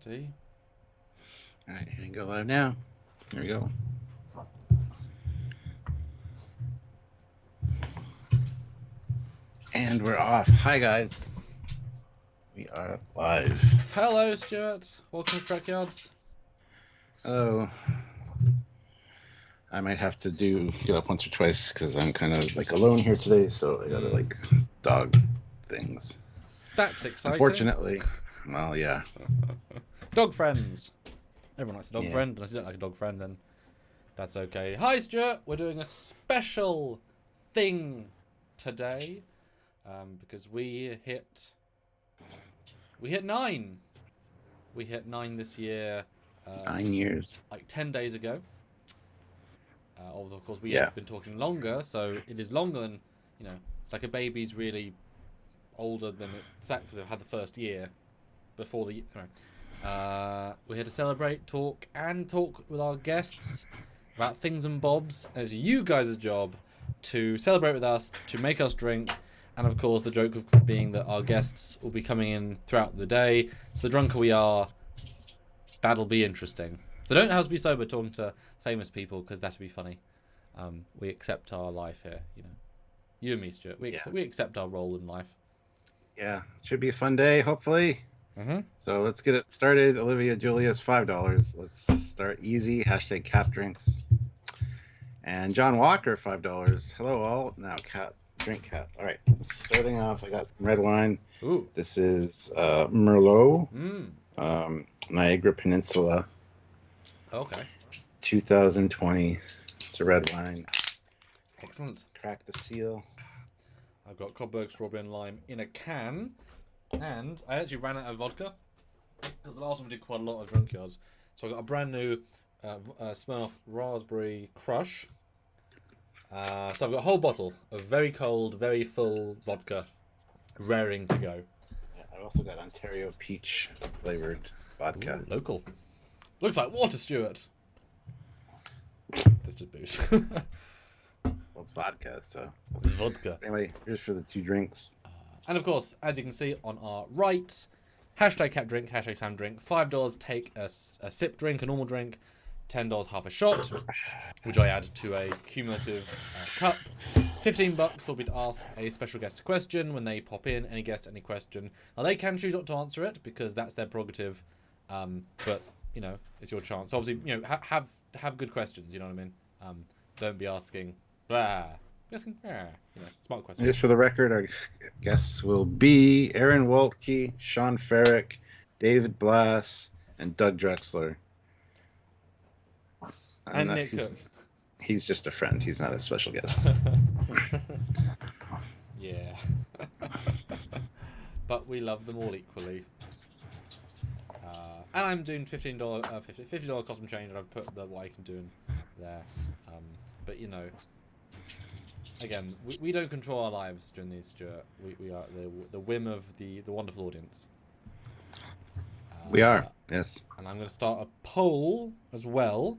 Ready? Alright, here you go live now. Here we go. And we're off. Hi, guys. We are live. Hello, Stuart. Welcome to Trekyards. Oh, I might have to get up once or twice because I'm kind of like alone here today, so I gotta like dog things. That's exciting. Unfortunately, well, yeah. Dog friends. Everyone likes a dog Yeah. friend, unless you don't like a dog friend, then that's okay. Hi, Stuart. We're doing a special thing today because we hit 9. We hit 9 this year. 9 years. Like 10 days ago. Although, of course, we Yeah. have been talking longer, so it is longer than, it's like a baby's really older than it's actually they've had the first year before the. We're here to celebrate, talk with our guests about things and bobs. And it's you guys' job to celebrate with us, to make us drink, and of course, the joke of being that our guests will be coming in throughout the day. So the drunker we are, that'll be interesting. So don't have to be sober talking to famous people because that'd be funny. We accept our life here, You and me, Stuart. We accept our role in life. Yeah, should be a fun day, hopefully. Mm-hmm. So let's get it started. Olivia Julia's $5. Let's start easy. Hashtag cap drinks. And John Walker, $5. Hello all. Now drink cat. All right. Starting off, I got some red wine. Ooh. This is Merlot. Niagara Peninsula. Okay. 2020. It's a red wine. Excellent. Crack the seal. I've got Codberg Strawberry and Lime in a can. And I actually ran out of vodka because the last one we did quite a lot of drunk yards. So I got a brand new Smirnoff Raspberry Crush. So I've got a whole bottle of very cold, very full vodka, raring to go. Yeah, I've also got Ontario Peach flavored vodka. Ooh, local. Looks like water, Stuart. That's just booze. Well, it's vodka, so. This is vodka. Anyway, here's for the 2 drinks. And of course, as you can see on our right, hashtag cap drink, hashtag Sam drink. $5 take a sip drink, a normal drink. $10 half a shot, which I add to a cumulative cup. $15 will be to ask a special guest a question when they pop in. Any guest, any question. Now they can choose not to answer it because that's their prerogative. But it's your chance. So obviously, have good questions. You know what I mean? Don't be asking blah. Smart questions. Just for the record, our guests will be Aaron Waltke, Sean Ferrick, David Blass, and Doug Drexler. And Nick Cook. He's just a friend. He's not a special guest. Yeah. But we love them all equally. And I'm doing $50 costume change, and I've put what I can do in there. But again, we don't control our lives during these, Stuart. We are the whim of the wonderful audience. We are, yes. And I'm going to start a poll as well,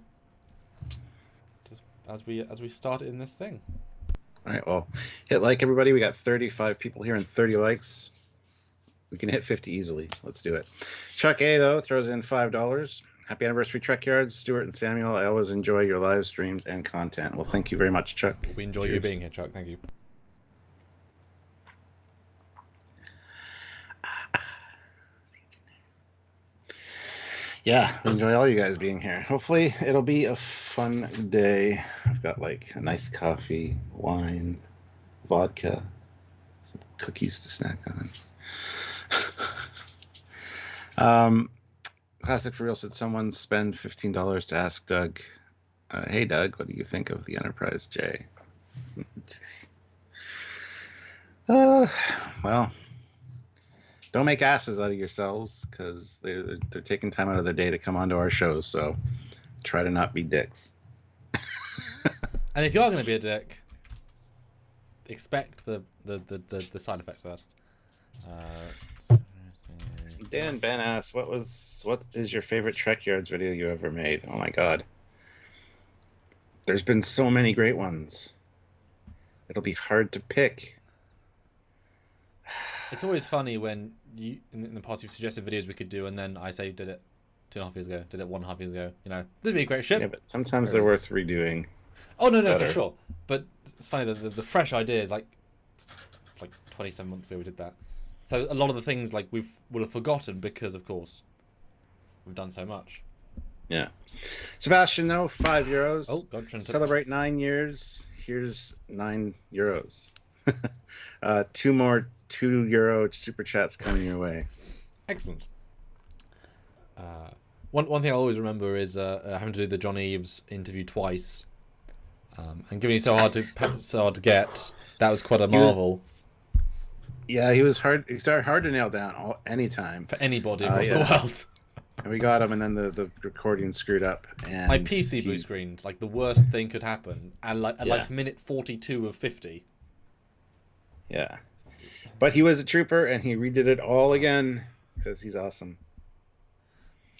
just as we start in this thing. All right, well, hit like, everybody. We got 35 people here and 30 likes. We can hit 50 easily. Let's do it. Chuck A, though, throws in $5. Happy anniversary, Trekyards. Stuart and Samuel, I always enjoy your live streams and content. Well, thank you very much, Chuck. We enjoy you being here, Chuck. Thank you. Yeah, we enjoy all you guys being here. Hopefully, it'll be a fun day. I've got like a nice coffee, wine, vodka, some cookies to snack on. Classic for Real said someone spend $15 to ask Doug, hey Doug, what do you think of the Enterprise J? Well, don't make asses out of yourselves because they're taking time out of their day to come onto our show, so try to not be dicks. And if you are going to be a dick, expect the side effects of that. Dan Ben asks, what is your favorite Trekyards video you ever made? Oh my god. There's been so many great ones. It'll be hard to pick. It's always funny when you in the past you've suggested videos we could do, and then I say you did it 2.5 years ago. Did it 1.5 years ago. You know, this would be a great ship. Yeah, but sometimes they're worth redoing. Oh no, better. for sure. But it's funny that the fresh idea is like 27 months ago we did that. So a lot of the things like would have forgotten because of course we've done so much. Yeah. Sebastian, though, €5. Oh, God, Celebrate 9 years. Here's €9. 2 more €2 super chats coming your way. Excellent. One thing I always remember is having to do the John Eves interview twice, and given it so hard to get. That was quite a marvel. Yeah, he was hard. He's hard to nail down anytime For anybody across the world. And we got him, and then the recording screwed up. And my PC blue screened. Like the worst thing could happen, and like minute 42 of 50. Yeah, but he was a trooper, and he redid it all again because he's awesome.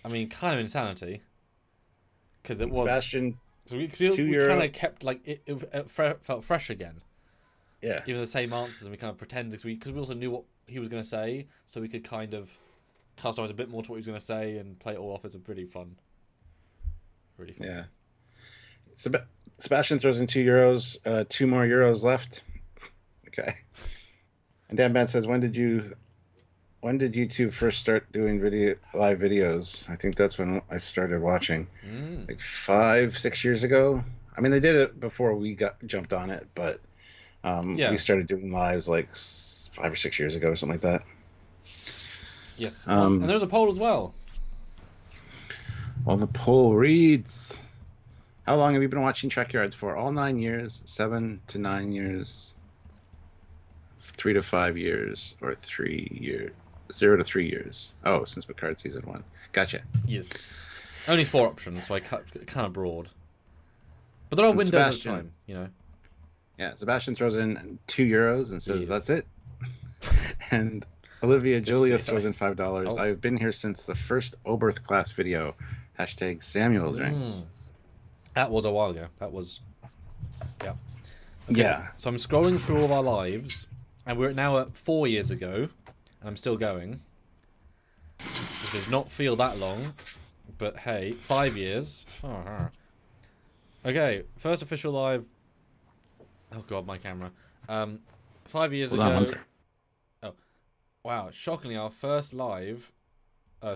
I mean, kind of insanity. Because it was Sebastian. We kind of kept like it felt fresh again. Yeah. Even the same answers, and we kind of pretended because we also knew what he was going to say, so we could kind of customize a bit more to what he was going to say and play it all off as a pretty fun. Really fun. Yeah. Sebastian throws in €2. 2 more euros left. Okay. And Dan Ben says, when did YouTube first start doing live videos? I think that's when I started watching. Like 5-6 years ago. I mean, they did it before we jumped on it, but we started doing lives like 5 or 6 years ago or something like that. Yes. And there's a poll as well. Well, the poll reads, how long have you been watching Trekyards for? All 9 years, 7 to 9 years, 3 to 5 years, or 3 years, 0 to 3 years. Oh, since Picard season 1. Gotcha. Yes. Only 4 options, so I cut kind of broad. But there are windows at a time, you know. Yeah, Sebastian throws in €2 and says, that's it. And Olivia Julius throws in $5. Oh. I've been here since the first Oberth class video. # Samuel drinks. That was a while ago. That was... Yeah. Okay, Yeah. So I'm scrolling through all of our lives, and we're now at 4 years ago, and I'm still going. Which does not feel that long, but hey, 5 years. Okay, first official live... Oh god, my camera. 5 years ago... Oh, wow. Shockingly, our first live...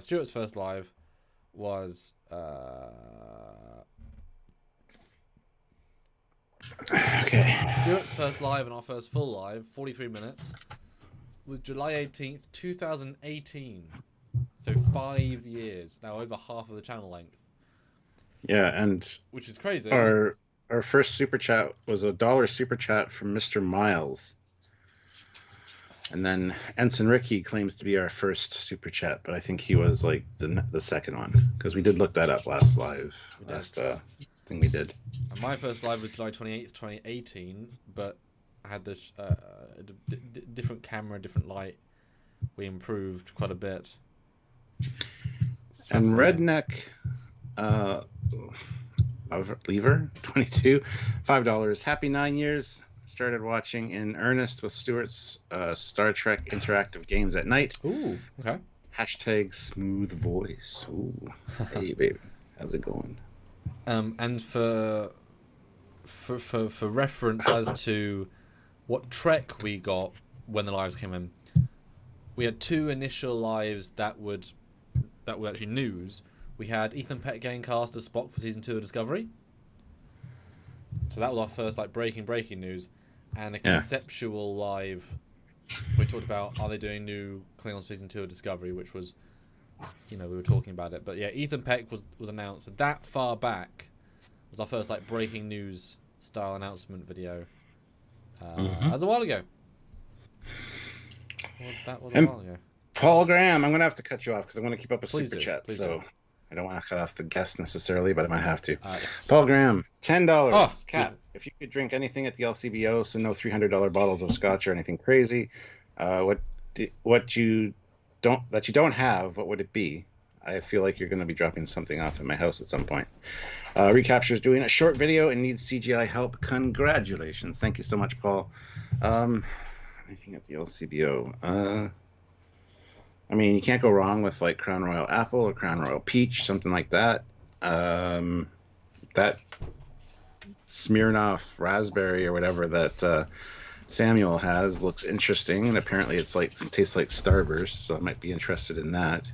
Stuart's first live was... Okay. Stuart's first live and our first full live, 43 minutes, was July 18th, 2018. So 5 years. Now over half of the channel length. Yeah, and... Which is crazy. Our first super chat was $1 super chat from Mr. Miles. And then Ensign Ricky claims to be our first super chat, but I think he was like the second one, because we did look that up last thing we did. And my first live was July 28th, 2018, but I had this different camera, different light. We improved quite a bit. And Redneck Lever 22, $5. Happy 9 years. Started watching in earnest with Stuart's Star Trek interactive games at night. Ooh, okay. # smooth voice. Ooh, hey baby, how's it going? And for reference as to what Trek we got when the lives came in, we had 2 initial lives that were actually news. We had Ethan Peck getting cast as Spock for season 2 of Discovery. So that was our first like breaking news, and a conceptual live. We talked about, are they doing new Klingons season 2 of Discovery, which was, we were talking about it. But yeah, Ethan Peck was announced. That far back was our first like breaking news style announcement video. That was a while ago. That was a while ago. Paul Graham, I'm going to have to cut you off because I want to keep up with Please super do. chat. Please so do. I don't want to cut off the guest necessarily, but I might have to. Yes. Paul Graham, $10. Oh, Cat, if you could drink anything at the LCBO, so no $300 bottles of scotch or anything crazy, what you don't have, what would it be? I feel like you're going to be dropping something off at my house at some point. Recapture's doing a short video and needs CGI help. Congratulations. Thank you so much, Paul. Anything at the LCBO? I mean, you can't go wrong with like Crown Royal Apple or Crown Royal Peach, something like that. That Smirnoff Raspberry or whatever that Samuel has looks interesting, and apparently it's like tastes like Starburst, so I might be interested in that.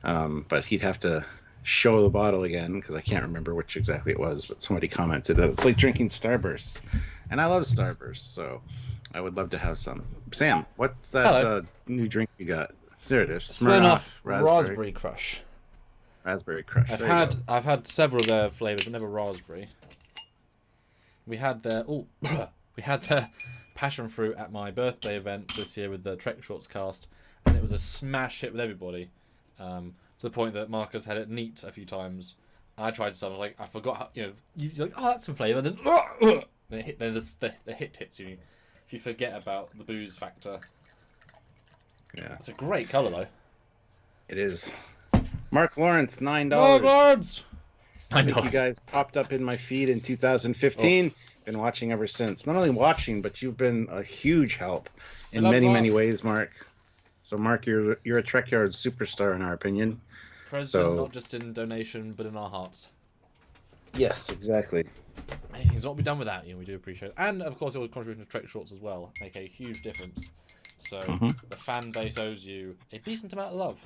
But he'd have to show the bottle again because I can't remember which exactly it was. But somebody commented that it's like drinking Starburst, and I love Starburst, so I would love to have some. Sam, what's that new drink you got? There it is. Smirnoff Raspberry Crush. Raspberry Crush. I've had several of their flavors, but never raspberry. We had their passion fruit at my birthday event this year with the Trekyards cast, and it was a smash hit with everybody. To the point that Marcus had it neat a few times. I tried some. I was like, I forgot how, you're like, oh, that's some flavour. Then the hit hits you. If you forget about the booze factor. Yeah, it's a great colour though. It is. Mark Lawrence, $9. Mark Lawrence. I think you guys popped up in my feed in 2015. Been watching ever since. Not only watching, but you've been a huge help in many ways, Mark. So, Mark, you're a Trekyards superstar in our opinion. President, not just in donation, but in our hearts. Yes, exactly. Anything's not be done without you, and we do appreciate it. And, of course, your contribution to Trek Shorts as well make a huge difference. So, the fan base owes you a decent amount of love.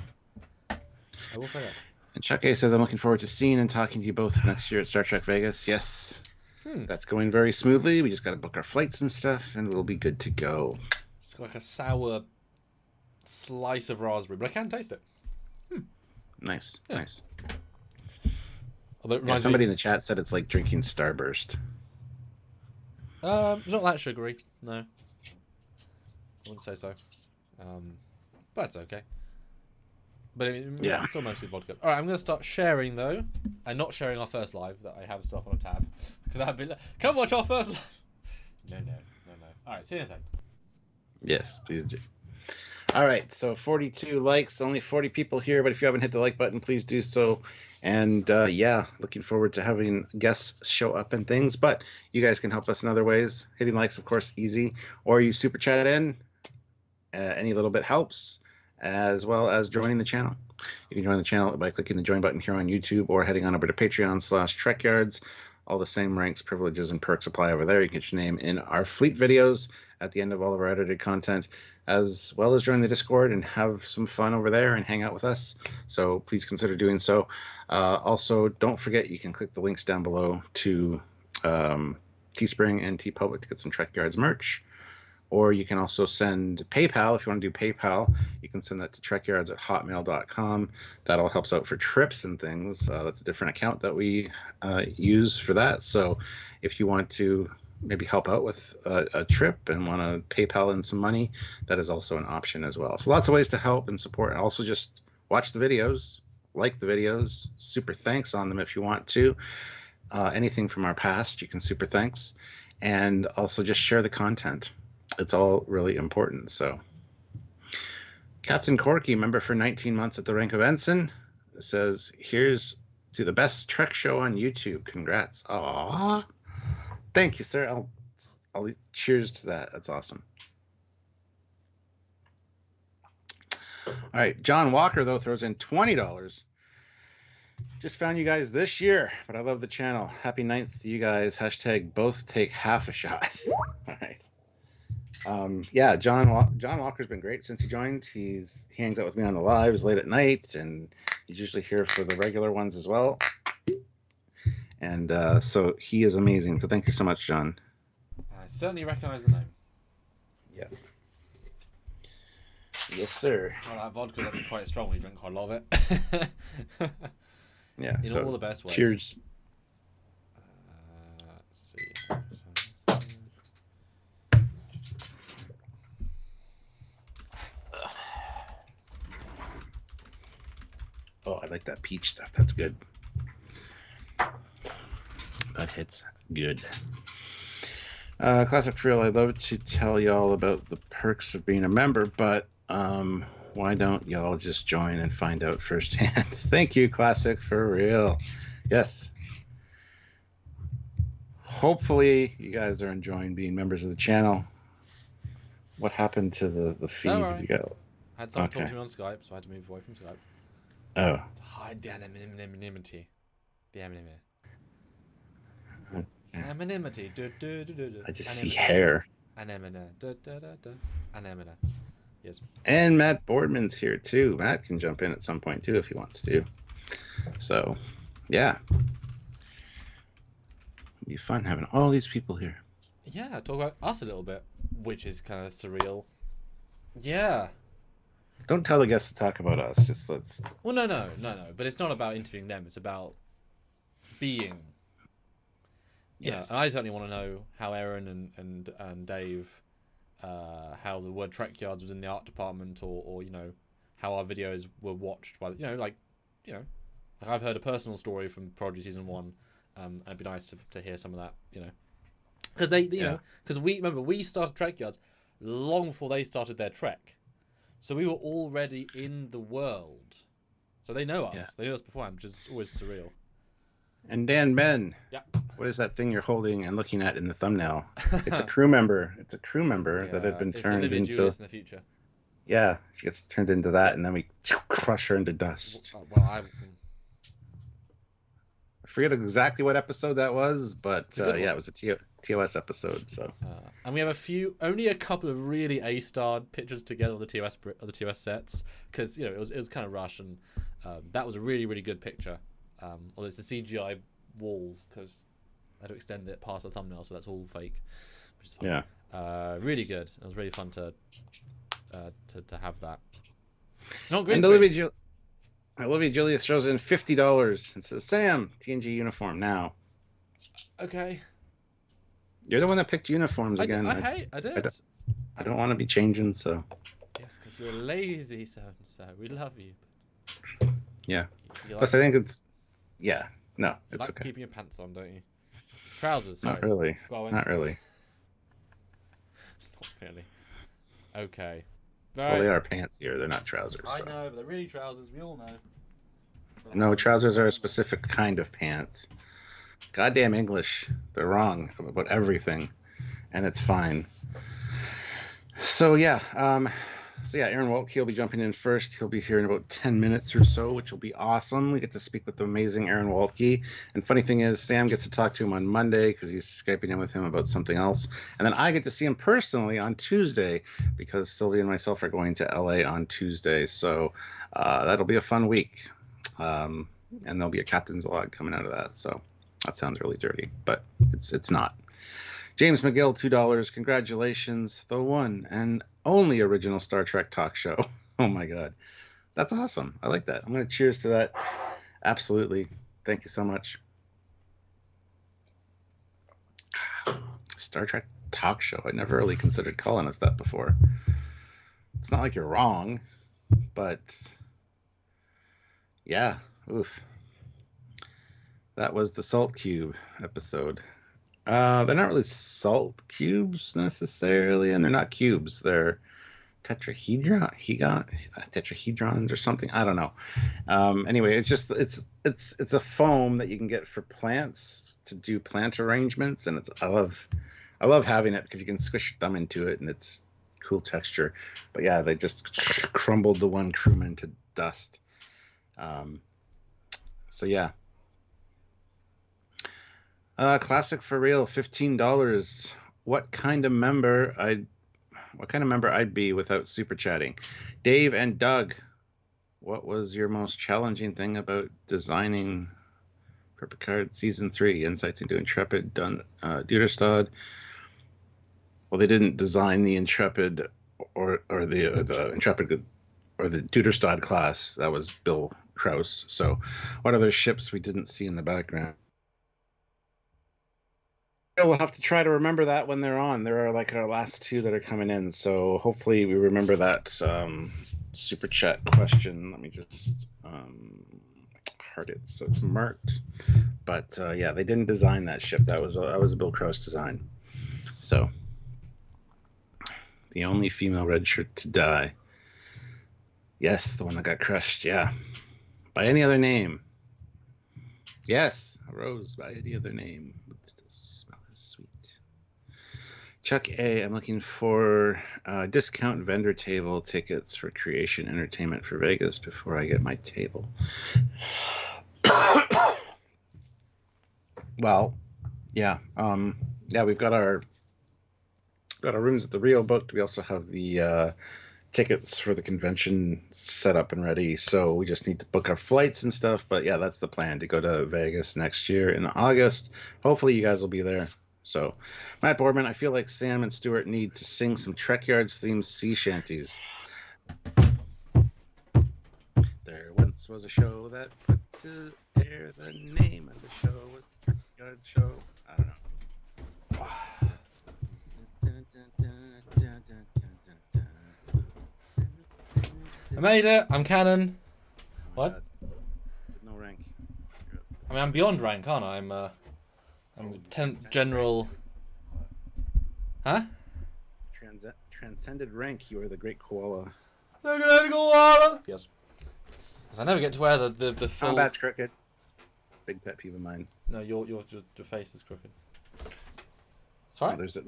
I will say that. And Chuck A says, I'm looking forward to seeing and talking to you both next year at Star Trek Vegas. Yes, that's going very smoothly. We just got to book our flights and stuff, and we'll be good to go. It's like a sour slice of raspberry, but I can taste it. Nice. Although somebody in the chat said it's like drinking Starburst. Not that sugary, no. I wouldn't say so. But it's okay. But it's still mostly vodka. All right, I'm going to start sharing, though. And not sharing our first live that I have still up on a tab. Because that'd be like, come watch our first live. No. All right, see you in a sec. Yes, please do. All right, so 42 likes, only 40 people here. But if you haven't hit the like button, please do so. And looking forward to having guests show up and things. But you guys can help us in other ways. Hitting likes, of course, easy. Or you super chat in. Any little bit helps. As well as joining the channel. You can join the channel by clicking the join button here on YouTube or heading on over to Patreon/Trekyards. All the same ranks, privileges, and perks apply over there. You can get your name in our fleet videos at the end of all of our edited content, as well as join the Discord and have some fun over there and hang out with us. So please consider doing so. Also, don't forget you can click the links down below to Teespring and TeePublic to get some Trekyards merch. Or you can also send PayPal. If you want to do PayPal, you can send that to trekyards@hotmail.com. That all helps out for trips and things. That's a different account that we use for that. So if you want to maybe help out with a trip and want to PayPal in some money, that is also an option as well. So lots of ways to help and support. And also just watch the videos, like the videos, super thanks on them if you want to. Anything from our past, you can super thanks. And also just share the content. It's all really important. So Captain Corky, member for 19 months at the rank of ensign, says, here's to the best Trek show on YouTube. Congrats. Aww. Thank you, sir. I'll cheers to that. That's awesome. All right. John Walker, though, throws in $20. Just found you guys this year, but I love the channel. Happy 9th to you guys. Hashtag both take half a shot. All right. John Walker's been great since he joined. He hangs out with me on the lives late at night, and he's usually here for the regular ones as well. And so he is amazing. So thank you so much, John. I certainly recognize the name. Yeah. Yes, sir. Well, that vodka is actually quite strong when you drink quite a lot of it. Yeah. In all the best ways. Cheers. Let's see. Oh, I like that peach stuff. That's good. That hits good. Classic Frill, I'd love to tell y'all about the perks of being a member, but why don't y'all just join and find out firsthand? Thank you, Classic, for real. Yes. Hopefully you guys are enjoying being members of the channel. What happened to the feed? Right. I had someone talk Okay. to me on Skype, so I had to move away from Skype Oh. to hide the anonymity. The anonymity. Okay. Anonymity. I just see Anonymity. hair. Anemone. Yes. And Matt Boardman's here too. Matt can jump in at some point too if he wants to. So, yeah. It'd be fun having all these people here. Yeah, talk about us a little bit, which is kind of surreal. Yeah. Don't tell the guests to talk about us. Just let's. Well, no. But it's not about interviewing them. It's about being. Yes. And I certainly want to know how Aaron and Dave, how the word Trekyards was in the art department, or how our videos were watched by like I've heard a personal story from Prodigy season 1, and it'd be nice to hear some of that, because because we started Trekyards long before they started their trek, so we were already in the world, so they know us. Yeah. They knew us beforehand, which is always surreal. And Dan Ben. Yeah. What is that thing you're holding and looking at in the thumbnail? It's a crew member. It's a crew member that had been turned Olivia into. Julius in the future. Yeah, she gets turned into that, and then we crush her into dust. Well, I forget exactly what episode that was, but it was a TOS episode. So and we have only a couple of really A-starred pictures together of the TOS sets, because it was kind of rushed, and that was a really, really good picture. Although it's a CGI wall because I had to extend it past the thumbnail, so that's all fake, which is fun. Yeah, really good. It was really fun to have that. It's not green and screen. Olivia Julius throws in $50 and says, "Sam, TNG uniform now." Okay. You're the one that picked uniforms again. I did. I don't want to be changing, so. Yes, because you're lazy, so we love you. Yeah. Plus, I think it's. Yeah. No, you it's like okay. keeping your pants on, don't you? Trousers. Sorry. Not really. Well, Not really. Not really. Okay. Well, they are pants here. They're not trousers. I so. know, but they're really trousers. We all know. No, trousers are a specific kind of pants. Goddamn English. They're wrong about everything, and it's fine. So yeah, Aaron Waltke will be jumping in first. He'll be here in about 10 minutes or so, which will be awesome. We get to speak with the amazing Aaron Waltke. And funny thing is, Sam gets to talk to him on Monday because he's Skyping in with him about something else. And then I get to see him personally on Tuesday because Sylvia and myself are going to LA on Tuesday. So that'll be a fun week. And there'll be a captain's log coming out of that. So that sounds really dirty, but it's not. James McGill, $2. Congratulations, the one and only original Star Trek talk show. Oh my God, that's awesome. I like that. I'm going to cheers to that. Absolutely. Thank you so much. Star Trek talk show. I never really considered calling us that before. It's not like you're wrong, but yeah. Oof. That was the Salt Cube episode. They're not really salt cubes necessarily, and they're not cubes. They're tetrahedrons or something. I don't know. Anyway, it's a foam that you can get for plants to do plant arrangements, and I love having it because you can squish your thumb into it, and it's cool texture. But yeah, they just crumbled the one crewman to dust. So yeah. Classic for real, $15. What kind of member I'd be without super chatting? Dave and Doug, what was your most challenging thing about designing for Picard season 3? Insights into Intrepid, Duderstad. Well, they didn't design the Intrepid or the Intrepid or the Duderstad class. That was Bill Krause. So, what other ships we didn't see in the background? We'll have to try to remember that when they're on. There are like our last two that are coming in, so hopefully we remember that super chat question. Let me just heart it so it's marked. But yeah, they didn't design that ship. That was a Bill Krause design. So the only female red shirt to die. Yes, the one that got crushed. Yeah, by any other name. Yes, a rose by any other name. Sweet. Chuck A, I'm looking for discount vendor table tickets for Creation Entertainment for Vegas before I get my table. Well, yeah. We've got our rooms at the Rio booked. We also have the tickets for the convention set up and ready. So we just need to book our flights and stuff. But yeah, that's the plan, to go to Vegas next year in August. Hopefully you guys will be there. So, Matt Boardman, I feel like Sam and Stuart need to sing some Trekyards themed sea shanties. There once was a show that put to air. The name of the show was the Trekyards Show. I don't know. I made it. I'm canon. What? No rank. I mean, I'm beyond rank, aren't I? I'm 10th general. Huh? Transcended rank. You are the great koala. Yes. Because I never get to wear the full. Combat's crooked. Big pet peeve of mine. No, your face is crooked. Sorry. No, there's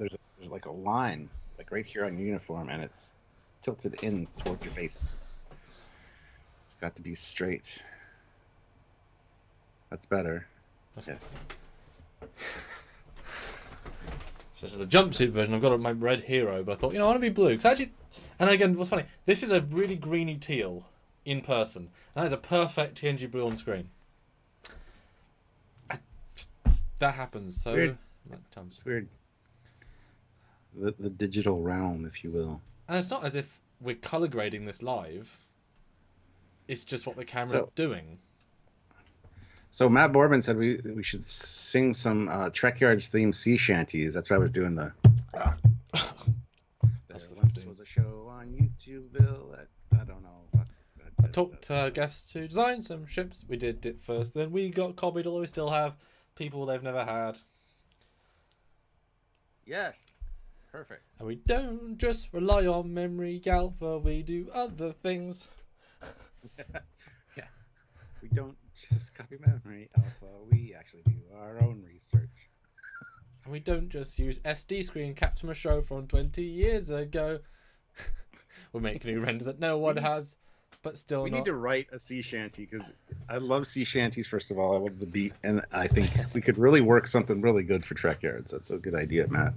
like a line, like right here on your uniform, and it's tilted in toward your face. It's got to be straight. That's better. Okay. Yes. So this is the jumpsuit version. I've got my red hero, but I thought, I want to be blue. Cause actually, and again, what's funny, this is a really greeny teal in person. And that is a perfect TNG blue on screen. That happens, so... Weird. It's weird. The digital realm, if you will. And it's not as if we're colour grading this live. It's just what the camera's doing. So Matt Boardman said we should sing some Trekyards themed sea shanties. That's why I was doing the. There once was a show on YouTube, Bill. I don't know. I talked to guests to design some ships. We did it first, then we got copied, although we still have people they've never had. Yes. Perfect. And we don't just rely on memory alpha, we do other things. Yeah. We don't just copy memory alpha, we actually do our own research. And we don't just use SD screen caps from a show from 20 years ago. We'll make new renders that no one has, but still we not. need to write a sea shanty, because I love sea shanties, first of all. I love the beat, and I think we could really work something really good for Trekyards. That's a good idea, Matt.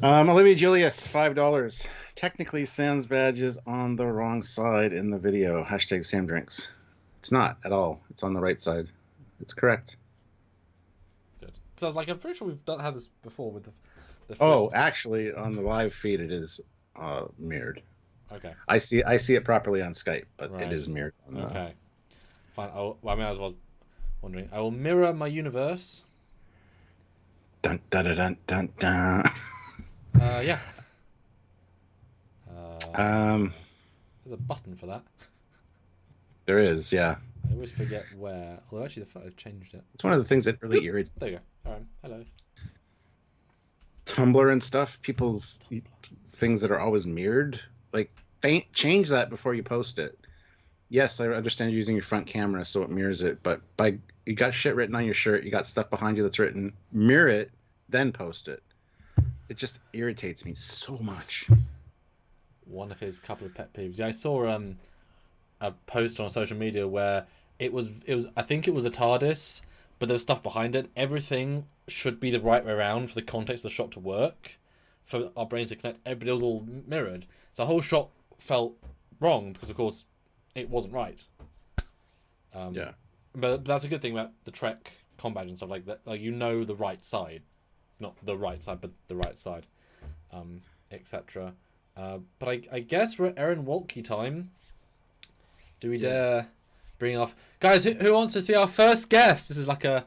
Olivia Julius, $5. Technically, Sam's badge is on the wrong side in the video. Hashtag Sam Drinks. It's not at all. It's on the right side. It's correct. Good. So I was like, I'm pretty sure we've had this before with the flip. Oh, actually, on the live feed, it is mirrored. Okay. I see it properly on Skype, but Right. it is mirrored. Okay. Fine. I was wondering. I will mirror my universe. Dun dun dun dun dun. Yeah. There's a button for that. There is, yeah. I always forget where. Although actually, I've changed it. It's one of the things that really irritates. There you go. All right. Hello. Tumblr and stuff, people's things that are always mirrored, like change that before you post it. Yes, I understand you're using your front camera so it mirrors it, but you got shit written on your shirt, you got stuff behind you that's written, mirror it, then post it. It just irritates me so much. One of his couple of pet peeves. Yeah, I saw a post on social media where it was I think it was a TARDIS, but there was stuff behind it. Everything should be the right way around for the context of the shot to work, for our brains to connect. Everybody was all mirrored, so the whole shot felt wrong because, of course, it wasn't right. Yeah, but that's a good thing about the Trek combat and stuff like that. Like, the right side, not the right side, but the right side, etc. But I guess we're at Aaron Waltke time. Do we dare bring off guys? Who wants to see our first guest? This is like a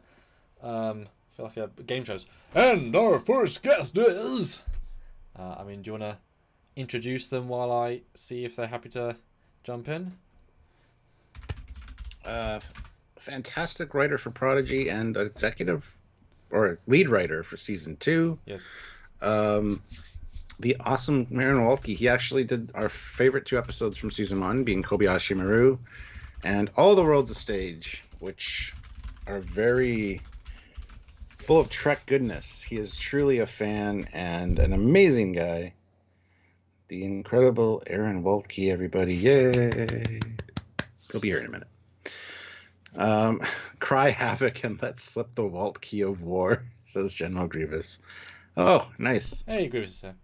I feel like a game show. And our first guest is. I mean, do you want to introduce them while I see if they're happy to jump in? Fantastic writer for Prodigy and executive or lead writer for season 2. Yes. The awesome Aaron Waltke. He actually did our favorite 2 episodes from season 1, being Kobayashi Maru and All the World's a Stage, which are very full of Trek goodness. He is truly a fan and an amazing guy. The incredible Aaron Waltke, everybody. Yay! He'll be here in a minute. Cry havoc and let slip the Waltke of war, says General Grievous. Oh, nice. Hey, Grievous is here.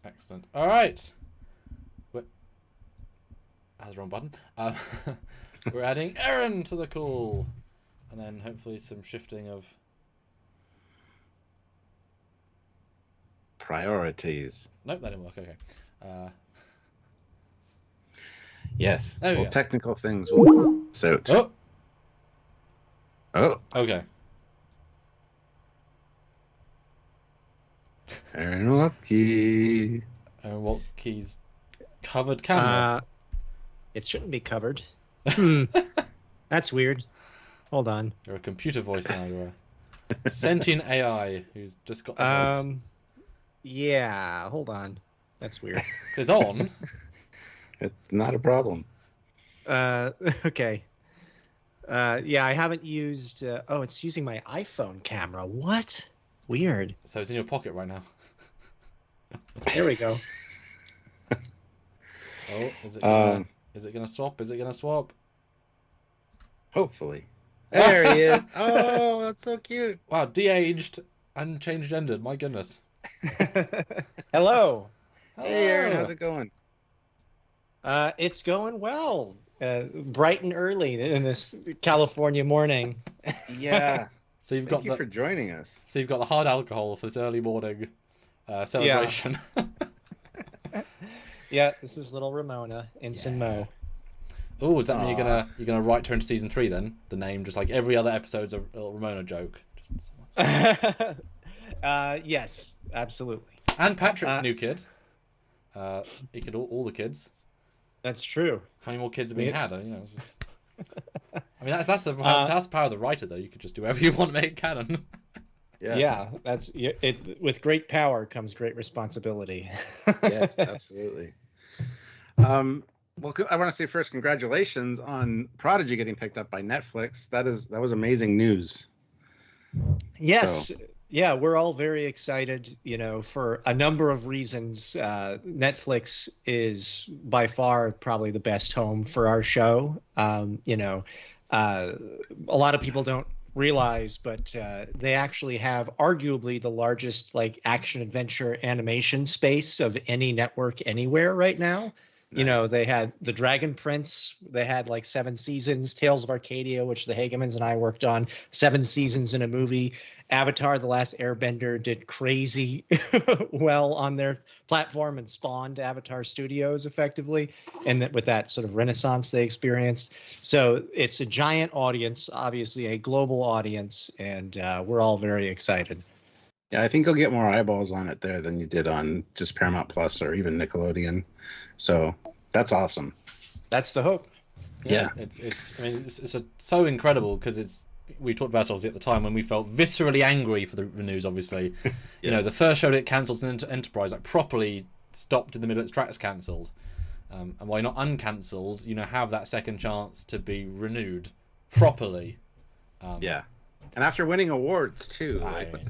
Excellent. All right. That's the wrong button. We're adding Aaron to the call. And then hopefully some shifting of... priorities. Nope, that didn't work. Okay. Yes. There we Well, go. technical things will suit. Oh! Oh. Okay. Aaron Waltke. Aaron Waltke's covered camera. It shouldn't be covered. That's weird. Hold on. You're a computer voice now. You're a sentient AI who's just got the voice. Yeah, hold on. That's weird. It's on. It's not a problem. Okay. Yeah, I haven't used... oh, it's using my iPhone camera. What? Weird. So it's in your pocket right now. There we go. Oh, is it gonna swap? Is it gonna swap? Hopefully. There he is. Oh, that's so cute. Wow, de-aged and changed gendered. My goodness. Hello. Hey, Aaron, how's it going? It's going well. Bright and early in this California morning. Yeah. So you've Thank got you for joining us. So you've got the hard alcohol for this early morning celebration. Yeah, this is little Ramona, Ensign Mo. Oh, does that mean you're gonna write her into season 3 then? The name, just like every other episode's a little Ramona joke. Yes, absolutely. And Patrick's new kid. He could all the kids. That's true. How many more kids have been had? You know. I mean, that's the power of the writer, though. You could just do whatever you want, make it canon. Yeah, that's it. With great power comes great responsibility. Yes, absolutely. Well, I want to say first, congratulations on Prodigy getting picked up by Netflix. That was amazing news. Yes. So. Yeah, we're all very excited, for a number of reasons. Netflix is by far probably the best home for our show. A lot of people don't realize, but they actually have arguably the largest action adventure animation space of any network anywhere right now. Nice. They had The Dragon Prince. They had 7 seasons. Tales of Arcadia, which the Hagemans and I worked on, 7 seasons in a movie. Avatar: The Last Airbender did crazy well on their platform and spawned Avatar Studios effectively, and with that sort of renaissance they experienced. So it's a giant audience, obviously a global audience, and we're all very excited. Yeah, I think you'll get more eyeballs on it there than you did on just Paramount Plus or even Nickelodeon. So that's awesome. That's the hope. Yeah. It's so incredible because we talked about it obviously at the time when we felt viscerally angry for the news, obviously. Yes. The first show that cancelled an Enterprise, properly stopped in the middle of its tracks cancelled. And while you're not uncancelled, have that second chance to be renewed properly. Yeah. And after winning awards too, what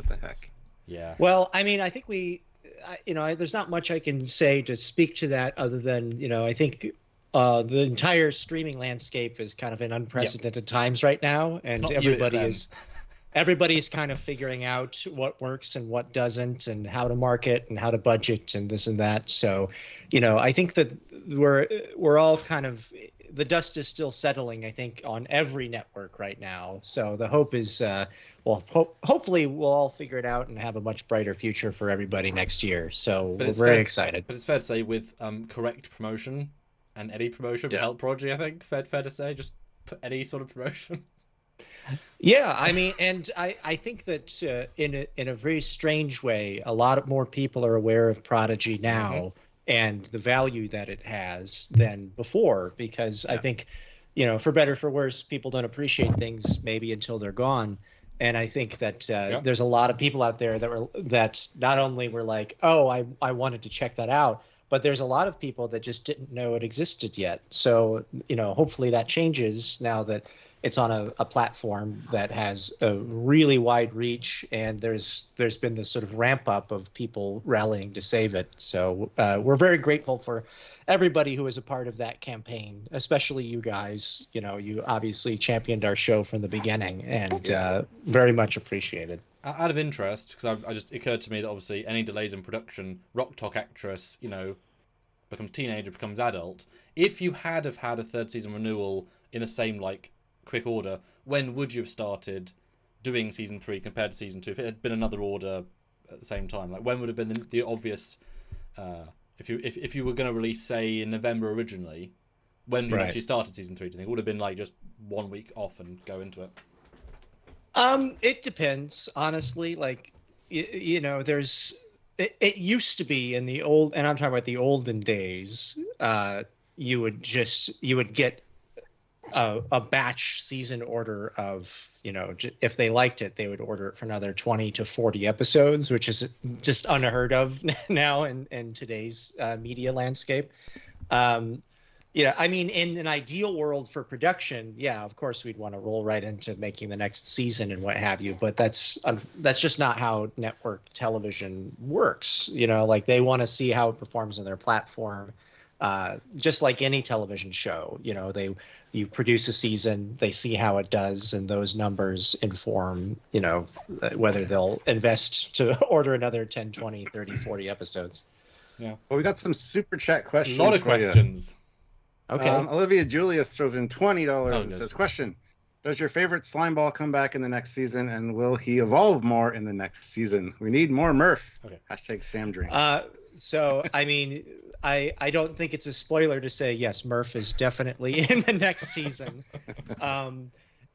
the heck? Yeah. Well, I mean, I think there's not much I can say to speak to that other than, I think the entire streaming landscape is kind of in unprecedented times right now, and everybody's kind of figuring out what works and what doesn't, and how to market and how to budget and this and that. So, I think that we're all kind of. The dust is still settling, I think, on every network right now. So the hope is, hopefully we'll all figure it out and have a much brighter future for everybody next year. So we're very excited. But it's fair to say with correct promotion and any promotion will help Prodigy, I think. Fair to say, just put any sort of promotion. Yeah, I mean, and I think that in a very strange way, a lot more people are aware of Prodigy now. Mm-hmm. And the value that it has than before, because I think, for better or for worse, people don't appreciate things maybe until they're gone. And I think that there's a lot of people out there that not only were like, oh, I wanted to check that out, but there's a lot of people that just didn't know it existed yet. So, hopefully that changes now that, it's on a platform that has a really wide reach, and there's been this sort of ramp up of people rallying to save it. So we're very grateful for everybody who was a part of that campaign, especially you guys. You obviously championed our show from the beginning, and very much appreciated. Out of interest, because I just occurred to me that obviously any delays in production, Rock Talk actress, becomes teenager, becomes adult. If you had have had a third season renewal in the same quick order, when would you have started doing season 3 compared to season 2? If it had been another order at the same time, when would have been the obvious? If you were going to release, say, in November originally, when you actually started season 3? Do you think it would have been just 1 week off and go into it? It depends, honestly. There's it used to be in the old, and I'm talking about the olden days. You would get a batch season order of, if they liked it, they would order it for another 20 to 40 episodes, which is just unheard of now in today's media landscape. In an ideal world for production, of course we'd want to roll right into making the next season and what have you, but that's just not how network television works. They want to see how it performs on their platform. Just like any television show, you produce a season, they see how it does, and those numbers inform, whether they'll invest to order another 10, 20, 30, 40 episodes. Yeah. Well, we got some super chat questions. A lot of questions. Okay. Olivia Julius throws in $20 and says, question, does your favorite slime ball come back in the next season, and will he evolve more in the next season? We need more Murph. Okay. Hashtag Sam Drink. So, I don't think it's a spoiler to say, yes, Murph is definitely in the next season.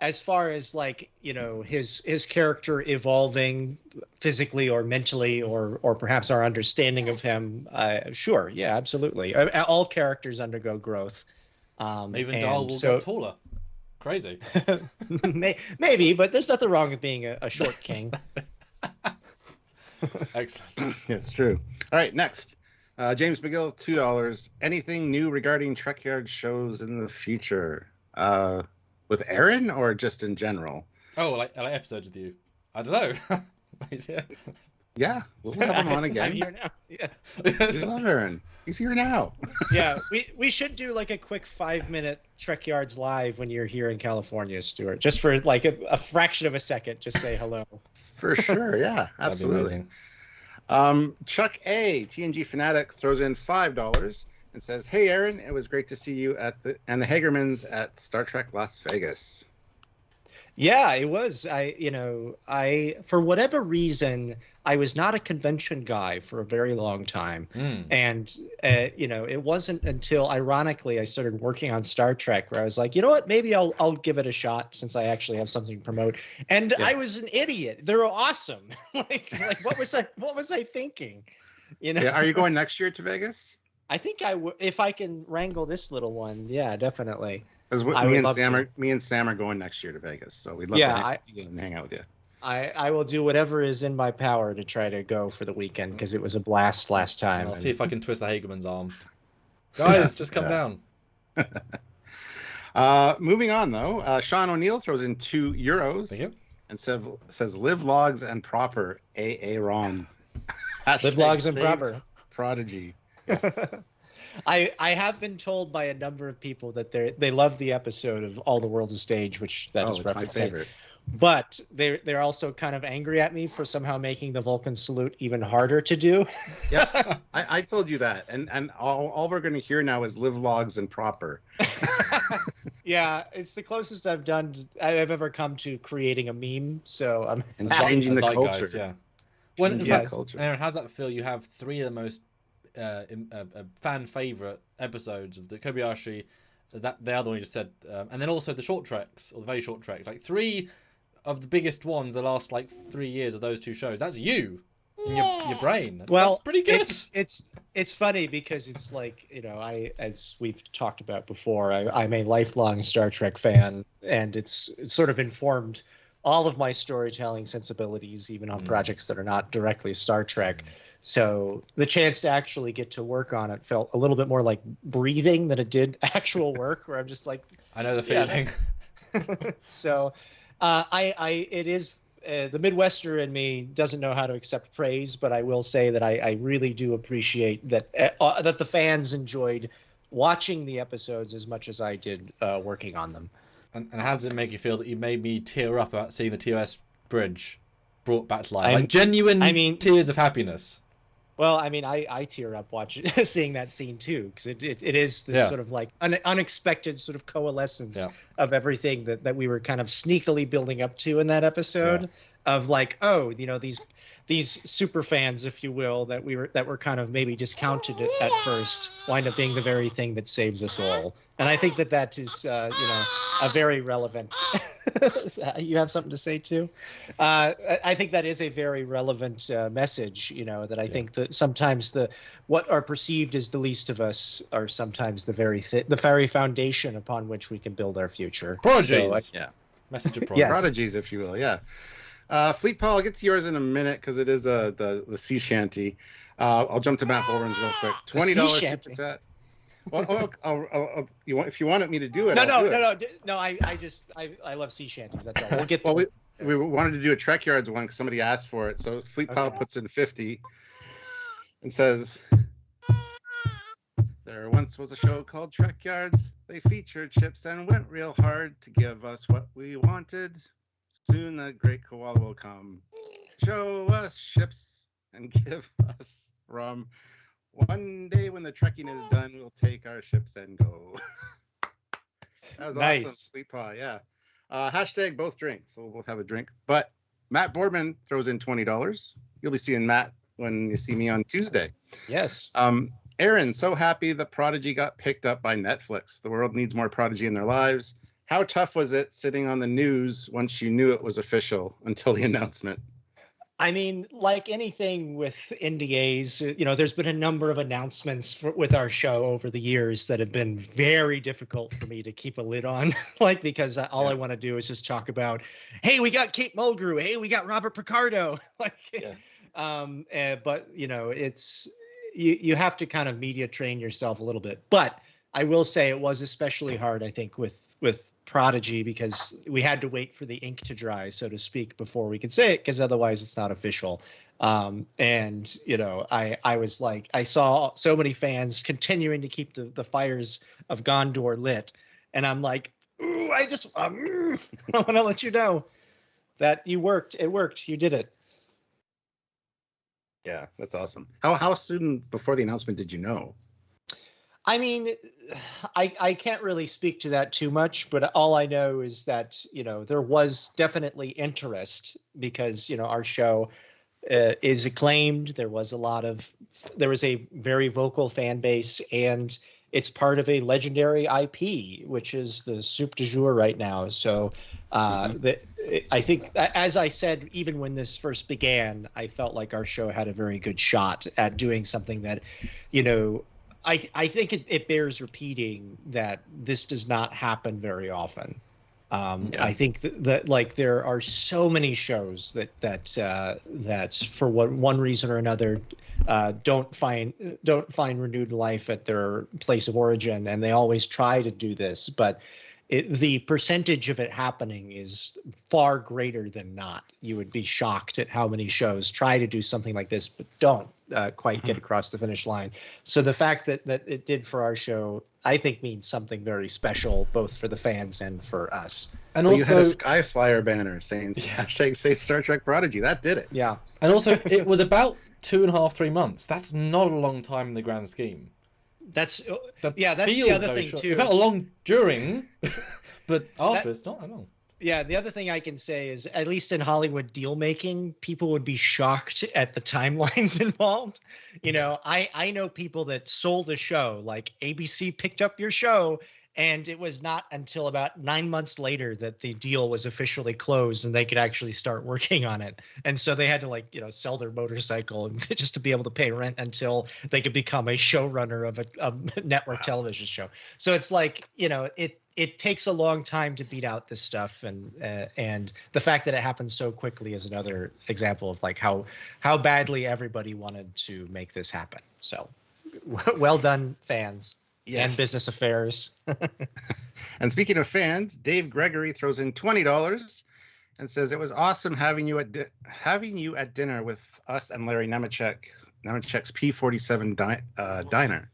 As far as his character evolving physically or mentally, or perhaps our understanding of him, sure, yeah, absolutely. All characters undergo growth. Even Dahl will get taller. Crazy. Maybe, but there's nothing wrong with being a short king. Excellent. It's true. All right, next. James McGill, $2. Anything new regarding Trekyards shows in the future? With Aaron or just in general? Oh, like episodes with you. I don't know. Yeah, we'll have him on again. I'm here now. Yeah. We love Aaron. He's here now. Yeah, we should do a quick 5-minute Trekyards live when you're here in California, Stuart. Just for a fraction of a second, just say hello. For sure, yeah, absolutely. Chuck A, TNG Fanatic, throws in $5 and says, "Hey Aaron, it was great to see you the Hagermans at Star Trek Las Vegas." Yeah, it was. I for whatever reason, I was not a convention guy for a very long time. And, it wasn't until, ironically, I started working on Star Trek where I was like, you know what, maybe I'll give it a shot since I actually have something to promote. And I was an idiot. They're awesome. What was I thinking? Yeah, are you going next year to Vegas? I think if I can wrangle this little one. Yeah, definitely. Because me and Sam are going next year to Vegas, so we'd love to see you and hang out with you. I will do whatever is in my power to try to go for the weekend because it was a blast last time. I'll see if I can twist the Hagerman's arm. Guys, just come down. Moving on, though, Sean O'Neill throws in €2 Thank you. And says, "Live logs and proper, AA wrong." Live logs and proper. Prodigy. Yes. I have been told by a number of people that they love the episode of All the World's a Stage, which that's referencing. My favorite. But they're also kind of angry at me for somehow making the Vulcan salute even harder to do. Yeah, I told you that, and all we're going to hear now is live logs and proper. Yeah, it's the closest I've ever come to creating a meme. So I'm changing the culture. Yeah. Well, in fact, Aaron, how's that feel? You have 3 of the most fan favorite episodes of the Kobayashi. That the other one you just said, and then also the short treks or the very short trek. 3 of the biggest ones the last 3 years of those 2 shows. That's you in your brain. That's pretty good. It's funny because it's as we've talked about before, I'm a lifelong Star Trek fan, and it's sort of informed all of my storytelling sensibilities, even on projects that are not directly Star Trek. So the chance to actually get to work on it felt a little bit more like breathing than it did actual work, where I'm just like, I know the feeling. So, it is the Midwester in me doesn't know how to accept praise, but I will say that I really do appreciate that that the fans enjoyed watching the episodes as much as I did working on them. And how does it make you feel that you made me tear up about seeing the TOS bridge brought back to life? Like genuine tears of happiness. Well, I mean, I tear up watching seeing that scene too, because it is this sort of like an unexpected sort of coalescence of everything that we were kind of sneakily building up to in that episode of like, oh, you know, these super fans, if you will, that were kind of maybe discounted at first, wind up being the very thing that saves us all. And I think that is, you know, a very relevant. You have something to say too? I think that is a very relevant message. You know, that I think that sometimes what are perceived as the least of us are sometimes the very foundation upon which we can build our future. Prodigies. Yeah. Message of prodigies. Yes. Prodigies, if you will. Yeah. Fleet Paul, I'll get to yours in a minute because it is the sea shanty. I'll jump to Matt Bolton's real quick. $20. Well, if you wanted me to do it, No. I love sea shanties. That's all. We'll get. Well, we wanted to do a Trekyards one because somebody asked for it. So Fleet Paul puts in 50 and says, "There once was a show called Trekyards. They featured ships and went real hard to give us what we wanted. Soon the great koala will come, show us ships and give us rum. One day when the trekking is done, we'll take our ships and go." That was nice. Awesome. Sweet pie, yeah. Hashtag both drinks, so we'll both have a drink. But Matt Boardman throws in $20. You'll be seeing Matt when you see me on Tuesday. Yes. Aaron, so happy that Prodigy got picked up by Netflix. The world needs more Prodigy in their lives. How tough was it sitting on the news once you knew it was official until the announcement? I mean, like anything with NDAs, you know, there's been a number of announcements with our show over the years that have been very difficult for me to keep a lid on, like, because all I want to do is just talk about, hey, we got Kate Mulgrew, hey, we got Robert Picardo, like, but you know, it's you have to kind of media train yourself a little bit. But I will say it was especially hard, I think, with Prodigy, because we had to wait for the ink to dry, so to speak, before we could say it, because otherwise it's not official. And you know, I was like, I saw so many fans continuing to keep the fires of Gondor lit, and I'm like, ooh, I want to let you know that you worked. It worked. You did it. Yeah, that's awesome. How soon before the announcement did you know? I mean, I can't really speak to that too much, but all I know is that, you know, there was definitely interest because, you know, our show is acclaimed. There was a very vocal fan base, and it's part of a legendary IP, which is the soup du jour right now. So I think, as I said, even when this first began, I felt like our show had a very good shot at doing something that, you know, I think it bears repeating that this does not happen very often. I think that like there are so many shows that for one reason or another don't find renewed life at their place of origin, and they always try to do this, but the percentage of it happening is far greater than not. You would be shocked at how many shows try to do something like this, but don't quite get across the finish line. So the fact that it did for our show, I think, means something very special, both for the fans and for us. And also, you had a Skyflyer banner saying hashtag Save Star Trek Prodigy. That did it. Yeah. And also, it was about 2.5, 3 months. That's not a long time in the grand scheme. That's the other thing too. It felt long during, but after it's not that long. Yeah, the other thing I can say is, at least in Hollywood deal making, people would be shocked at the timelines involved. You know, I know people that sold a show, like ABC picked up your show, and it was not until about 9 months later that the deal was officially closed and they could actually start working on it. And so they had to, like, you know, sell their motorcycle just to be able to pay rent until they could become a showrunner of a network television show. So it's like, you know, it takes a long time to beat out this stuff, and the fact that it happens so quickly is another example of like how badly everybody wanted to make this happen. So well done, fans. and business affairs. And speaking of fans, Dave Gregory throws in $20 and says it was awesome having you at dinner with us and Larry Nemechek's P47 diner.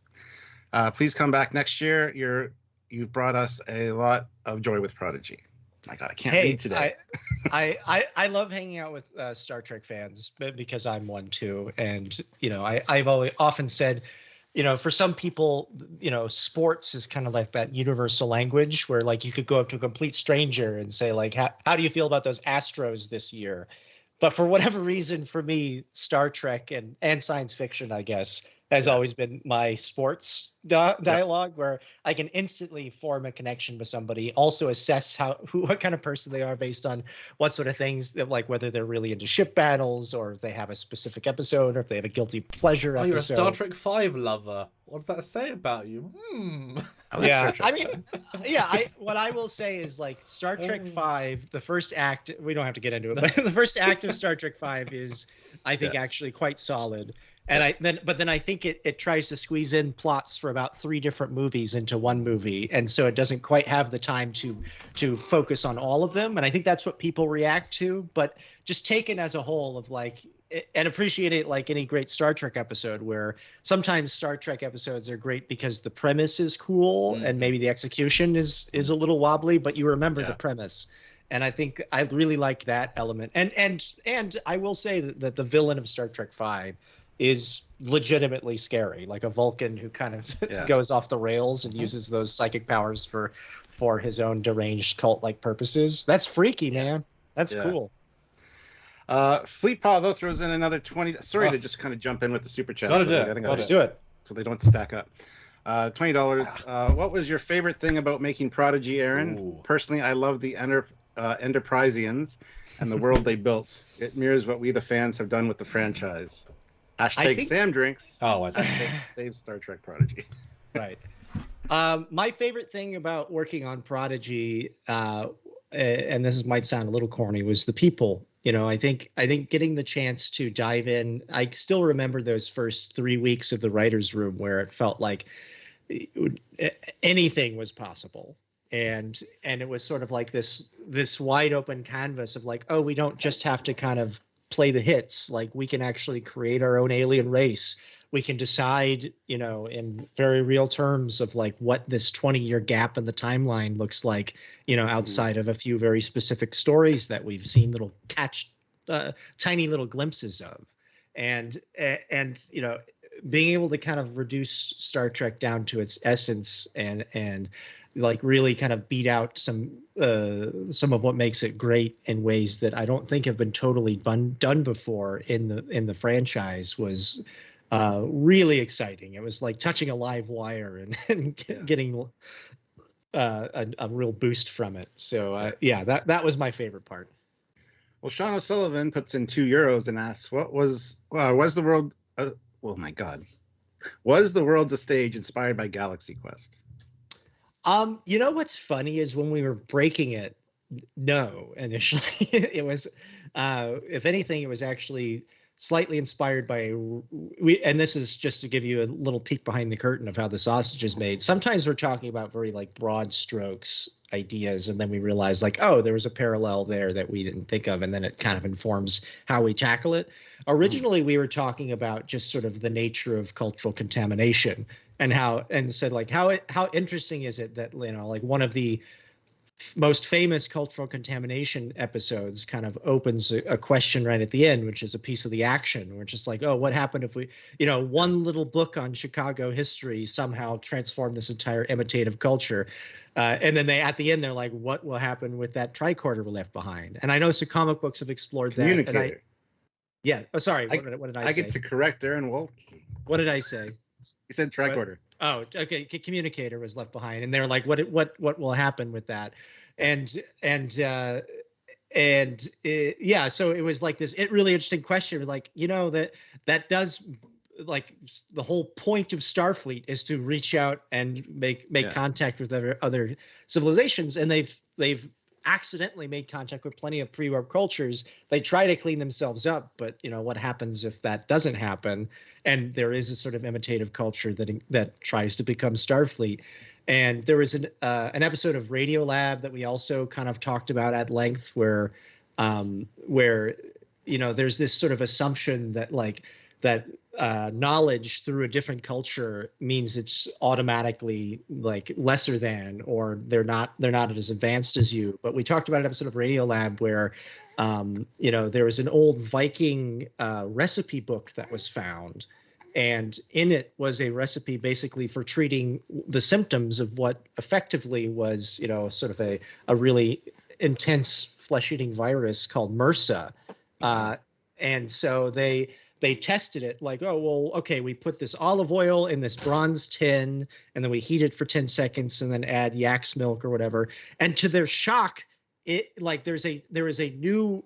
Please come back next year. You've brought us a lot of joy with Prodigy. My God, I can't read today. I love hanging out with Star Trek fans because I'm one too, and I've often said, for some people, sports is kind of like that universal language where like you could go up to a complete stranger and say like, how do you feel about those Astros this year? But for whatever reason, for me, Star Trek and science fiction, I guess, has always been my sports dialogue where I can instantly form a connection with somebody, also assess what kind of person they are based on what sort of things, like whether they're really into ship battles or if they have a specific episode or if they have a guilty pleasure episode. You're a Star Trek 5 lover. What does that say about you? Yeah, I mean, what I will say is like Star Trek 5, the first act, we don't have to get into it, but the first act of Star Trek 5 is, I think, actually quite solid. And then I think it tries to squeeze in plots for about 3 different movies into one movie, and so it doesn't quite have the time to focus on all of them. And I think that's what people react to. But just taken as a whole, of like, and appreciate it like any great Star Trek episode, where sometimes Star Trek episodes are great because the premise is cool and maybe the execution is a little wobbly, but you remember the premise. And I think I really like that element. And I will say that the villain of Star Trek 5 is legitimately scary, like a Vulcan who kind of goes off the rails and uses those psychic powers for his own deranged cult-like purposes. That's freaky, man. That's cool. Fleet Paw, though, throws in another 20. Sorry to just kind of jump in with the super chat. Let's do it. So they don't stack up. $20. What was your favorite thing about making Prodigy, Aaron? Ooh. Personally, I love the Enterprisians and the world they built. It mirrors what we, the fans, have done with the franchise. Sam drinks. Oh, save Star Trek Prodigy. Right. My favorite thing about working on Prodigy, and this might sound a little corny, was the people. I think getting the chance to dive in. I still remember those first 3 weeks of the writers' room where it felt like anything was possible. And it was sort of like this wide open canvas of like, oh, we don't just have to kind of play the hits. Like, we can actually create our own alien race. We can decide, in very real terms of like what this 20-year gap in the timeline looks like, outside of a few very specific stories that we've seen tiny little glimpses of. And being able to kind of reduce Star Trek down to its essence and like really kind of beat out some of what makes it great in ways that I don't think have been totally done before in the franchise was really exciting. It was like touching a live wire and getting a real boost from it. So that was my favorite part. Well, Sean O'Sullivan puts in €2 and asks, was the world? Oh my God, was the world's a stage inspired by Galaxy Quest? What's funny is when we were breaking it, no, initially it was, if anything, it was actually slightly inspired by and this is just to give you a little peek behind the curtain of how the sausage is made. Sometimes we're talking about very like broad strokes ideas, and then we realize like, oh, there was a parallel there that we didn't think of, and then it kind of informs how we tackle it. Originally, we were talking about just sort of the nature of cultural contamination and said like how interesting is it that like one of the most famous cultural contamination episodes kind of opens a question right at the end, which is a piece of the action. We're just like, oh, what happened if we, one little book on Chicago history somehow transformed this entire imitative culture? And then at the end, they're like, what will happen with that tricorder we left behind? And I know some comic books have explored that. Communicator. Oh, sorry. What did I say? I get to correct Aaron Wolf. What did I say? You said tricorder. Oh, okay. Communicator was left behind, and they're like, "What will happen with that?" So it was like this really interesting question. Like, that does, like, the whole point of Starfleet is to reach out and make contact with other civilizations, and they've accidentally made contact with plenty of pre-warp cultures. They try to clean themselves up, but what happens if that doesn't happen? And there is a sort of imitative culture that tries to become Starfleet. And there was an episode of Radiolab that we also kind of talked about at length, where there's this sort of assumption that knowledge through a different culture means it's automatically like lesser than, or they're not as advanced as you. But we talked about an episode of Radiolab where there was an old Viking recipe book that was found, and in it was a recipe basically for treating the symptoms of what effectively was sort of a really intense flesh-eating virus called MRSA. And so they tested it like, oh, well, okay, we put this olive oil in this bronze tin, and then we heat it for 10 seconds and then add yak's milk or whatever. And to their shock, there is a new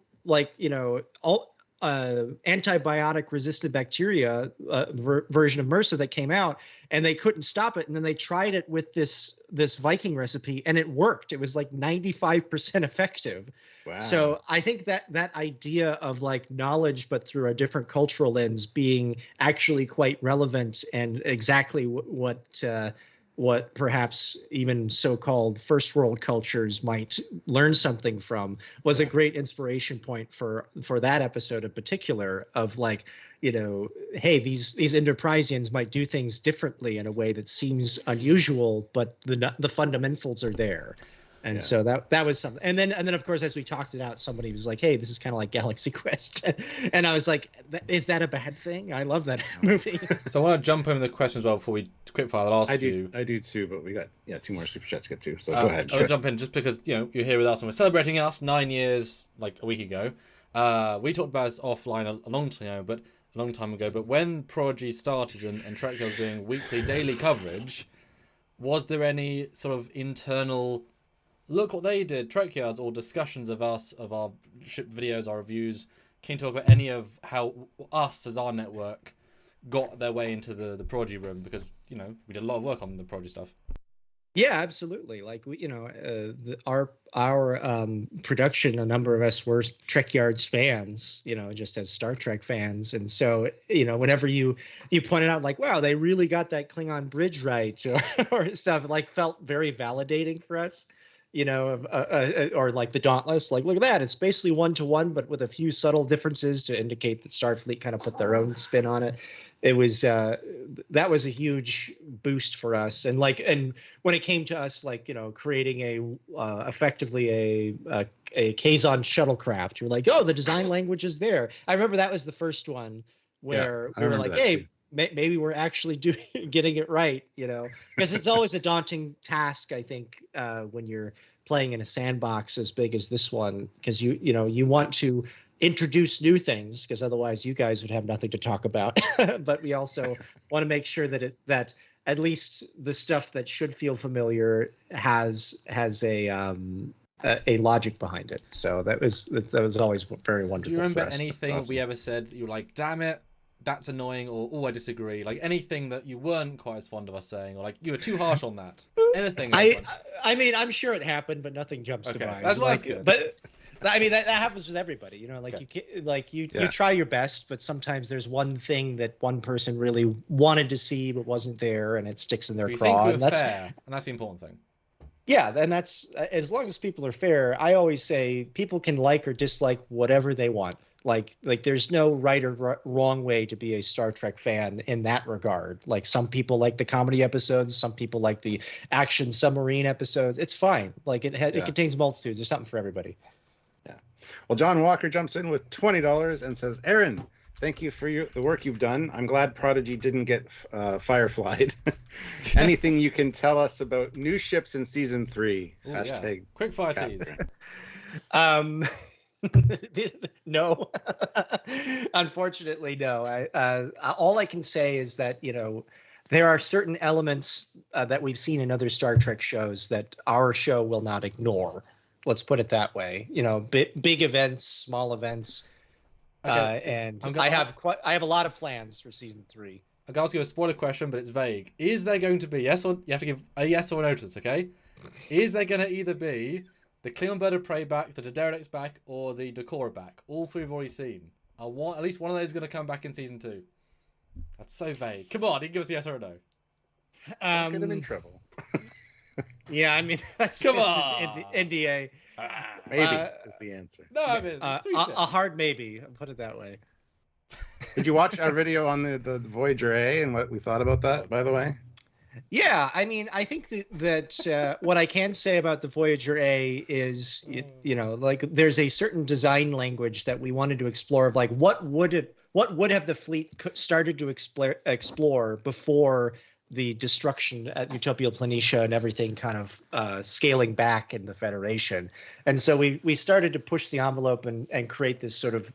antibiotic resistant bacteria version of MRSA that came out, and they couldn't stop it. And then they tried it with this Viking recipe, and it worked. It was like 95% effective. Wow. So I think that idea of like knowledge, but through a different cultural lens, being actually quite relevant, and exactly what perhaps even so-called first world cultures might learn something from, was a great inspiration point for that episode in particular, of like, hey, these Enterpriseians might do things differently in a way that seems unusual, but the fundamentals are there. And so that was something. And then of course, as we talked it out, somebody was like, hey, this is kind of like Galaxy Quest. And I was like, is that a bad thing? I love that movie. So I want to jump in the question as well before we quickfire the last few. I do too, but we got 2 more super chats to get to. So go ahead. I'll jump in just because you're here with us and we're celebrating us 9 years like a week ago. We talked about this offline a long time ago, but when Prodigy started and Trekyards was doing weekly, daily coverage, was there any sort of internal look what they did, Trekyards, or discussions of us, of our ship videos, our reviews? Can you talk about any of how us as our network got their way into the Prodigy room? Because we did a lot of work on the Prodigy stuff. Yeah, absolutely. Like our production, a number of us were Trekyards fans, just as Star Trek fans. And so, whenever you pointed out like, wow, they really got that Klingon bridge right, or stuff, like felt very validating for us. Or like the Dauntless, like, look at that. It's basically 1-to-1, but with a few subtle differences to indicate that Starfleet kind of put their own spin on it. It was that was a huge boost for us. And when it came to us, like, creating effectively a Kazon shuttlecraft, you're like, oh, the design language is there. I remember that was the first one where we were like, hey, maybe we're actually getting it right, because it's always a daunting task, I think, when you're playing in a sandbox as big as this one, because you want to introduce new things, because otherwise you guys would have nothing to talk about. But we also want to make sure that at least the stuff that should feel familiar has a logic behind it. So that was always very wonderful. Do you remember for us. anything we ever said you were like, damn it, that's annoying, or oh, I disagree? Like anything that you weren't quite as fond of us saying, or like you were too harsh on that? Anything? I mean, I'm sure it happened, but nothing jumps to mind. That's good. But I mean, that happens with everybody. You try your best, but sometimes there's one thing that one person really wanted to see but wasn't there, and it sticks in their craw. And that's fair, and that's the important thing. Yeah, and that's, as long as people are fair. I always say people can like or dislike whatever they want. Like there's no right or wrong way to be a Star Trek fan in that regard. Like, some people like the comedy episodes, some people like the action submarine episodes. It's fine. Like it contains multitudes. There's something for everybody. Yeah. Well, John Walker jumps in with $20 and says, Aaron, thank you for the work you've done. I'm glad Prodigy didn't get fireflied. Anything you can tell us about new ships in season 3? Ooh, # quick fire tease. No, unfortunately, no. All I can say is that there are certain elements that we've seen in other Star Trek shows that our show will not ignore. Let's put it that way. Big events, small events, and I have a lot of plans for season 3. I'm going to ask you a spoiler question, but it's vague. Is there going to be you have to give a yes or no to this? Okay, is there going to either be the Klingon Bird of Prey back, the Dederek's back, or the Decora back. All three we've already seen. I want at least one of those is going to come back in season 2. That's so vague. Come on, you can give us a yes or a no. Get him in trouble. Yeah, I mean that's Come it's on. an NDA. Maybe is the answer. No, I mean A hard maybe. I'll put it that way. Did you watch our video on the Voyager A and what we thought about that, by the way? Yeah, I mean, I think that what I can say about the Voyager A is, like there's a certain design language that we wanted to explore of like what would have the fleet started to explore before the destruction at Utopia Planitia and everything kind of scaling back in the Federation. And so we started to push the envelope and create this sort of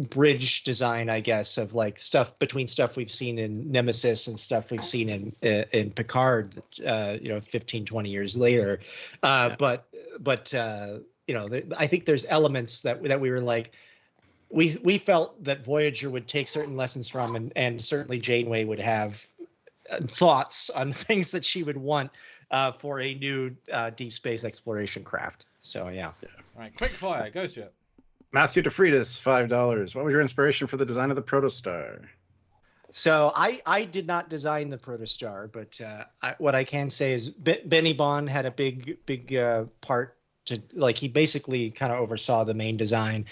bridge design, I guess, of like stuff between stuff we've seen in Nemesis and stuff we've seen in Picard, 15, 20 years later. But I think there's elements that we were like, we felt that Voyager would take certain lessons from, and certainly Janeway would have thoughts on things that she would want for a new deep space exploration craft. So, yeah. All right, quick fire, go Stuart. Matthew DeFreitas, $5. What was your inspiration for the design of the protostar? So I did not design the protostar, but what I can say is Benny Bond had a big part to, like, he basically kind of oversaw the main design.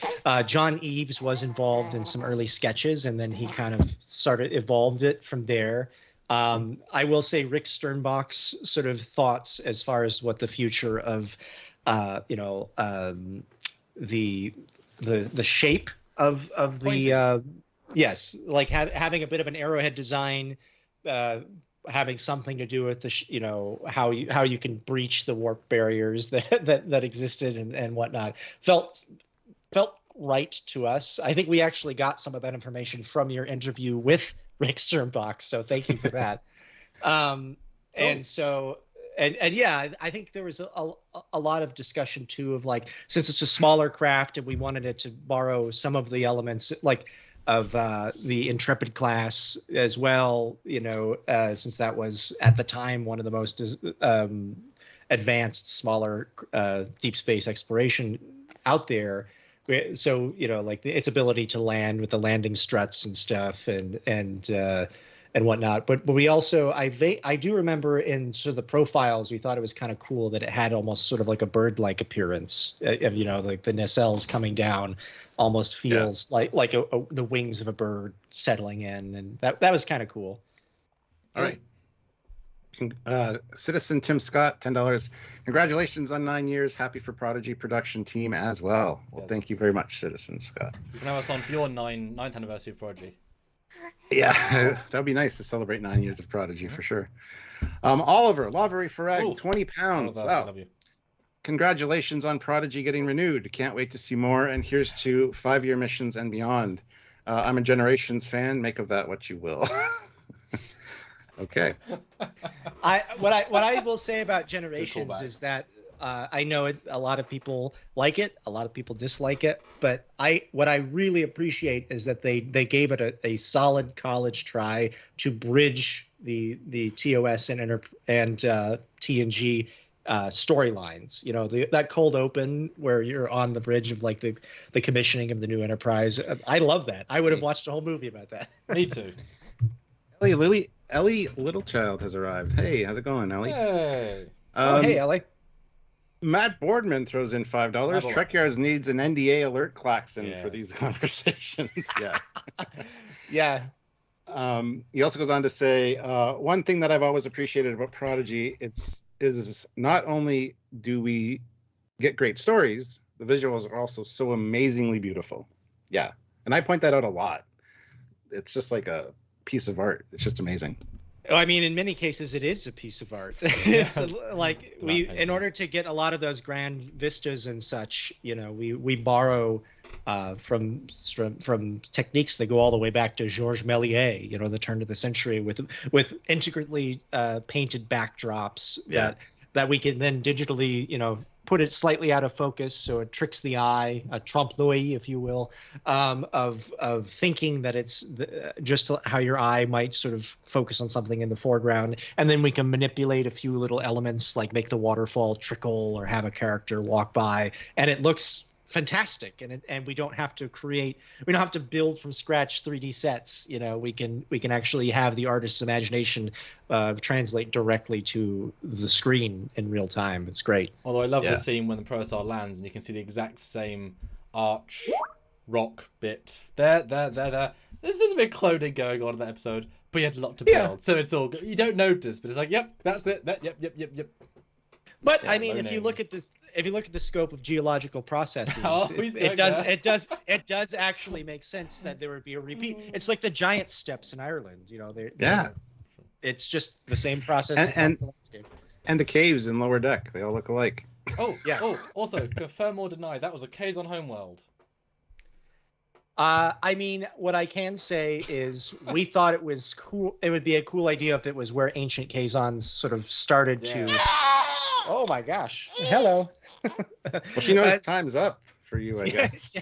John Eves was involved in some early sketches, and then he kind of evolved it from there. I will say Rick Sternbach's sort of thoughts as far as what the future of, the shape of the yes, like having a bit of an arrowhead design, having something to do with the how you can breach the warp barriers that existed and whatnot felt right to us. I think we actually got some of that information from your interview with Rick Sternbach, so thank you for that. And so. And yeah, I think there was a lot of discussion too of like, since it's a smaller craft and we wanted it to borrow some of the elements like of the Intrepid class as well, since that was at the time one of the most advanced, smaller deep space exploration out there. So like its ability to land with the landing struts and stuff and whatnot, but we also I do remember in sort of the profiles we thought it was kind of cool that it had almost sort of like a bird-like appearance of like the nacelles coming down almost feels like the wings of a bird settling in, and that was kind of cool. All right. Citizen Tim Scott, $10. Congratulations on 9 years. Happy for Prodigy production team as well. Well, thank you very much, Citizen Scott. You can have us on for your 9th anniversary of Prodigy. Yeah, that would be nice to celebrate 9 years of Prodigy for sure. Oliver Lavery Farag, 20 pounds. Wow. I love you. Congratulations on Prodigy getting renewed. Can't wait to see more. And here's to 5-year missions and beyond. I'm a Generations fan. Make of that what you will. Okay. What I will say about Generations is that I know a lot of people like it, a lot of people dislike it, but what I really appreciate is that they gave it a solid college try to bridge the TOS and TNG storylines. That cold open where you're on the bridge of like the commissioning of the new Enterprise. I love that. I would have watched a whole movie about that. Me too. Ellie Littlechild has arrived. Hey, how's it going, Ellie? Hey. Hey, Ellie. Matt Boardman throws in $5. Trekyards needs an NDA alert klaxon for these conversations. Yeah. Yeah. He also goes on to say, one thing that I've always appreciated about Prodigy is not only do we get great stories, the visuals are also so amazingly beautiful. Yeah. And I point that out a lot. It's just like a piece of art. It's just amazing. I mean, in many cases, it is a piece of art. It's like in order to get a lot of those grand vistas and such, we borrow from techniques that go all the way back to Georges Méliès, the turn of the century, with intricately painted backdrops that we can then digitally, put it slightly out of focus, so it tricks the eye, a trompe l'oeil, if you will, of thinking that it's just how your eye might sort of focus on something in the foreground, and then we can manipulate a few little elements like make the waterfall trickle or have a character walk by, and it looks fantastic. And we don't have to build from scratch 3D sets. We can actually have the artist's imagination translate directly to the screen in real time. It's great. Although I love the scene when the Prostar lands and you can see the exact same arch rock bit there. There's a bit of cloning going on in that episode, but you had a lot to build, so it's all good. You don't notice, but it's like, yep, that's it. Yep. But I mean, if you look at the scope of geological processes, it does actually make sense that there would be a repeat. It's like the giant steps in Ireland, it's just the same process. And the caves in Lower Deck, they all look alike. Oh, yes. Oh, also, confirm or deny, that was the caves on Homeworld. I mean, what I can say is we thought it was cool. It would be a cool idea if it was where ancient Kazons sort of started to. Oh my gosh! Hello. Well, she knows time's up for you, I guess.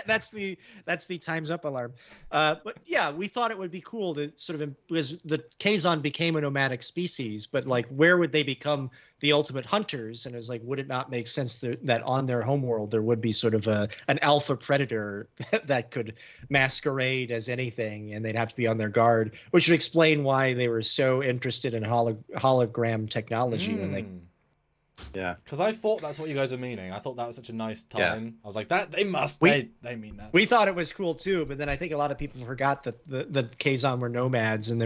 That's the time's up alarm. But yeah, we thought it would be cool to sort of, because the Kazon became a nomadic species, but like, where would they become the ultimate hunters? And it was like, would it not make sense that on their homeworld there would be sort of an alpha predator that could masquerade as anything, and they'd have to be on their guard, which would explain why they were so interested in hologram technology when they. Yeah, because I thought that's what you guys were meaning. I thought that was such a nice time. Yeah. I was like, they mean that. We thought it was cool too, but then I think a lot of people forgot that the Kazon were nomads, and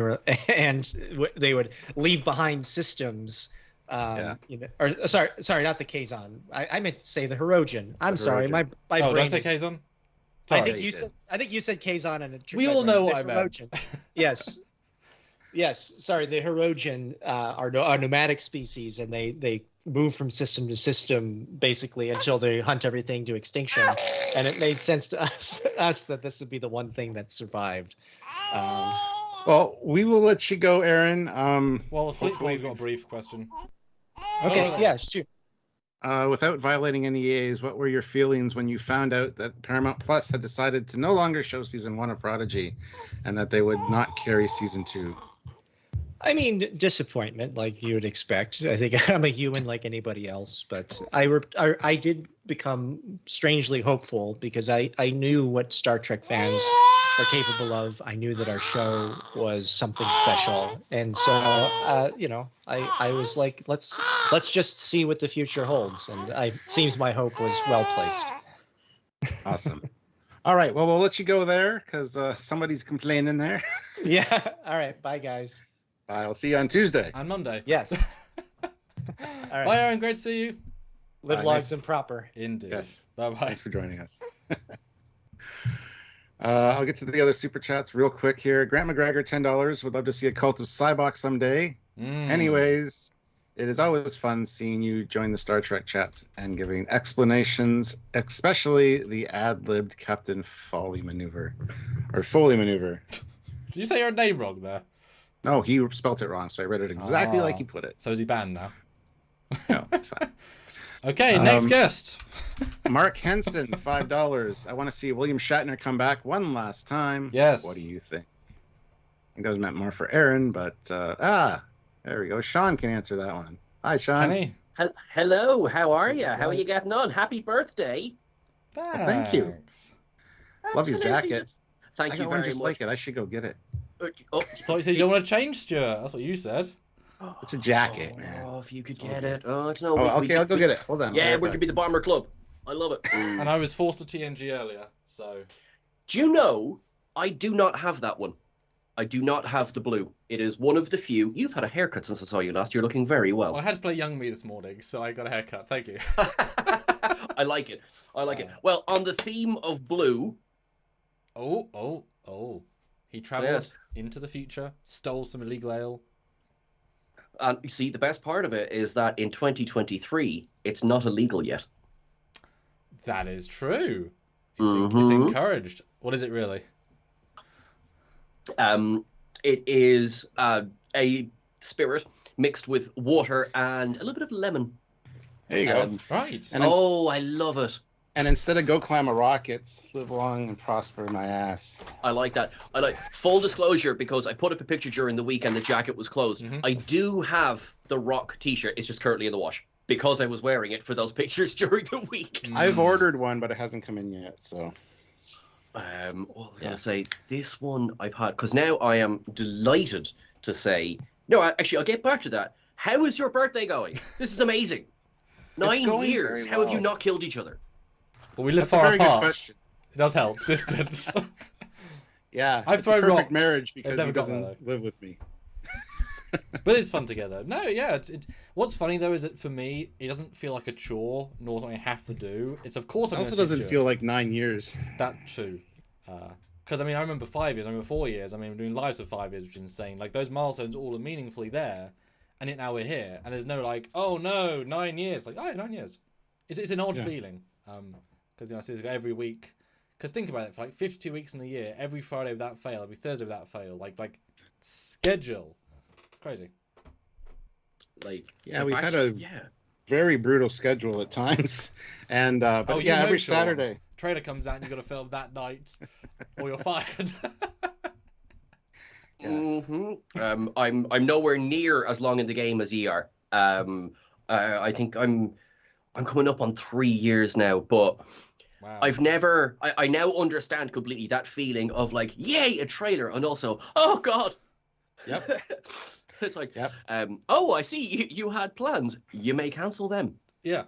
they would leave behind systems. Sorry, not the Kazon. I meant to say the Hirogen. I'm sorry, my brain. Did I say Kazon? I think you said Kazon, and we all know what I meant. Yes. Yes, sorry. The Hirogen are nomadic species, and they move from system to system basically until they hunt everything to extinction. And it made sense to us that this would be the one thing that survived. Well, we will let you go, Aaron. Well, Fleetboy's got a brief question. Okay, yeah, shoot. Without violating any EAs, what were your feelings when you found out that Paramount Plus had decided to no longer show season 1 of Prodigy, and that they would not carry season 2? I mean, disappointment, like you would expect. I think I'm a human like anybody else, but I did become strangely hopeful because I knew what Star Trek fans are capable of. I knew that our show was something special, and so I was like, let's just see what the future holds, and it seems my hope was well placed. Awesome. All right, well, we'll let you go there because somebody's complaining there. Yeah. All right. Bye, guys. I'll see you on Tuesday. And Monday. Yes. All right. Bye, Aaron. Great to see you. Live logs and proper. Indeed. Yes. Bye-bye. Thanks for joining us. I'll get to the other super chats real quick here. Grant McGregor, $10. Would love to see a Cult of Cybok someday. Anyways, it is always fun seeing you join the Star Trek chats and giving explanations, especially the ad-libbed Captain Foley maneuver. Or Foley maneuver. Did you say your name wrong there? No, he spelt it wrong, so I read it exactly like he put it. So is he banned now? No, it's fine. Okay, next guest. Mark Henson, $5. I want to see William Shatner come back one last time. Yes. What do you think? I think that was meant more for Aaron, but there we go. Sean can answer that one. Hi, Sean. Can he? Hello, how are you? How are you getting on? Happy birthday. Thank you. Love your jacket. Thank you very much. Like it. I should go get it. I thought you said you don't want to change, Stuart. That's what you said. It's a jacket, man. Oh, if you could get it. Oh, it's no. Okay, I'll go get it. Hold on. Yeah, we could be the Bomber Club. I love it. And I was forced to TNG earlier, so. Do you know, I do not have that one. I do not have the blue. It is one of the few. You've had a haircut since I saw you last. You're looking very well. I had to play Young Me this morning, so I got a haircut. Thank you. I like it. I like it. Well, on the theme of blue. Oh. He travelled into the future, stole some illegal ale. And you see, the best part of it is that in 2023, it's not illegal yet. That is true. It's encouraged. What is it really? It is a spirit mixed with water and a little bit of lemon. There you go. Right. And I love it. And instead of go climb a rock, it's live long and prosper, my ass. I like that. I like full disclosure because I put up a picture during the week and the jacket was closed. I do have the Rock T-shirt. It's just currently in the wash because I was wearing it for those pictures during the week. I've ordered one, but it hasn't come in yet. So, what was I going to say? This one I've had because now I am delighted to say. No, actually, I'll get back to that. How is your birthday going? This is amazing. 9 years. very How have you well. not killed each other? Well, we live That's a far very good apart. question. It does help. Distance. Yeah, I've it's a thrown perfect rocks. marriage They've because never he got there, doesn't live with me. But it's fun together. No, yeah. It's what's funny though is that for me, it doesn't feel like a chore nor something I have to do. It's of course It I'm also gonna see doesn't Stuart. feel like 9 years. That too. Because I mean, I remember 5 years. I remember 4 years. I mean, we're doing lives for 5 years, which is insane. Like those milestones all are meaningfully there, and yet now we're here, and there's no like, oh no, 9 years. Like, oh, 9 years. It's an odd feeling. Because I see this every week. Because think about it, for like 52 weeks in a year, every Friday without fail, every Thursday without fail, like schedule. It's crazy. Like, Yeah, the we've fact- had a yeah. very brutal schedule at times, and but Oh, you yeah, know, every Sean. Saturday. Trailer comes out and you've got to film that night, or you're fired. Yeah. I'm nowhere near as long in the game as ye are. I think I'm coming up on 3 years now, but Wow. I now understand completely that feeling of like, yay, a trailer, and also, oh god. Yep. It's like, Yep. oh, I see you had plans. You may cancel them. Yeah,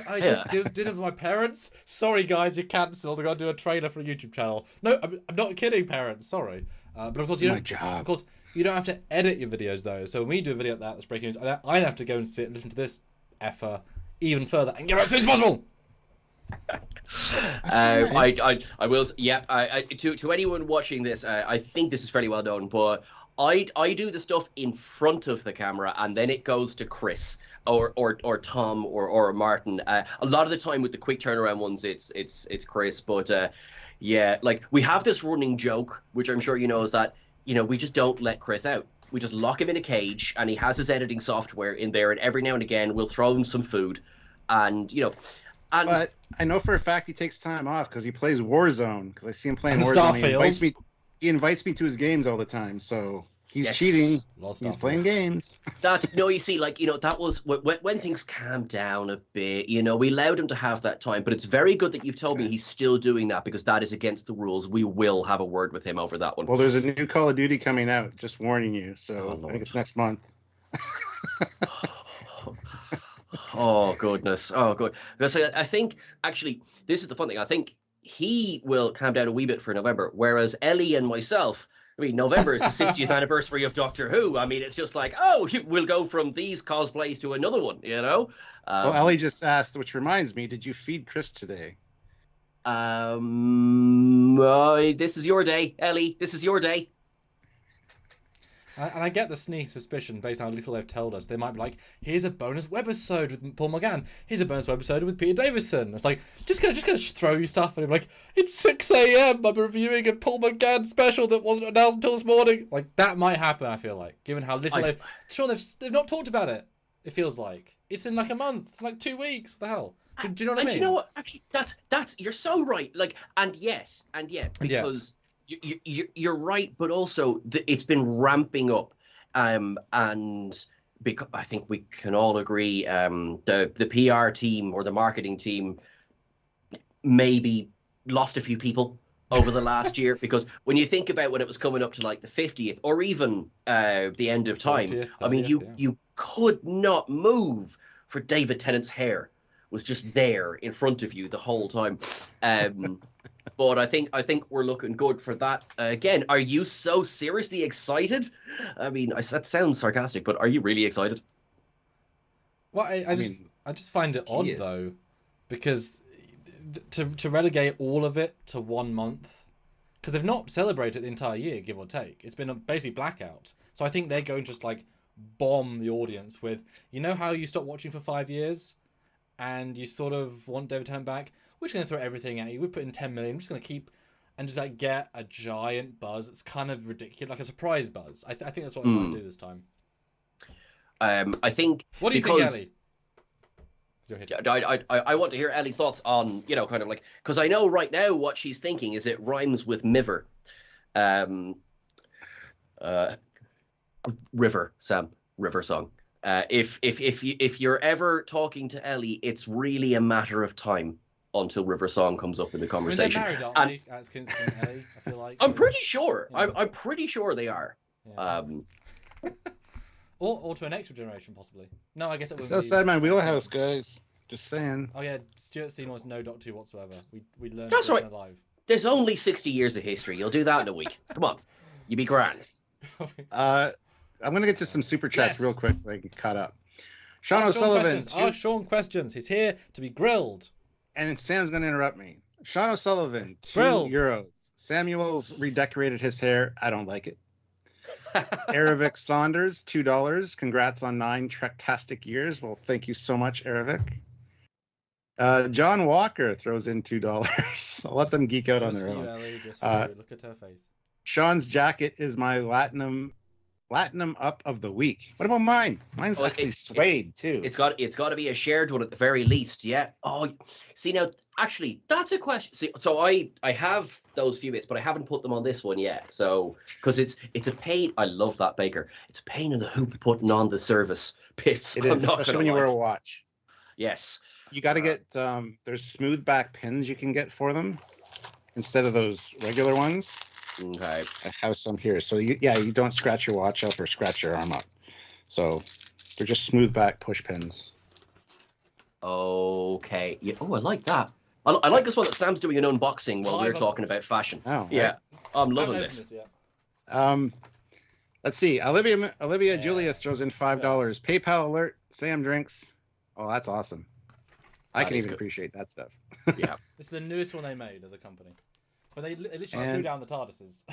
I Yeah. did dinner with my parents. Sorry, guys, you're cancelled. I got to do a trailer for a YouTube channel. No, I'm not kidding, parents. Sorry, but of course you My don't. job. Of course, you don't have to edit your videos though. So when we do a video like that's breaking news, I have to go and sit and listen to this effer even further and get out as soon as possible. I will. Yeah. To anyone watching this, I think this is fairly well known, but I do the stuff in front of the camera, and then it goes to Chris or Tom or Martin. A lot of the time with the quick turnaround ones, it's Chris. But yeah, like we have this running joke, which I'm sure you know, is that we just don't let Chris out. We just lock him in a cage, and he has his editing software in there, and every now and again we'll throw him some food, and And But I know for a fact he takes time off because he plays Warzone. Because I see him playing And Warzone. Starfield. He invites me to his games all the time. So he's Yes. cheating. Lost He's stuff. playing games. you see, like, that was when things calmed down a bit, we allowed him to have that time. But it's very good that you've told me he's still doing that, because that is against the rules. We will have a word with him over that one. Well, there's a new Call of Duty coming out. Just warning you. So Oh, I think it's next month. Oh, goodness. Oh, good. Because I think, actually, this is the fun thing. I think he will calm down a wee bit for November, whereas Ellie and myself, I mean, November is the 60th anniversary of Doctor Who. I mean, it's just like, oh, we'll go from these cosplays to another one, Well, Ellie just asked, which reminds me, did you feed Chris today? This is your day, Ellie. This is your day. And I get the sneaky suspicion based on how little they've told us. They might be like, here's a bonus webisode with Paul McGann. Here's a bonus webisode with Peter Davison. It's like, just gonna throw you stuff. And I'm like, it's 6 a.m. I'm reviewing a Paul McGann special that wasn't announced until this morning. Like, that might happen, I feel like. Given how little they've not talked about it. It feels like. It's in like a month. It's like 2 weeks. What the hell? Do you know what I mean? And you know what? Actually, that's you're so right. Like, and yet, because you're right, but also it's been ramping up, and because I think we can all agree, the PR team or the marketing team maybe lost a few people over the last year, because when you think about when it was coming up to like the 50th or even the end of time, 40th, I mean, 30th, you could not move for David Tennant's hair was just there in front of you the whole time. But I think we're looking good for that. Again, are you so seriously excited? I mean, that sounds sarcastic, but are you really excited? Well, I just find it odd is. though, because to relegate all of it to 1 month, because they've not celebrated the entire year, give or take. It's been a basically blackout. So I think they're going to just like bomb the audience with, how you stop watching for 5 years, and you sort of want David Tennant back. We're just going to throw everything at you. We put in 10 million. We're just going to keep and just like get a giant buzz that's kind of ridiculous, like a surprise buzz. I think that's what they might do this time. I think. What do you think, Ellie? I want to hear Ellie's thoughts on, kind of like, because I know right now what she's thinking is it rhymes with miver. River, Sam. River song. If you're ever talking to Ellie, it's really a matter of time until River Song comes up in the conversation. They're married, aren't they? As Kinston and Ellie, I feel like. I'm pretty sure. Yeah. I'm pretty sure they are. Yeah. Or to an extra generation, possibly. No, I guess it It's would. outside my wheelhouse, guys. Just saying. Oh yeah, Stuart Seymour's no Doctor Who whatsoever. We learned That's this right. alive. There's only 60 years of history. You'll do that in a week. Come on, you be grand. I'm gonna get to some super chats real quick so I can cut up. Sean O'Sullivan. Ask Sean questions. He's here to be grilled. And Sam's gonna interrupt me. Sean O'Sullivan, Grilled. €2. Samuel's redecorated his hair. I don't like it. Erevic Saunders, $2. Congrats on 9 Trektastic years. Well, thank you so much, Erevic. John Walker throws in $2. I'll let them geek out on their own. Ellie, just for you. Look at her face. Sean's jacket is my Latinum up of the week. What about mine? Mine's actually suede too. It's got to be a shared one at the very least. Yeah. Oh, see now, actually, that's a question. See, so I have those few bits, but I haven't put them on this one yet. So because it's a pain. I love that Baker. It's a pain in the hoop putting on the service bits. It is, especially when you wear a watch. Yes. You got to get there's smooth back pins you can get for them instead of those regular ones. Okay. I have some here. So you don't scratch your watch up or scratch your arm up. So they're just smooth back push pins. Okay. Yeah. Oh, I like that. I like this one that Sam's doing an unboxing while we're talking about fashion. Oh, yeah. Right. I'm loving this. Let's see. Olivia Julius throws in $5. PayPal alert. Sam drinks. Oh, that's awesome. I can even appreciate that stuff. Yeah. It's the newest one they made as a company. But they literally screw down the TARDISes.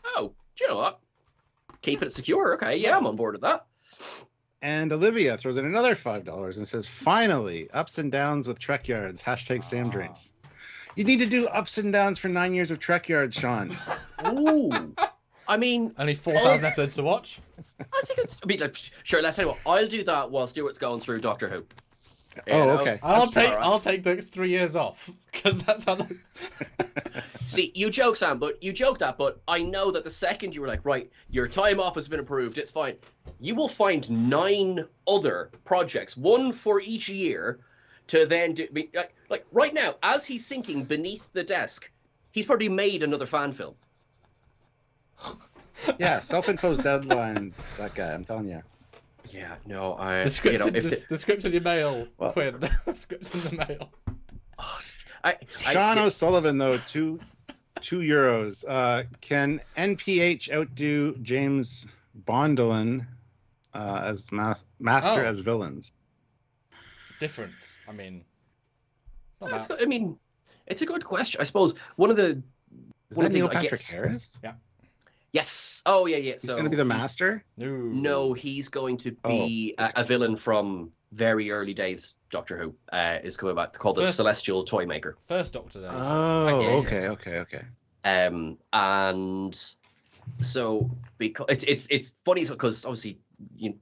Oh, do you know what? Keep it secure. Okay, yeah, I'm on board with that. And Olivia throws in another $5 and says, finally, ups and downs with Trekyards. # Sam drinks. You need to do ups and downs for 9 years of Trekyards, Sean. Ooh. I mean... Only 4,000 episodes to watch? I think it's... sure, let's tell you what. I'll do that while Stuart's going through Doctor Who. Okay. I'll take those 3 years off because that's how. See, you joke, Sam, but I know that the second you were like, right, your time off has been approved, it's fine. You will find 9 other projects, one for each year, to then do. Like right now, as he's sinking beneath the desk, he's probably made another fan film. Yeah, self-imposed deadlines. That guy, I'm telling you. Yeah, no, the script's in your mail, Quinn. The script's in the mail. Sean O'Sullivan, though, €2. Can NPH outdo James Bondolin as master as villains? Different. I mean, it's a good question. I suppose one of the Neil Patrick Harris? Yeah. Yes. Oh, yeah. He's going to be the master? No, he's going to be a villain from very early days. Doctor Who is coming back, called the Celestial Toy Maker. First Doctor. Days. Oh, okay. And so because it's funny because obviously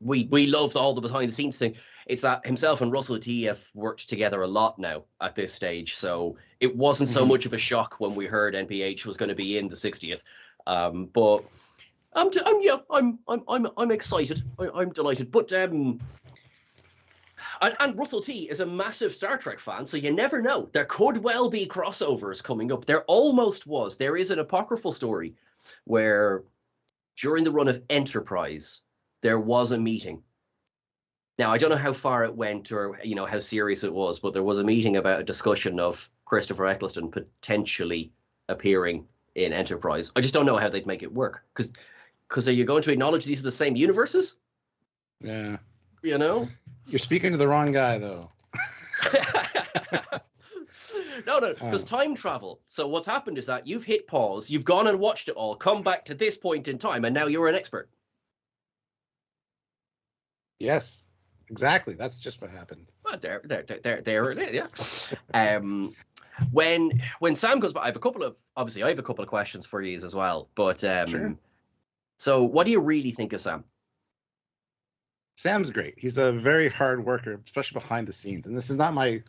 we loved all the behind the scenes thing. It's that himself and Russell T have worked together a lot now at this stage, so it wasn't so much of a shock when we heard NPH was going to be in the 60th. But I'm excited. I'm delighted. But and Russell T is a massive Star Trek fan, so you never know. There could well be crossovers coming up. There almost was. There is an apocryphal story where during the run of Enterprise, there was a meeting. Now, I don't know how far it went or how serious it was, but there was a meeting about a discussion of Christopher Eccleston potentially appearing in Enterprise. I just don't know how they'd make it work. Because are you going to acknowledge these are the same universes? Yeah. You're speaking to the wrong guy, though. No, because time travel. So what's happened is that you've hit pause, you've gone and watched it all, come back to this point in time, and now you're an expert. Yes, exactly. That's just what happened. Well, there it is, yeah. When Sam goes back, I have a couple of questions for you as well. But sure. So what do you really think of Sam? Sam's great. He's a very hard worker, especially behind the scenes. And this is not my,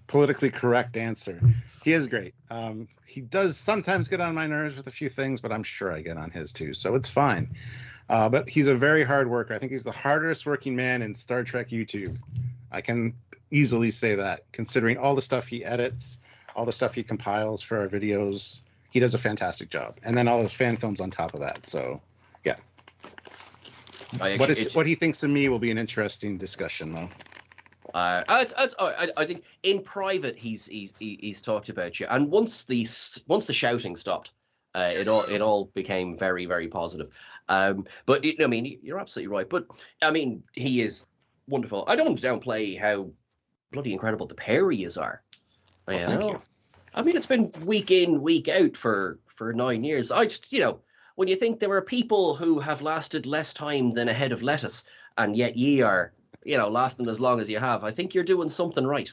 politically correct answer. He is great. He does sometimes get on my nerves with a few things, but I'm sure I get on his too, so it's fine. But he's a very hard worker. I think he's the hardest working man in Star Trek YouTube. I can easily say that, considering all the stuff he edits, all the stuff he compiles for our videos. He does a fantastic job. And then all those fan films on top of that. So, yeah. What he thinks of me will be an interesting discussion, though. I think in private he's talked about you, and once the shouting stopped, it all became very, very positive. But I mean, you're absolutely right. But I mean, he is wonderful. I don't downplay how bloody incredible the Perrys are. Thank you. I mean, it's been week in, week out for 9 years. I just, when you think there are people who have lasted less time than a head of lettuce, and yet ye are, lasting as long as you have, I think you're doing something right.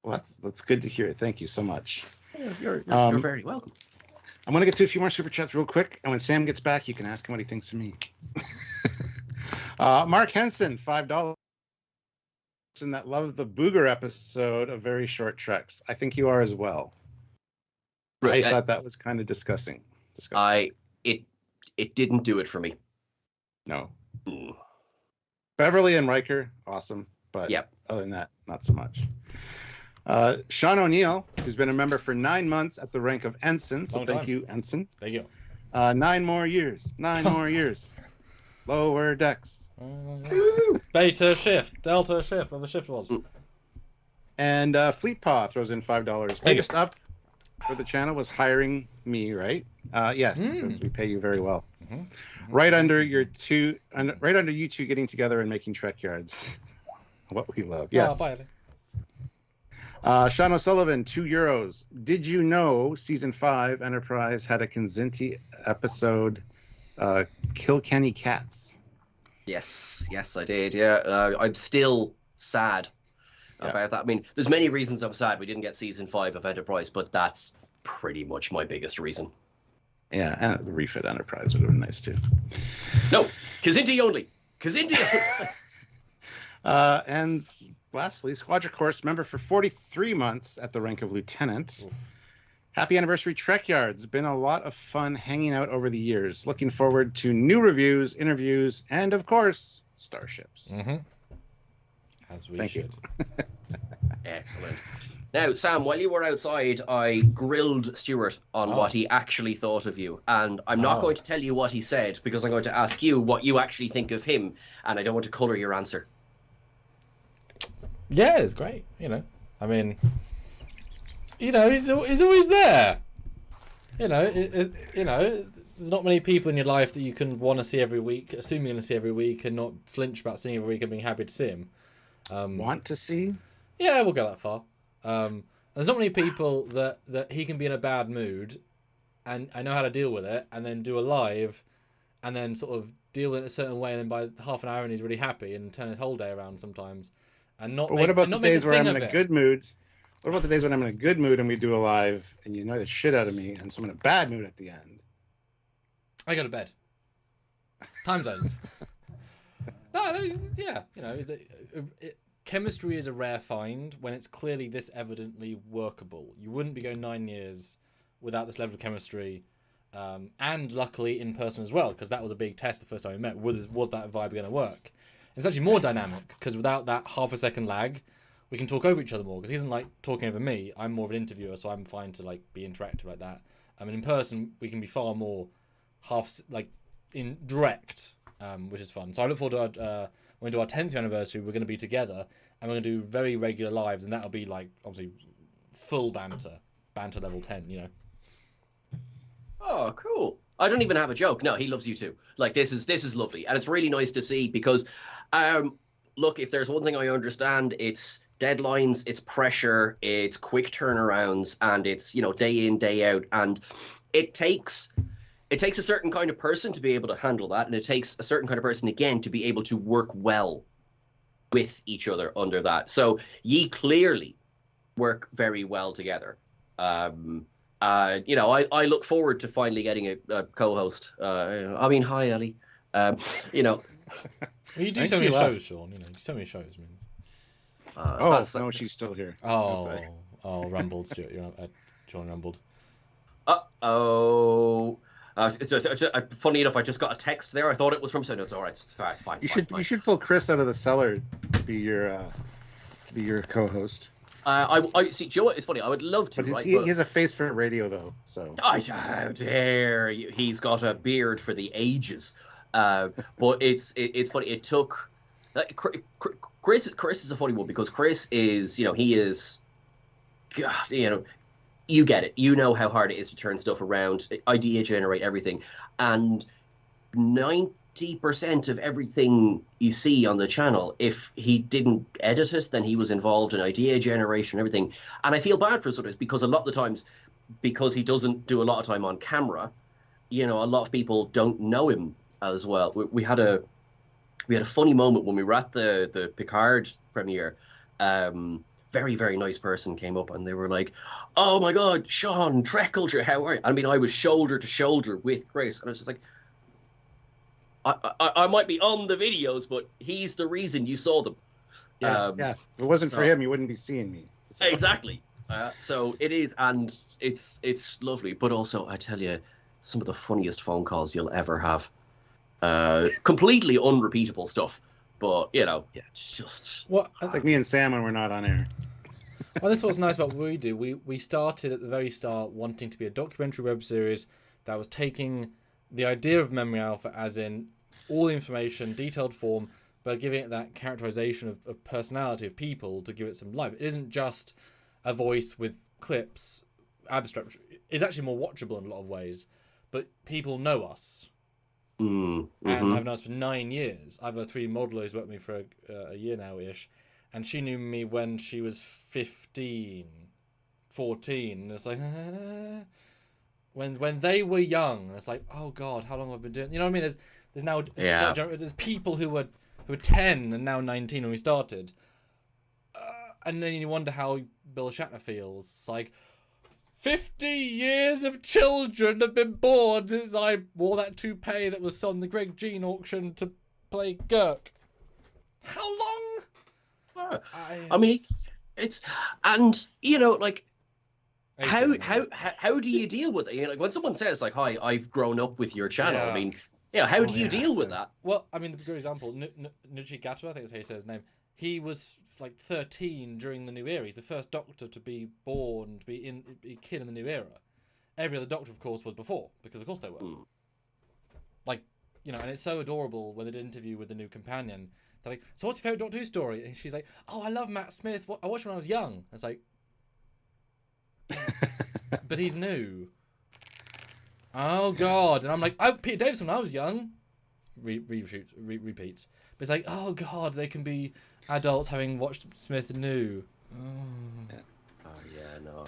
Well, that's good to hear. Thank you so much. Yeah, you're very welcome. I'm going to get to a few more super chats real quick, and when Sam gets back, you can ask him what he thinks of me. Mark Henson, $5. And that loved the Booger episode of Very Short Treks. I think you are as well. I thought that was kind of disgusting. It didn't do it for me. No. Beverly and Riker, awesome. But other than that, not so much. Sean O'Neill, who's been a member for 9 months at the rank of ensign. So thank you, ensign. Thank you. 9 more years. 9 more years. Lower decks. Beta shift. Delta shift. Where the shift was. And Fleet Paw throws in $5. Biggest up for the channel was hiring me, right? Yes, because we pay you very well. Right under you two getting together and making Trekyards. What we love. Yes. Sean O'Sullivan, €2. Did you know season 5 Enterprise had a Kinzinti episode, Kilkenny Cats? Yes, I did. Yeah, I'm still sad about that. I mean, there's many reasons I'm sad we didn't get season 5 of Enterprise, but that's pretty much my biggest reason. Yeah, and the refit Enterprise would have been nice too. No, Kinzinti only. Kinzinti only. And lastly, Squadron Course member for 43 months at the rank of lieutenant. Oof. Happy anniversary, Trekyards. Been a lot of fun hanging out over the years. Looking forward to new reviews, interviews, and of course, starships. As we Thank should. You. Excellent. Now, Sam, while you were outside, I grilled Stuart on what he actually thought of you. And I'm not going to tell you what he said, because I'm going to ask you what you actually think of him. And I don't want to colour your answer. Yeah, it's great. I mean, he's always there. There's not many people in your life that you can want to see every week, assume you're going to see every week, and not flinch about seeing every week and being happy to see him. Want to see? Yeah, we'll go that far. There's not many people that he can be in a bad mood, and I know how to deal with it, and then do a live, and then sort of deal with it a certain way, and then by half an hour and he's really happy and turn his whole day around sometimes. And not. But what about the days where I'm in a good mood? What about the days when I'm in a good mood and we do a live and you annoy the shit out of me, and so I'm in a bad mood at the end? I go to bed. Time zones. Chemistry is a rare find when it's clearly this evidently workable. You wouldn't be going 9 years without this level of chemistry, and luckily in person as well, because that was a big test the first time we met. Was that vibe going to work? It's actually more dynamic, because without that half-a-second lag, we can talk over each other more, because he isn't like talking over me. I'm more of an interviewer, so I'm fine to like be interactive like that. I mean, in person, we can be far more in direct, which is fun. So I look forward to when we do our 10th anniversary, we're going to be together, and we're going to do very regular lives, and that'll be like obviously full banter level 10. Oh, cool. I don't even have a joke. No, he loves you too. Like, this is lovely, and it's really nice to see, because look, if there's one thing I understand, it's deadlines, it's pressure, it's quick turnarounds, and it's day in, day out, and it takes a certain kind of person to be able to handle that, and it takes a certain kind of person again to be able to work well with each other under that. So ye clearly work very well together. I look forward to finally getting a co-host. Hi Ellie. You know. Well, you do I so think many he shows, Sean. You know, you do so many shows. I mean, No, she's still here. Rumbled, Stuart. John Rumbled. Uh-oh. Funny enough, I just got a text there. I thought it was from. So no, it's all right. It's fine. You should pull Chris out of the cellar to be your co-host. I see. Joe, it's funny. I would love to. But he has a face for radio, though. So. How dare you? He's got a beard for the ages. But it's funny. It took. Chris is a funny one because Chris is, he is. God, you get it. You know how hard it is to turn stuff around, idea generate everything, and 90% of everything you see on the channel, if he didn't edit it, then he was involved in idea generation, everything. And I feel bad for sort of because a lot of the times, because he doesn't do a lot of time on camera, a lot of people don't know him as well. We had a funny moment when we were at the Picard premiere. Very, very nice person came up and they were like, "Oh my God, Sean, Trek Culture, how are you?" I mean, I was shoulder to shoulder with Chris, and I was just like, I might be on the videos, but he's the reason you saw them. Yeah. If it wasn't for him, you wouldn't be seeing me. So. Exactly. So it is, and it's lovely. But also, I tell you, some of the funniest phone calls you'll ever have. Completely unrepeatable stuff. But, it's just... It's like me and Sam when we're not on air. Well, this is what's nice about what we do. We started at the very start wanting to be a documentary web series that was taking the idea of Memory Alpha as in all the information, detailed form, but giving it that characterization of personality of people to give it some life. It isn't just a voice with clips, abstract. It's actually more watchable in a lot of ways, but people know us. And I've known us for 9 years. I have a 3D modeler who's worked with me for a year now-ish, and she knew me when she was 15, 14. And it's like, when they were young, it's like, oh God, how long have I been doing? You know what I mean? There's now there's people who were 10 and now 19 when we started, and then you wonder how Bill Shatner feels. It's like, 50 years of children have been born since I wore that toupee that was on the Greg Jean auction to play Girk. How long? I mean, it's, and how do you deal with it? When someone says like, "Hi, I've grown up with your channel," I mean, how do you deal with that? Well, I mean, the good example, Nuchigata, I think that's how you say his name. He was like 13 during the new era. He's the first Doctor to be born, to be a kid in the new era. Every other Doctor, of course, was before, because of course they were. Like, and it's so adorable when they did an interview with the new companion. They're like, "So what's your favourite Doctor Who story?" And she's like, "Oh, I love Matt Smith. I watched him when I was young." It's like, but he's new. Oh God! And I'm like, "Oh, Peter Davison when I was young." Repeats. But it's like, oh God, they can be adults having watched Smith new.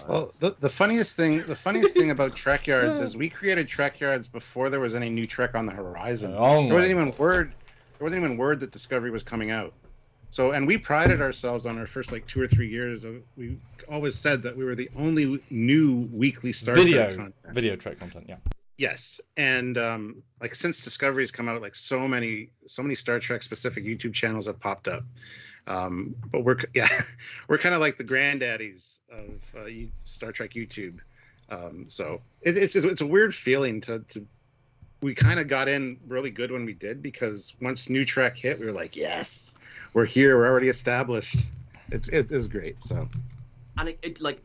Well, the funniest thing about Trekyards is we created Trekyards before there was any new Trek on the horizon. There wasn't even word that Discovery was coming out. So, and we prided ourselves on our first 2 or 3 years. We always said that we were the only new weekly Star Trek content. Video Trek content, yeah. Yes, and since Discovery's come out, so many Star Trek specific YouTube channels have popped up. But we're kind of like the granddaddies of Star Trek YouTube. So it's a weird feeling to we kind of got in really good when we did, because once New Trek hit, we were like, yes, we're here, we're already established. It was great. So. And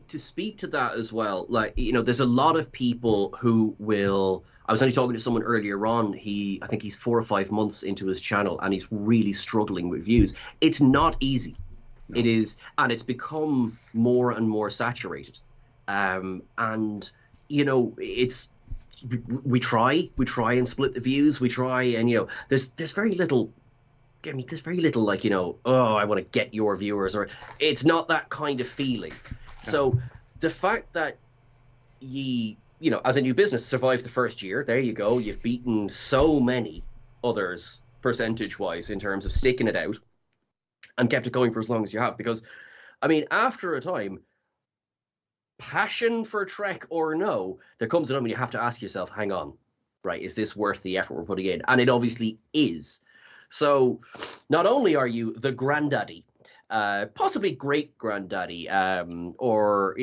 to speak to that as well, there's a lot of people who will. I was only talking to someone earlier on. I think he's 4 or 5 months into his channel, and he's really struggling with views. It's not easy. No. It is, and it's become more and more saturated. It's we try and split the views. We try, and there's very little. I mean, there's very little oh, I want to get your viewers, or it's not that kind of feeling. So the fact that as a new business, survived the first year, there you go. You've beaten so many others percentage-wise in terms of sticking it out and kept it going for as long as you have. Because, I mean, after a time, passion for Trek or no, there comes a time when you have to ask yourself, hang on, right? Is this worth the effort we're putting in? And it obviously is. So not only are you the granddaddy, possibly great granddaddy, or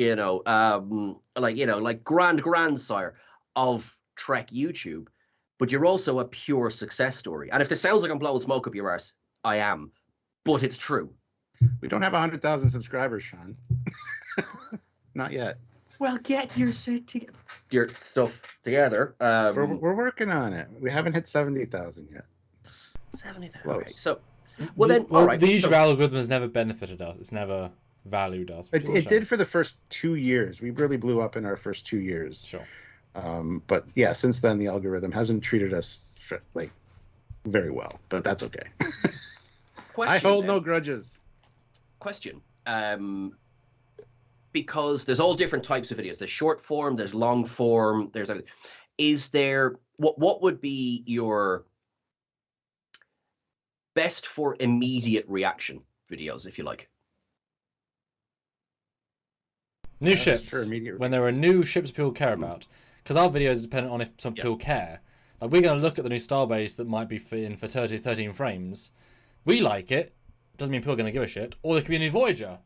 like grand grandsire of Trek YouTube, but you're also a pure success story. And if this sounds like I'm blowing smoke up your arse, I am, but it's true. We don't have 100,000 subscribers, Sean. Not yet. Well, get your stuff together. We're working on it. We haven't hit 70,000 yet. 70,000. Okay, so well then, well, all right. The YouTube algorithm has never benefited us. It's never valued us. It did for the first 2 years. We really blew up in our first 2 years. Sure. But yeah, since then the algorithm hasn't treated us like very well. But that's okay. I hold no grudges. Question. Because there's all different types of videos. There's short form, there's long form, there's everything. Is there what would be your best for immediate reaction videos, if you like? New ships. When there are new ships people care about. Because our videos are dependent on if some people care. Like, we're going to look at the new Starbase that might be in for 13 frames. We like it. Doesn't mean people are going to give a shit. Or there could be a new Voyager.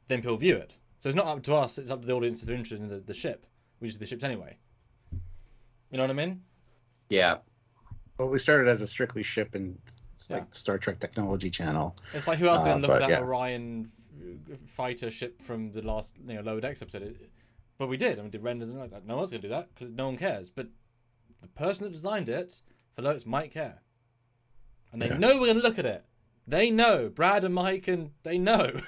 Then people view it. So it's not up to us. It's up to the audience if they're interested in the ship. We use the ships anyway. You know what I mean? Yeah. Well, we started as a strictly ship and like Star Trek technology channel. It's like, who else is going to look at that Orion fighter ship from the last Lower Decks episode? But we did. I mean, did renders and like that. No one's going to do that because no one cares. But the person that designed it, for Lotus, might care. And they know we're going to look at it. They know. Brad and Mike, and they know.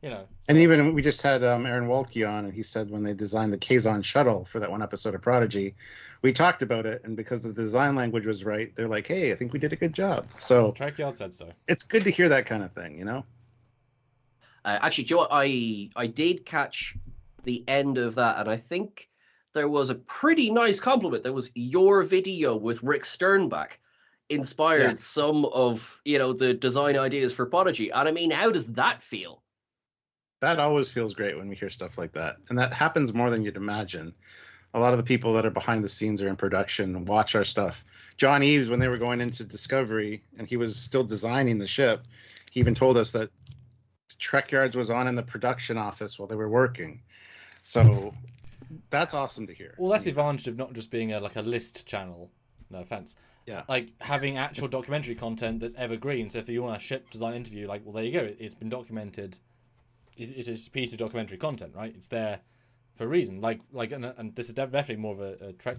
So. And even we just had Aaron Waltke on, and he said when they designed the Kazon shuttle for that one episode of Prodigy, we talked about it, and because the design language was right, they're like, "Hey, I think we did a good job." So Trekyards said so. It's good to hear that kind of thing, Actually, Joe, I did catch the end of that, and I think there was a pretty nice compliment. There was your video with Rick Sternbach inspired some of the design ideas for Prodigy, and I mean, how does that feel? That always feels great when we hear stuff like that. And that happens more than you'd imagine. A lot of the people that are behind the scenes or in production watch our stuff. John Eves, when they were going into Discovery and he was still designing the ship, he even told us that Trekyards was on in the production office while they were working. So that's awesome to hear. Well, that's the advantage of not just being a list channel. No offense. Yeah. Like having actual documentary content that's evergreen. So if you want a ship design interview, well, there you go. It's been documented. It's a piece of documentary content, right? It's there for a reason. And this is definitely more of a Trek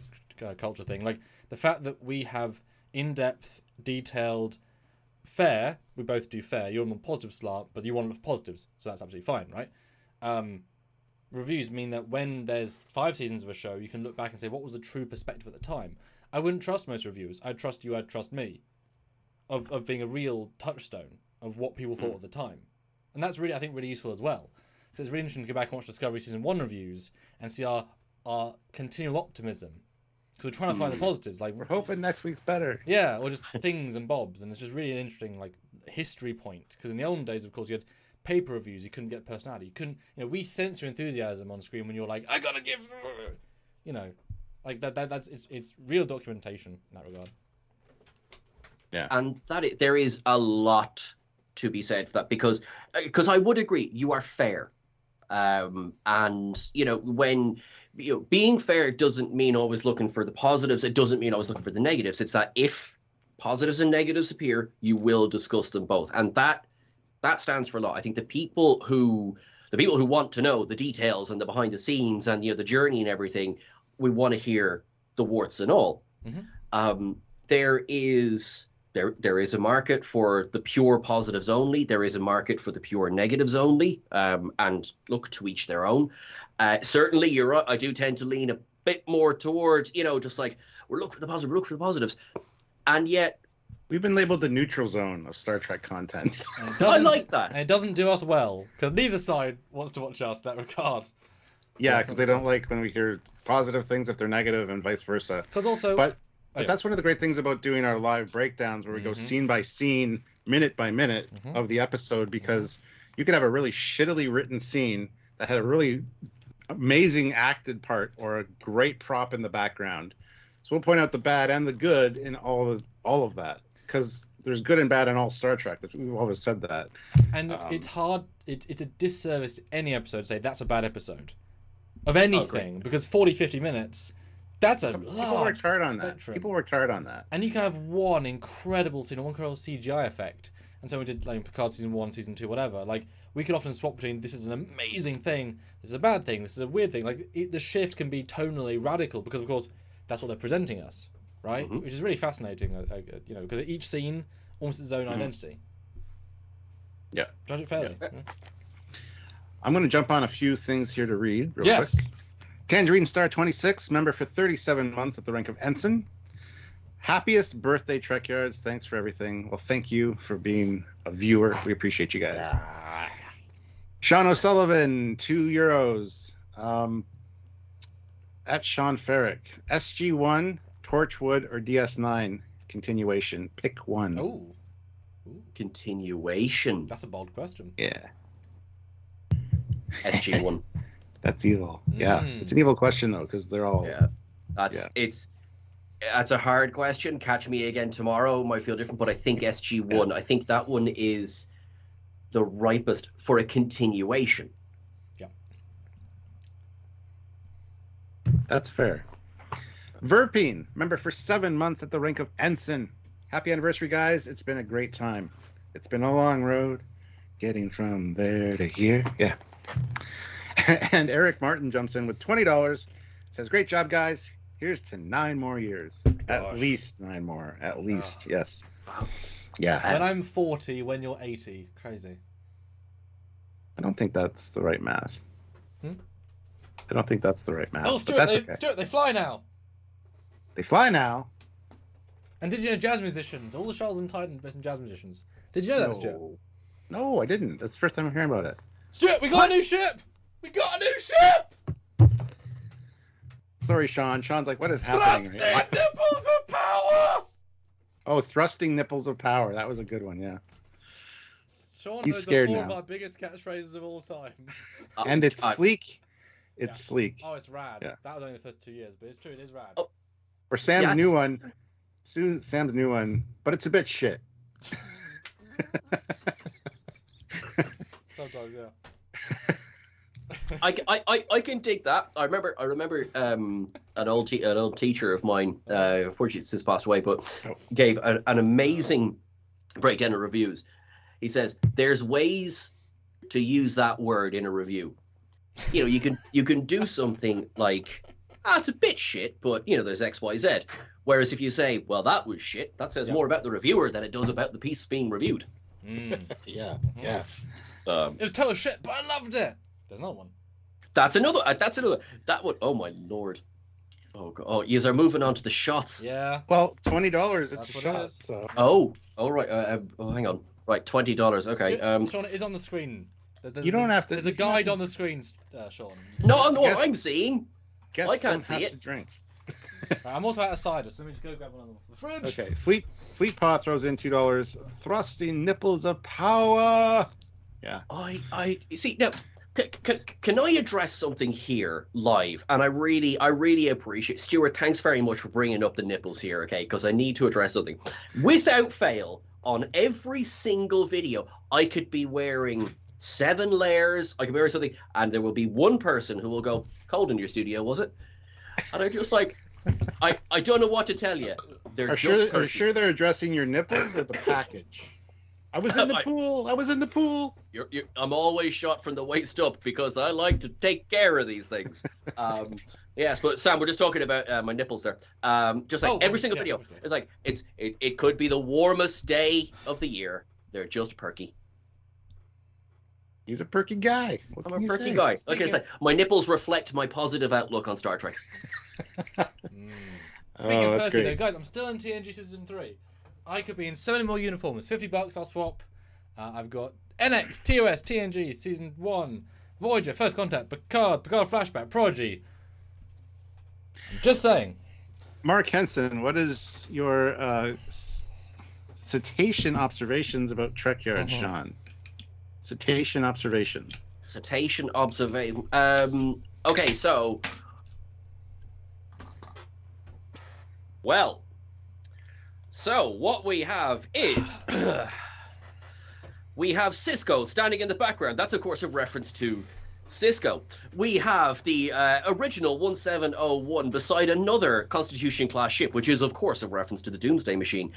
culture thing. Like the fact that we have in-depth, detailed, fair. We both do fair. You're on the positive slant, but you want positives, so that's absolutely fine, right? Reviews mean that when there's 5 seasons of a show, you can look back and say, what was the true perspective at the time? I wouldn't trust most reviewers. I'd trust you. I'd trust me. Of being a real touchstone of what people thought at the time. And that's really, I think, really useful as well. So it's really interesting to go back and watch Discovery Season 1 reviews and see our continual optimism. Because we're trying to find the positives. Like, we're hoping next week's better. Yeah, or just things and bobs. And it's just really an interesting history point. Because in the olden days, of course, you had paper reviews. You couldn't get personality. You couldn't, we sense your enthusiasm on screen when you're like, I gotta give, it's real documentation in that regard. Yeah. And there is a lot to be said for that because I would agree you are fair, and when being fair doesn't mean always looking for the positives. It doesn't mean always looking for the negatives. It's that if positives and negatives appear, you will discuss them both, and that stands for a lot. I think the people who want to know the details and the behind the scenes and the journey and everything, we want to hear the warts and all. Mm-hmm. There is a market for the pure positives only. There is a market for the pure negatives only. And look, to each their own. Certainly, you're right. I do tend to lean a bit more towards, just like, we're looking for the positive, look for the positives. And yet, we've been labeled the neutral zone of Star Trek content. I like that. And it doesn't do us well, because neither side wants to watch us in that regard. Yeah, because they don't like when we hear positive things if they're negative and vice versa. Because also... But that's one of the great things about doing our live breakdowns where we go scene by scene, minute by minute of the episode, because you can have a really shittily written scene that had a really amazing acted part or a great prop in the background. So we'll point out the bad and the good in all of that, because there's good and bad in all Star Trek. We've always said that. And it's hard. It's a disservice to any episode to say that's a bad episode of anything, because 40, 50 minutes, that's a People large worked hard on spectrum. that. People worked hard on that. And you can have one incredible scene, one incredible CGI effect. And so we did like Picard season 1, season 2, whatever. Like, we could often swap between this is an amazing thing, this is a bad thing, this is a weird thing. Like, the shift can be tonally radical because, of course, that's what they're presenting us, right? Mm-hmm. Which is really fascinating, you know, because each scene almost its own identity. Yeah. Judge it fairly. Yeah. Yeah. I'm going to jump on a few things here to read real Yes. quick. Tangerine Star 26, member for 37 months at the rank of ensign. Happiest birthday, Trekyards. Thanks for everything. Well, thank you for being a viewer. We appreciate you guys. Sean O'Sullivan, €2. At Sean Ferrick. SG1, Torchwood, or DS9? Continuation. Pick one. Oh. Continuation. That's a bold question. Yeah. SG1. That's evil. Yeah. It's an evil question, though, because they're all... Yeah. That's a hard question. Catch me again tomorrow. Might feel different, but I think SG1. Yeah. I think that one is the ripest for a continuation. Yeah. That's fair. Verpine, member for 7 months at the rank of ensign. Happy anniversary, guys. It's been a great time. It's been a long road getting from there to here. Yeah. And Eric Martin jumps in with $20. Says, great job, guys. Here's to 9 more years. At least 9 more. At least, yes. Wow. Yeah. When I'm 40, when you're 80. Crazy. I don't think that's the right math. I don't think that's the right math. Oh, Stuart, that's okay. Stuart, they fly now. They fly now. And did you know jazz musicians? All the Charles and Titan based on jazz musicians. Did you know that, Stuart? No, I didn't. That's the first time I'm hearing about it. Stuart, we got a new ship! We got a new ship! Sorry, Sean. Sean's like, what is happening? Thrusting nipples of power! Oh, thrusting nipples of power. That was a good one, yeah. Sean He's knows scared four now. of our biggest catchphrases of all time. And it's sleek. It's sleek. Oh, it's rad. Yeah. That was only the first 2 years, but it's true, it is rad. Oh. Or Sam's new one. Sam's new one, but it's a bit shit. Sometimes, yeah. I can dig that. I remember an old teacher of mine, unfortunately since passed away, but gave an amazing breakdown of reviews. He says there's ways to use that word in a review. You know, you can do something like, it's a bit shit, but you know, there's X, Y, Z. Whereas if you say, well, that was shit, that says more about the reviewer than it does about the piece being reviewed. Yeah. It was total shit, but I loved it. There's another one. That's another. That one. Oh my lord. Oh god. Oh, yous are moving on to the shots. Yeah. Well, $20. It's That's a what shot. it is. So. Oh. All right. Hang on. Right. $20. Okay. Sean, it is on the screen. You don't have to. There's a guide on the screen, Sean. No, I know what I'm seeing. I can't see it. To drink. Right, I'm also out of cider, so let me just go grab one on the fridge. Okay. Fleet Paw throws in $2. Thrusting nipples of power. Yeah. I see now. Can I address something here live? And I really appreciate Stuart. Thanks very much for bringing up the nipples here, okay? Because I need to address something. Without fail, on every single video, I could be wearing 7 layers. I could be wearing something, and there will be one person who will go, "Cold in your studio, was it?" And I'm just like, I don't know what to tell you. Are you sure they're addressing your nipples or the package? I was in the pool. I was in the pool. I'm always shot from the waist up because I like to take care of these things. Yes, but Sam, we're just talking about my nipples there. Just like every single video, obviously. It's like it could be the warmest day of the year. They're just perky. He's a perky guy. I'm a perky guy. Like I said, my nipples reflect my positive outlook on Star Trek. Speaking of perky, though, guys, I'm still in TNG Season 3. I could be in so many more uniforms. $50, I'll swap. I've got NX, TOS, TNG, Season 1, Voyager, First Contact, Picard Flashback, Prodigy. I'm just saying. Mark Henson, what is your cetacean observations about Trekyards, Sean? Cetacean observation. Cetacean observation. Okay, so Well, so what we have is we have Cisco standing in the background. That's, of course, a reference to Cisco. We have the original 1701 beside another Constitution-class ship, which is, of course, a reference to the Doomsday Machine.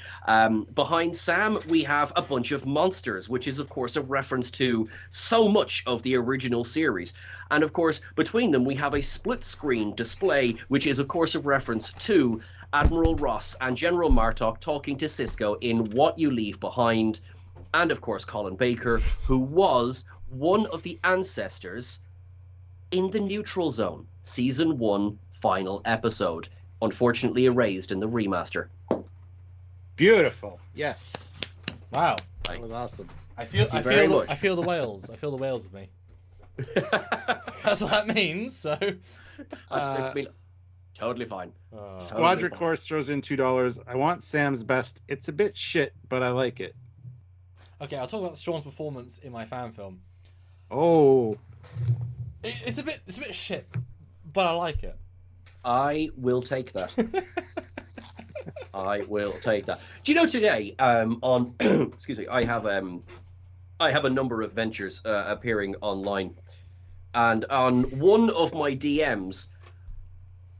Behind Sam, we have a bunch of monsters, which is, of course, a reference to so much of the original series. And, of course, between them, we have a split-screen display, which is, of course, a reference to Admiral Ross and General Martok talking to Cisco in What You Leave Behind. And, of course, Colin Baker, who was one of the ancestors in the Neutral Zone, Season 1, final episode. Unfortunately erased in the remaster. Beautiful. Yes. Wow. That was awesome. I feel the whales. I feel the whales with me. That's what that means. So totally fine. Squadra Course throws in $2. I want Sam's best. It's a bit shit, but I like it. Okay, I'll talk about Sean's performance in my fan film. Oh. It's a bit shit, but I like it. I will take that. I will take that. Do you know today on excuse me, I have a number of ventures appearing online, and on one of my DMs,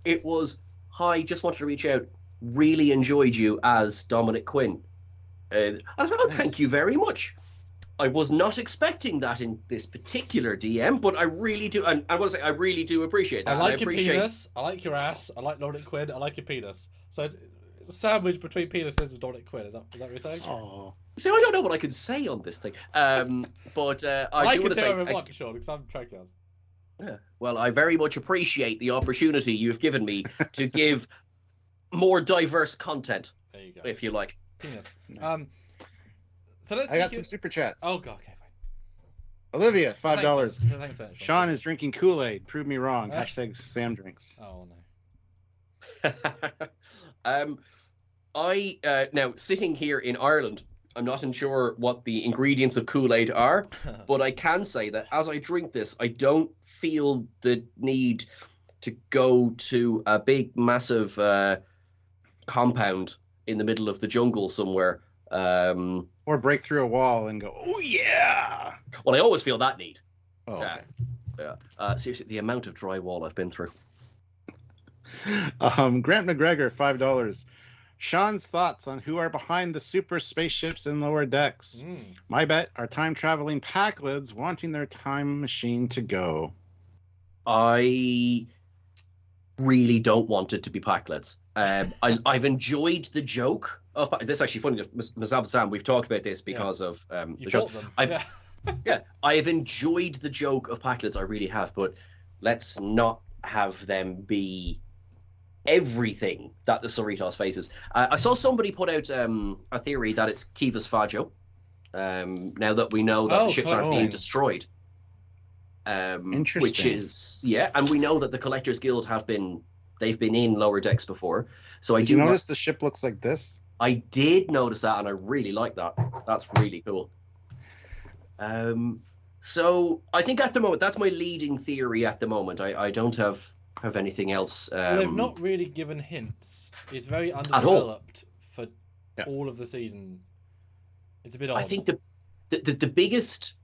it was, "Hi, just wanted to reach out. Really enjoyed you as Dominic Quinn." And I was like, "Oh, thank you very much." I was not expecting that in this particular DM, but I really do. And I want to say, I really do appreciate that. I like your penis. I like your ass. I like Dominic Quinn. I like your penis. So it's a sandwich between penises with Dominic Quinn. Is that what you're saying? Oh. See, I don't know what I could say on this thing. But I do want to say, Sean, because I'm Trekyards. Yeah. Well, I very much appreciate the opportunity you've given me to give more diverse content. There you go. If you like. Penis. Nice. So let's. I got some super chats. Oh god. Okay, fine. Olivia, $5. Thanks, Sean. Sean is drinking Kool-Aid. Prove me wrong. Hashtag Sam drinks. Oh no. Now sitting here in Ireland, I'm not sure what the ingredients of Kool-Aid are, but I can say that as I drink this, I don't feel the need to go to a big, massive compound in the middle of the jungle somewhere. Or break through a wall and go, oh yeah. Well, I always feel that need. Oh, okay. Yeah. Seriously, the amount of drywall I've been through. Grant McGregor, $5. Sean's thoughts on who are behind the super spaceships in lower decks. My bet are time-traveling Packlids wanting their time machine to go. I really don't want it to be Packlids. I've enjoyed the joke of this. Actually, funny enough, myself and Sam, we've talked about this because of the show. I have enjoyed the joke of Packlids. I really have, but let's not have them be everything that the Cerritos faces. I saw somebody put out a theory that it's Kivas Fajo. Now that we know that the ships aren't being destroyed. Interesting. Which is and we know that the Collectors Guild they've been in lower decks before. So Did you notice the ship looks like this? I did notice that, and I really like that. That's really cool. So I think at the moment that's my leading theory at the moment. I don't have anything else. They've not really given hints. It's very underdeveloped for all of the season. It's a bit odd. I think the biggest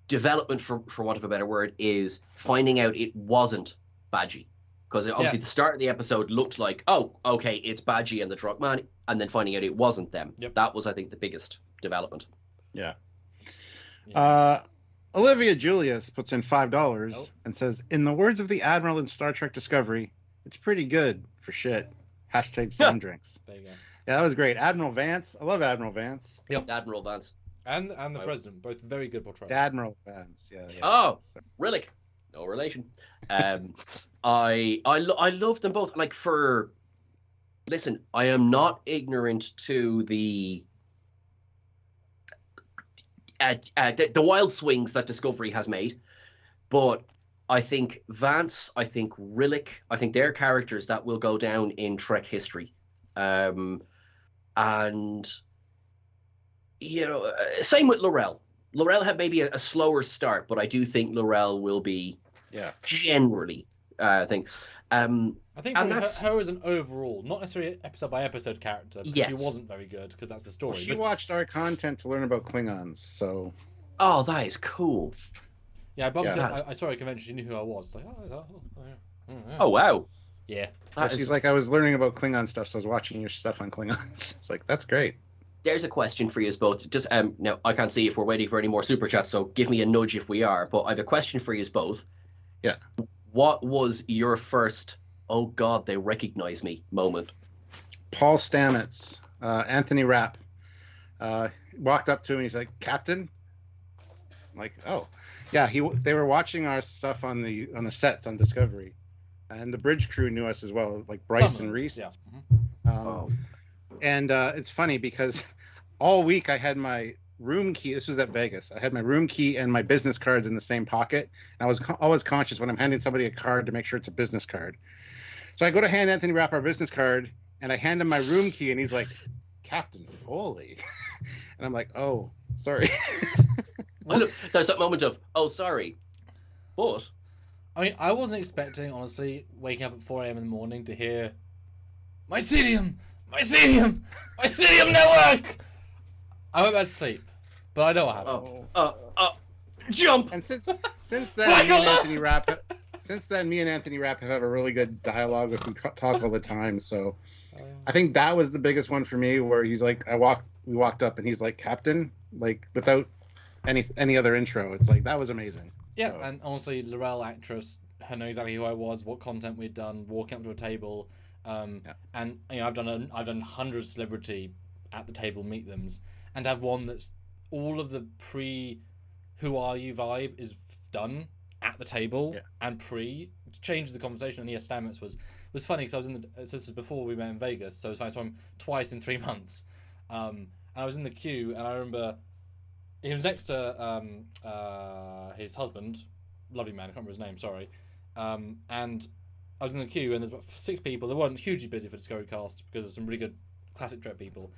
development, for want of a better word, is finding out it wasn't Badgie. Because obviously the start of the episode looked like, oh, okay, it's Badgie and the Druckmann, and then finding out it wasn't them. Yep. That was, I think, the biggest development. Yeah. Olivia Julius puts in $5 and says, in the words of the Admiral in Star Trek Discovery, it's pretty good for shit. Hashtag Sam drinks. There you go. Yeah, that was great. Admiral Vance. I love Admiral Vance. Yep. Admiral Vance. And the President. Both very good portrayals. Admiral Vance, yeah. Oh, Rillick. No relation. I love them both. Like, listen, I am not ignorant to the wild swings that Discovery has made, but I think Vance, I think Rillick, I think they're characters that will go down in Trek history. And you know, same with Laurel. Laurel had maybe a slower start, but I do think Laurel will be generally thing. I think And probably that's- her as an overall, not necessarily episode by episode character, because Yes. she wasn't very good, because that's the story. Well, she but, watched our content to learn about Klingons, so Oh, that is cool. yeah, I bumped Yeah. it. I saw her at a convention. She knew who I was. Like, yeah. Oh wow. Yeah. That she's is- like, I was learning about Klingon stuff, so I was watching your stuff on Klingons. It's like, that's great. There's a question for you both. Just now I can't see if we're waiting for any more super chats, so give me a nudge if we are. But I have a question for you both. Yeah. What was your first "oh God, they recognize me" moment? Paul Stamets, Anthony Rapp, walked up to him. He's like, "Captain." I'm like, oh, yeah. They were watching our stuff on the sets on Discovery, and the bridge crew knew us as well, like Bryce and Reese. Yeah. Oh. And it's funny because all week I had my room key. This was at Vegas. I had my room key and my business cards in the same pocket. And I was always conscious when I'm handing somebody a card to make sure it's a business card. So I go to hand Anthony Rapp our business card, and I hand him my room key, and he's like, "Captain Foley," and I'm like, "Oh, sorry." There's that moment of "oh sorry," but I mean, I wasn't expecting, honestly, waking up at 4 a.m. in the morning to hear Mycelium Network. I went back to sleep, but I know what happened. jump. And since then, me and Anthony Rapp have a really good dialogue. We talk all the time. So I think that was the biggest one for me, where he's like, we walked up, and he's like, "Captain," like without any other intro. It's like, that was amazing. Yeah, So. and honestly, Lorel, actress, her know exactly who I was, what content we'd done, walking up to a table, and I've done hundreds of celebrity at the table meet thems, and have one that's all of the who are you vibe is done at the table and to change the conversation. And Stamets was funny because I was this was before we met in Vegas, so it was funny. I saw him twice in 3 months, and I was in the queue, and I remember he was next to his husband, lovely man, I can't remember his name, sorry. And I was in the queue, and there's about 6 people. They weren't hugely busy for Discovery Cast because there's some really good classic Trek people.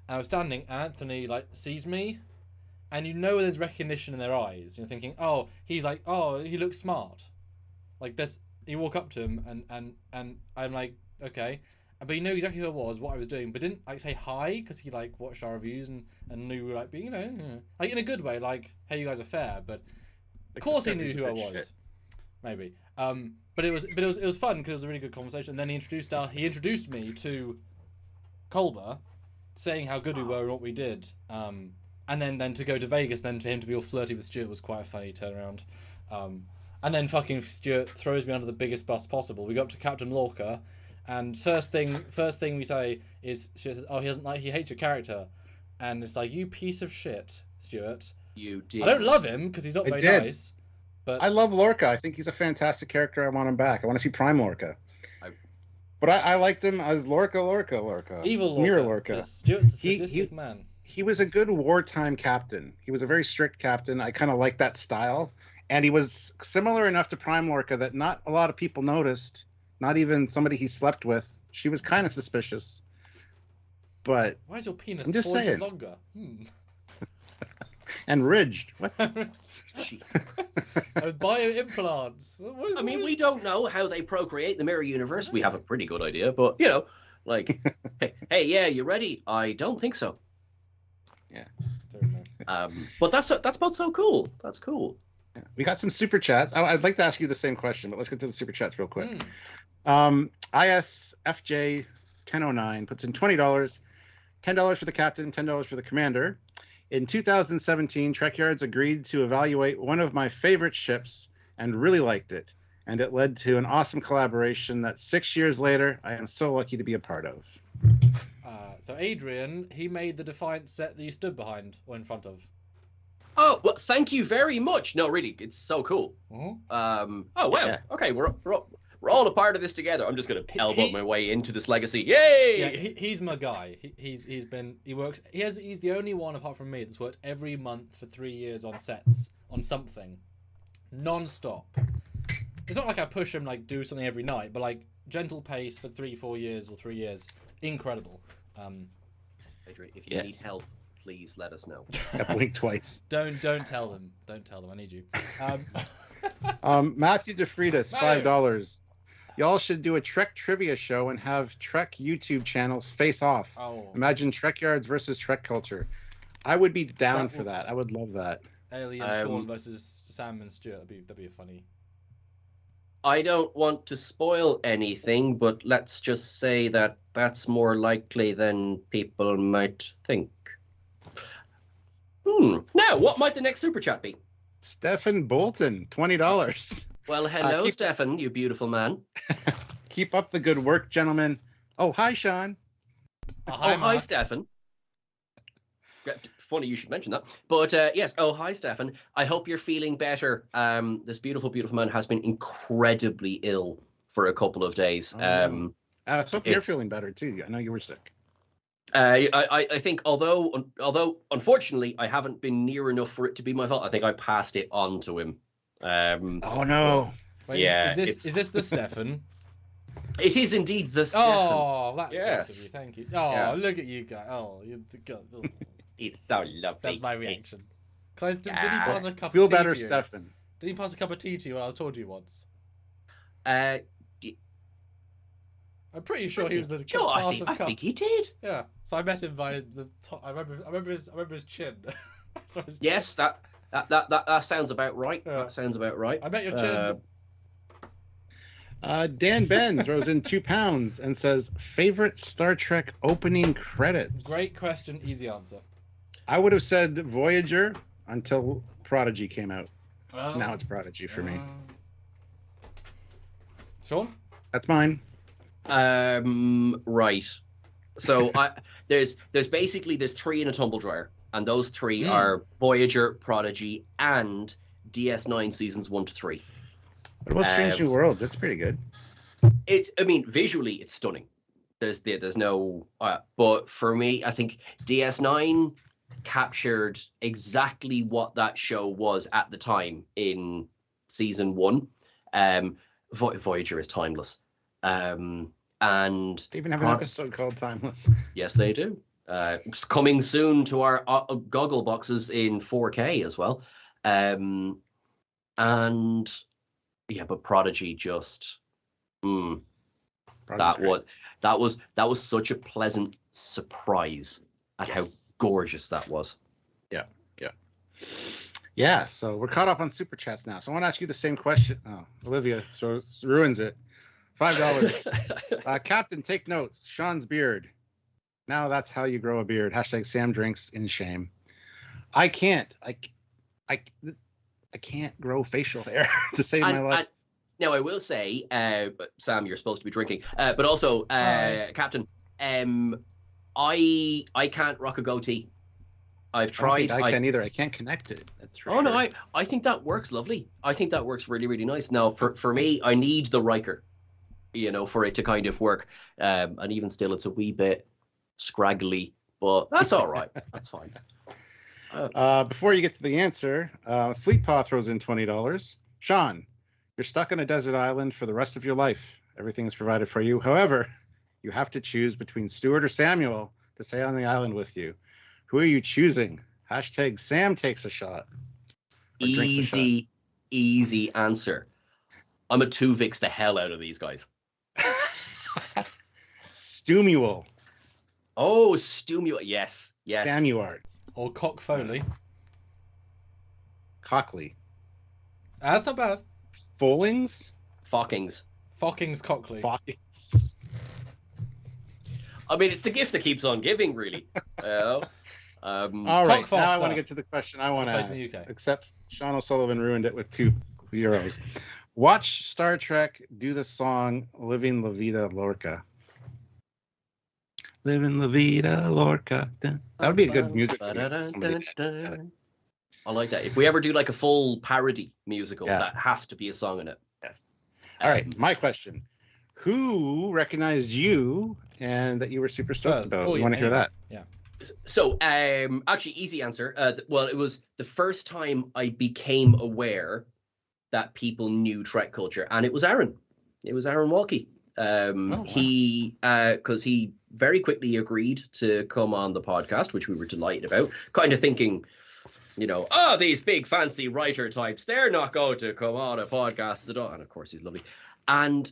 And I was standing, and Anthony sees me, and there's recognition in their eyes. You're thinking, oh, he's like, oh, he looks smart. Like this, you walk up to him, and I'm like, okay. But he knew exactly who I was, what I was doing, but didn't say hi because he watched our reviews and knew we were being, in a good way, hey, you guys are fair. But of course he knew who I was, shit. maybe. But it was fun because it was a really good conversation. And then he introduced me to Culber, saying how good we were and what we did. And then to go to Vegas, then for him to be all flirty with Stuart was quite a funny turnaround. And then fucking Stuart throws me under the biggest bus possible. We go up to Captain Lorca. And first thing we say is, Stuart says, "Oh, he hates your character," and it's like, "You piece of shit, Stuart." You did. I don't love him because he's not very nice, but I love Lorca. I think he's a fantastic character. I want him back. I want to see Prime Lorca. But I liked him as Lorca. Evil Lorca. Mirror Lorca. Stuart's a sadistic man. He was a good wartime captain. He was a very strict captain. I kind of like that style, and he was similar enough to Prime Lorca that not a lot of people noticed. Not even somebody he slept with. She was kind of suspicious. But why is your penis I'm just 4 inches saying. longer? And ridged. What? Bio implants. I mean, we don't know how they procreate the mirror universe. We have a pretty good idea, but hey, yeah, you ready? I don't think so. Yeah. But that's both so cool. That's cool. Yeah. We got some super chats. I'd like to ask you the same question, but let's get to the super chats real quick. ISFJ 1009 puts in $20, $10 for the captain, $10 for the commander. In 2017, Trekyards agreed to evaluate one of my favorite ships and really liked it. And it led to an awesome collaboration that 6 years later, I am so lucky to be a part of. So Adrian, he made the Defiant set that you stood behind or in front of. Oh, well, thank you very much. No, really, it's so cool. Mm-hmm. Oh, wow. Yeah. Okay, we're all a part of this together. I'm just going to elbow my way into this legacy. Yay! Yeah, he's my guy. He's the only one apart from me that's worked every month for 3 years on sets on something, non-stop. It's not like I push him do something every night, but gentle pace for 3-4 years or 3 years, incredible. Adrian, if you need help, please let us know. I blinked twice. Don't tell them. Don't tell them. I need you. Matthew DeFritas, $5. Y'all should do a Trek trivia show and have Trek YouTube channels face off. Oh, Imagine Trekyards versus Trek culture. I would be down That for would- that. I would love that. Alien Sean versus Sam and Stuart. That'd be funny. I don't want to spoil anything, but let's just say that that's more likely than people might think. Now, what might the next super chat be? Stephen Bolton, $20. Well, hello, keep- Stefan, you beautiful man. Keep up the good work, gentlemen. Oh, hi, Sean. Hi, Mark. Stefan. Yeah, funny you should mention that. But yes, hi, Stefan. I hope you're feeling better. This beautiful, beautiful man has been incredibly ill for a couple of days. Oh, no. So you're it's- feeling better, too. I know you were sick. I think although unfortunately I haven't been near enough for it to be my fault, I think I passed it on to him. Oh, no. Wait, Yeah, is this the Stefan? It is indeed the Stefan. Oh, that's Yes. nice of you. Thank you. Oh, Yeah. look at you guys. Oh, you're the god. Oh. It's so lovely. That's my reaction. Did he Yeah. pass a cup Feel of tea better, to you? Stefan. Did he pass a cup of tea to you when I was talking to you once? I'm pretty sure he was the Sure, I pass of think cup. he did. Yeah. So I met him by the top. I remember his chin. So his- Yes, that sounds about right. Yeah. That sounds about right. I met your chin. Dan Ben throws in £2 and says, favorite Star Trek opening credits? Great question, easy answer. I would have said Voyager until Prodigy came out. Oh. Now it's Prodigy for me. Sean? That's mine. Right. So there's basically three in a tumble dryer, and those three are Voyager, Prodigy, and DS9 seasons 1 to 3. What about Strange New Worlds? That's pretty good. Visually it's stunning. There's no but for me, I think DS9 captured exactly what that show was at the time in season 1. Voyager is timeless. And They even have an episode called Timeless. yes, they do. It's coming soon to our goggle boxes in 4K as well. And yeah, but Prodigy just that was such a pleasant surprise at how gorgeous that was. Yeah, so we're caught up on super chats now. So I want to ask you the same question. Oh, Olivia ruins it. $5. Captain, take notes. Sean's beard. Now that's how you grow a beard. Hashtag Sam drinks in shame. I can't. I can't grow facial hair to save my life. Now I will say, Sam, you're supposed to be drinking, but also, Captain, I can't rock a goatee. I've tried. I can't either. I can't connect it. That's for sure. No, I think that works lovely. I think that works really, really nice. Now, for me, I need the Riker, for it to kind of work. And even still, it's a wee bit scraggly, but that's all right. That's fine. Before you get to the answer, Fleet Paw throws in $20. Sean, you're stuck on a desert island for the rest of your life. Everything is provided for you. However, you have to choose between Stuart or Samuel to stay on the island with you. Who are you choosing? Hashtag Sam takes a shot. Easy answer. I'm a 2-Vix the hell out of these guys. Stumuel. Oh, Stumuel. Yes. Samuards. Or Cock Foley. Cockley. That's not bad. Follings. Fockings. Cockley. Fockings. I mean, it's the gift that keeps on giving, really. All right, Foster. now I want to get to the question I want to Place ask. in the UK. Except Sean O'Sullivan ruined it with €2. Watch Star Trek do the song Living La Vida Lorca. Living La Vida Lorca. That would be a good music video. I like that. If we ever do like a full parody musical, Yeah. that has to be a song in it. Yes. All right, my question. Who recognized you and that you were super stoked about? oh, You yeah, want to hear anyway. that? So, actually, easy answer. Well, it was the first time I became aware that people knew Trek culture, and it was Aaron. It was Aaron Walkie. wow. He, because he very quickly agreed to come on the podcast, which we were delighted about. Kind of thinking, these big fancy writer types, they're not going to come on a podcast at all. And of course, he's lovely. And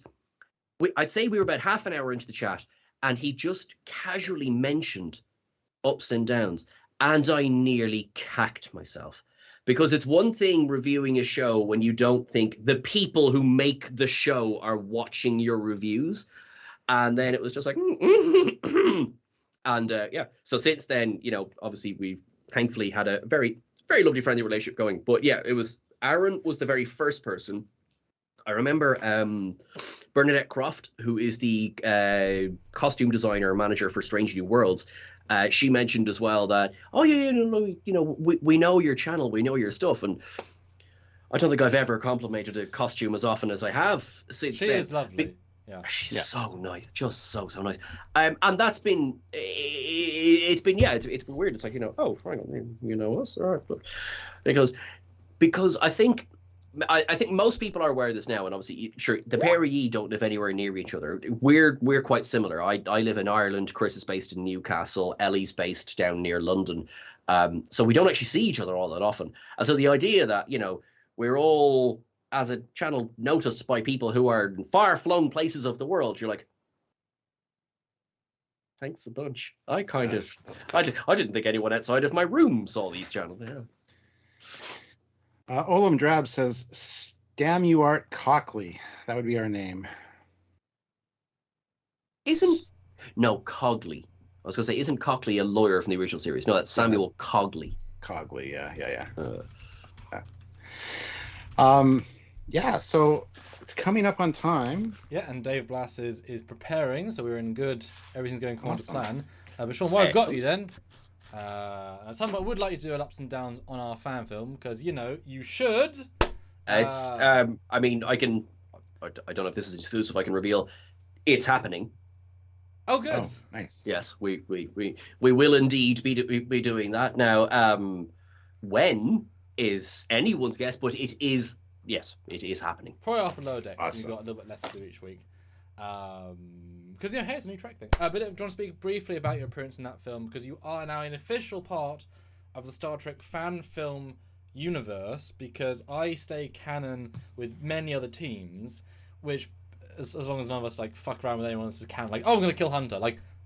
I'd say we were about half an hour into the chat, and he just casually mentioned ups and downs, and I nearly cacked myself. Because it's one thing reviewing a show when you don't think the people who make the show are watching your reviews. And then it was just like, and so since then, obviously we've thankfully had a very, very lovely friendly relationship going. But yeah, Aaron was the very first person. I remember Bernadette Croft, who is the costume designer manager for Strange New Worlds. She mentioned as well that, we know your channel, we know your stuff, and I don't think I've ever complimented a costume as often as I have since she then. She is lovely. Yeah, she's so nice, just so nice. And that's been, it's been weird. It's like, hang on, you know us, all right. But because I think most people are aware of this now, and obviously, sure, the pair of ye don't live anywhere near each other. We're quite similar. I live in Ireland. Chris is based in Newcastle. Ellie's based down near London. So we don't actually see each other all that often. And so the idea that we're all, as a channel, noticed by people who are in far-flung places of the world, you're like, thanks a bunch. I didn't think anyone outside of my room saw these channels. Yeah. Olam Drab says, "Damn you, Art Cockley." That would be our name. Cogley. I was going to say, isn't Cockley a lawyer from the original series? No, that's Samuel Cogley. Cogley, yeah. So it's coming up on time. Yeah, and Dave Blass is preparing, so we're in good. Everything's going according to plan. But Sean, while I've got you then, at some point I would like you to do an ups and downs on our fan film, because you should. It's I mean, I don't know if this is exclusive. I can reveal it's happening. Oh, good. Oh, nice. Yes, we will indeed be doing that now. When is anyone's guess, but it is. Yes, it is happening. Probably after Lower Decks, Awesome. You've got a little bit less to do each week. Because hey, it's a new Trek thing. But do you want to speak briefly about your appearance in that film? Because you are now an official part of the Star Trek fan film universe. Because I stay canon with many other teams, which, as long as none of us fuck around with anyone else's canon, I'm going to kill Hunter.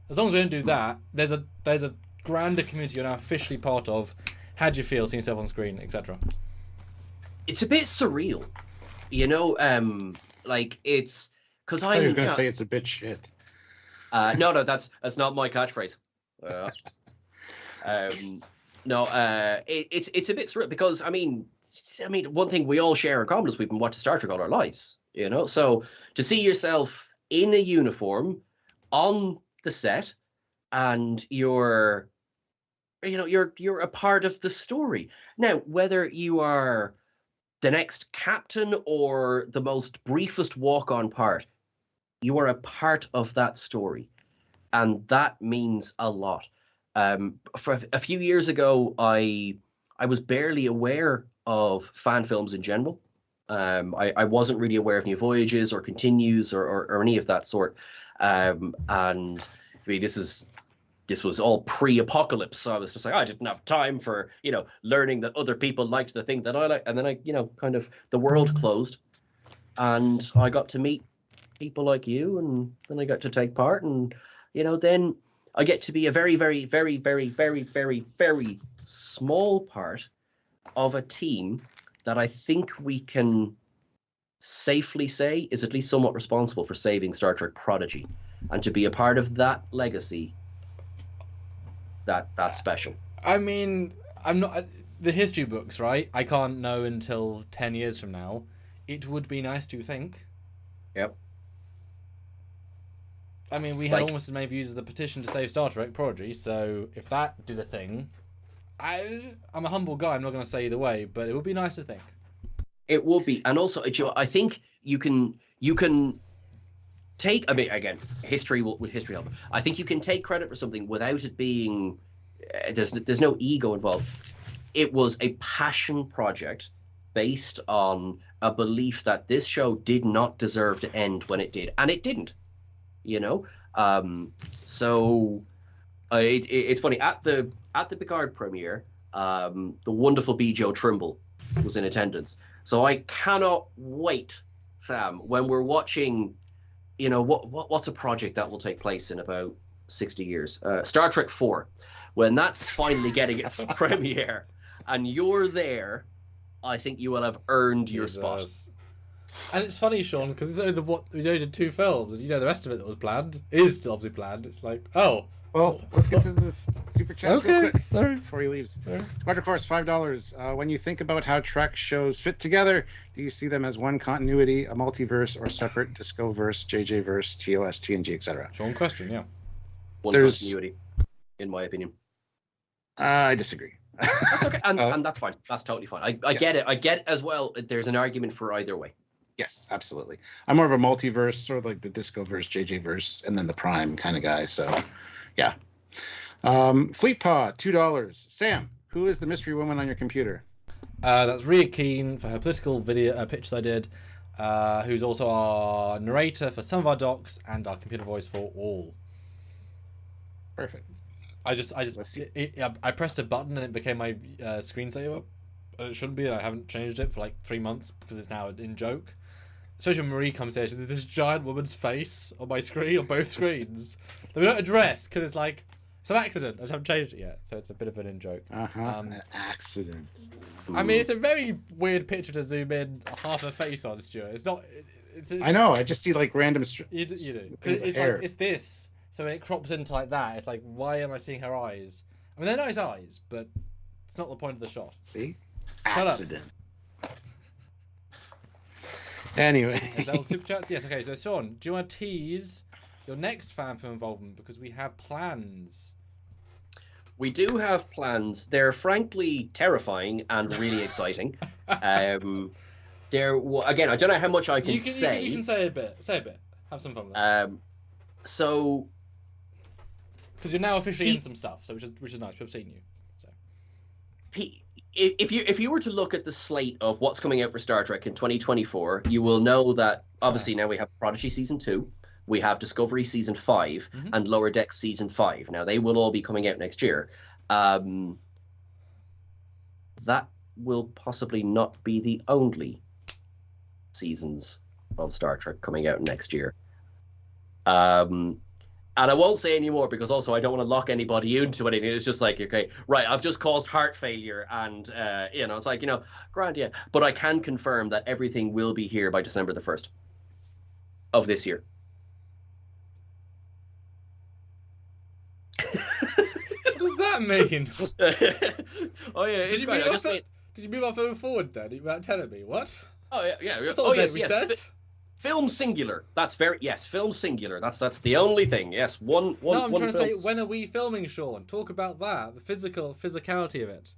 As long as we don't do that, there's a grander community you're now officially part of. How'd you feel seeing yourself on screen, etc.? It's a bit surreal, it's because I was going to say it's a bit shit. No, that's not my catchphrase. It's a bit surreal because I mean, one thing we all share in common is we've been watching Star Trek all our lives, So to see yourself in a uniform on the set, and you're a part of the story. Now, whether you are the next captain or the most briefest walk-on part, you are a part of that story, and that means a lot. For a few years ago, I was barely aware of fan films in general. I wasn't really aware of New Voyages or Continues or any of that sort. And I mean, this was all pre-apocalypse, so I was just like, I didn't have time for, learning that other people liked the thing that I like. And then kind of the world closed, and I got to meet people like you, and then I got to take part, and, then I get to be a very, very, very, very, very, very, very small part of a team that I think we can safely say is at least somewhat responsible for saving Star Trek Prodigy, and to be a part of that legacy. That's special. I mean, I'm not the history books, right? I can't know until 10 years from now. It would be nice to think. Yep. I mean, we had almost as many views as the petition to save Star Trek Prodigy, so if that did a thing, I'm a humble guy. I'm not going to say either way, but it would be nice to think. It would be, and also, I think you can take, I mean, again, history help. I think you can take credit for something without it being, there's no ego involved. It was a passion project based on a belief that this show did not deserve to end when it did, and it didn't. So it's funny, at the Picard premiere, The wonderful B. Joe Trimble was in attendance. So I cannot wait, Sam, when we're watching, what's a project that will take place in about 60 years? Star Trek 4. When that's finally getting its premiere and you're there, I think you will have earned your spot. And it's funny, Sean, because it's only we only did 2 films, and the rest of it that was planned is still obviously planned. It's like, oh. Well, let's get to the super chat real quick sorry. before he leaves. Squadron Course, $5. When you think about how Trek shows fit together, do you see them as one continuity, a multiverse, or separate Discoverse, JJ-verse, TOS, TNG, etc.? Sean, question, yeah. One continuity, in my opinion. I disagree. That's okay, and that's fine. That's totally fine. I get it. I get as well. There's an argument for either way. Yes, absolutely. I'm more of a multiverse, sort of like the Discoverse, JJ-verse, and then the Prime kind of guy. So, yeah. Fleet Pod, $2. Sam, who is the mystery woman on your computer? That's Rhea Keane for her political video pictures I did. Who's also our narrator for some of our docs and our computer voice for all. Perfect. I pressed a button and it became my screensaver. And it shouldn't be. I haven't changed it for like 3 months because it's now in joke. Especially when Marie comes here, there's this giant woman's face on my screen, on both screens. That we don't address because it's like, it's an accident. I just haven't changed it yet. So it's a bit of an in-joke. An accident. I mean, it's a very weird picture to zoom in half her face on, Stuart. It's not... I know. I just see like random... You do. It's like, it's this. So when it crops into like that, it's like, why am I seeing her eyes? I mean, they're nice eyes, but it's not the point of the shot. See? Shut accident. Anyway. Is that all the super chats? Yes, okay. So, Sean, do you want to tease your next fan film involvement? Because we have plans. We do have plans. They're frankly terrifying and really exciting. Again, I don't know how much I can say. You can say a bit. Say a bit. Have some fun with it. So... Because you're now officially in some stuff, so which is nice. We've seen you. So. If you were to look at the slate of what's coming out for Star Trek in 2024, you will know that obviously now we have Prodigy Season 2, we have Discovery Season 5, and Lower Decks Season 5. Now, they will all be coming out next year. That will possibly not be the only seasons of Star Trek coming out next year. And I won't say any more because also I don't want to lock anybody into anything. It's just like, okay, right, I've just caused heart failure and, it's like, grand, yeah. But I can confirm that everything will be here by December the 1st of this year. What does that mean? Oh, yeah. Did you move our phone forward then? Without telling me? What? Oh, yeah. That's all we said. Film singular. Film singular. That's the only thing. Yes, one. No, I'm trying to say, when are we filming, Sean? Talk about that. The physicality of it.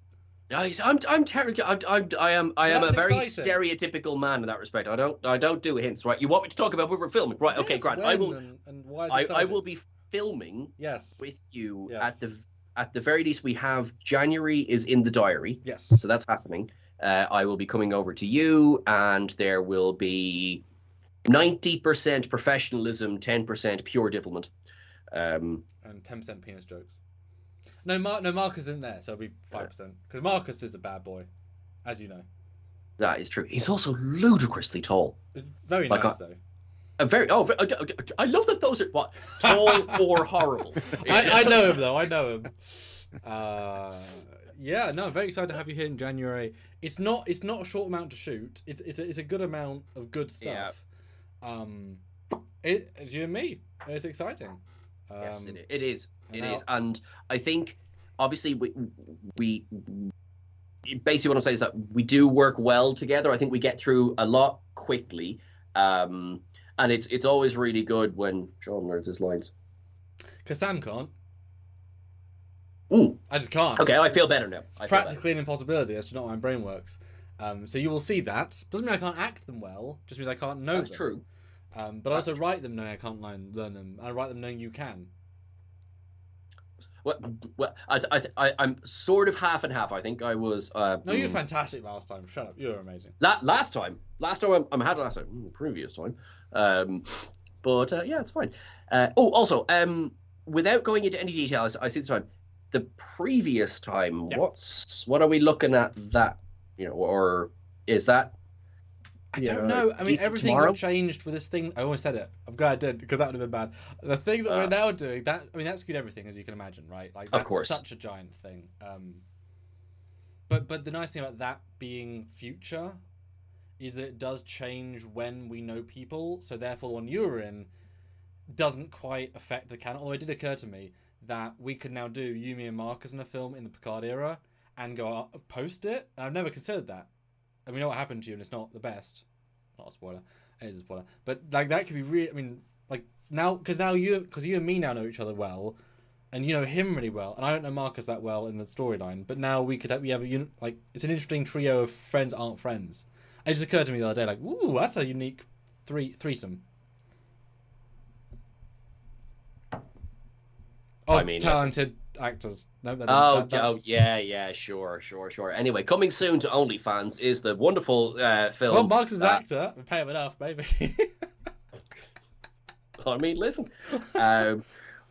I'm terrible. I am a very stereotypical man in that respect. I don't do hints. Right? You want me to talk about when we're filming? Right? Okay, great. I will. And why is it exciting? I will be filming. Yes. With you at the very least. We have January is in the diary. Yes. So that's happening. I will be coming over to you, and there will be 90% professionalism, 10% pure devilment, and 10% penis jokes. No, Marcus isn't there, so it'll be 5%. Because Marcus is a bad boy, as you know. That is true. He's also ludicrously tall. It's very nice though. I love that those are tall or horrible. I know him though. I know him. Yeah, no, I'm very excited to have you here in January. It's not a short amount to shoot. It's a good amount of good stuff. Yeah. It's you and me. It's exciting. Yes, it is. And I think obviously we basically what I'm saying is that we do work well together. I think we get through a lot quickly, and it's always really good when Sean learns his lines. Because Sam can't. Ooh. I just can't. Okay, I feel better now. It's practically an impossibility. That's not how my brain works. So you will see that. Doesn't mean I can't act them well. Just means I can't know them. That's true. But I also write them knowing I can't learn them. I write them knowing you can. Well, I'm sort of half and half. I think I was. No, you were fantastic last time. Shut up. You were amazing. Last time I'm had last time. Previous time. But yeah, it's fine. Also, without going into any details, I see this one. the previous time, Yeah. what are we looking at that, or is that? I don't know. I mean, DC everything tomorrow? got changed with this thing. I almost said it. I'm glad I did, because that would have been bad. The thing that we're now doing, that skewed everything, as you can imagine, right? Like, that's Of course. such a giant thing. But the nice thing about that being future is that it does change when we know people. So therefore, the one you were in doesn't quite affect the canon. Although it did occur to me that we could now do Yumi and Marcus in a film in the Picard era and go post it. I've never considered that. And we know what happened to you, and it's not the best. Not a spoiler. It is a spoiler. But like that could be really. I mean, like now, because you and me now know each other well, and you know him really well, and I don't know Marcus that well in the storyline. But now we have a like it's an interesting trio of friends aren't friends. It just occurred to me the other day, like, ooh, that's a unique threesome. I mean, talented actors. No, yeah, sure. Anyway, coming soon to OnlyFans is the wonderful film. Well, Marcus is an actor. We pay him enough, maybe. I mean, listen,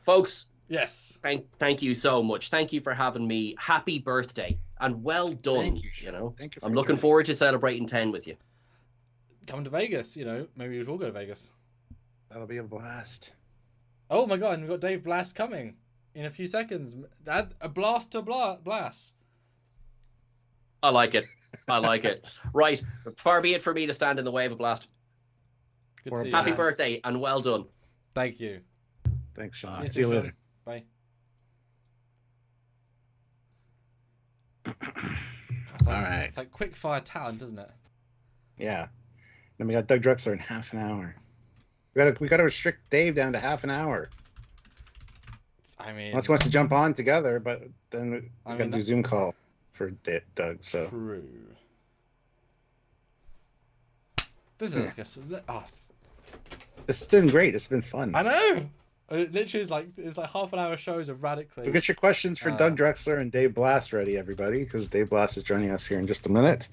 folks. Yes. Thank you so much. Thank you for having me. Happy birthday and well done. Thank you, Sean. Thank you. I'm looking forward to celebrating 10 with you. Come to Vegas. Maybe we will go to Vegas. That'll be a blast. Oh my god! And we've got Dave Blast coming in a few seconds. A blast to blast. I like it. Right. Far be it for me to stand in the way of a blast. Good to see you. Happy birthday and well done. Thank you. Thanks, Sean. See you later. Bye. All right. It's like quick fire talent, isn't it? Yeah. Then we got Doug Drexler in half an hour. We got to restrict Dave down to half an hour. I mean, unless he wants to jump on together, but then we got to do Zoom call for Doug. So true. This is like this has been great. It's been fun. I know. It literally is like half an hour shows of radically. So get your questions for Doug Drexler and Dave Blast ready, everybody, because Dave Blast is joining us here in just a minute.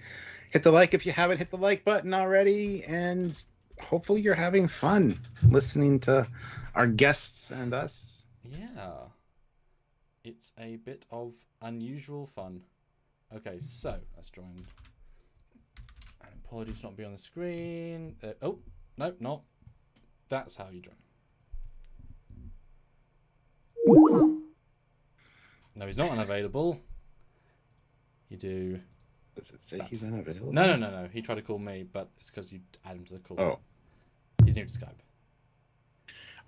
Hit the like if you haven't hit the like button already, and hopefully you're having fun listening to our guests and us. Yeah. It's a bit of unusual fun. Okay, so let's join. And apologies for not being on the screen. Oh, no, not. That's how you join. No, he's not unavailable. You do. Does it say he's unavailable? No. He tried to call me, but it's because you add him to the call. Oh. He's new to Skype.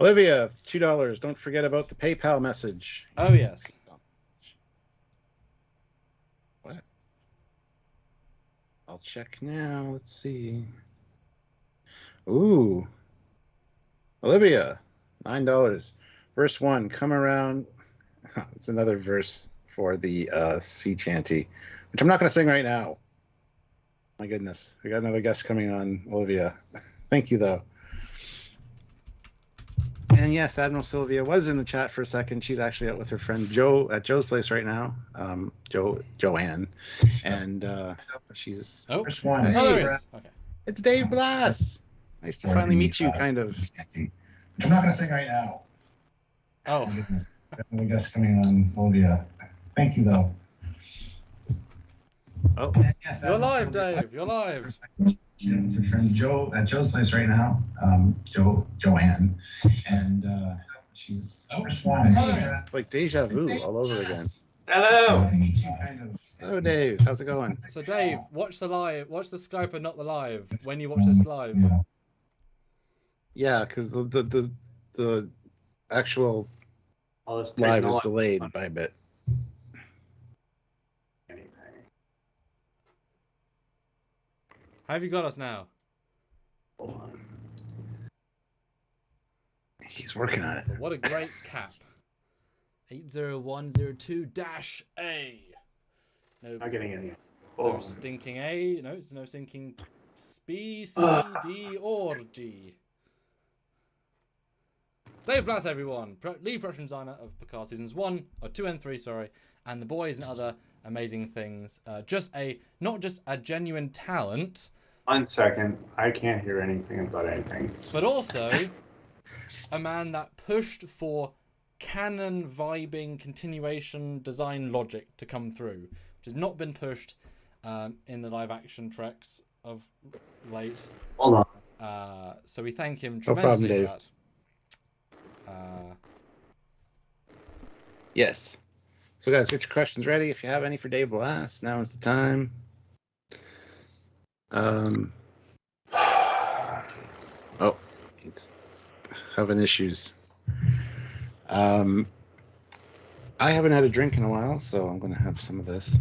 Olivia, $2. Don't forget about the PayPal message. Oh, yes. What? I'll check now. Let's see. Ooh. Olivia, $9. Verse 1, come around. It's another verse for the sea chanty, which I'm not going to sing right now. My goodness. We got another guest coming on, Olivia. Thank you, though. And yes, Admiral Sylvia was in the chat for a second. She's actually out with her friend Joe at Joe's place right now. Joanne. And she's... Oh, first one. Hey, there he is. Okay. It's Dave Blass. Nice to finally meet you, kind of. I'm not going to sing right now. Oh. Another guest coming on, Olivia. Thank you, though. Oh. Yes, You're live, Dave. You're live. It's your friend Joe at Joe's place right now. Joanne. And she's... It's like deja vu all over again. Hello. Hello, Dave. How's it going? So, Dave, watch the Skype and not the live when you watch this live. Yeah, because the actual live is delayed by a bit. How have you got us now? He's working on it. What a great cap. 80102-A. No, Not getting any. no stinking A. No, it's no sinking B, C, D, or G. Dave Blass, everyone. Lead production designer of Picard Seasons 1, or 2 and 3, sorry. And The Boys and Other Amazing Things. Not just a genuine talent. 1 second. I can't hear anything about anything. But also a man that pushed for canon vibing continuation design logic to come through, which has not been pushed in the live action treks of late. Hold on. So we thank him No problem, tremendously Dave. for that. Yes. So guys, get your questions ready. If you have any for Dave Blast, now is the time. Oh, he's having issues. I haven't had a drink in a while, so I'm going to have some of this.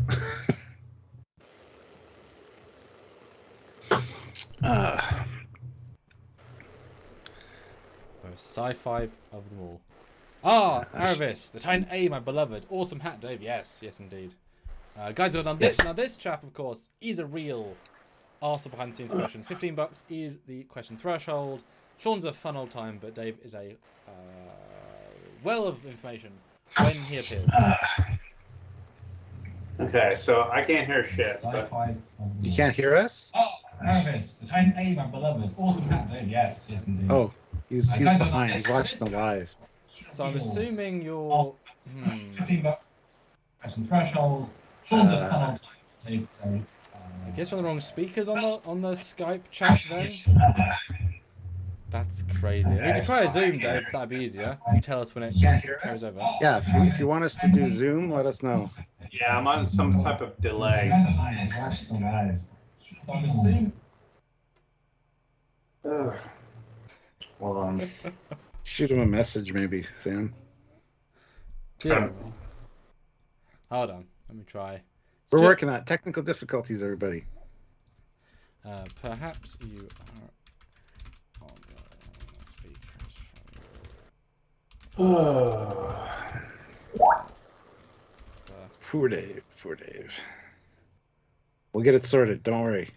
Most sci-fi of them all. Ah, I sh- Aravis, the Titan A, my beloved. Awesome hat, Dave. Yes, yes, indeed. Guys, well done. This Yes. now, this chap, of course, is a real Arsenal behind the scenes questions. $15 is the question threshold. Sean's a fun old time, but Dave is a well of information when he appears. Okay, so I can't hear shit, but Sci-fi. You can't hear us? Oh, Aravis, the Titan A, my beloved. Awesome hat, Dave. Yes, yes, indeed. Oh, he's guys, behind. He's watching the live. So I'm assuming you're. $15. Question threshold. Sean's a fun old time. Dave, sorry. I guess you're on the wrong speakers on the Skype chat then. That's crazy. We could try a Zoom, Dave. That'd be easier. You tell us when it goes over. Yeah, if you want us to do Zoom, let us know. yeah, I'm on some type of delay. So I'm assuming. Ugh. Hold on. Shoot him a message, maybe, Sam. Dear me. Hold on. Let me try. We're Stu- working on it. Technical difficulties, everybody. Perhaps you are on the speakers from Poor Dave. We'll get it sorted. Don't worry.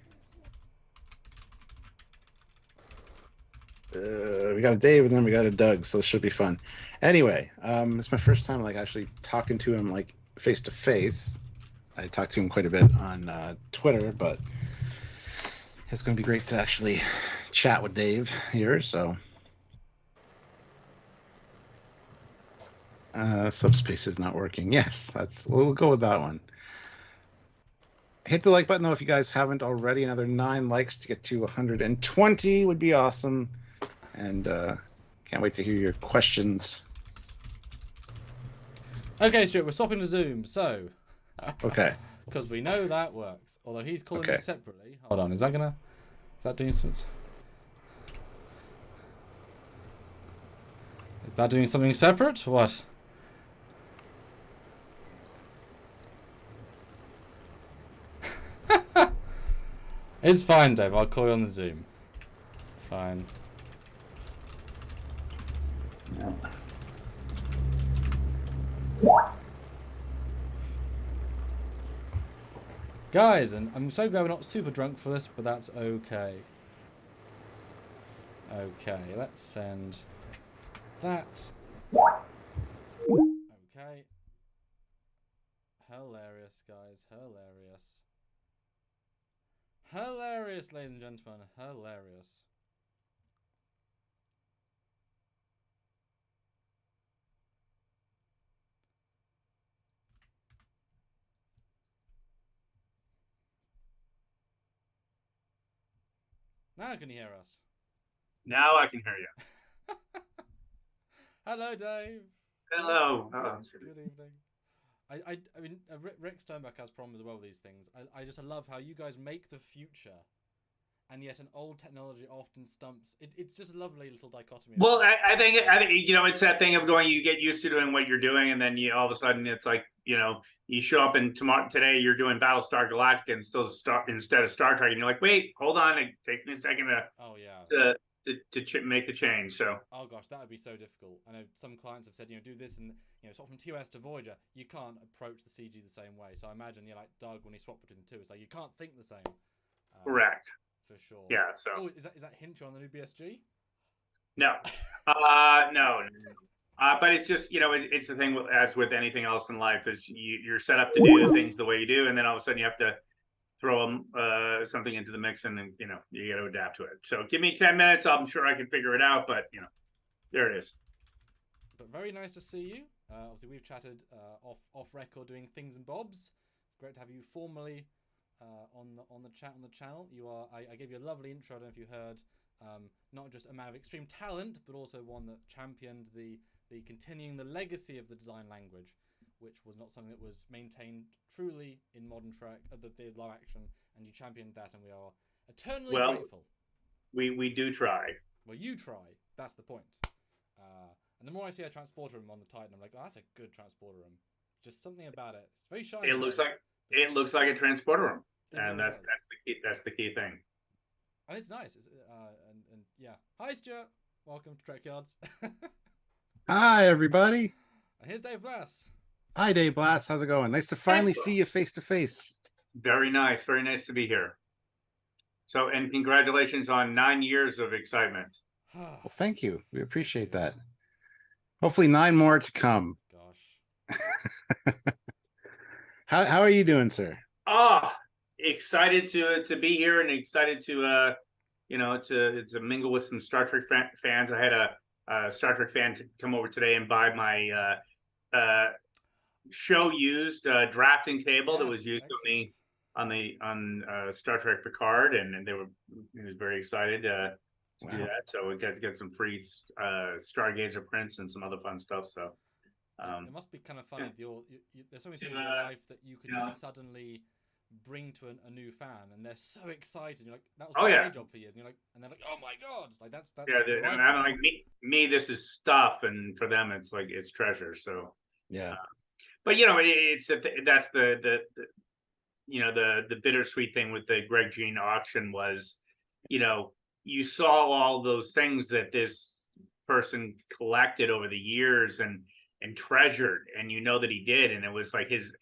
We got a Dave and then we got a Doug, so this should be fun. Anyway, it's my first time actually talking to him face to face. I talked to him quite a bit on Twitter, but it's going to be great to actually chat with Dave here. So, subspace is not working. Yes, we'll go with that one. Hit the like button though if you guys haven't already. Another 9 likes to get to 120 would be awesome. And can't wait to hear your questions. Okay, Stuart, we're swapping to Zoom, so. Okay. Because we know that works. Although he's calling me Okay. separately. Hold on, is that doing some? Is that doing something separate? What? It's fine, Dave. I'll call you on the Zoom. It's fine. Guys, and I'm so glad we're not super drunk for this, but that's okay. Okay, let's send that. Okay. Hilarious, guys. Hilarious. Hilarious, ladies and gentlemen. Hilarious. Now can you hear us? Now I can hear you. Hello, Dave. Hello. Good evening. I mean, Rick Sternberg has problems as well with these things. I just love how you guys make the future, and yet an old technology often stumps. It's just a lovely little dichotomy. Well, I think it's that thing of going. You get used to doing what you're doing, and then all of a sudden it's like you show up and today you're doing Battlestar Galactica instead of Star Trek, and you're like, wait, hold on, it takes me a second to make the change. So oh gosh, that would be so difficult. I know some clients have said do this and sort from TOS to Voyager, you can't approach the CG the same way. So I imagine like Doug when he swapped between the two, it's like you can't think the same. correct. For sure. Yeah. So oh, is that hint on the new BSG? no, no. But it's just it's the thing as with anything else in life is you're set up to do things the way you do, and then all of a sudden you have to throw something into the mix, and then you got to adapt to it. So give me 10 minutes, I'm sure I can figure it out. But there it is. But very nice to see you. Obviously, we've chatted off record doing things and bobs. It's great to have you formally on the channel. You are. I gave you a lovely intro. I don't know if you heard. Not just a man of extreme talent, but also one that championed the continuing the legacy of the design language, which was not something that was maintained truly in modern Trek, the live action, and you championed that, and we are eternally grateful. We do try. Well, you try. That's the point. And the more I see a transporter room on the Titan, I'm like, oh, that's a good transporter room. Just something about it. It's very shiny. It looks like a transporter room, and that's the key thing. And it's nice. And yeah. Hi, Stuart. Welcome to Trekyards. Hi, everybody. And here's Dave Blass. Hi, Dave Blass. How's it going? Nice to finally see you face to face. Very nice. Very nice to be here. So, and congratulations on 9 years of excitement. Well, thank you. We appreciate that. Hopefully 9 more to come. Gosh. How are you doing, sir? Excited to be here and excited to to mingle with some Star Trek fans. I had a Star Trek fan to come over today and buy my show used drafting table that was used on Star Trek Picard, and he was very excited to do that. So we get some free Stargazer prints and some other fun stuff. So it must be kind of funny. There's so many things in your life that you could just suddenly bring to a new fan, and they're so excited. You're like, that was my day job for years, and they're like, oh my god, like that's and I'm like me. This is stuff, and for them, it's like it's treasure. So yeah, but that's the bittersweet thing with the Greg Jean auction was, you saw all those things that this person collected over the years and treasured, and that he did, and it was like his,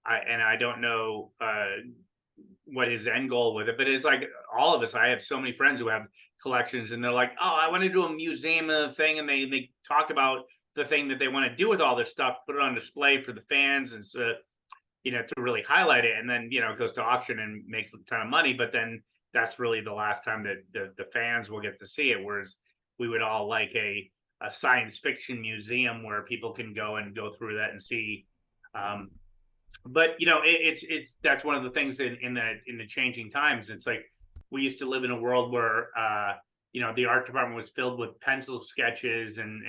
I don't know what his end goal with it, but it's like all of us. I have so many friends who have collections, and they're like, oh, I want to do a museum thing, and they talk about the thing that they want to do with all this stuff, put it on display for the fans, and so to really highlight it, and then it goes to auction and makes a ton of money, but then that's really the last time that the fans will get to see it. Whereas we would all like a science fiction museum where people can go through that and see. But it's that's one of the things in the changing times. It's like we used to live in a world where the art department was filled with pencil sketches and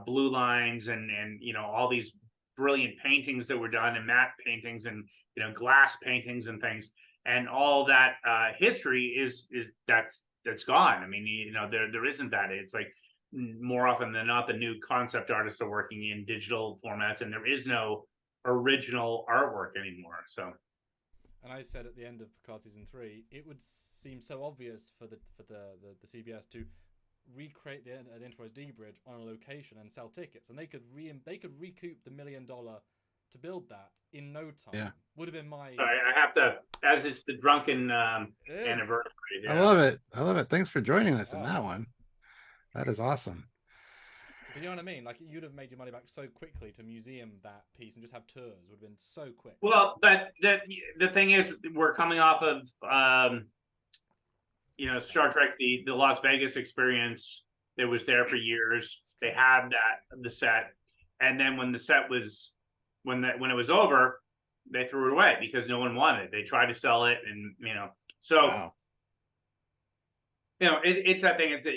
blue lines and all these brilliant paintings that were done, and matte paintings and glass paintings and things, and all that history is that's gone. I mean, there isn't that. It's like more often than not, the new concept artists are working in digital formats, and there is no original artwork anymore. So, and I said at the end of Picard season 3, it would seem so obvious for the CBS to recreate the Enterprise D bridge on a location and sell tickets, and they could recoup the $1 million to build that in no time. Yeah, would have been my. I have to, as it's the drunken anniversary. Yeah. I love it. Thanks for joining us in that one. That is awesome. But you know what I mean? Like, you'd have made your money back so quickly to museum that piece and just have tours. Would have been so quick. Well, but the thing is, we're coming off of Star Trek, the Las Vegas experience that was there for years. They had the set, and then when the set was when it was over, they threw it away because no one wanted it. They tried to sell it, and so wow. It's that thing. It's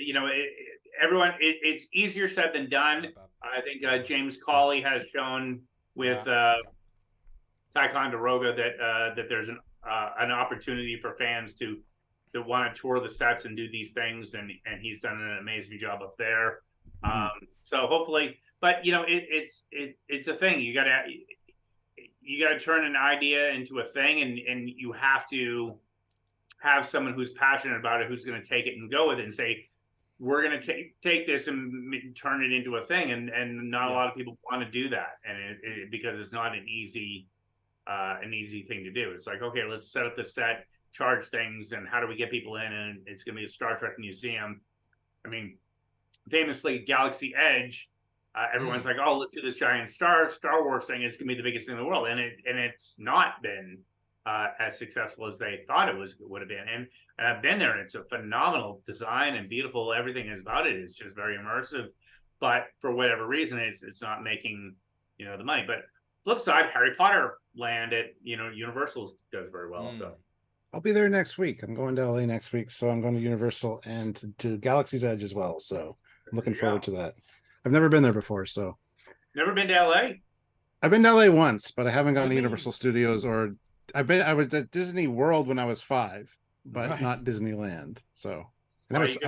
everyone. It's easier said than done. I think James Cawley has shown with Ticonderoga that there's an opportunity for fans to want to tour the sets and do these things, and he's done an amazing job up there. So hopefully, but it's a thing. You gotta turn an idea into a thing, and you have to have someone who's passionate about it, who's going to take it and go with it and say, we're going to take this and turn it into a thing. And not a lot of people want to do that. And because it's not an easy thing to do. It's like, okay, let's set up the set, charge things, and how do we get people in? And it's going to be a Star Trek museum. I mean, famously, Galaxy Edge, everyone's like, oh, let's do this giant Star Wars thing. It's going to be the biggest thing in the world. And it's not been as successful as they thought it would have been. And I've been there, and it's a phenomenal design and beautiful. Everything is about it. It's just very immersive. but for whatever reason, it's not making, the money. But flip side, Harry Potter Land at, Universal does very well. So I'll be there next week. I'm going to LA next week, so I'm going to Universal and to Galaxy's Edge as well. So I'm looking forward to that. I've never been there before, so. Never been to LA? I've been to LA once, but I haven't gone to Really? Universal Studios or I was at Disney World when I was 5, but Right. not Disneyland. So Are you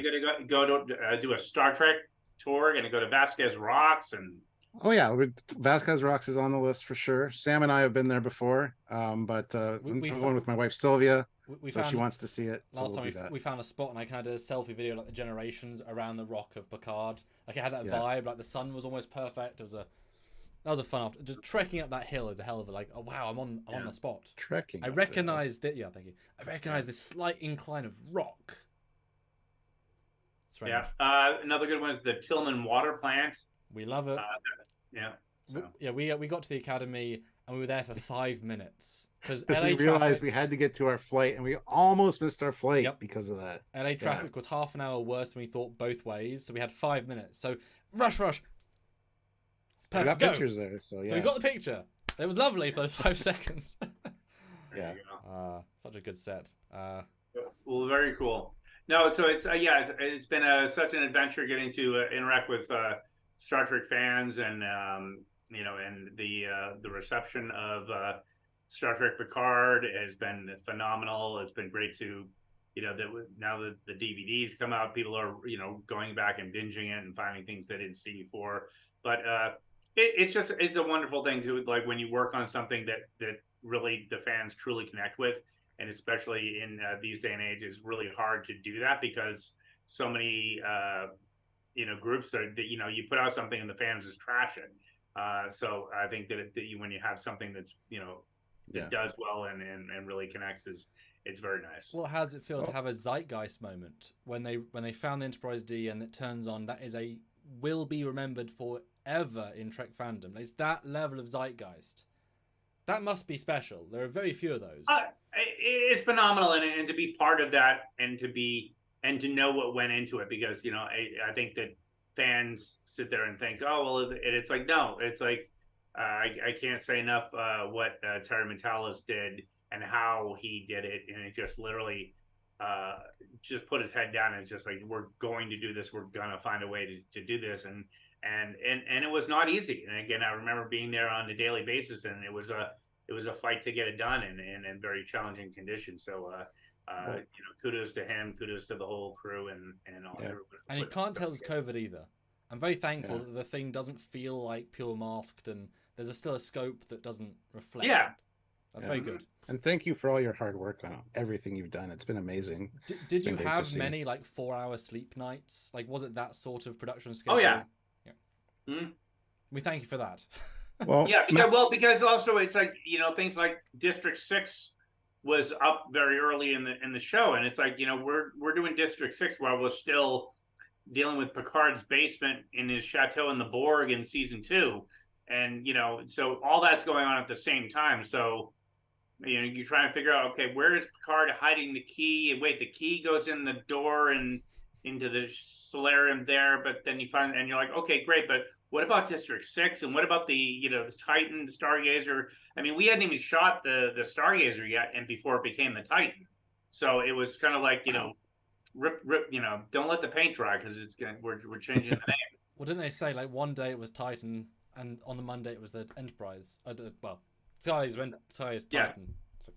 gonna go to do a Star Trek tour? Gonna go to Vasquez Rocks and Oh yeah, Vasquez Rocks is on the list for sure. Sam and I have been there before, but I'm going with my wife Sylvia, so she wants to see it. Last so we'll time we found a spot and I kind of did a selfie video like the generations around the rock of Picard. Like it had that vibe, like the sun was almost perfect. That was a fun after. Just trekking up that hill is a hell of a oh wow, I'm on the spot. Trekking. I recognize that. Yeah, thank you. I recognize this slight incline of rock. Yeah. Another good one is the Tillman Water Plant. We love it. We got to the Academy and we were there for 5 minutes because we realized we had to get to our flight and we almost missed our flight because of that. LA traffic was half an hour worse than we thought both ways, so we had 5 minutes. So rush. Perfect, we got pictures there, so yeah. So we got the picture. It was lovely for those 5 seconds. Such a good set. Well, very cool. No, so it's been such an adventure getting to interact with Star Trek fans and and the reception of Star Trek Picard has been phenomenal. It's been great to now that the DVDs come out, people are going back and binging it and finding things they didn't see before. But it's a wonderful thing to like when you work on something that really the fans truly connect with. And especially in these day and age, it's really hard to do that because so many, groups that you put out something and the fans just trash it. So I think that when you have something that's that does well and really connects, it's very nice. Well, how does it feel to have a zeitgeist moment when they found the Enterprise D and it turns on that is will be remembered forever in Trek fandom? It's that level of zeitgeist. That must be special. There are very few of those. It's phenomenal, and to be part of that, and to know what went into it, because I think that fans sit there and think, oh well, it's like no, it's like I can't say enough what Terry Matalas did and how he did it, and it just literally just put his head down and it's just like we're going to do this, we're gonna find a way to do this, and it was not easy. And again, I remember being there on a daily basis, and it was a fight to get it done in very challenging conditions. So, kudos to him, kudos to the whole crew, and all. Yeah. And you can't tell it's COVID either. I'm very thankful that the thing doesn't feel like pure masked, and there's still a scope that doesn't reflect. Yeah, that's very good. And thank you for all your hard work on everything you've done. It's been amazing. Did you have many 4-hour sleep nights? Like, was it that sort of production schedule? Oh yeah. Mm-hmm. We thank you for that. Well, yeah, because also it's like things like District 6 was up very early in the show, and it's like we're doing District 6 while we're still dealing with Picard's basement in his chateau in the Borg in season 2, and so all that's going on at the same time. So you're trying to figure out, okay, where is Picard hiding the key? And wait, the key goes in the door and into the solarium there, but then you find, and you're like, okay, great, but what about District 6? And what about the the Titan, the Stargazer? I mean, we hadn't even shot the Stargazer yet, and before it became the Titan. So it was kind of like, rip, don't let the paint dry, because we're changing the name. Well, didn't they say one day it was Titan, and on the Monday it was the Enterprise? Today's Titan. So,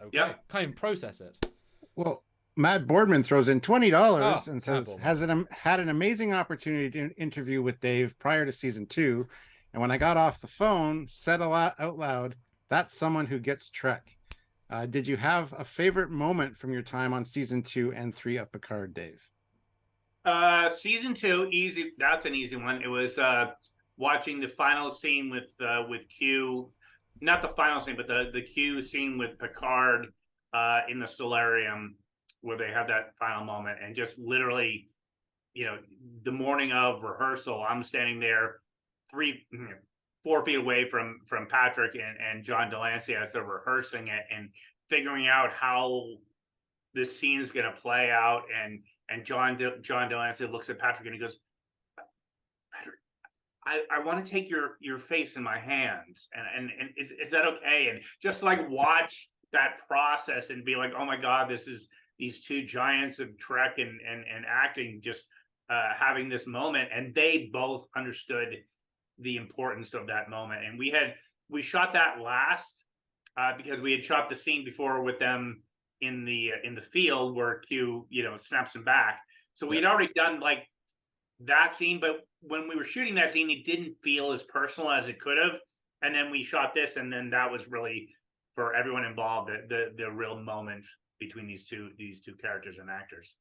okay, can't even process it. Well, Matt Boardman throws in $20 and says had an amazing opportunity to interview with Dave prior to season 2, and when I got off the phone, said out loud, "That's someone who gets Trek." Did you have a favorite moment from your time on season 2 and 3 of Picard, Dave? Season 2, easy. That's an easy one. It was watching the final scene with Q, not the final scene, but the Q scene with Picard in the solarium, where they have that final moment, and just literally, the morning of rehearsal, I'm standing there 4 feet away from Patrick and John Delancey as they're rehearsing it and figuring out how this scene is going to play out. And John Delancey looks at Patrick and he goes, I want to take your face in my hands, and is that okay? And just like watch that process and be like, oh my God, this is these two giants of Trek and acting just having this moment, and they both understood the importance of that moment. And we shot that last because we had shot the scene before with them in the field where Q snaps him back. So we had already done like that scene, but when we were shooting that scene, it didn't feel as personal as it could have. And then we shot this, and then that was really for everyone involved the real moment between these two characters and actors.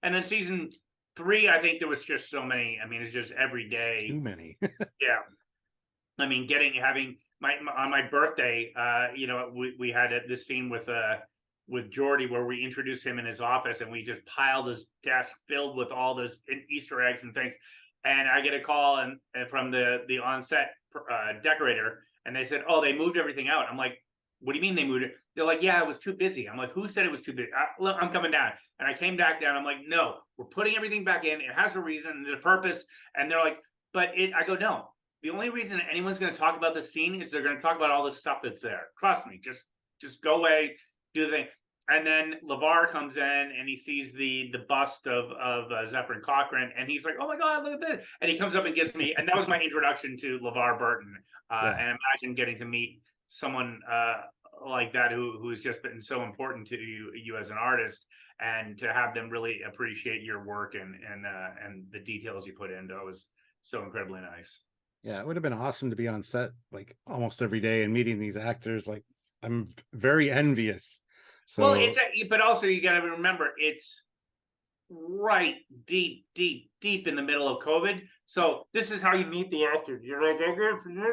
And then season 3, I think there was just so many. I mean, it's just every day. Too many. Yeah. I mean, having on my birthday, we had this scene with Geordi where we introduced him in his office, and we just piled his desk filled with all this Easter eggs and things. And I get a call and from the on-set decorator, and they said, "Oh, they moved everything out." I'm like, "What do you mean they moved it?" They're like, "Yeah, it was too busy." I'm like, "Who said it was too busy?" I'm coming down. And I came back down. I'm like, "No, we're putting everything back in. It has a reason and a purpose." And they're like, "But it," I go, "No. The only reason anyone's going to talk about the scene is they're going to talk about all the stuff that's there. Trust me. Just go away, do the thing." And then LeVar comes in and he sees the bust of Zephyr Cochrane, and he's like, "Oh my God, look at this!" And he comes up and gives me, and that was my introduction to LeVar Burton. And imagine getting to meet someone like that who's just been so important to you as an artist, and to have them really appreciate your work and the details you put into it was so incredibly nice. Yeah, it would have been awesome to be on set like almost every day and meeting these actors. Like, I'm very envious. So, well, but also you got to remember it's right deep in the middle of COVID. So this is how you meet the actors. You're like, and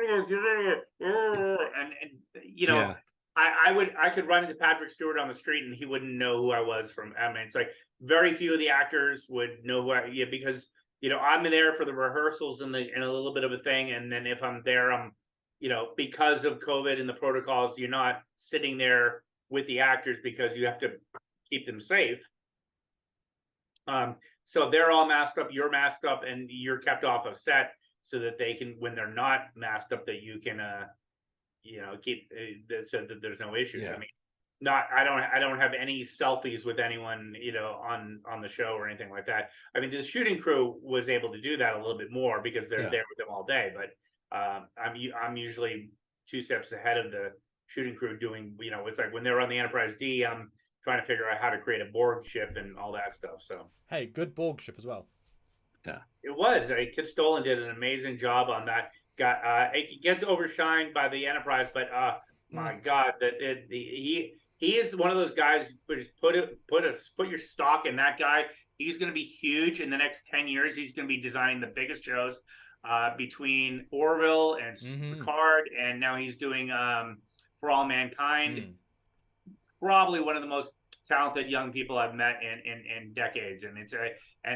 I could run into Patrick Stewart on the street and he wouldn't know who I was from. I mean, it's like very few of the actors would know who because I'm there for the rehearsals and a little bit of a thing, and then if I'm there, I'm because of COVID and the protocols, you're not sitting there with the actors because you have to keep them safe. So they're all masked up, you're masked up, and you're kept off of set so that they can, when they're not masked up, that you can, keep so that there's no issues. Yeah. I mean, I don't have any selfies with anyone, on the show or anything like that. I mean, the shooting crew was able to do that a little bit more because they're there with them all day. But I'm usually 2 steps ahead of the shooting crew doing, it's like when they're on the Enterprise D, I'm trying to figure out how to create a Borg ship and all that stuff. So hey, good Borg ship as well. Yeah, it was. Kit Stolen did an amazing job on that. It gets overshined by the Enterprise, but my God, he is one of those guys who just put your stock in that guy. He's going to be huge in the next 10 years. He's going to be designing the biggest shows between Orville and Picard, and now he's doing For All Mankind. Probably one of the most talented young people I've met in decades, and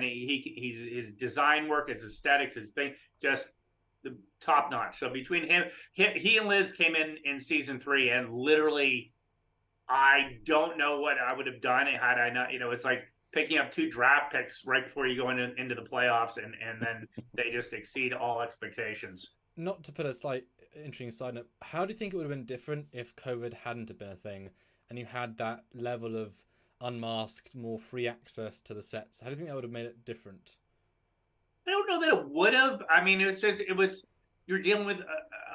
his design work, his aesthetics, his thing, just the top notch. So between him, he and Liz came in season 3, and literally, I don't know what I would have done had I not. It's like picking up 2 draft picks right before you go into the playoffs, and then they just exceed all expectations. Not to put a slight interesting side note, how do you think it would have been different if COVID hadn't have been a thing, and you had that level of unmasked, more free access to the sets? How do you think that would have made it different? I don't know that it would have. I mean, you're dealing with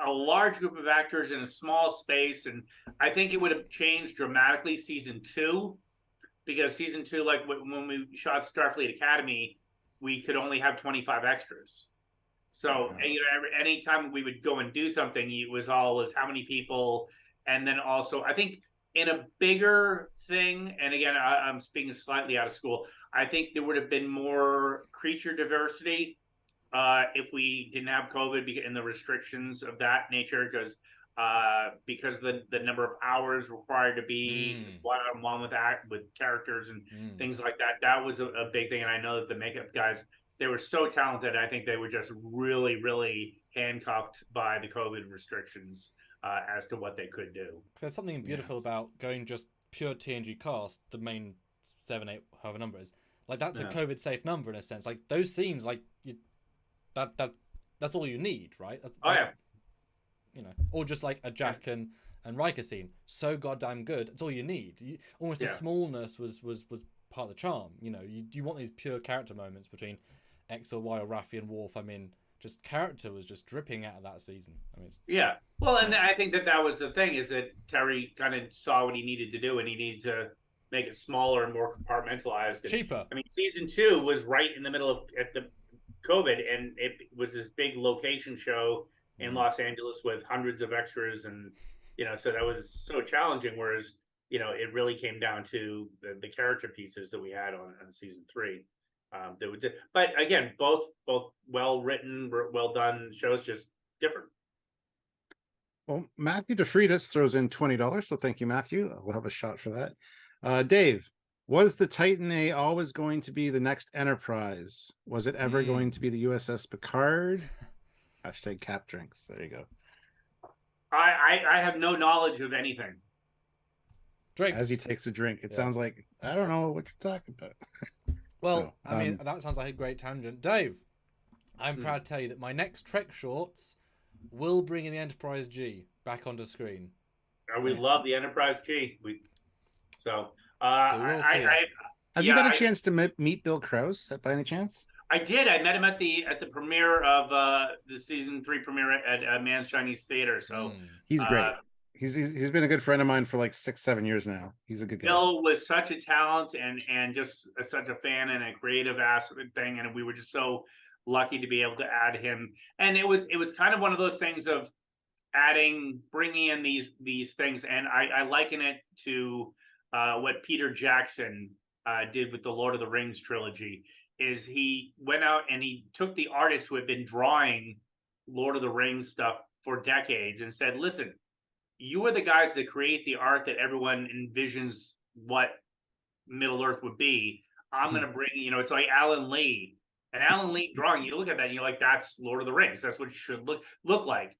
a large group of actors in a small space, and I think it would have changed dramatically season 2, because season 2, like when we shot Starfleet Academy, we could only have 25 extras. So anytime we would go and do something, it was always how many people, and then also I think in a bigger thing, and again, I'm speaking slightly out of school, I think there would have been more creature diversity if we didn't have COVID and the restrictions of that nature, because the number of hours required to be one-on-one with characters and things like that. That was a big thing, and I know that the makeup guys, they were so talented. I think they were just really, really handcuffed by the COVID restrictions as to what they could do. There's something beautiful about going just pure TNG cast, the main 7, 8, however number is. Like, that's a COVID safe number in a sense. Like, those scenes, like, that that's all you need, right? That's, Oh, yeah. You know, or just like a Jack and Riker scene, so goddamn good. That's all you need. Almost the smallness was part of the charm. You know, you want these pure character moments between X or Y or Raffi and Worf. I mean, just character was just dripping out of that season. I mean, yeah. Well, and I think that was the thing, is that Terry kind of saw what he needed to do, and he needed to make it smaller and more compartmentalized. And, cheaper. I mean, season 2 was right in the middle of at the COVID, and it was this big location show in Los Angeles with hundreds of extras, and you know, so that was so challenging. Whereas, you know, it really came down to the character pieces that we had on season 3. But again, both well written, well done shows, just different. Well, Matthew DeFreitas throws in $20, so thank you, Matthew. We'll have a shot for that. Dave, was the Titan A always going to be the next Enterprise? Was it ever going to be the USS Picard? Hashtag cap drinks. There you go. I have no knowledge of anything. Drink. As he takes a drink, it sounds like, I don't know what you're talking about. Well, I mean, that sounds like a great tangent. Dave, I'm proud to tell you that my next Trek shorts will bring in the Enterprise G back onto screen. We love the Enterprise G. So we'll see. Have you got a chance to meet Bill Krause by any chance? I did. I met him at the premiere of the season 3 premiere at Man's Chinese Theater. So he's great. He's been a good friend of mine for like 6-7 years now. He's a good guy. Bill was such a talent and just such a fan and a creative aspect thing, and we were just so lucky to be able to add him. And it was kind of one of those things of bringing in these things, and I liken it to what Peter Jackson did with the Lord of the Rings trilogy. Is he went out and he took the artists who had been drawing Lord of the Rings stuff for decades and said, listen, you are the guys that create the art that everyone envisions what Middle Earth would be. I'm going to bring, you know, it's like Alan Lee. And Alan Lee drawing, you look at that and you're like, that's Lord of the Rings. That's what it should look like.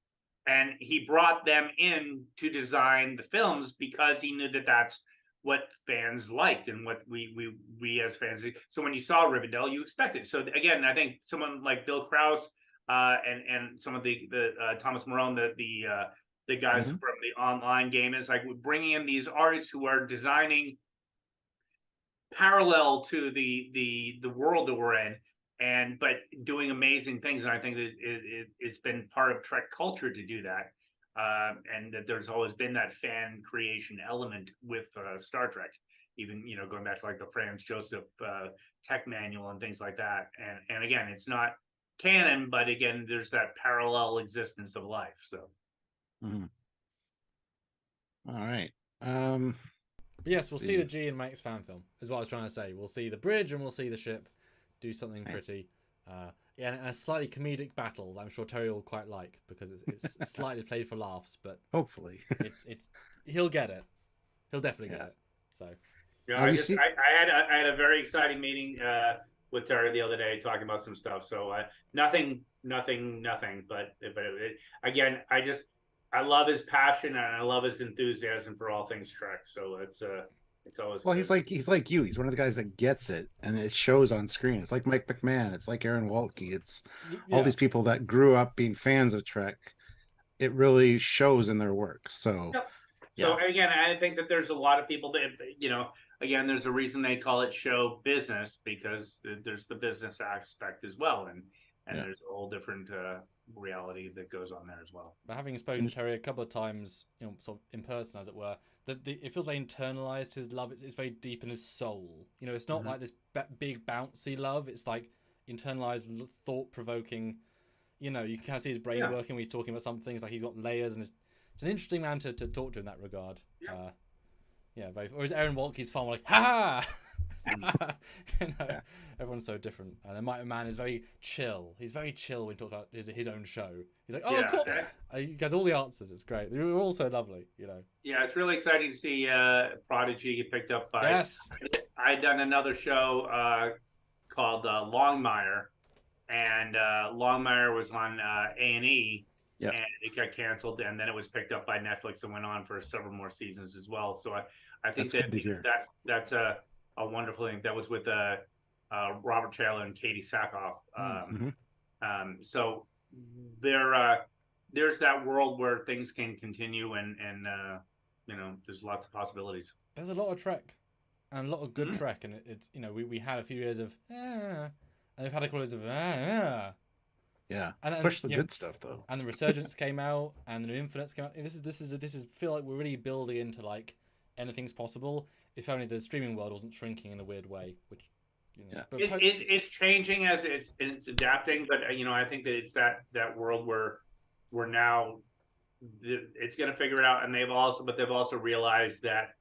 And he brought them in to design the films because he knew that that's what fans liked and what we as fans. So when you saw Rivendell, you expected. So again, I think someone like Bill Krause and some of the Thomas Morone, the guys from the online game, is like bringing in these artists who are designing parallel to the world that we're in, but doing amazing things. And I think that it's been part of Trek culture to do that. And that there's always been that fan creation element with Star Trek, even, you know, going back to like the Franz Joseph tech manual and things like that. And again, it's not canon, but again, there's that parallel existence of life. So, all right. But yes, we'll see the G in Mike's fan film, is what I was trying to say. We'll see the bridge and we'll see the ship do something pretty. And a slightly comedic battle that I'm sure Terry will quite like, because it's slightly played for laughs, but hopefully it's he'll get it. He'll definitely get it. So yeah, I had a very exciting meeting with Terry the other day talking about some stuff. So nothing. But again, I love his passion and I love his enthusiasm for all things Trek. So it's always well. good. He's like you. He's one of the guys that gets it, and it shows on screen. It's like Mike McMahon. It's like Aaron Waltke. It's all these people that grew up being fans of Trek. It really shows in their work. So, So again, I think that there's a lot of people that, you know, again, there's a reason they call it show business, because there's the business aspect as well, and there's a whole different reality that goes on there as well. But having spoken to Terry a couple of times, you know, sort of in person, as it were, it feels like internalized his love. It's very deep in his soul. You know, it's not like this big bouncy love. It's like internalized, thought-provoking. You know, you can kind of see his brain working when he's talking about something. It's like he's got layers, and it's an interesting man to talk to in that regard. Or is Aaron Waltke's fun like, ha ha? You know, everyone's so different. And then Mike Man is very chill. He's very chill when he talks about his own show. He's like, oh, cool. He has all the answers. It's great. They're all so lovely, you know. Yeah, it's really exciting to see Prodigy get picked up by. Yes. I'd done another show called Longmire, and Longmire was on A&E. Yep. And it got canceled, and then it was picked up by Netflix and went on for several more seasons as well. So I think that's a wonderful thing. That was with Robert Taylor and Katie Sackhoff. So there's that world where things can continue, and there's lots of possibilities. There's a lot of Trek, and a lot of good Trek, and it's we had a few years of and we've had a couple of Yeah, and push the good stuff though. And the Resurgence came out, and the New Infinites came out. This is feel like we're really building into like anything's possible. If only the streaming world wasn't shrinking in a weird way, which But it's changing as it's adapting, but I think that it's that world where we're now it's going to figure it out, and they've also realized that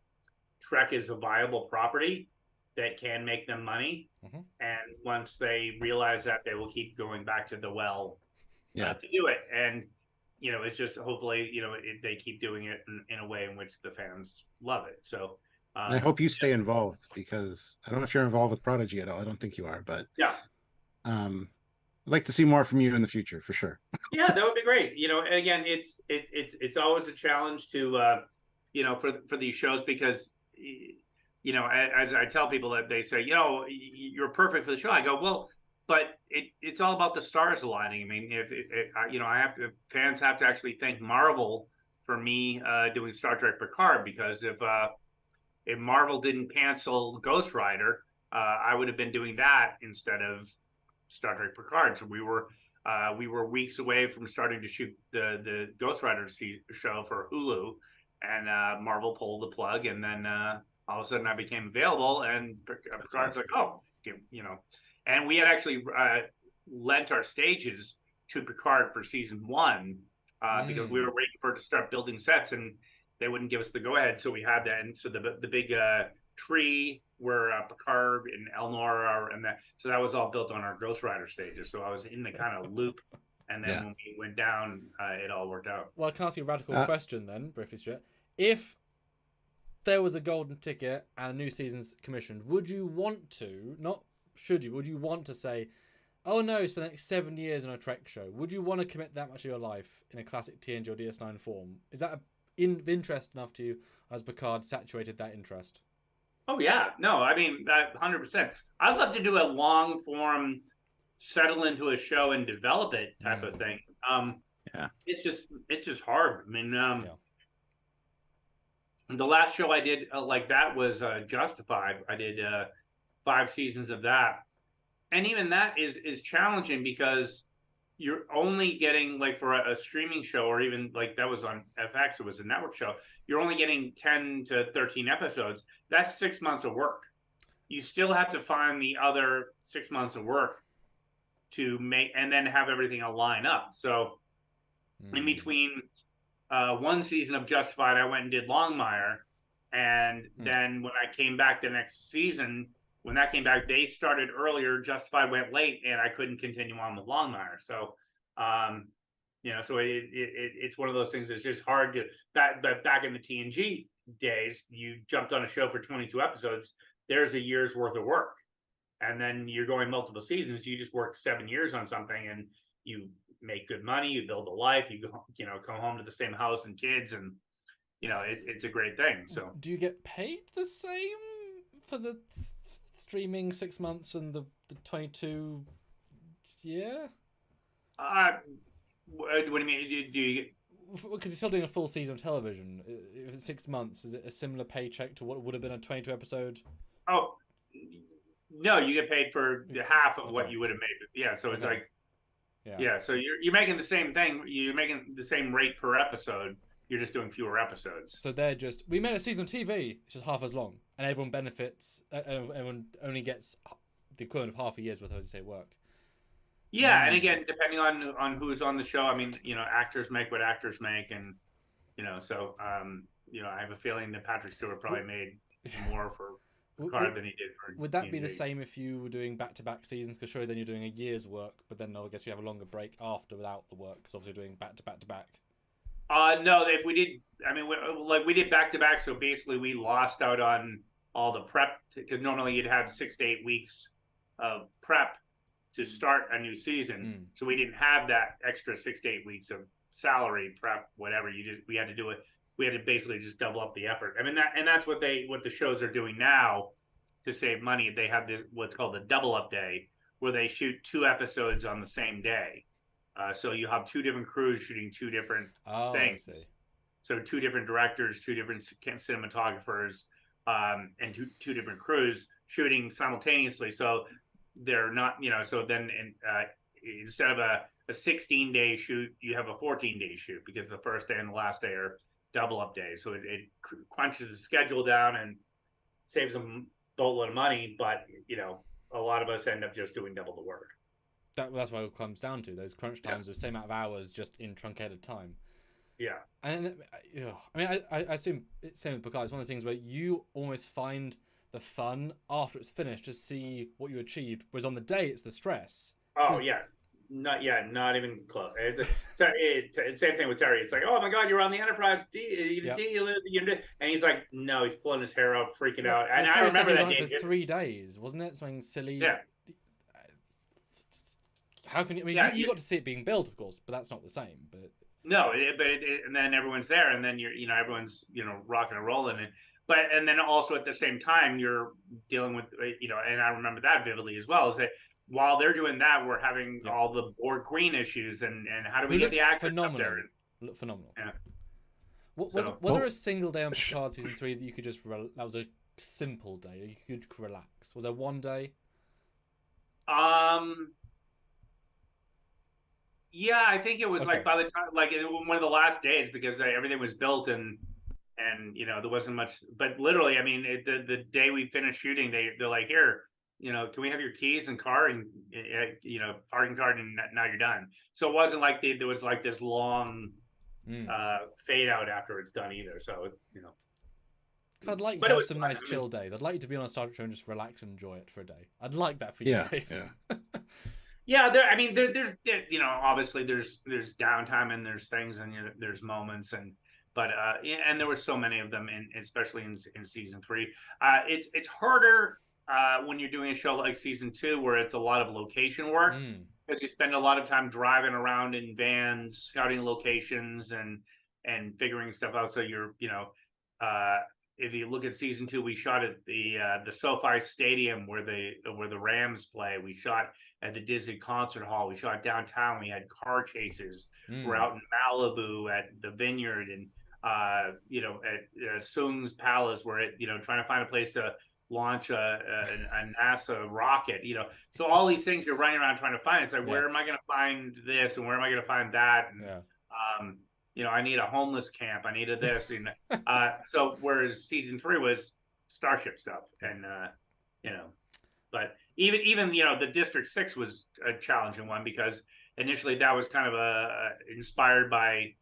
Trek is a viable property that can make them money, and once they realize that, they will keep going back to the well to do it, and it's just hopefully they keep doing it in a way in which the fans love it. So and I hope you stay involved, because I don't know if you're involved with Prodigy at all. I don't think you are, but I'd like to see more from you in the future for sure. Yeah, that would be great. And again, it's always a challenge to for these shows, because as I tell people, that they say, you're perfect for the show. I go, well, but it's all about the stars aligning. I mean, fans have to actually thank Marvel for me doing Star Trek Picard, because if Marvel didn't cancel Ghost Rider, I would have been doing that instead of Star Trek Picard. So we were weeks away from starting to shoot the Ghost Rider show for Hulu, and Marvel pulled the plug, and then all of a sudden I became available, and Picard's like, oh, and we had actually lent our stages to Picard for season 1 because we were waiting for it to start building sets, and they wouldn't give us the go-ahead, so we had that. And so the big tree where Picard and Elnor are, so that was all built on our Ghost Rider stages. So I was in the kind of loop, and then when we went down, it all worked out. Well, I can ask you a radical question then, briefly, Stuart. If there was a golden ticket and a new season's commissioned, would you want to, not should you, would you want to say, oh no, spend the next 7 years on a Trek show? Would you want to commit that much of your life in a classic TNG or DS9 form? Is that interest enough to you, as Picard saturated that interest? Oh yeah, no, I mean 100%. I'd love to do a long form, settle into a show and develop it type of thing. It's just hard. I mean, the last show I did like that was Justified. I did 5 seasons of that, and even that is challenging, because you're only getting, like, for a streaming show, or even like that was on FX, it was a network show, you're only getting 10 to 13 episodes. That's 6 months of work. You still have to find the other 6 months of work to make, and then have everything line up. So in between one season of Justified, I went and did Longmire, and then when I came back the next season, when that came back, they started earlier. Justified went late, and I couldn't continue on with Longmire. So, so it's one of those things that's just hard to. Back in the TNG days, you jumped on a show for 22 episodes. There's a year's worth of work, and then you're going multiple seasons. You just work 7 years on something, and you make good money. You build a life. You come home to the same house and kids, and it's a great thing. So, do you get paid the same for the streaming 6 months and the 22? What do you mean? Do you get? Because you're still doing a full season of television. If it's 6 months, is it a similar paycheck to what would have been a 22 episode? Oh no, you get paid for half of what you would have made. Yeah, so it's like so you're making the same thing. You're making the same rate per episode. You're just doing fewer episodes. So we made a season of TV. It's just half as long, and everyone benefits. Everyone only gets the equivalent of half a year's worth of work. Yeah, and again, depending on who's on the show, I mean, actors make what actors make, and so I have a feeling that Patrick Stewart probably made more for Picard than he did for. Would that be the same if you were doing back-to-back seasons? Because surely then you're doing a year's work, but then I guess you have a longer break after without the work, because obviously you're doing back-to-back-to-back. No, if we did, I mean, we did back-to-back, so basically we lost out on all the prep, because normally you'd have 6 to 8 weeks of prep to start a new season. So we didn't have that extra 6 to 8 weeks of salary prep, whatever. We had to do it. We had to basically just double up the effort. I mean, that's what the shows are doing now to save money. They have what's called a double up day, where they shoot 2 episodes on the same day. So you have two different crews shooting two different Oh, things. I see. So two different directors, two different cinematographers, and two different crews shooting simultaneously. So they're not, so then instead of a 16-day shoot, you have a 14-day shoot because the first day and the last day are double up days. So it crunches the schedule down and saves them a boatload of money. But, a lot of us end up just doing double the work. That's what it comes down to. Those crunch times of the same amount of hours, just in truncated time. Yeah. And I mean, I assume it's same with Picard. It's one of the things where you almost find the fun after it's finished to see what you achieved, whereas on the day it's the stress. Oh, yeah. Not even close. It's same thing with Terry. It's like, oh my God, you're on the Enterprise. And he's like, no, he's pulling his hair out, freaking out. And I remember that day for 3 days, wasn't it? Something silly. Yeah. How can you? I mean, you got to see it being built, of course, but that's not the same. But no, and then everyone's there, and then everyone's rocking and rolling, and then also at the same time you're dealing with and I remember that vividly as well. Is that while they're doing that, we're having all the Borg Queen issues, and how do we get the actors up there? Look phenomenal. Yeah. Was there a single day on Picard season 3 that you could just that was a simple day you could relax? Was there one day? Yeah, I think it was like by the time, like one of the last days, because everything was built and there wasn't much. But literally, I mean, the day we finished shooting, they're like, here, can we have your keys and car and parking card, and now you're done. So it wasn't like there was like this long fade out after it's done either. So Because I'd like to have some nice chill days. I'd like you to be on a Star Trek show and just relax and enjoy it for a day. I'd like that for you, Dave. Yeah. Yeah, there's obviously there's downtime and there's things and there's moments and there were so many of them especially in season 3. It's harder when you're doing a show like season 2 where it's a lot of location work because you spend a lot of time driving around in vans, scouting locations and figuring stuff out. So you're if you look at season 2, we shot at the SoFi Stadium where the Rams play. We shot at the Disney Concert Hall. We shot downtown. We had car chases. We're out in Malibu at the Vineyard and at Sung's Palace. We're at trying to find a place to launch a NASA rocket. So all these things you're running around trying to find. It's like where am I going to find this and where am I going to find that? And, I need a homeless camp. I needed this. So whereas season 3 was Starship stuff, and but even the District 6 was a challenging one because initially that was kind of inspired by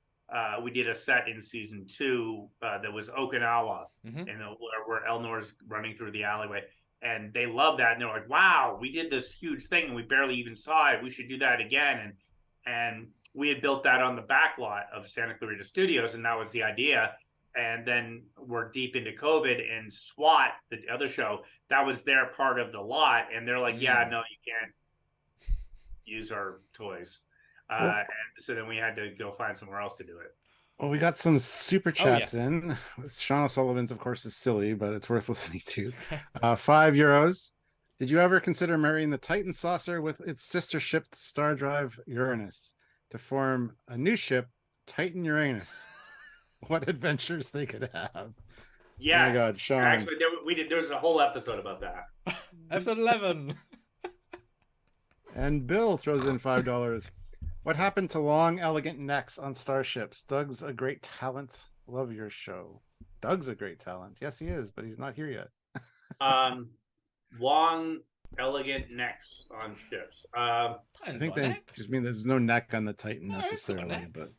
we did a set in season 2 that was Okinawa, and where Elnor's running through the alleyway, and they loved that, and they're like, "Wow, we did this huge thing and we barely even saw it. We should do that again." And we had built that on the back lot of Santa Clarita Studios, and that was the idea. And then we're deep into COVID, and SWAT, the other show, that was their part of the lot. And they're like, yeah, no, you can't use our toys. And so then we had to go find somewhere else to do it. Well, we got some super chats in. Sean O'Sullivan's, of course, is silly, but it's worth listening to. €5. Did you ever consider marrying the Titan saucer with its sister ship, the Star Drive Uranus, to form a new ship, Titan Uranus? What adventures they could have. Yeah. Oh my God, Sean. Actually, there was a whole episode about that. Episode 11. And Bill throws in $5. What happened to long, elegant necks on starships? Doug's a great talent. Love your show. Doug's a great talent. Yes, he is, but he's not here yet. Long, elegant necks on ships. I think they just mean there's no neck on the Titan necessarily, but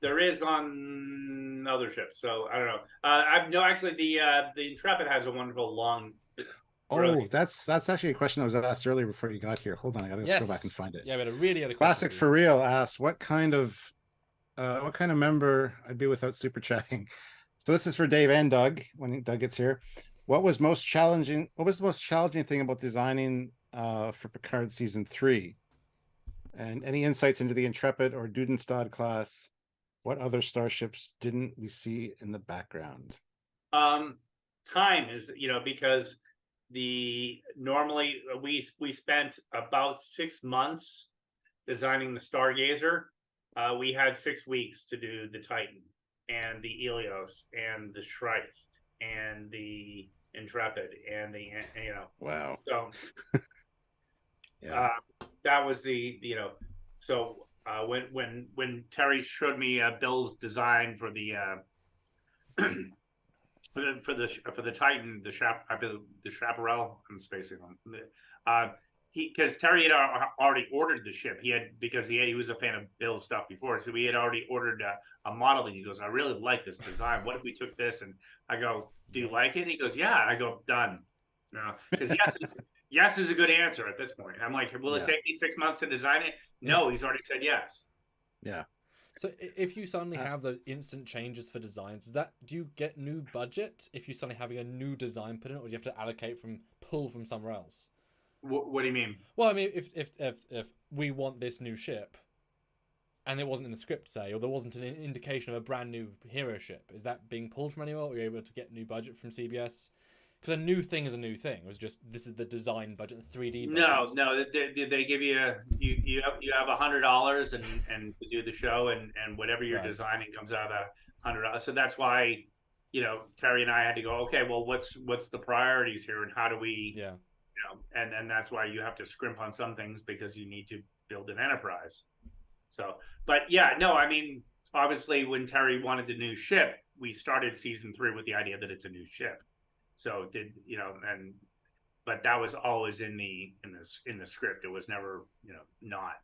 there is on other ships, so I don't know. Actually, the Intrepid has a wonderful long. That's actually a question that was asked earlier before you got here. Hold on, I gotta go back and find it. Yeah, but really had a Classic for real asks what kind of member I'd be without super chatting. So this is for Dave and Doug when Doug gets here. What was the most challenging thing about designing for Picard season 3? And any insights into the Intrepid or Dudenstad class? What other starships didn't we see in the background? Time is, because normally we spent about 6 months designing the Stargazer. We had 6 weeks to do the Titan and the Helios and the Shrike and the Intrepid and the Wow. so Yeah. that was the so when Terry showed me Bill's design for the for the Titan, the Chaparral, I'm spacing on because Terry had already ordered the ship. He was a fan of Bill's stuff before, so he had already ordered a model. And he goes, "I really like this design. What if we took this?" And I go, "Do you like it?" And he goes, "Yeah." I go, "Done." Because yes is a good answer at this point. I'm like, "Will it take me 6 months to design it?" No, he's already said yes. Yeah. So if you suddenly have those instant changes for designs, do you get new budget if you suddenly having a new design put in, or do you have to pull from somewhere else? What do you mean? Well, I mean, if we want this new ship, and it wasn't in the script, say, or there wasn't an indication of a brand new hero ship, is that being pulled from anywhere, or are you able to get new budget from CBS? Because a new thing is a new thing. It was just, this is the design budget, the 3D budget. No, they give you you have $100 and to do the show, and whatever you're designing comes out of that $100. So that's why, Terry and I had to go, okay, well, what's the priorities here, and how do we, and that's why you have to scrimp on some things, because you need to build an enterprise. So, but yeah, no, I mean, obviously when Terry wanted the new ship, we started season 3 with the idea that it's a new ship. So but that was always in the script. It was never, not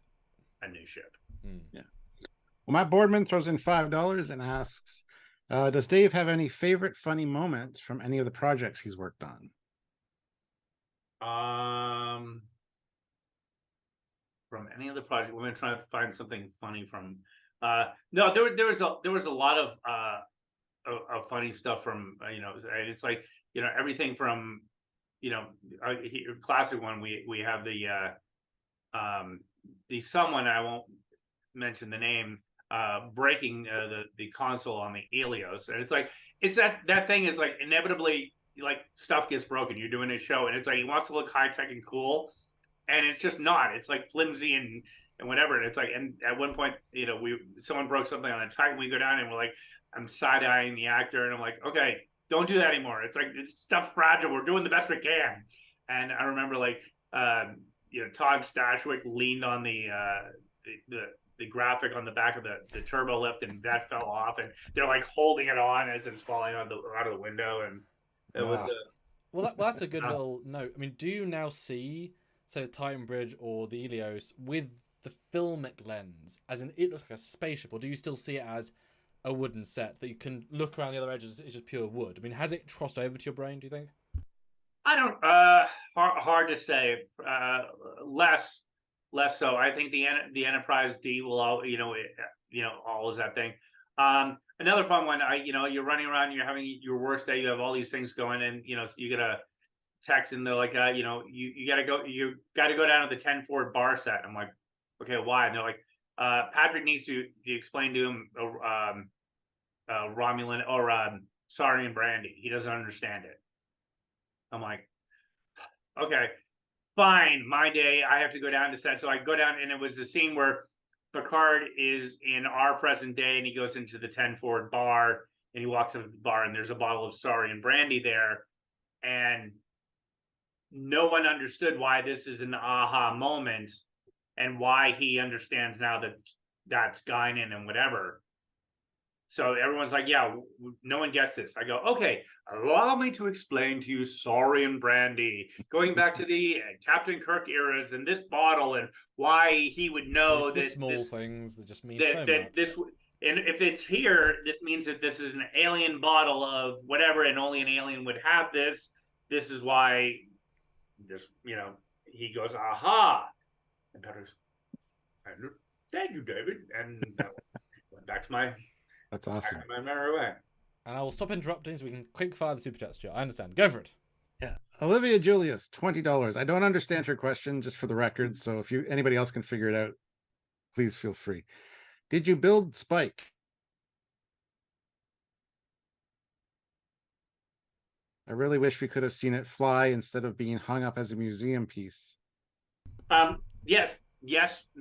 a new ship. Yeah. Well, Matt Boardman throws in $5 and asks, does Dave have any favorite funny moments from any of the projects he's worked on? From any other project, we're gonna try to find something funny from. No, there was a lot of funny stuff from it's like everything from classic one. We have the someone, I won't mention the name, breaking the console on the Helios, and it's that thing is like inevitably like stuff gets broken. You're doing a show and it's like he wants to look high tech and cool, and it's just not. It's like flimsy and whatever. And it's like, and at one point, someone broke something on the Titan. We go down and we're like, I'm side eyeing the actor, and I'm like, okay, don't do that anymore. It's like, it's stuff fragile. We're doing the best we can. And I remember Todd Stashwick leaned on the graphic on the back of the turbo lift, and that fell off, and they're like holding it on as it's falling out of the window, and it was well, that's a good little note. I mean, do you now see, say, the Titan Bridge or the Helios with the filmic lens, as in it looks like a spaceship, or do you still see it as a wooden set that you can look around the other edges? It's just pure wood. I mean, has it crossed over to your brain, do you think? I don't. Hard to say. Less so. I think the Enterprise D will all always that thing. Another fun one. You're running around. You're having your worst day. You have all these things going, and you get a text, and they're like, you got to go down to the 10 Ford bar set. I'm like, okay, why? And they're like, Patrick needs to explain to him Romulan or Saurian brandy. He doesn't understand it. I'm like, okay, fine, my day. I have to go down to set. So I go down, and it was the scene where Picard is in our present day, and he goes into the 10 Ford bar, and he walks up to the bar, and there's a bottle of Saurian brandy there. And no one understood why this is an aha moment, and why he understands now that that's Guinan and whatever. So everyone's like, yeah, no one gets this. I go, okay, allow me to explain to you Saurian brandy, going back to the Captain Kirk eras, and this bottle, and why he would know it's that the small things that just mean so much. And if it's here, this means that this is an alien bottle of whatever, and only an alien would have this. This is why this, he goes, aha. And Patrick's, thank you, David. And went back to my... That's awesome. My merry way. And I will stop interrupting so we can quick fire the super chat, Stuart. I understand. Go for it. Yeah. Olivia Julius, $20. I don't understand her question, just for the record. So if anybody else can figure it out, please feel free. Did you build Spike? I really wish we could have seen it fly instead of being hung up as a museum piece. Yes,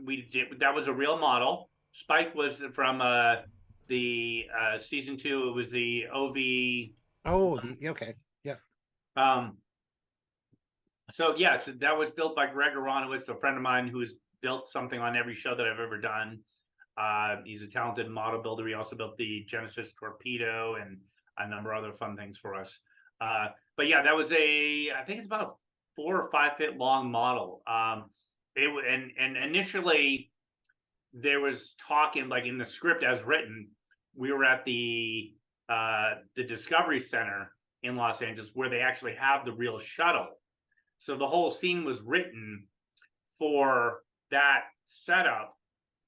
we did. That was a real model. Spike was from the season 2. It was the OV. Oh, okay. So yes, that was built by Greg Aronowitz, a friend of mine who's built something on every show that I've ever done. He's a talented model builder. He also built the Genesis torpedo and a number of other fun things for us. But yeah, that was I think it's about a 4 or 5 foot long model. And initially there was talking, like in the script as written, we were at the Discovery Center in Los Angeles where they actually have the real shuttle. So the whole scene was written for that setup.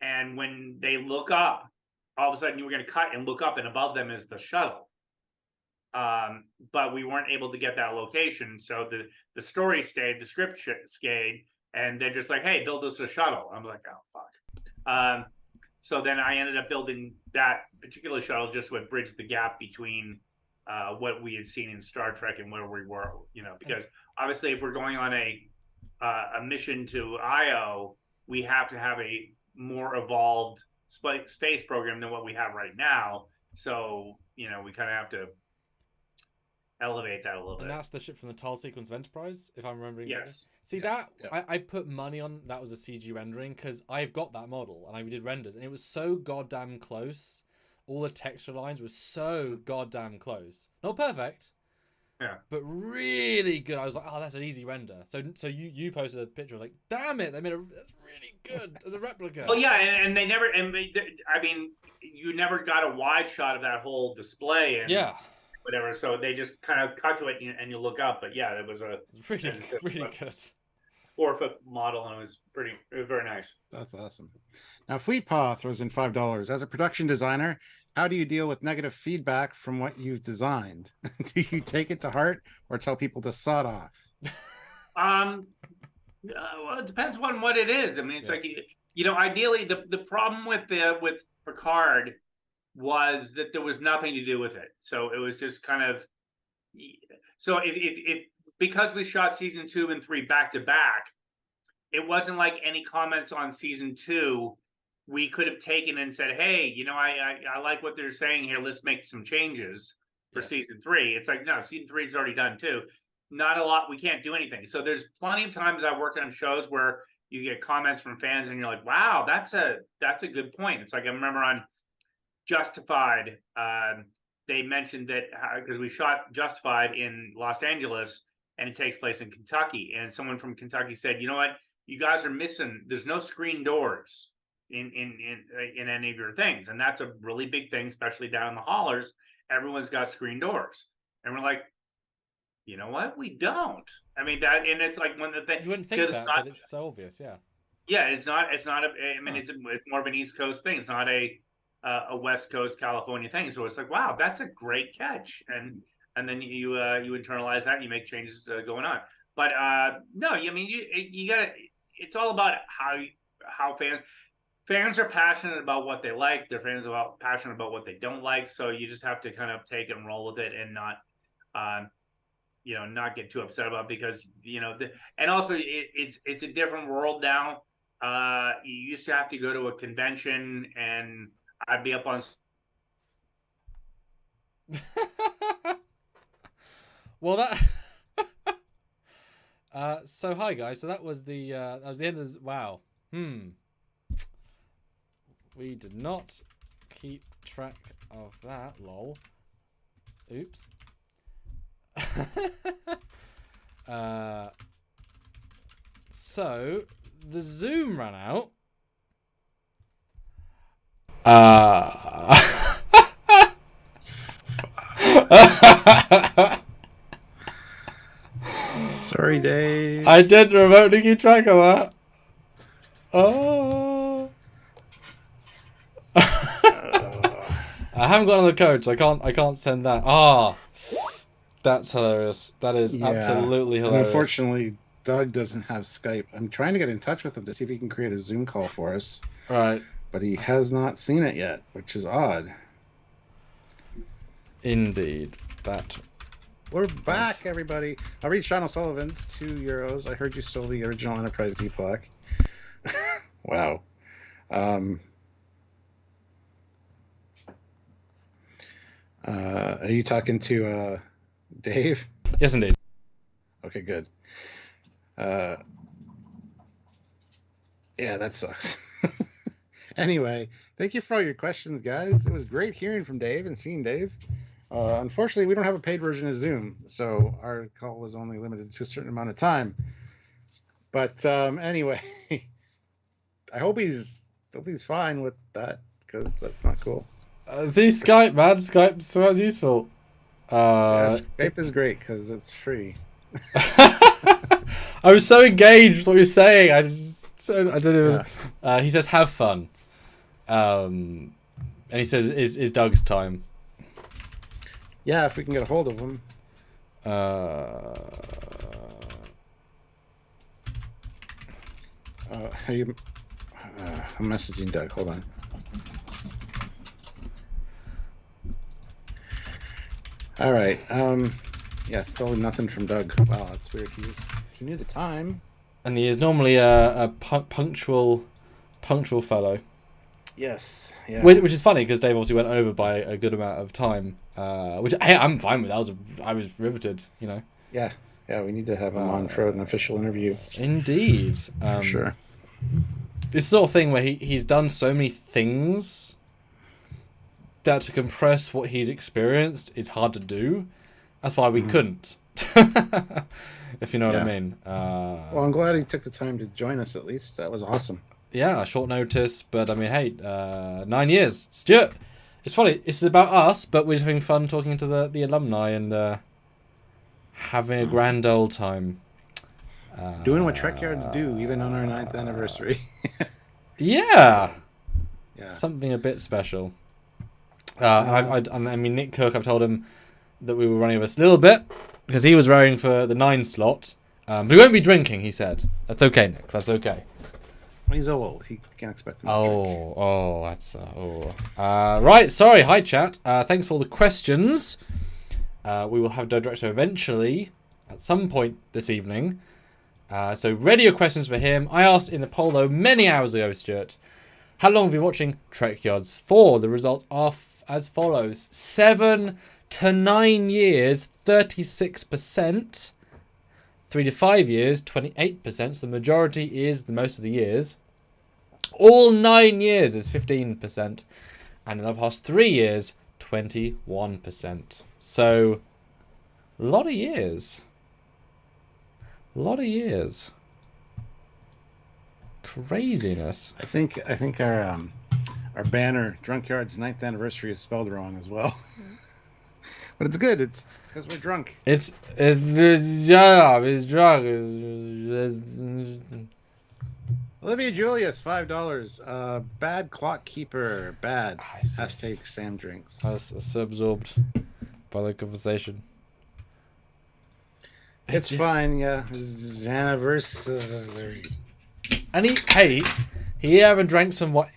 And when they look up, all of a sudden you were going to cut and look up, and above them is the shuttle. But we weren't able to get that location. So the story stayed, the script stayed, and they're just like, hey, build us a shuttle. I'm like, oh, fuck. So then I ended up building that particular shuttle, just would bridge the gap between what we had seen in Star Trek and where we were, because obviously if we're going on a mission to Io, we have to have a more evolved space program than what we have right now. So, we kind of have to elevate that a little bit. And that's the ship from the tile sequence of Enterprise, if I'm remembering correctly. Yes. See, I put money on that was a CG rendering, because I've got that model and we did renders, and it was so goddamn close. All the texture lines were so goddamn close. Not perfect, but really good. I was like, oh, that's an easy render. So you posted a picture. I was like, damn it, that's really good as a replica. Well, yeah, and they never, I mean, you never got a wide shot of that whole display and whatever. So they just kind of cut to it and you look up. But yeah, it was really good 4 foot model, and it was very nice. That's awesome. Now, Fleet Paw throws in $5. As a production designer, how do you deal with negative feedback from what you've designed? Do you take it to heart or tell people to sod off? Well, it depends on what it is. I mean, it's like, ideally the problem with Picard was that there was nothing to do with it. So it was just kind of, so if because we shot season 2 and 3 back to back, it wasn't like any comments on season 2 we could have taken and said, hey, I like what they're saying here. Let's make some changes for season 3. It's like, no, season 3 is already done too. Not a lot. We can't do anything. So there's plenty of times I work on shows where you get comments from fans and you're like, wow, that's a good point. It's like, I remember on Justified, they mentioned that because we shot Justified in Los Angeles and it takes place in Kentucky. And someone from Kentucky said, you know what, you guys are missing, there's no screen doors in any of your things. And that's a really big thing, especially down in the hollers. Everyone's got screen doors. And we're like, you know what? We don't. I mean, and it's like when the thing. You wouldn't think that, but it's so obvious, yeah. Yeah, it's not it's more of an East Coast thing. It's not a West Coast California thing. So it's like, wow, that's a great catch. And then you internalize that and you make changes going on. But no, I mean, you gotta, it's all about how fans are passionate about what they like. They're passionate about what they don't like. So you just have to kind of take it and roll with it and not, not get too upset about it, because, and also it's a different world now. You used to have to go to a convention and I'd be up on. Well, so hi guys. So that was the end of this. Wow. We did not keep track of that. Lol. Oops. So the Zoom ran out. Sorry, Dave. I didn't remotely keep track of that. Oh. I haven't got another code, so I can't send that. That's hilarious. That is absolutely hilarious. Unfortunately, Doug doesn't have Skype. I'm trying to get in touch with him to see if he can create a Zoom call for us. Right. But he has not seen it yet, which is odd. Indeed. That We're back, everybody. I'll read Sean O'Sullivan's €2. I heard you stole the original Enterprise D plaque. Wow. Are you talking to Dave? Yes, indeed. Okay, good. Yeah, that sucks. Anyway, thank you for all your questions, guys. It was great hearing from Dave and seeing Dave. Unfortunately, we don't have a paid version of Zoom, so our call was only limited to a certain amount of time. But anyway, I hope he's fine with that, because that's not cool. See, Skype, man. Skype sounds useful. Yeah, Skype is great because it's free. I was so engaged with what you're saying. I don't even. Yeah. He says, "Have fun," and he says, "Is Doug's time?" Yeah, if we can get a hold of him. I'm messaging Doug. Hold on. All right. Yeah, still nothing from Doug. Wow, that's weird. He knew the time. And he is normally a punctual fellow. Yes. Yeah. Which is funny because Dave obviously went over by a good amount of time. Which hey, I'm fine with. I was riveted. You know. Yeah. Yeah. We need to have him on for an official interview. Indeed. For sure. This sort of thing where he's done so many things that to compress what he's experienced is hard to do. That's why we couldn't. If you know what I mean. Well, I'm glad he took the time to join us at least. That was awesome. Yeah, short notice, but I mean, hey, 9 years. Stuart, it's funny. It's about us, but we're just having fun talking to the alumni and having a grand old time. Doing what Trekyards do, even on our 9th anniversary. Yeah. Yeah. Something a bit special. I mean, Nick Cook, I've told him that we were running over a little bit because he was rowing for the 9 slot. But he won't be drinking, he said. That's okay, Nick. That's okay. He's old. He can't expect him to drink. That's... right, sorry. Hi, chat. Thanks for all the questions. We will have Doug Director eventually, at some point this evening. So ready your questions for him. I asked in the poll, though, many hours ago, Stuart, how long have you been watching Trekyards for? The results are as follows. 7 to 9 years, 36%. 3 to 5 years, 28%. So the majority is the most of the years. All 9 years is 15%. And in the past 3 years, 21%. So, a lot of years. A lot of years. Craziness. I think our banner, Drunkyard's 9th anniversary, is spelled wrong as well. But it's good. It's because we're drunk. It's drunk. Olivia Julius, $5. Bad clock keeper. Bad. Hashtag Sam drinks. I was so absorbed by the conversation. It's fine, yeah. It's anniversary. And he even drank some wine.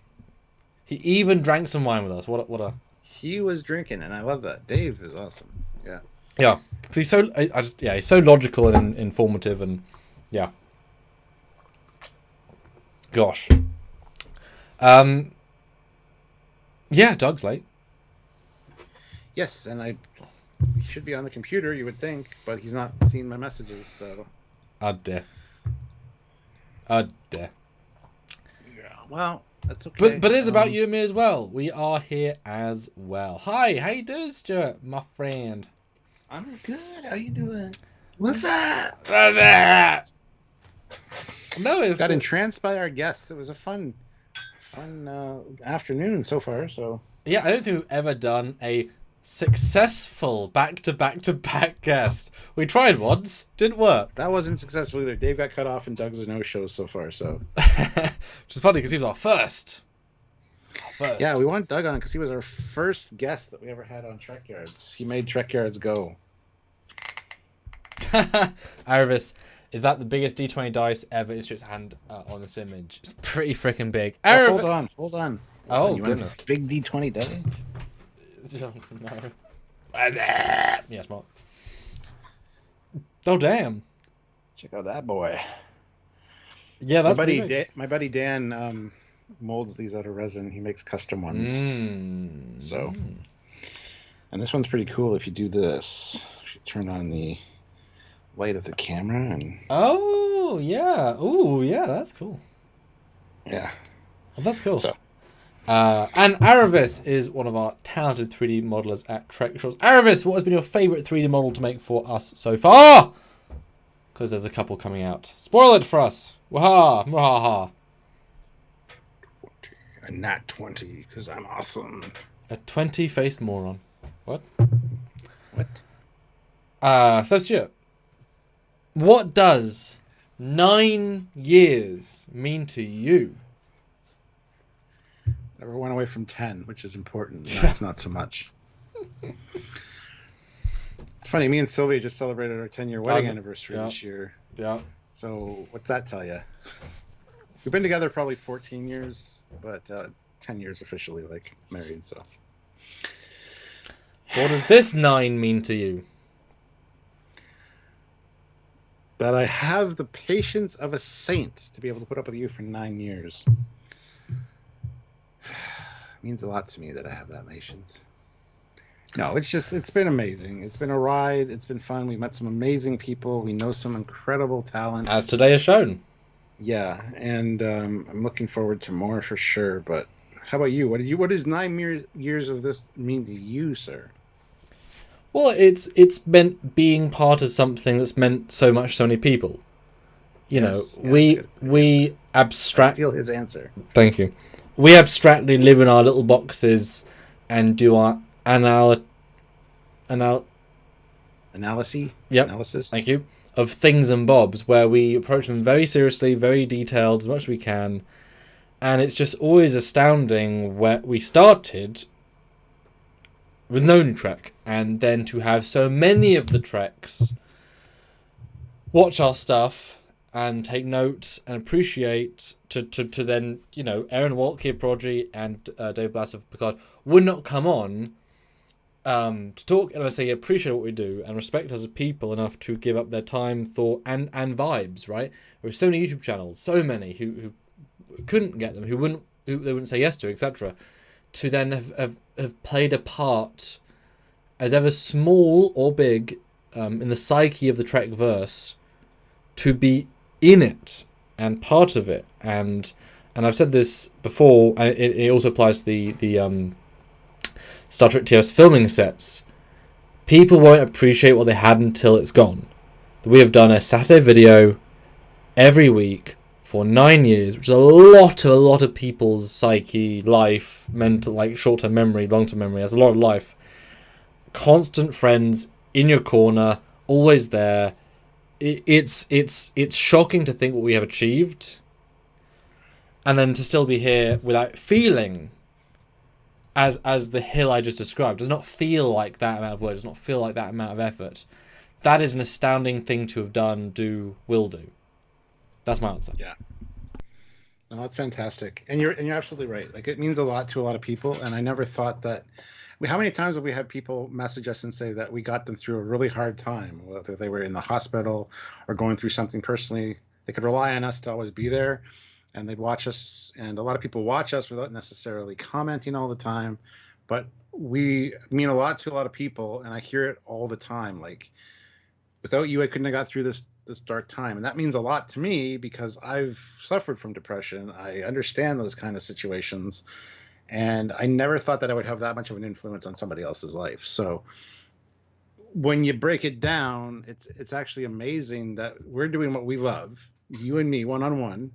He even drank some wine with us. What a. He was drinking, and I love that. Dave is awesome. Yeah. Yeah. Cause he's so he's so logical and informative, and yeah. Gosh. Yeah, Doug's late. Yes, and he should be on the computer, you would think, but he's not seeing my messages, so. I dare. Yeah, well, that's okay. But it is about you and me as well. We are here as well. Hi, how you doing, Stuart, my friend? I'm good. How you doing? What's up? No, it's got entranced by our guests. It was a fun afternoon so far. So yeah, I don't think we've ever done a successful back-to-back guest. We tried once, didn't work. That wasn't successful either. Dave got cut off, and Doug's a no-show so far. So, which is funny because he was our first. Yeah, we want Doug on because he was our first guest that we ever had on Trekyards. He made Trekyards go. Aravis, is that the biggest D20 dice ever? Is its hand on this image? It's pretty freaking big. Oh, hold on. Oh, you goodness. Big D20 dice? No. Yes, Mark. Oh damn! Check out that boy. Yeah, that's my buddy. pretty big. My buddy Dan molds these out of resin. He makes custom ones. So, and this one's pretty cool. If you do this, if you turn on the light of the camera, and Oh yeah, ooh yeah, that's cool. yeah, Oh, that's cool. So. And Aravis is one of our talented 3D modelers at Trekyards. Aravis, what has been your favourite 3D model to make for us so far? Because there's a couple coming out. Spoil it for us. Waha, mwahaha. A nat 20, because I'm awesome. A 20-faced moron. What? What? So Stuart, what does 9 years mean to you? Never went away from 10, which is important. That's not so much. It's funny, me and Sylvia just celebrated our 10-year wedding anniversary this year. Yeah. So what's that tell you? We've been together probably 14 years, but 10 years officially, like, married, so. What does this 9 mean to you? That I have the patience of a saint to be able to put up with you for 9 years. It means a lot to me that I have that patience. No, it's been amazing. It's been a ride. It's been fun. We've met some amazing people. We know some incredible talent. As today has shown. Yeah, and I'm looking forward to more for sure. But how about you? What does 9 years of this mean to you, sir? Well, it's meant being part of something that's meant so much to so many people. You know, we abstract. Steal his answer. Thank you. We abstractly live in our little boxes and do our analysis. Yep. Analysis. Thank you. Of things and bobs, where we approach them very seriously, very detailed, as much as we can, and it's just always astounding where we started with no new Trek, and then to have so many of the Treks watch our stuff and take notes and appreciate to then, you know, Aaron Walt, Kid Prodigy, and Dave Blass of Picard would not come on to talk and I say appreciate what we do and respect us as people enough to give up their time, thought, and vibes, right? There's so many YouTube channels, so many who couldn't get them, who they wouldn't say yes to, etc. To then have played a part, as ever small or big, in the psyche of the Trek verse, to be in it and part of it, and I've said this before, and it also applies to the Star Trek TOS filming sets. People won't appreciate what they had until it's gone. We have done a Saturday video every week for 9 years, which is a lot of people's psyche, life, mental, like short-term memory, long-term memory. Has a lot of life. Constant friends in your corner, always there. It's shocking to think what we have achieved, and then to still be here without feeling as the hill I just described. Does not feel like that amount of work, does not feel like that amount of effort. That is an astounding thing to have done, will do. That's my answer. Yeah. No, that's fantastic. And you're absolutely right. Like, it means a lot to a lot of people, and I never thought that. How many times have we had people message us and say that we got them through a really hard time, whether they were in the hospital or going through something personally? They could rely on us to always be there, and they'd watch us. And a lot of people watch us without necessarily commenting all the time, but we mean a lot to a lot of people, and I hear it all the time. Like, without you, I couldn't have got through this dark time, and that means a lot to me because I've suffered from depression. I understand those kind of situations. And I never thought that I would have that much of an influence on somebody else's life. So when you break it down, it's actually amazing that we're doing what we love, you and me, one-on-one,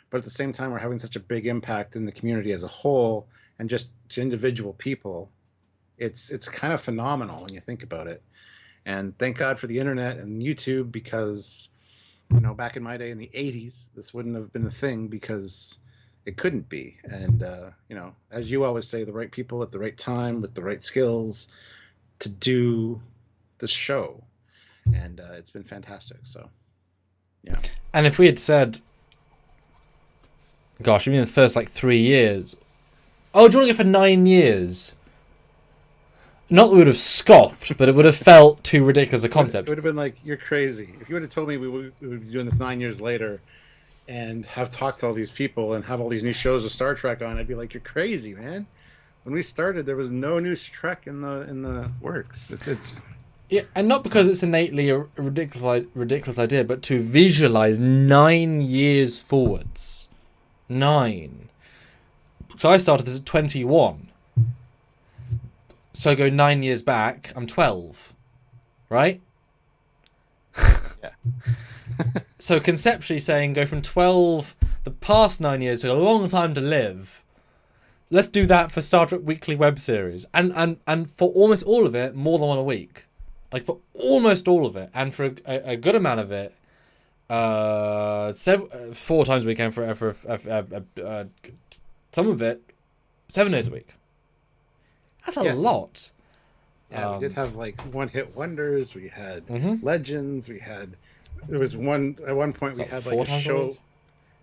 but at the same time, we're having such a big impact in the community as a whole and just to individual people. It's kind of phenomenal when you think about it. And thank God for the internet and YouTube, because, you know, back in my day in the 80s, this wouldn't have been a thing because it couldn't be. And, you know, as you always say, the right people at the right time with the right skills to do the show. And it's been fantastic. So, yeah. And if we had said, gosh, I mean the first like 3 years, oh, do you want to go for 9 years? not that we would have scoffed, but it would have felt too ridiculous a concept. It would have been like, you're crazy. If you would have told me we would be doing this 9 years later and have talked to all these people and have all these new shows of Star Trek on, I'd be like, you're crazy, man. When we started, there was no new Trek in the works. It's Yeah, and not because it's innately a ridiculous idea, but to visualize 9 years forwards. 9. So I started this at 21. So I go 9 years back, I'm 12. Right? Yeah. So conceptually saying go from 12, the past 9 years, to a long time to live. Let's do that for Star Trek Weekly web series. And for almost all of it, more than one a week. Like for almost all of it. And for a good amount of it, 4 times a week, and for some of it, 7 days a week. That's a lot. Yeah, we did have like one-hit wonders. We had Mhm. legends. There was one at one point we had like 4 a times a show. week?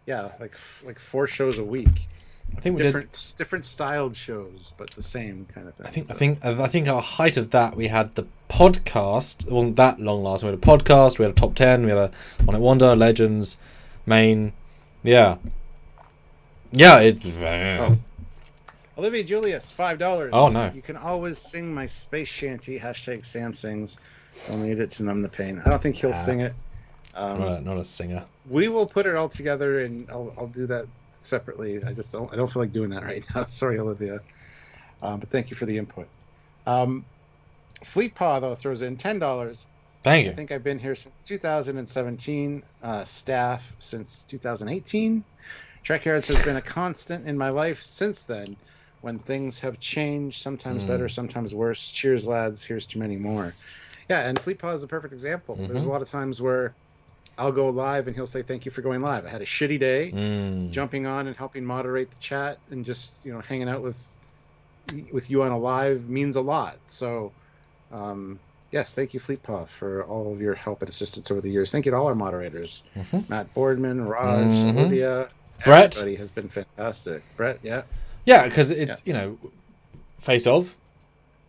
Yeah, like 4 shows a week. I think we Different styled shows, but the same kind of thing. I think our height of that, we had the podcast. It wasn't that long last. We had a podcast. We had a top 10. We had a One Hit Wonder, Legends, Main. Yeah. Oh. Olivia Julius, $5. Oh, no. You can always sing my space shanty. #Sam sings. I'll need it to numb the pain. I don't think he'll sing it. Not a singer. We will put it all together, and I'll do that separately. I don't feel like doing that right now. Sorry, Olivia. But thank you for the input. Fleet Paw though throws in $10. Thank you. I think I've been here since 2017. Staff since 2018. Trekyards has been a constant in my life since then. When things have changed, sometimes better, sometimes worse. Cheers, lads. Here's to many more. Yeah, and Fleet Paw is a perfect example. There's a lot of times where I'll go live and he'll say, thank you for going live. I had a shitty day, jumping on and helping moderate the chat, and just, hanging out with you on a live means a lot. So, yes, thank you, Fleet Paw, for all of your help and assistance over the years. Thank you to all our moderators. Matt Boardman, Raj, Olivia, Brett. Everybody has been fantastic. Brett, yeah. Yeah, because it's, face off.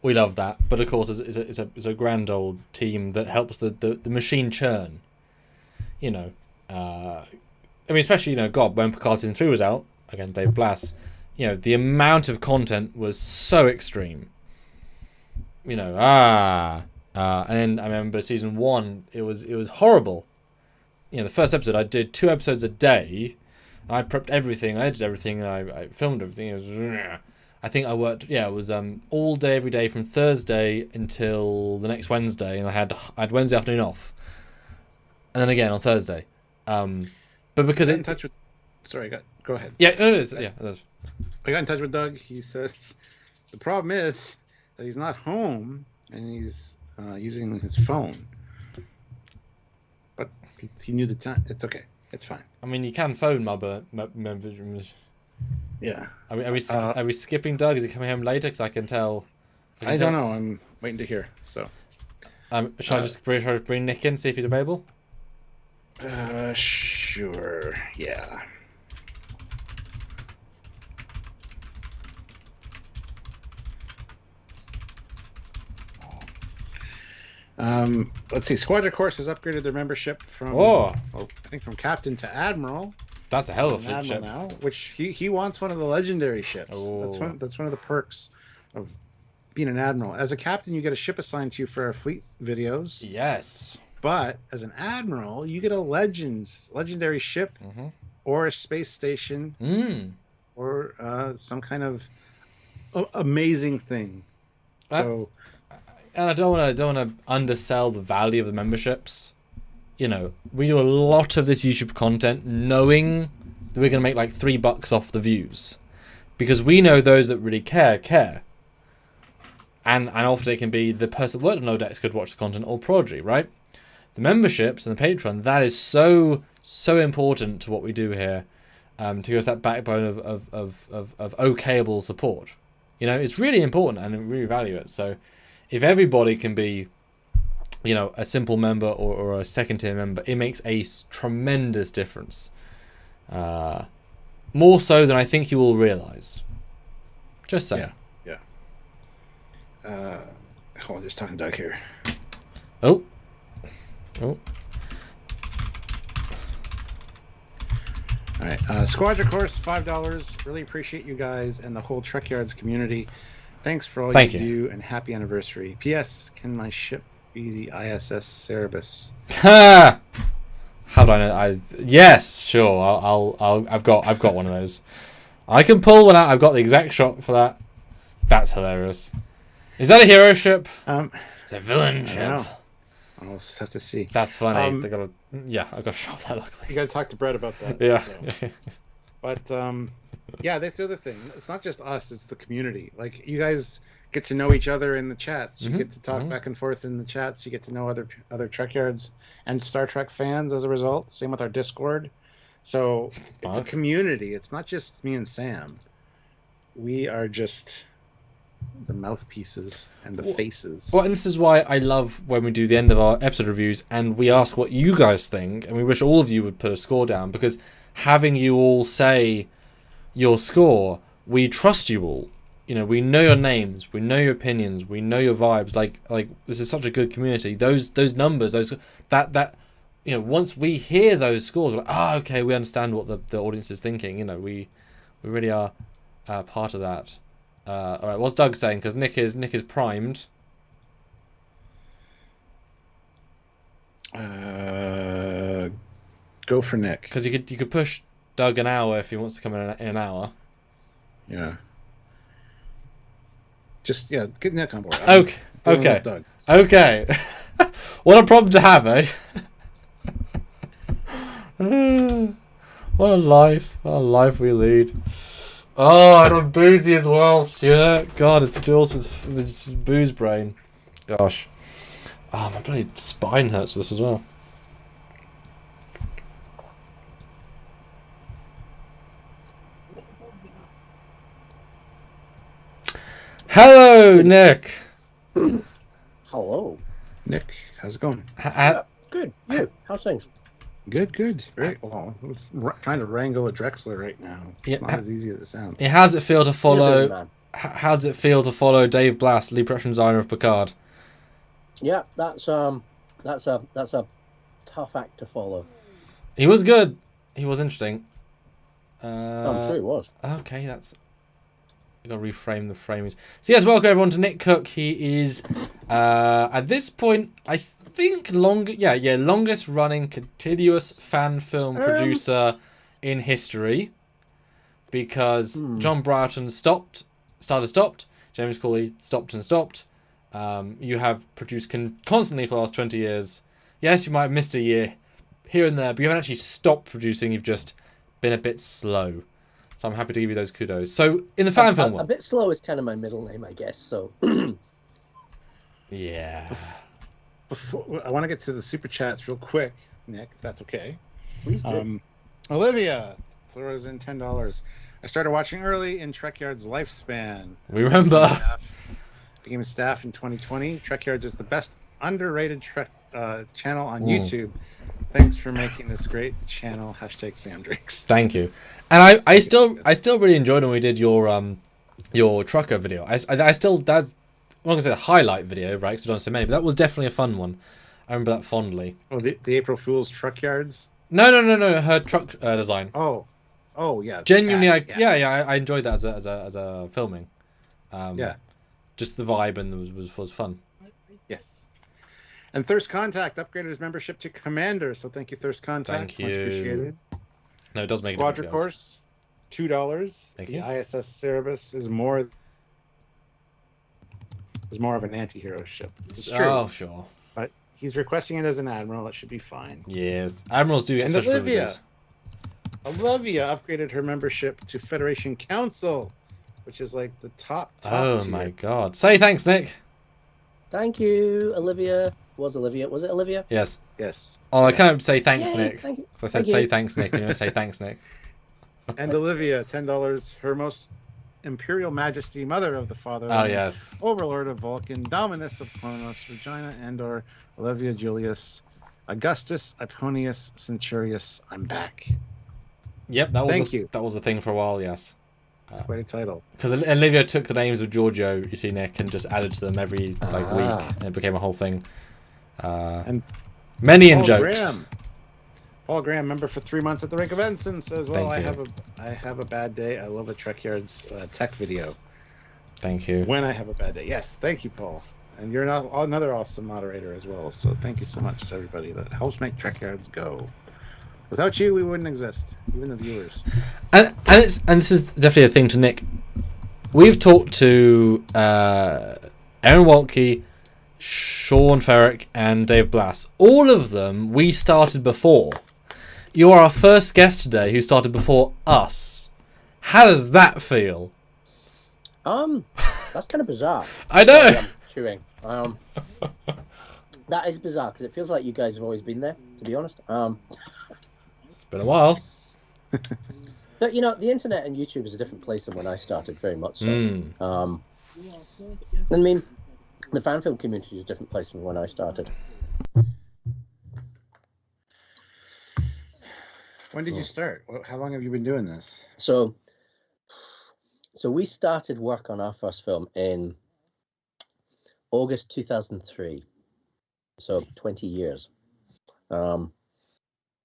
We love that. But of course, it's a grand old team that helps the machine churn. I mean, especially, God, when Picard Season 3 was out, again, Dave Blass, the amount of content was so extreme. And then I remember Season 1, it was horrible. The first episode, I did 2 episodes a day. I prepped everything, I edited everything, and I filmed everything. It was, I think I worked, it was all day, every day from Thursday until the next Wednesday, and I had Wednesday afternoon off. And then again on Thursday. But because in touch with... Sorry, go ahead. Yeah, no, it is. Yeah, it is. I got in touch with Doug. He says the problem is that he's not home and he's using his phone. But he knew the time. It's okay. It's fine. I mean, you can phone members. Yeah. Are we skipping Doug? Is he coming home later? Because I can tell. I don't know. I'm waiting to hear. So. Shall I just bring Nick in, see if he's available? Sure. Yeah. Let's see. Squadron Course has upgraded their membership from I think from Captain to Admiral. That's a hell of a fleet ship now, which he wants one of the legendary ships. Oh. That's one of the perks of being an Admiral. As a Captain, you get a ship assigned to you for our fleet videos. Yes. But as an Admiral, you get a legendary ship or a space station or some kind of amazing thing. So. And I don't want to undersell the value of the memberships. We do a lot of this YouTube content knowing that we're going to make like $3 off the views, because we know those that really care. And often it can be the person that worked on Low Decks could watch the content, or Prodigy, right? The memberships and the Patreon, that is so important to what we do here, to give us that backbone of okayable support. It's really important, and we really value it. So if everybody can be, a simple member or a second tier member, it makes a tremendous difference. More so than I think you will realize. Just saying. Yeah. Hold on, just talking to Doug here. Oh. All right, Squadra Course, $5. Really appreciate you guys and the whole Trekyards community. Thanks for all Thank you you. do, and happy anniversary. P.S. Can my ship be the ISS Cerberus? Ha! How do I know? Yes, sure. I've got one of those. I can pull one out. I've got the exact shot for that. That's hilarious. Is that a hero ship? It's a villain I ship. don't know. I'll just have to see. That's funny. They got a, yeah, I got a shot that You luckily. got to talk to Brett about that. Yeah. so. But yeah, that's the other thing. It's not just us; it's the community. Like you guys get to know each other in the chats. You get to talk back and forth in the chats. You get to know other Trekyards and Star Trek fans as a result. Same with our Discord. So it's a community. It's not just me and Sam. We are just the mouthpieces and the faces. Well, and this is why I love when we do the end of our episode reviews and we ask what you guys think, and we wish all of you would put a score down, because having you all say your score, we trust you all. You know, we know your names, we know your opinions, we know your vibes. Like this is such a good community. Those numbers, that you know, once we hear those scores, we're like, okay, we understand what the audience is thinking. You know, we really are part of that. All right, what's Doug saying? Because Nick is primed. Go for Nick. Because you could push Doug an hour if he wants to come in an hour. Yeah. Just get Nick on board. Okay. Doug. Okay. What a problem to have, eh? What a life we lead. Oh, and I'm boozy as well. Shit. God, it's deals with booze brain. Gosh. Oh, my bloody spine hurts for this as well. Hello, Nick. Hello. Nick, how's it going? Good. You? How's things? Good. Very well. I'm trying to wrangle a Drexler right now. It's not as easy as it sounds. Yeah, how does it feel to You're follow? good, man. How does it feel to follow Dave Blass, lead production designer of Picard? Yeah, that's a tough act to follow. He was good. He was interesting. I'm sure it was. Okay, that's. I gotta reframe the framings. So yes, welcome everyone to Nick Cook. He is at this point, I think longest running continuous fan film producer in history, because John Broughton stopped, James Cawley stopped and stopped. You have produced constantly for the last 20 years. Yes, you might have missed a year here and there, but you haven't actually stopped producing. You've just been a bit slow. So I'm happy to give you those kudos. So in the fan film a world, bit slow is kind of my middle name, I guess. So yeah. Before, I want to get to the super chats real quick, Nick, if that's okay. please do. Olivia throws in $10. I started watching early in Trekyards' lifespan. We remember. Became a staff in 2020. Trekyards is the best underrated channel on YouTube. Thanks for making this great channel. #Sam Drinks. Thank you. And I still really enjoyed when we did your trucker video. I still, that's, I'm not gonna say the highlight video, right? Because we've done so many, but that was definitely a fun one. I remember that fondly. Oh, the April Fool's Trekyards? No. Her truck design. Oh, yeah. Genuinely, I enjoyed that as a filming. Yeah. Just the vibe and was fun. Yes. And Thirst Contact upgraded his membership to Commander, so thank you, Thirst Contact. Thank you. Much appreciated. No, it does make Squadra a difference. Course, $2. Thank the you. ISS Cerberus is more of an anti-hero ship. It's true. Oh, sure. But he's requesting it as an admiral. It should be fine. Yes. Admirals do get And special Olivia. privileges. Olivia upgraded her membership to Federation Council, which is like the top Oh tier. my god. Say thanks, Nick. Thank you, Olivia. Was it Olivia? Yes. Yes. Oh, I can't say thanks, Yay, Nick. thank you. So I said Thank say you. thanks, Nick. And you say thanks, Nick. And Olivia, $10. Her most Imperial Majesty, Mother of the Fatherland, Oh, yes. Overlord of Vulcan, Dominus of Kronos, Regina Andor, Olivia Julius, Augustus, Iponius, Centurius. I'm back. Yep, that was Thank you. That was the thing for a while, yes. It's quite a title. Because Olivia took the names of Giorgio, you see, Nick, and just added to them every week, and it became a whole thing. And many in Paul jokes. Graham. Paul Graham, member for 3 months at the Rink of Ensign, says, "Well, Thank I have a bad day. I love a Trekyards tech video. Thank you. When I have a bad day." Yes, thank you, Paul. And you're another awesome moderator as well. So thank you so much to everybody that helps make Trekyards go. Without you, we wouldn't exist, even the viewers. And this is definitely a thing to Nick. We've talked to Aaron Waltke, Sean Ferrick, and Dave Blass. All of them we started before. You are our first guest today who started before us. How does that feel? That's kind of bizarre. I know. Sorry, I'm chewing. That is bizarre because it feels like you guys have always been there. To be honest. It's been a while. But you know, the internet and YouTube is a different place than when I started. Very much so. I mean, the fan film community is a different place from when I started. When did you start? How long have you been doing this? So we started work on our first film in August 2003. So 20 years.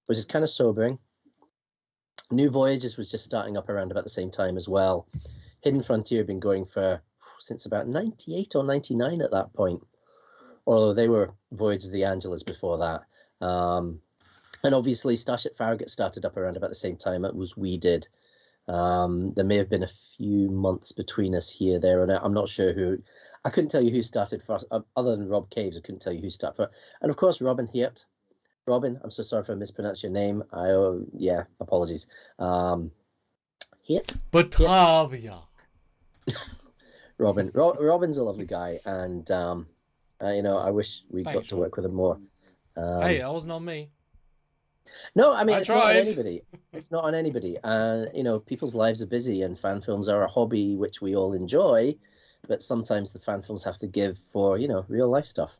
Which is kind of sobering. New Voyages was just starting up around about the same time as well. Hidden Frontier had been going for since about 98 or 99 at that point. Although they were Voyages of the Angeles before that. And obviously Starship Farragut started up around about the same time as we did. There may have been a few months between us here, there, and I'm not sure who. I couldn't tell you who started first, other than Rob Caves. I couldn't tell you who started first. And of course, Robin Hirt. Robin, I'm so sorry if I mispronounced your name. Apologies. Hirt? Batavia. Robin. Robin's a lovely guy, and I wish we got to work with him more. Hey, that wasn't on me. No, I mean, I it's tried. not on anybody. It's not on anybody. People's lives are busy, and fan films are a hobby which we all enjoy, but sometimes the fan films have to give for, real life stuff.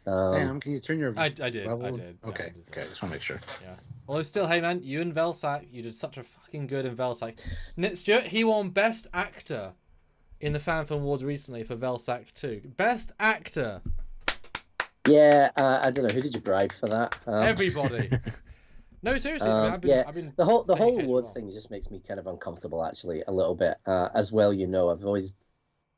Sam, can you turn your I did. levels? I did. Okay, I just want to make sure. Yeah. Although still, hey man, you and Velsac, you did such a fucking good in Velsac. Nick Stewart, he won Best Actor in the Fan Film Awards recently for Velsac 2. Best Actor. Yeah, I don't know. Who did you bribe for that? Everybody. No, seriously. I've been the whole awards thing just makes me kind of uncomfortable, actually, a little bit. As well, I've always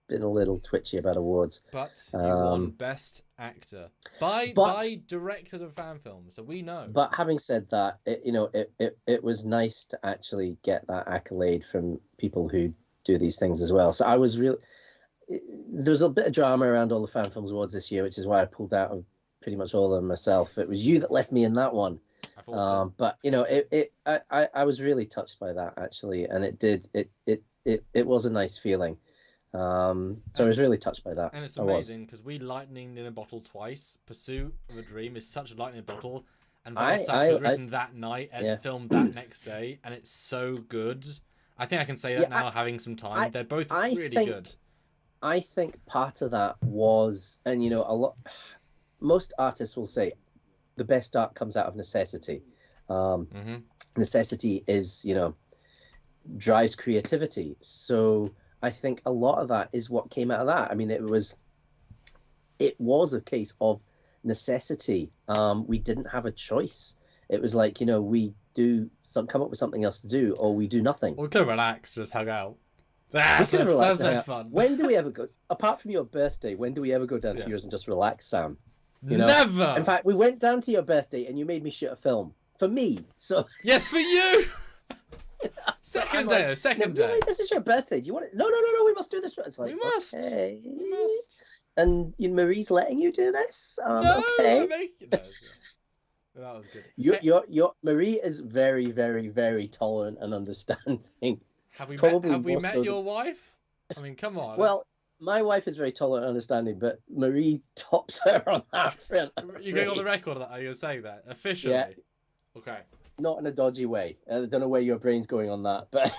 been a little twitchy about awards. But you won Best Actor by directors of fan films, so we know. But having said that, it was nice to actually get that accolade from people who do these things as well. So I was really. There was a bit of drama around all the fan films awards this year, which is why I pulled out of pretty much all of them myself. It was you that left me in that one. But I was really touched by that, actually, and it was a nice feeling. So I was really touched by that. And it's amazing because we lightning in a bottle twice. Pursuit of a Dream is such a lightning bottle, and Velsac was written that night and filmed that next day, and it's so good. I think I can say that now, having some time. They're both really good. I think part of that was, and most artists will say, the best art comes out of necessity. Necessity is, drives creativity. So I think a lot of that is what came out of that. I mean, it was a case of necessity. We didn't have a choice. It was like, we come up with something else to do, or we do nothing. We could relax, just hug out. That's no fun. When do we ever go, apart from your birthday, when do we ever go down to yours and just relax, Sam? Never. In fact, we went down to your birthday and you made me shoot a film for me. So yes, for you. Second day. Really, this is your birthday. Do you want it? No. We must do this. It's like, we must. Okay. We must. And Marie's letting you do this. No, okay. That was good. Your Marie is very, very, very tolerant and understanding. Have we met your wife? I mean, come on. Well, my wife is very tolerant and understanding, but Marie tops her on that front. You're going on the record that you're saying that officially. Yeah. Okay. Not in a dodgy way. I don't know where your brain's going on that, but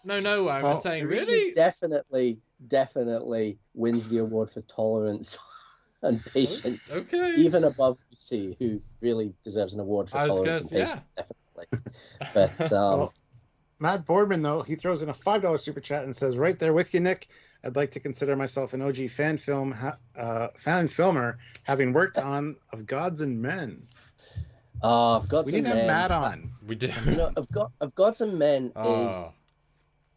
no. I was saying really. Definitely wins the award for tolerance and patience. Okay. Even above Lucy, who really deserves an award for tolerance and patience. Yeah. Definitely. But Matt Boardman, though, he throws in a $5 super chat and says, "Right there with you, Nick. I'd like to consider myself an OG fan filmer, having worked on Of Gods and Men." Of Gods We need and to have Men. Matt on. We do. You know, of Gods and Men is Oh.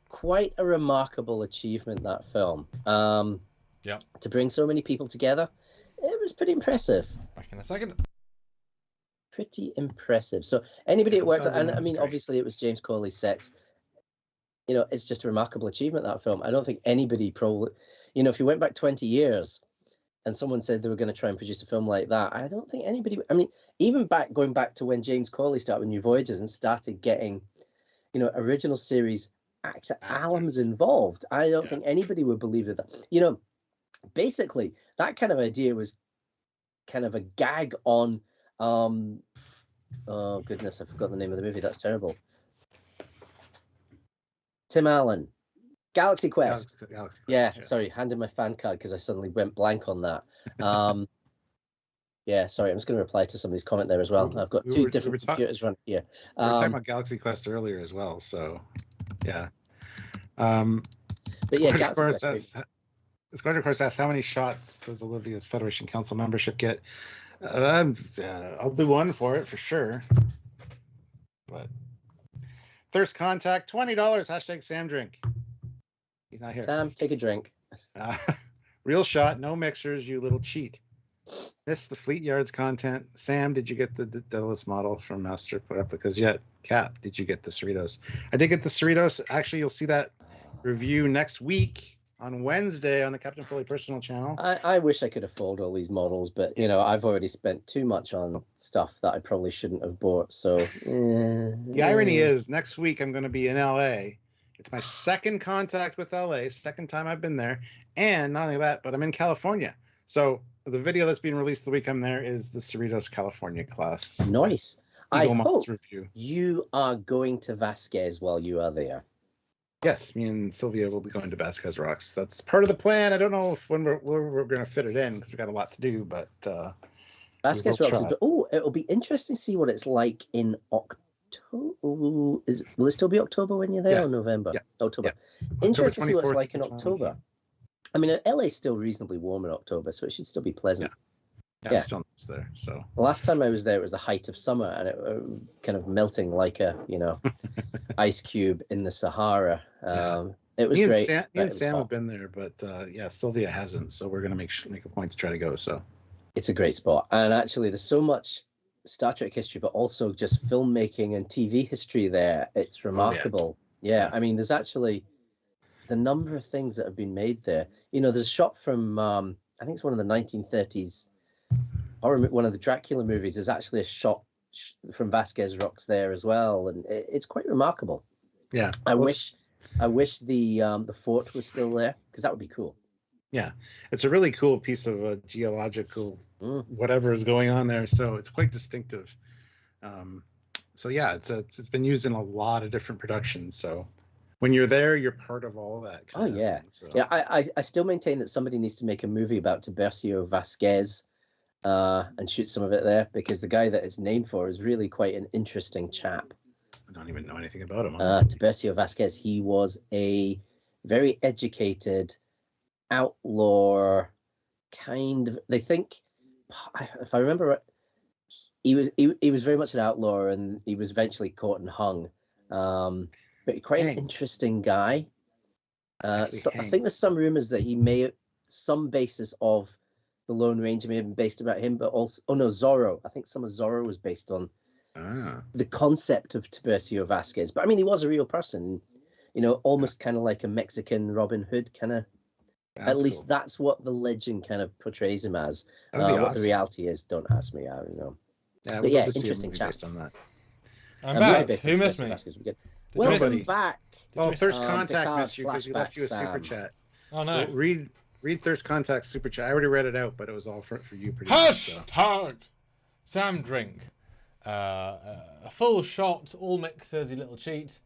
quite a remarkable achievement, that film. Yep. To bring so many people together, it was pretty impressive. Back in a second. Pretty impressive. So anybody that worked, Gods and and Men I was mean, great. obviously it was James Corley's set. You know, it's just a remarkable achievement, that film. I don't think anybody probably, you know, if you went back 20 years and someone said they were going to try and produce a film like that, I don't think anybody, I mean, even going back to when James Corley started with New Voyages and started getting, you know, original series actor alums involved, I don't think anybody would believe that. You know, basically, that kind of idea was kind of a gag on, oh goodness, I forgot the name of the movie. That's terrible. Tim Allen, Galaxy Quest. Galaxy Quest, Yeah, sorry, handed my fan card because I suddenly went blank on that. Yeah, sorry, I'm just going to reply to somebody's comment there as well. I've got two different computers running here. We were talking about Galaxy Quest earlier as well, so yeah. But yeah, Squadron of course asks, how many shots does Olivia's Federation Council membership get? I'll do one for it for sure. But Thirst Contact, $20, hashtag Sam Drink. He's not here. Sam, take a drink. Real shot, no mixers, you little cheat. Missed the Fleet Yards content. Sam, did you get the Daedalus model from Master Replicas yet? Cap, did you get the Cerritos? I did get the Cerritos. Actually, you'll see that review next week on Wednesday on the Captain Foley personal channel. I wish I could afford all these models, but you know, I've already spent too much on stuff that I probably shouldn't have bought. So the irony is, next week I'm going to be in LA. It's my second contact with LA, second time I've been there, and not only that, but I'm in California. So the video that's being released the week I'm there is the Cerritos California class. Nice. I hope review. You are going to Vasquez while you are there. Yes, me and Sylvia will be going to Vasquez Rocks. That's part of the plan. I don't know if when we're going to fit it in because we've got a lot to do, but Vasquez Rocks is, it'll be interesting to see what it's like in October. Will it still be October when you're there or November? Yeah. October. Yeah. Interesting to see what it's like in 24th. October. I mean, LA's still reasonably warm in October, so it should still be pleasant. Yeah, it's still nice there. So the last time I was there, it was the height of summer, and it kind of melting like a ice cube in the Sahara. It was great. Me and Sam have been there, but Sylvia hasn't. So we're gonna make a point to try to go. So it's a great spot, and actually, there's so much Star Trek history, but also just filmmaking and TV history there. It's remarkable. I mean, there's actually the number of things that have been made there. You know, there's a shot from I think it's one of the 1930s. Or one of the Dracula movies is actually a shot from Vasquez Rocks there as well, and it's quite remarkable. Yeah, I wish the fort was still there because that would be cool. Yeah, it's a really cool piece of geological whatever is going on there. So it's quite distinctive. So yeah, it's been used in a lot of different productions. So when you're there, you're part of all that. Thing, so. Yeah. I still maintain that somebody needs to make a movie about Tiburcio Vasquez. And shoot some of it there because the guy that it's named for is really quite an interesting chap. I don't even know anything about him. Tiburcio Vasquez, he was a very educated outlaw kind of. They think, if I remember right, he was very much an outlaw, and he was eventually caught and hung. But quite an interesting guy. I think there's some rumors that he may have some basis of the Lone Ranger may have been based about him, but also Zorro. I think some of Zorro was based on the concept of Tiburcio Vasquez. But I mean, he was a real person, almost kind of like a Mexican Robin Hood kind of. At least that's what the legend kind of portrays him as. What the reality is, don't ask me. I don't know. Yeah, but yeah, interesting chat. On that. I'm back. Who missed me? Welcome back. Thirst Contact missed you because he left you a super chat. Oh no! So read Thirst Contact's super chat. I already read it out, but it was all for you. Hashtag Sam Drink. A full shot, all mixers, you little cheat.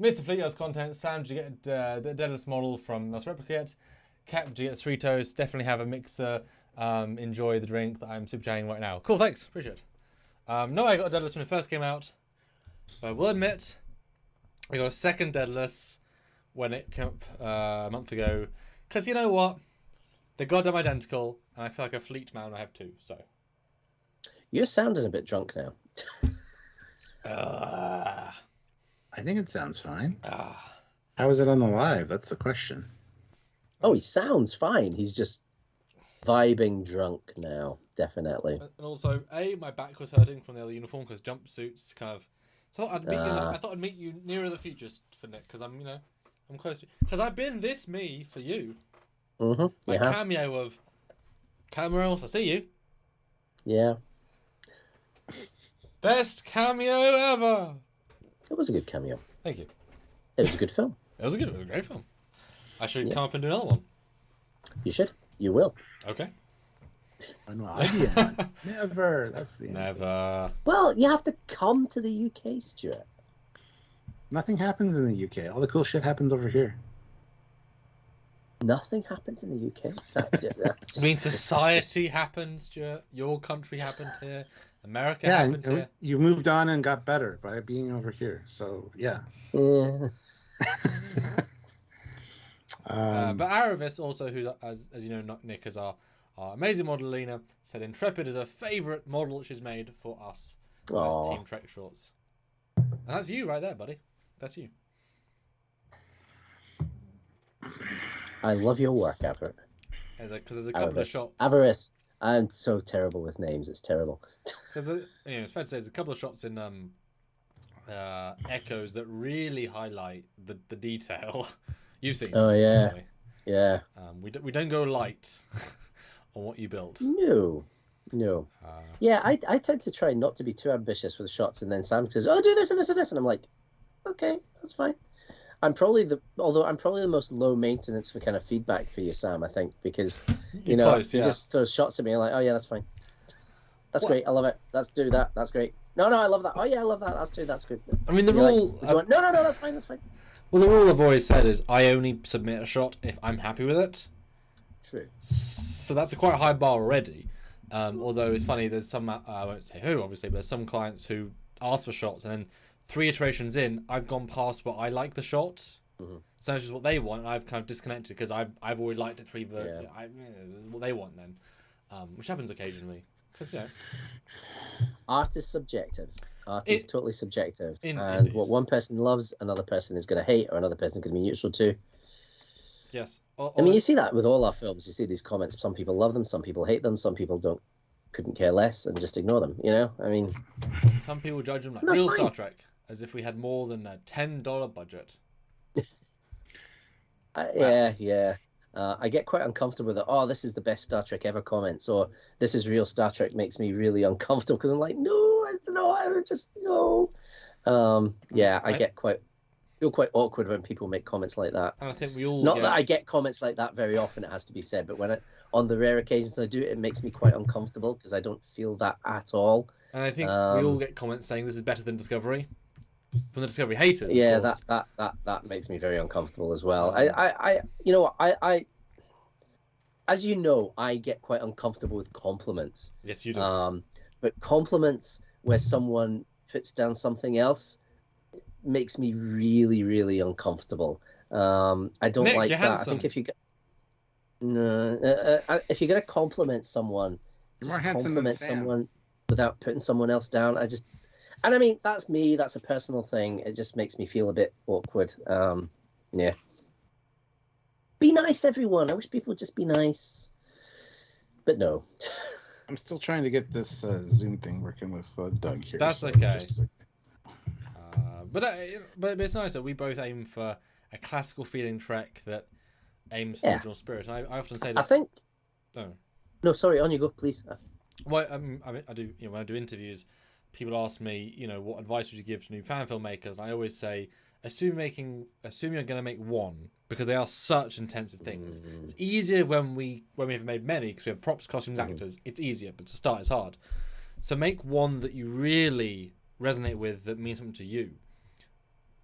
Mr. Fleetwood's content. Sam, did you get the Daedalus model from Master Replicate? Cap, did you get Cerritos? Definitely have a mixer. Enjoy the drink that I'm super chatting right now. Cool, thanks. Appreciate it. No, I got a Daedalus when it first came out. But I will admit, I got a second Deadless when it came up a month ago. Because you know what? They're goddamn identical, and I feel like a fleet man. I have two, so. You're sounding a bit drunk now. I think it sounds fine. Uh, How is it on the live? That's the question. Oh, he sounds fine. He's just vibing drunk now, definitely. and also, my back was hurting from the other uniform because jumpsuits kind of. So I thought I'd meet you nearer the future for Nick because I'm close to. Because I've been this me for you. Mm-hmm. My cameo of Cameros, I see you. Yeah. Best cameo ever. It was a good cameo. Thank you. It was a good film. It was a great film. I should come up and do another one. You should. You will. Okay. I know I'd be in one. Never. That's the answer. Never. Well, you have to come to the UK, Stuart. Nothing happens in the UK. All the cool shit happens over here. Nothing happens in the UK. I mean, society happens, Stuart. Your country happened here. America Yeah, happened here. you moved on and got better by being over here. So, yeah. Yeah. But Aravis also, who, as you know, Nick is our amazing model, Lena, said Intrepid is her favourite model she's made for us as Team Trek Shorts. And that's you right there, buddy. That's you. I love your work, Everett. Because there's a couple of shots. Avarice. I'm so terrible with names. It's terrible. Because it's fair to say there's a couple of shots in Echoes that really highlight the detail. You've seen. Oh yeah, obviously. yeah. We don't go light on what you built. No. Yeah, I tend to try not to be too ambitious with the shots, and then Sam says, "Oh, do this and this and this," and I'm like, "Okay, that's fine." I'm probably the most low maintenance for kind of feedback for you, Sam. I think because you close, you yeah. just throw shots at me and like, "Oh yeah, that's fine. That's great. I love it. Let's do that. That's great. No, I love that. Oh yeah, I love that. That's good." I mean, the You're rule. like, no, that's fine. That's fine. Well, the rule I've always said is I only submit a shot if I'm happy with it. True. So that's a quite high bar already. Although it's funny, there's some, I won't say who, obviously, but there's some clients who ask for shots, and then 3 iterations in, I've gone past what I like the shot. Mm-hmm. So it's just what they want, and I've kind of disconnected because I've already liked it 3 versions. Yeah. This is what they want then, which happens occasionally. Because, Art is subjective. Art is totally subjective. And indeed. what one person loves, another person is going to hate, or another person is going to be neutral to. Yes. I mean, you see that with all our films. You see these comments. Some people love them, some people hate them, some people couldn't care less and just ignore them. I mean, some people judge them like That's real fine. Star Trek, as if we had more than a $10 budget. yeah. I get quite uncomfortable with it. Oh, this is the best Star Trek ever comments, or this is real Star Trek makes me really uncomfortable because I'm like, no, I don't know, I just no. I feel quite awkward when people make comments like that. And I think we all Not that I get comments like that very often, it has to be said, but on the rare occasions I do, it makes me quite uncomfortable because I don't feel that at all. And I think we all get comments saying this is better than Discovery from the Discovery haters. Yeah, of course. that makes me very uncomfortable as well. I as you know, I get quite uncomfortable with compliments. Yes, you do. But compliments where someone puts down something else makes me really, really uncomfortable. I don't Nick, like you're that. handsome. I think if you're gonna compliment someone, You're just more handsome than compliment Sam. someone without putting someone else down. And I mean, that's me. That's a personal thing. It just makes me feel a bit awkward. Yeah. Be nice, everyone. I wish people would just be nice. But no. I'm still trying to get this Zoom thing working with Doug here. That's so okay. just- But it's nice that we both aim for a classical feeling Trek that aims for the Yeah. original spirit. And I often say I that. think. Oh. No, sorry. On you go, please. Well, I do. When I do interviews, people ask me, what advice would you give to new fan filmmakers? And I always say, assume you're going to make one, because they are such intensive things. It's easier when we have made many, because we have props, costumes, actors. It's easier, but to start, it's hard. So make one that you really resonate with, that means something to you.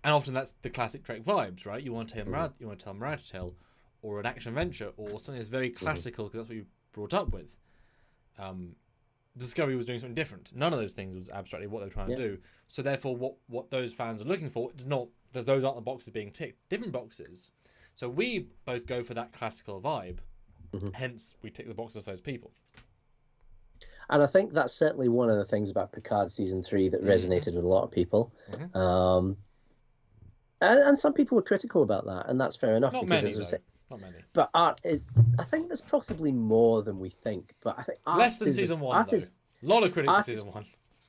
And often that's the classic Trek vibes, right? You want to tell a Mirage tale, or an action adventure, or something that's very classical, because that's what you brought up with. Discovery was doing something different. None of those things was abstractly what they were trying to do. So therefore, what those fans are looking for is not those aren't the boxes being ticked. Different boxes. So we both go for that classical vibe. Hence, we tick the boxes of those people. And I think that's certainly one of the things about Picard season 3 that resonated with a lot of people. And some people were critical about that, and that's fair enough. Not because, many, as we say, not many. but art is, I think there's possibly more than we think. But I think art Less than is, season 1, art though. is, A lot of critics of art season 1.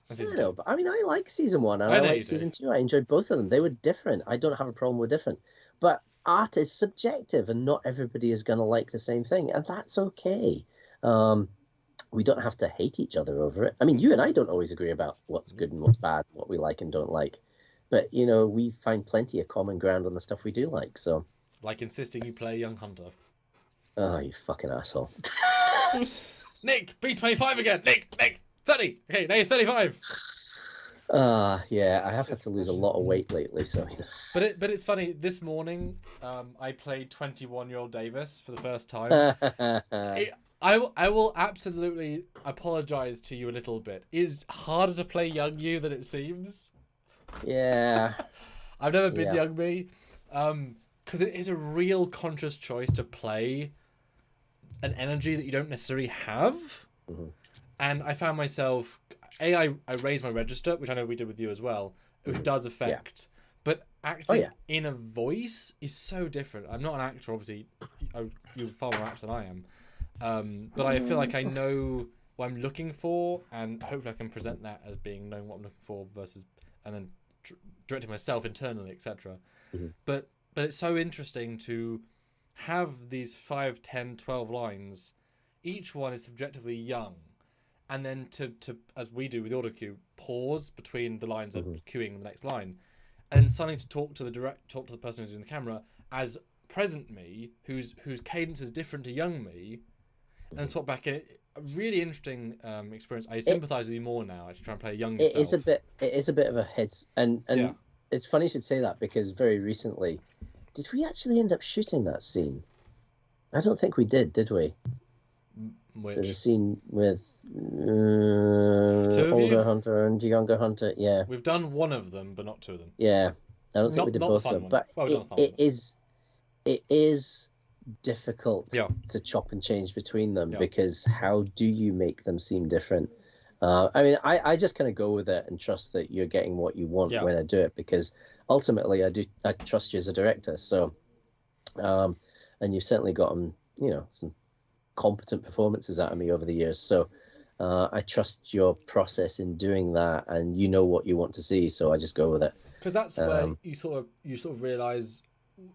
And season I know, 2. but I mean, I like season 1 and I I know you like do. season 2. I enjoyed both of them. They were different. I don't have a problem with different. But art is subjective, and not everybody is going to like the same thing, and that's okay. We don't have to hate each other over it. I mean, you and I don't always agree about what's good and what's bad, what we like and don't like. But, you know, we find plenty of common ground on the stuff we do like, so... Like insisting you play Young Hunter. Oh, you fucking asshole. Nick, B25 again! Nick! 30! Okay, now you're 35! Yeah, I have had to lose a lot of weight lately, so... You know. But it's funny, this morning, I played 21-year-old Davis for the first time. I will absolutely apologise to you a little bit. It is harder to play young you than it seems. Yeah. I've never been young me. Because it is a real conscious choice to play an energy that you don't necessarily have. And I found myself... I raised my register, which I know we did with you as well, which does affect. But acting in a voice is so different. I'm not an actor, obviously. You're far more actor than I am. But I feel like I know what I'm looking for, and hopefully I can present that as being knowing what I'm looking for versus... And then directing myself internally, etc. But it's so interesting to have these 5, 10, 12 lines. Each one is subjectively young. And then to as we do with auto cue, pause between the lines of cueing the next line, and suddenly to talk to the person who's in the camera as present me, whose cadence is different to young me, and swap back in. A really interesting experience. I sympathise with you more now. I try and play a young yourself. It is a bit of a hit, and it's funny you should say that, because very recently, did we actually end up shooting that scene? I don't think we did we? Which? There's a scene with Two of older you? Hunter and younger Hunter. Yeah, We've done one of them, but not two of them. yeah. I don't think Not- we did not the both fun of them, one. but Well, we've done the fun it one. is difficult Yeah. to chop and change between them, Yeah. because how do you make them seem different? I mean, I just kind of go with it and trust that you're getting what you want Yeah. when I do it, because ultimately I trust you as a director. So, and you've certainly gotten, some competent performances out of me over the years. So I trust your process in doing that, and you know what you want to see. So I just go with it. Because that's where you sort of realise.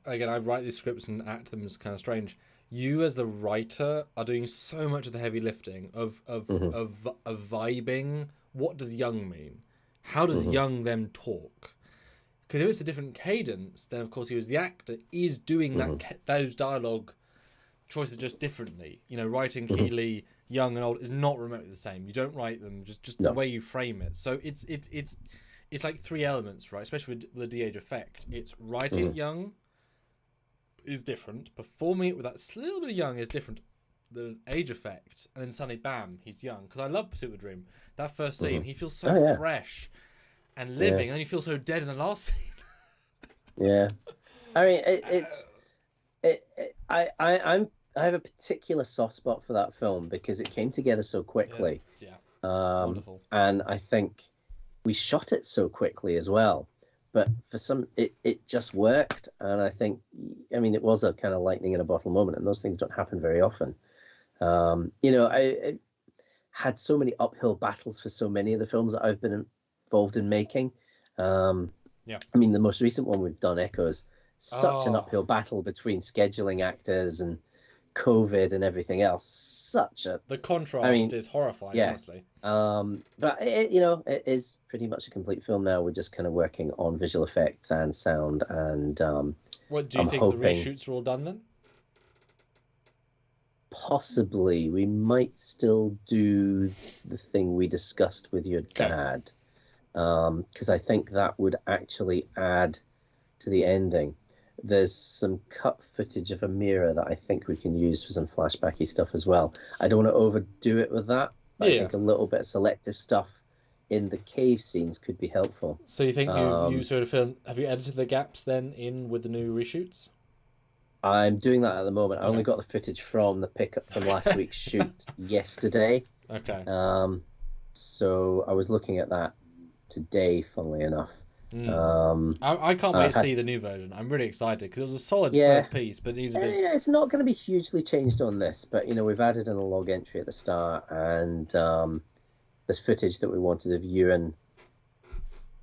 Again, I write these scripts and act them is kind of strange. You as the writer are doing so much of the heavy lifting of vibing. What does young mean? How does young them talk? Because if it's a different cadence, then of course you as the actor is doing those dialogue choices just differently. Writing Keeley young and old is not remotely the same. You don't write them just the way you frame it. So it's like three elements, right? Especially with the de-age effect. It's writing it young is different. Performing it with that little bit of young is different. The age effect, and then suddenly, bam, he's young. Because I love Pursuit of the Dream. That first scene, he feels so fresh and living, and then he feels so dead in the last scene. Yeah, I mean, I have a particular soft spot for that film because it came together so quickly. Yes, yeah, wonderful. And I think we shot it so quickly as well. But for some, it just worked, and I think, it was a kind of lightning in a bottle moment, and those things don't happen very often. I had so many uphill battles for so many of the films that I've been involved in making. The most recent one we've done, Echoes, such an uphill battle between scheduling actors and COVID and everything else. The contrast is horrifying, honestly. But it is pretty much a complete film now. We're just kind of working on visual effects and sound, and what do you think the reshoots are all done then? Possibly, we might still do the thing we discussed with your dad, because I think that would actually add to the ending. There's some cut footage of a mirror that I think we can use for some flashbacky stuff as well. I don't want to overdo it with that. I think a little bit of selective stuff in the cave scenes could be helpful. So you think you sort of feel, have you edited the gaps then in with the new reshoots? I'm doing that at the moment. I only Okay. got the footage from the pickup from last week's shoot yesterday. Okay. So I was looking at that today, funnily enough. I can't wait to see the new version. I'm really excited because it was a solid Yeah. first piece, but it needs a bit. Yeah, it's not going to be hugely changed on this, but we've added in a log entry at the start, and there's footage that we wanted of Ewan.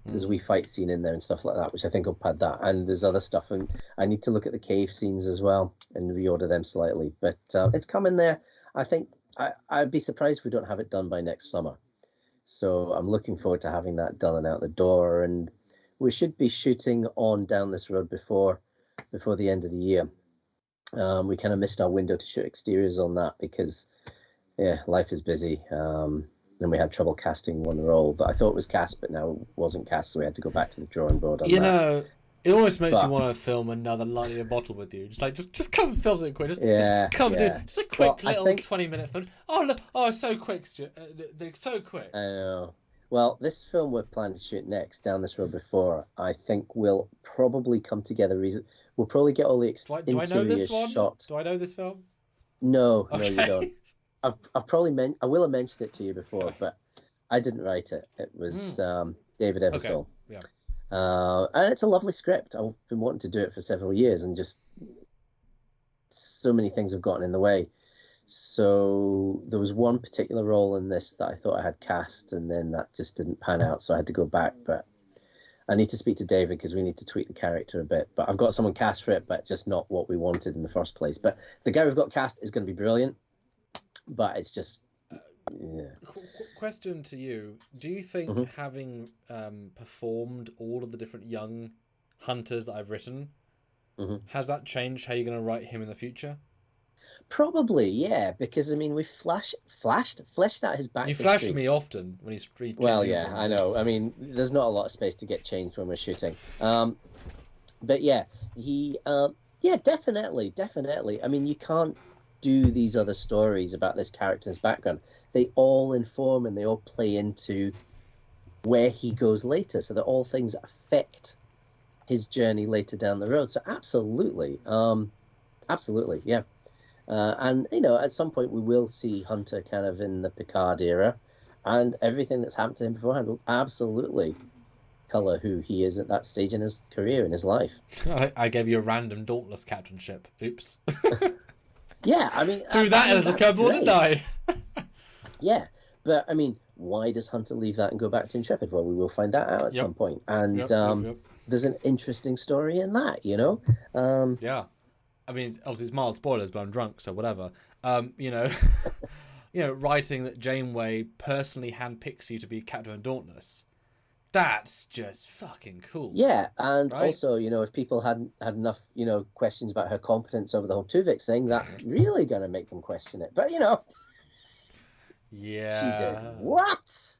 There's a wee fight scene in there and stuff like that, which I think will pad that. And there's other stuff, and I need to look at the cave scenes as well and reorder them slightly. But it's coming there. I think I'd be surprised if we don't have it done by next summer. So I'm looking forward to having that done and out the door. And we should be shooting on down this road before the end of the year. We kind of missed our window to shoot exteriors on that because, life is busy. And we had trouble casting one role that I thought was cast, but now wasn't cast, so we had to go back to the drawing board on that. Know, it almost makes you want to film another Lightning in a Bottle with you. Just come and film something quick. Just come and do just a quick little 20-minute film. Oh, look, it's so quick, Stuart. They're so quick. I know. Well, this film we're planning to shoot next, Down This Road Before, I think will probably come together. We'll probably get all the do I know this one? shot. Do I know this film? No, Okay. no, you don't. I've probably I will have mentioned it to you before, but I didn't write it. It was David Ebersole. Okay. Yeah. And it's a lovely script. I've been wanting to do it for several years, and just so many things have gotten in the way. So there was one particular role in this that I thought I had cast, and then that just didn't pan out, so I had to go back. But I need to speak to David because we need to tweak the character a bit. But I've got someone cast for it, but just not what we wanted in the first place. But the guy we've got cast is going to be brilliant. But it's just, Question to you: do you think having performed all of the different young hunters that I've written, has that changed how you're going to write him in the future? Probably, yeah. Because I mean, we fleshed out his back. You flashed me often when he's street. Well, yeah, I know. I mean, there's not a lot of space to get changed when we're shooting. But yeah, he, definitely. I mean, you can't do these other stories about this character's background. They all inform and they all play into where he goes later. So they're all things that affect his journey later down the road. So absolutely, yeah. And at some point we will see Hunter kind of in the Picard era, and everything that's happened to him beforehand will absolutely color who he is at that stage in his career, in his life. I gave you a random Dauntless captainship. Oops. Yeah, I mean, threw that as a cupboard, didn't I? Yeah, but I mean, why does Hunter leave that and go back to Intrepid? Well, we will find that out at some point. And there's an interesting story in that, Yeah, I mean, obviously it's mild spoilers, but I'm drunk, so whatever. Writing that Janeway personally handpicks you to be Captain of Dauntless. That's just fucking cool. Yeah, and right? Also, if people hadn't had enough, questions about her competence over the whole Tuvix thing, that's really going to make them question it. But, yeah. She did what?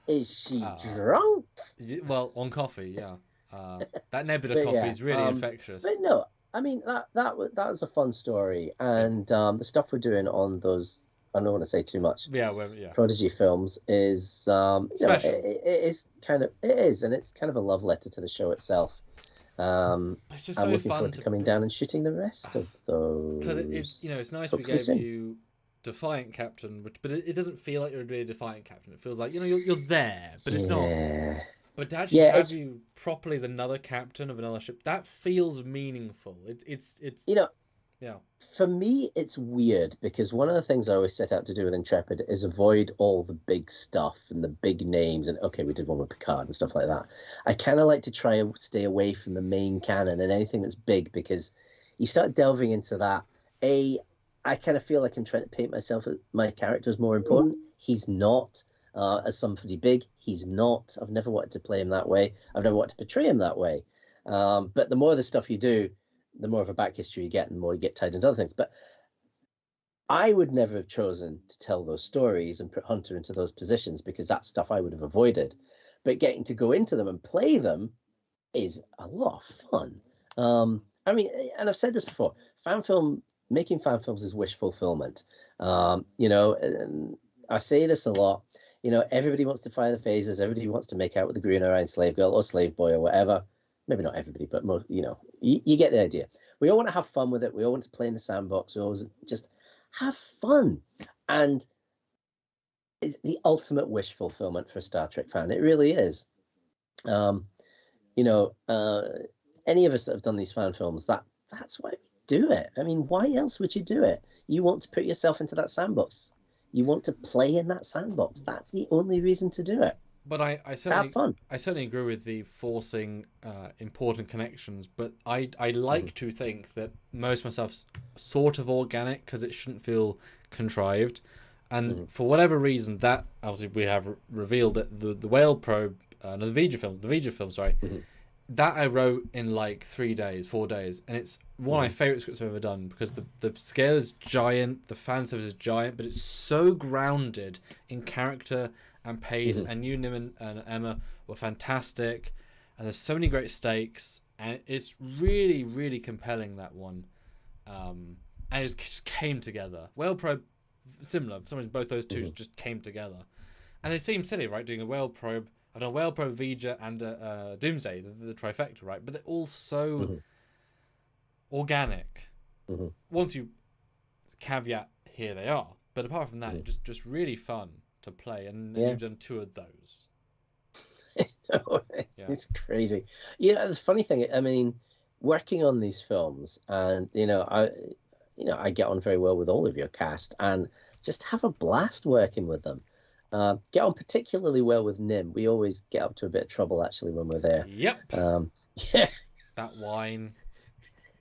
Is she drunk? Well, on coffee, yeah. That Nebula coffee is really infectious. But no, I mean, that was a fun story. And the stuff we're doing on those, I don't want to say too much. Yeah, Prodigy films is, it is and it's kind of a love letter to the show itself. It's just so I'm looking fun forward to coming down and shooting the rest of those. Because it's nice we gave you Defiant Captain, but it doesn't feel like you're really a Defiant Captain. It feels like you're there, but it's not. But to actually have you properly as another captain of another ship, that feels meaningful. It's yeah. For me, it's weird because one of the things I always set out to do with Intrepid is avoid all the big stuff and the big names. And okay, we did one with Picard and stuff like that. I kind of like to try and stay away from the main canon and anything that's big, because you start delving into that. I kind of feel like I'm trying to paint my character as more important. He's not. As somebody big, he's not. I've never wanted to play him that way. I've never wanted to portray him that way. But the more of the stuff you do, the more of a back history you get, and the more you get tied into other things. But I would never have chosen to tell those stories and put Hunter into those positions, because that's stuff I would have avoided. But getting to go into them and play them is a lot of fun. I mean, and I've said this before, making fan films is wish fulfillment. And I say this a lot. You know, everybody wants to fire the phasers. Everybody wants to make out with the green or slave girl or slave boy or whatever. Maybe not everybody, but most, you know, you get the idea. We all want to have fun with it. We all want to play in the sandbox. We always just have fun. And it's the ultimate wish fulfillment for a Star Trek fan. It really is. You know, any of us that have done these fan films, that's why we do it. I mean, why else would you do it? You want to put yourself into that sandbox. You want to play in that sandbox. That's the only reason to do it. But I certainly agree with the forcing important connections. But I like to think that most myself's sort of organic because it shouldn't feel contrived. And for whatever reason, that obviously we have revealed that the whale probe, the Vija film, that I wrote in like 4 days, and it's one of my favorite scripts I've ever done because the scale is giant, the fan service is giant, but it's so grounded in character and pace. And you, Nim, and Emma were fantastic, and there's so many great stakes, and it's really, really compelling, that one. And it just came together. Whale probe, similar. For some reason, both those two just came together, and they seem silly, right? Doing a whale probe. I've done Whale Probe, Vija, and Doomsday, the trifecta, right? But they're all so organic. Once you caveat, here they are. But apart from that, just really fun to play, and you've done 2 of those. It's crazy. Yeah, the funny thing, I mean, working on these films, and I get on very well with all of your cast, and just have a blast working with them. Get on particularly well with Nim. We always get up to a bit of trouble actually when we're there. Yep. Yeah. That wine.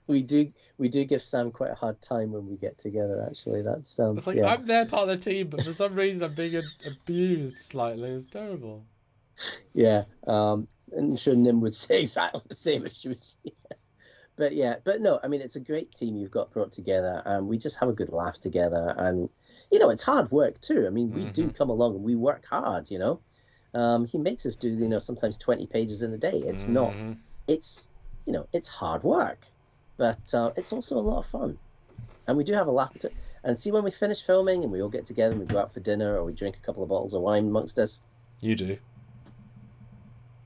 We do give Sam quite a hard time when we get together. Actually, that's it's like I'm there part of the team, but for some reason I'm being abused slightly. It's terrible. Yeah. And I'm sure Nim would say exactly the same if she was here. But no, I mean, it's a great team you've got brought together, and we just have a good laugh together. And you know, it's hard work too. I mean, we do come along and we work hard, you know. He makes us do, you know, sometimes 20 pages in a day. It's not, it's, you know, it's hard work, but it's also a lot of fun. And we do have a laugh at it. And see, when we finish filming and we all get together and we go out for dinner or we drink a couple of bottles of wine amongst us. You do.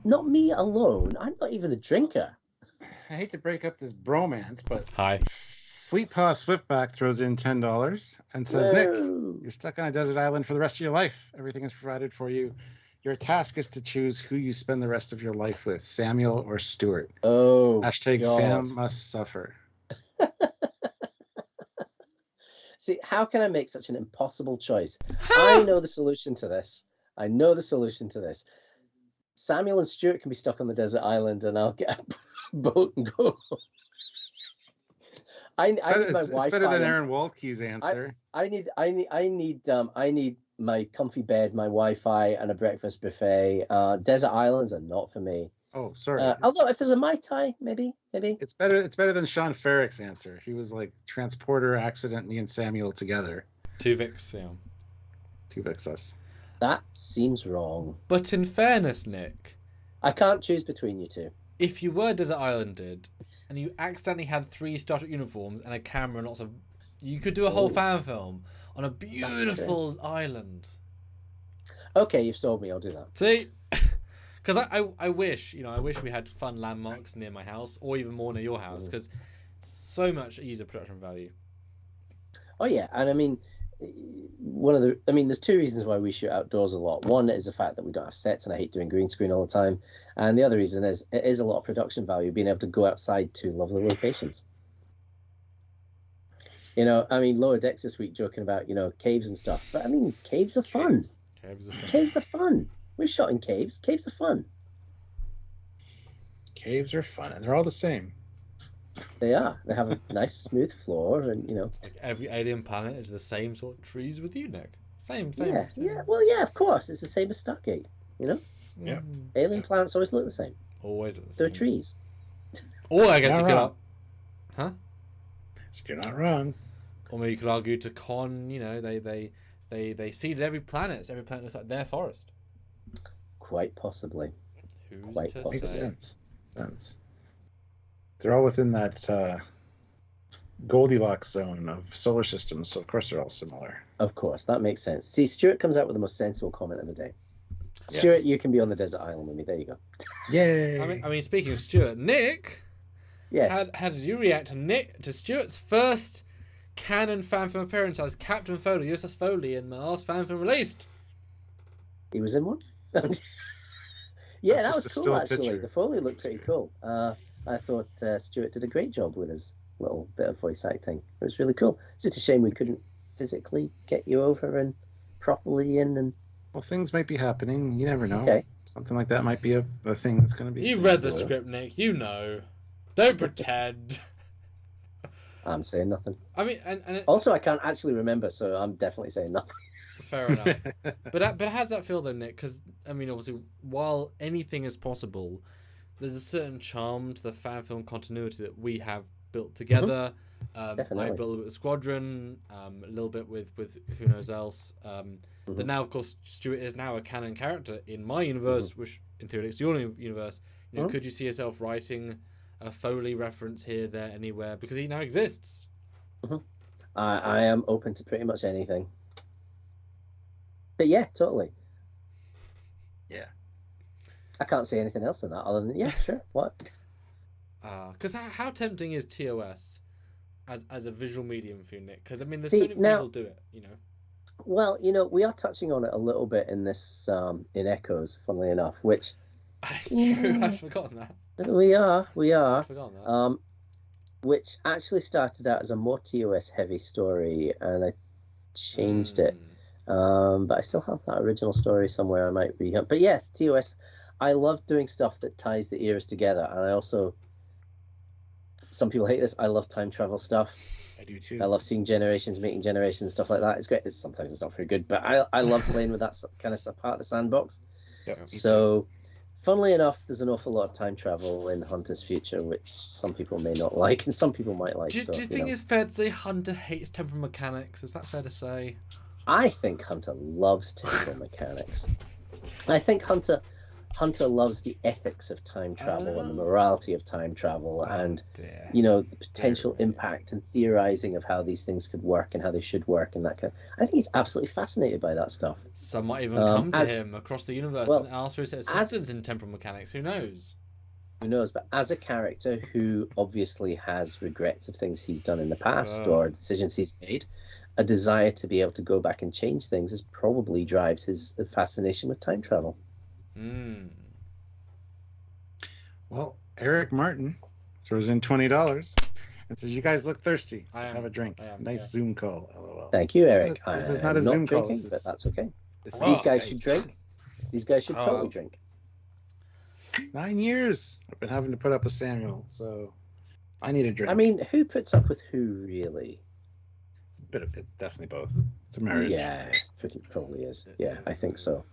Not me alone. I'm not even a drinker. I hate to break up this bromance, but hi. Fleet Paw Swiftback throws in $10 and says, Nick, you're stuck on a desert island for the rest of your life. Everything is provided for you. Your task is to choose who you spend the rest of your life with, Samuel or Stuart. Oh, Hashtag God. Sam must suffer. See, how can I make such an impossible choice? I know the solution to this. Samuel and Stuart can be stuck on the desert island, and I'll get a boat and go. I need my Wi-Fi. It's better than Aaron Waltke's answer. I need my comfy bed, my Wi-Fi, and a breakfast buffet. Desert islands are not for me. Oh, sorry. Although if there's a Mai Tai, maybe. It's better than Sean Ferrick's answer. He was like transporter, accident, me and Samuel together. Tuvix, yeah. Tuvix us. That seems wrong. But in fairness, Nick, I can't choose between you two. If you were Desert Islanded and you accidentally had 3 Star Trek uniforms and a camera and lots of... You could do a whole fan film on a beautiful island. Okay, you've sold me. I'll do that. See? Because I wish we had fun landmarks near my house or even more near your house, because so much easier production value. Oh, yeah. And I mean, there's 2 reasons why we shoot outdoors a lot. One is the fact that we don't have sets and I hate doing green screen all the time. And the other reason is it is a lot of production value being able to go outside to lovely locations. You know, I mean, Lower Decks this week joking about, you know, caves and stuff. But I mean, caves are fun. Caves are fun. We've shot in caves. Caves are fun. Caves are fun, and they're all the same. They are. They have a nice smooth floor, and you know. Like every alien planet is the same sort of trees with you, Nick. Same. Yeah. Well, yeah, of course. It's the same as Stargate. You know. Yeah. Alien planets always look the same. Always look the same. They're trees. Or I guess you could. Huh? You're not wrong. Or maybe you could argue to con. You know, they seeded every planet. So every planet looks like their forest. Quite possibly. Who's to Makes say? sense. They're all within that Goldilocks zone of solar systems, so of course they're all similar. Of course, that makes sense. See, Stuart comes out with the most sensible comment of the day. Yes. Stuart, you can be on the desert island with me. There you go. Yay! I mean, speaking of Stuart, Nick, Yes. how did you react to Stuart's first canon fan film appearance as Captain Foley, USS Foley, in the last fan film released? He was in one? Yeah, that That's was just a cool, still actually. picture. The Foley looked pretty cool. I thought Stuart did a great job with his little bit of voice acting. It was really cool. It's just a shame we couldn't physically get you over and properly in. And Well, things might be happening. You never know. Okay. Something like that might be a thing that's going to be. You've read the script, Nick. You know. Don't pretend. I'm saying nothing. I mean, and Also, I can't actually remember, so I'm definitely saying nothing. fair enough. But how does that feel though, Nick? Because I mean, obviously, while anything is possible, there's a certain charm to the fan film continuity that we have built together. I Definitely. built a little bit with Squadron, a little bit with who knows else. But now, of course, Stuart is now a canon character in my universe, which in theory is your universe. You know, could you see yourself writing a Foley reference here, there, anywhere? Because he now exists. I am open to pretty much anything. But yeah, totally. Yeah. I can't say anything else than that other than, yeah, sure, what? Because how tempting is TOS as a visual medium for you, Nick? Because I mean, there's See, so many now- people do it, you know. Well, you know, we are touching on it a little bit in this, in Echoes, funnily enough, which It's true. I've forgotten that. we are, I've forgotten that. which actually started out as a more TOS heavy story, and I changed it. But I still have that original story somewhere I might re-hunt. But yeah, TOS, I love doing stuff that ties the eras together, and I also, some people hate this, I love time travel stuff. I do too. I love seeing generations meeting generations, stuff like that. It's great. Sometimes it's not very good, but I love playing with that kind of stuff, part of the sandbox. Yep, me So, funnily enough, there's an awful lot of time travel in Hunter's Future, which some people may not like, and some people might like. Do you think know. it's fair to say Hunter hates temporal mechanics? Is that fair to say? I think Hunter loves temporal mechanics. I think Hunter loves the ethics of time travel and the morality of time travel, and dear. you know, the potential Dear me. impact and theorizing of how these things could work and how they should work and that kind of. I think he's absolutely fascinated by that stuff. Some might even come to as- him across the universe well, and ask for his assistance in temporal mechanics. Who knows? Who knows? But as a character who obviously has regrets of things he's done in the past Wow. or decisions he's made, a desire to be able to go back and change things is probably drives his fascination with time travel. Well, Eric Martin throws in $20 and says, "You guys look thirsty. So I am. have a drink. I am, Nice yeah. Zoom call. LOL." Thank you, Eric. This is I not am a Zoom call, drinking, this but is- that's okay. This is These guys Skype. should drink. These guys should Oh. totally drink. 9 years. I've been having to put up with Samuel, so I need a drink. I mean, who puts up with who, really? it's definitely both. It's a marriage. Yeah, probably is. Yeah, I think so.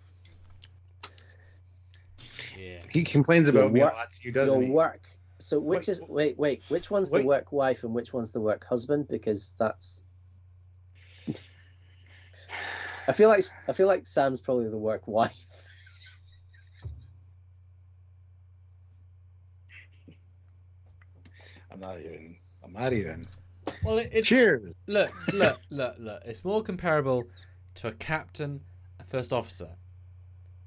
Yeah. He complains about me a work- lot too, doesn't Your he? work. So which is wait, which one's the Wait. work wife and which one's the work husband? Because that's. I feel like Sam's probably the work wife. I'm not even. Well, it's Cheers. look. It's more comparable to a captain, a first officer.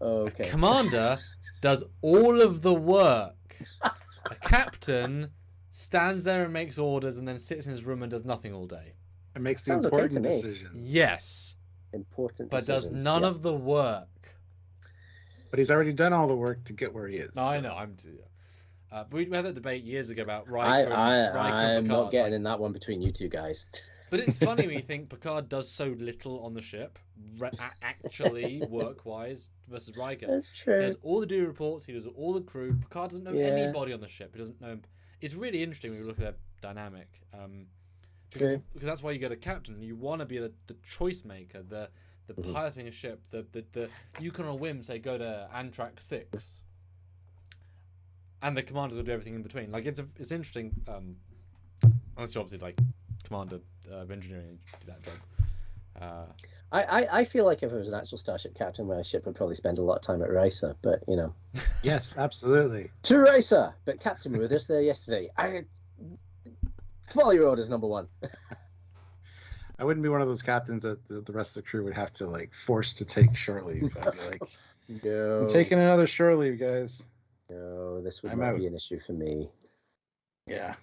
Okay. A commander does all of the work. A captain stands there and makes orders and then sits in his room and does nothing all day. It makes the Sounds okay to important me. decisions. Yes, Important. but does decisions, none yeah. of the work. But he's already done all the work to get where he is. No, I know. We had that debate years ago about Riker. and I'm Picard. not getting in that one between you two guys. But it's funny when you think Picard does so little on the ship, actually work-wise, versus Riker. That's He true. does all the duty reports. He does all the crew. Picard doesn't know Yeah. anybody on the ship. He doesn't know. It's really interesting when you look at their dynamic. Because True. that's why you get a captain. You want to be the choice maker, the piloting a ship. The you can on a whim say go to Amtrak 6, and the commanders will do everything in between. Like it's interesting. Unless you're obviously like commander of engineering, do that job. I feel like if I was an actual starship captain, my ship would probably spend a lot of time at Risa, but you know. Yes, absolutely. To Risa, but Captain, we were just there yesterday. Follow your orders, number one. I wouldn't be one of those captains that the rest of the crew would have to like force to take shore leave. I'd be like, No, I'm taking another shore leave, guys. no, this would I'm not out. be an issue for me. Yeah.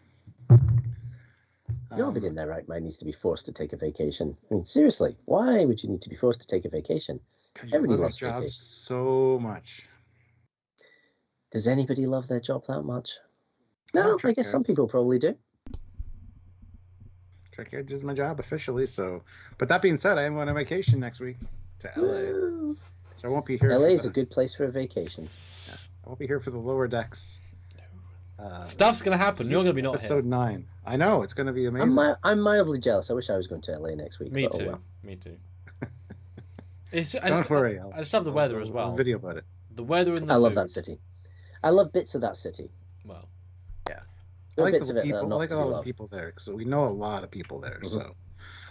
Nobody in their right mind needs to be forced to take a vacation. I mean, seriously, why would you need to be forced to take a vacation? 'Cause you Everybody love your loves job vacation. so much. Does anybody love their job that much? I No, love I guess some Trekyards. people probably do. Trekyards is my job officially. So, but that being said, I am going on vacation next week to LA, Woo. so I won't be here. LA for is the, a good place for a vacation. I won't be here for the lower decks. Stuff's gonna happen. You're gonna be not episode here. 9. I know it's going to be amazing. I'm mildly jealous. I wish I was going to LA next week. Me but too. Oh well. Me too. Don't worry. I just love the weather as I'll well. video about it. The weather and the I love food. that city. I love bits of that city. Well, I There are like bits the of it that people. are I not like to a be lot of the loved. people there because we know a lot of people there. Mhm. So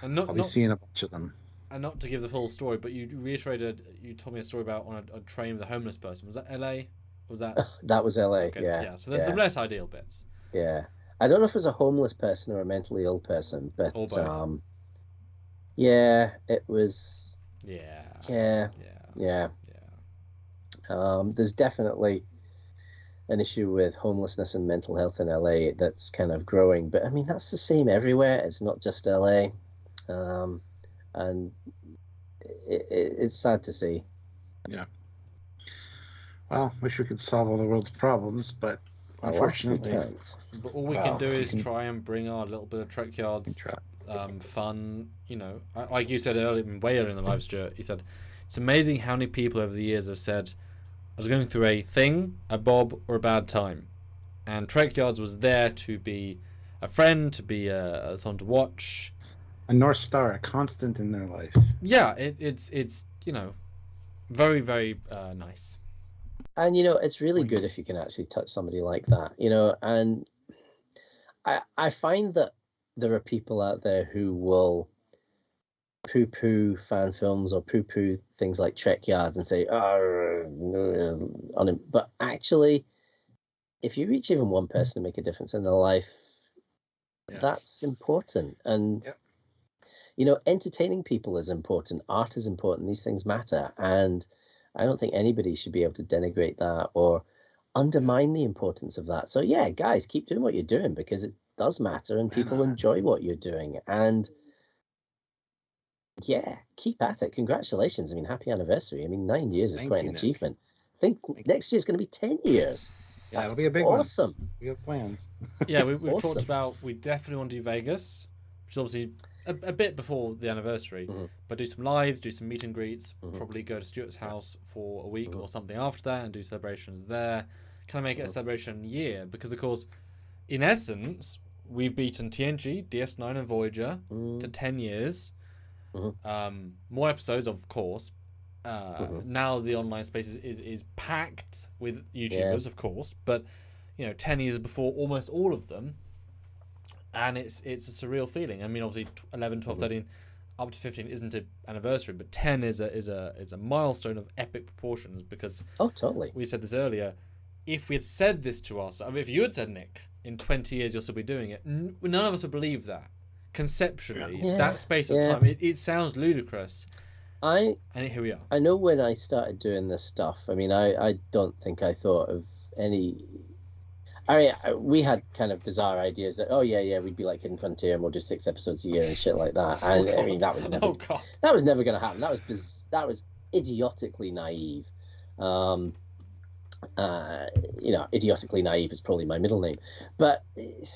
and I'll be seeing a bunch of them. not to give the full story, but you reiterated. You told me a story about on a train with a homeless person. Was that LA? Or was that? That was LA. Okay, Yeah. So there's some less ideal bits. Yeah. I don't know if it was a homeless person or a mentally ill person, but Or both. yeah, it was. Yeah. Yeah. Yeah. Yeah. There's definitely an issue with homelessness and mental health in LA that's kind of growing, but I mean that's the same everywhere. It's not just LA, and it's sad to see. Well, wish we could solve all the world's problems, but unfortunately, Alas, we can't. But all we can do is try and bring our little bit of Trekyards try. fun. Like you said earlier, way earlier in the live, Stuart. You said it's amazing how many people over the years have said, "I was going through a thing, a bob, or a bad time," and Trekyards was there to be a friend, to be someone to watch. A North Star, a constant in their life. Yeah, it's very very nice. And it's really good if you can actually touch somebody like that, and I find that there are people out there who will poo-poo fan films or poo-poo things like Trekyards and say, on him. But actually, if you reach even one person to make a difference in their life, that's important. And entertaining people is important. Art is important. These things matter. And I don't think anybody should be able to denigrate that or undermine the importance of that. So yeah, guys, keep doing what you're doing because it does matter and people enjoy what you're doing. And yeah, keep at it. Congratulations. I mean, happy anniversary. I mean, 9 years is quite an achievement. I think next year's going to be 10 years. Yeah, it'll be a big awesome. One. We have plans. Yeah, we've Awesome. talked about we definitely want to do Vegas, which is obviously a bit before the anniversary, but do some lives, do some meet and greets, probably go to Stuart's house for a week or something after that and do celebrations there. Kind of make it a celebration year because, of course, in essence, we've beaten TNG, DS9 and Voyager to 10 years. More episodes, of course. Now the online space is packed with YouTubers, of course, but 10 years before almost all of them. And it's a surreal feeling. I mean, obviously, 11, 12, 13, up to 15 isn't an anniversary, but 10 is a milestone of epic proportions because. Oh, totally. We said this earlier. If we had said this to us, if you had said, Nick, in 20 years you'll still be doing it, none of us would believe that. Conceptually, that space of time, it sounds ludicrous. And here we are. I know when I started doing this stuff. I mean, I don't think I thought of any. I mean, we had kind of bizarre ideas that, we'd be like Hidden Frontier and we'll do 6 episodes a year and shit like that. And I mean, that was never, that was never going to happen. That was idiotically naive. Idiotically naive is probably my middle name, but it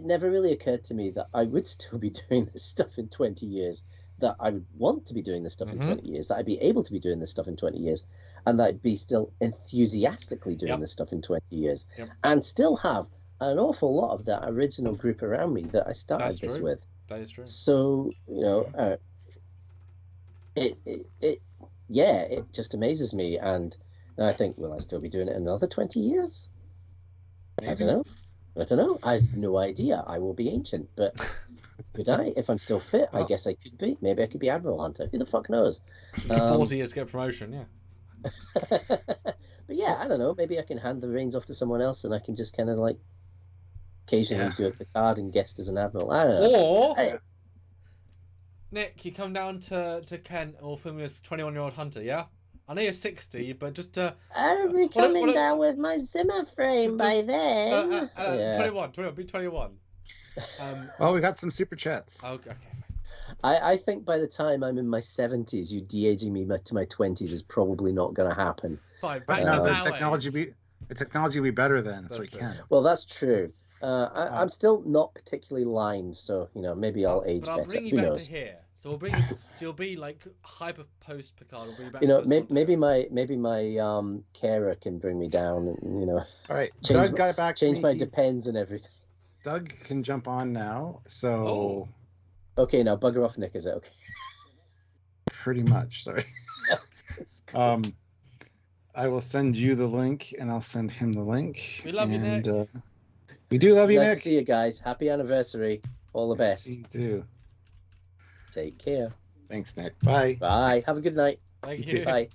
never really occurred to me that I would still be doing this stuff in 20 years, that I would want to be doing this stuff in 20 years, that I'd be able to be doing this stuff in 20 years. And I'd be still enthusiastically doing this stuff in 20 years and still have an awful lot of that original group around me that I started this with. That is true. So, it just amazes me. And I think, will I still be doing it another 20 years? Maybe. I don't know. I have no idea. I will be ancient, but could I? If I'm still fit, I guess I could be. Maybe I could be Admiral Hunter. Who the fuck knows? 40 years to get a promotion, yeah. But yeah, I don't know. Maybe I can hand the reins off to someone else, and I can just kind of like occasionally Yeah. do a Picard and guest as an admiral. I don't know. Or I- Nick, you come down to Kent or film as 21-year-old Hunter, yeah? I know you're 60, but just I'll be what a- coming what a- down with my Zimmer frame by then. Yeah. 21, be 21. Oh, we got some super chats. Okay, fine. I think by the time I'm in my 70s, you de-aging me to my 20s is probably not going to happen. Fine, But back no, to the now technology will be better then, so That's we true. can. Well, that's true. I'm still not particularly lined, so maybe I'll age but I'll better. bring you Who back knows? to here. So we'll bring you. So you'll be like hyper post Picard. We'll bring you back. To Maybe my carer can bring me down, and All right, change Doug got it back. change to me. my He's- depends and everything. Doug can jump on now, so Oh. Okay, now bugger off, Nick. Is it okay? pretty much. Sorry. I will send you the link, and I'll send him the link. We love you, Nick. We do love you, Nice Nick. to see you guys. Happy anniversary. All the Nice to best. see you too. Take care. Thanks, Nick. Bye. Bye. Have a good night. Thank You you. too. Bye.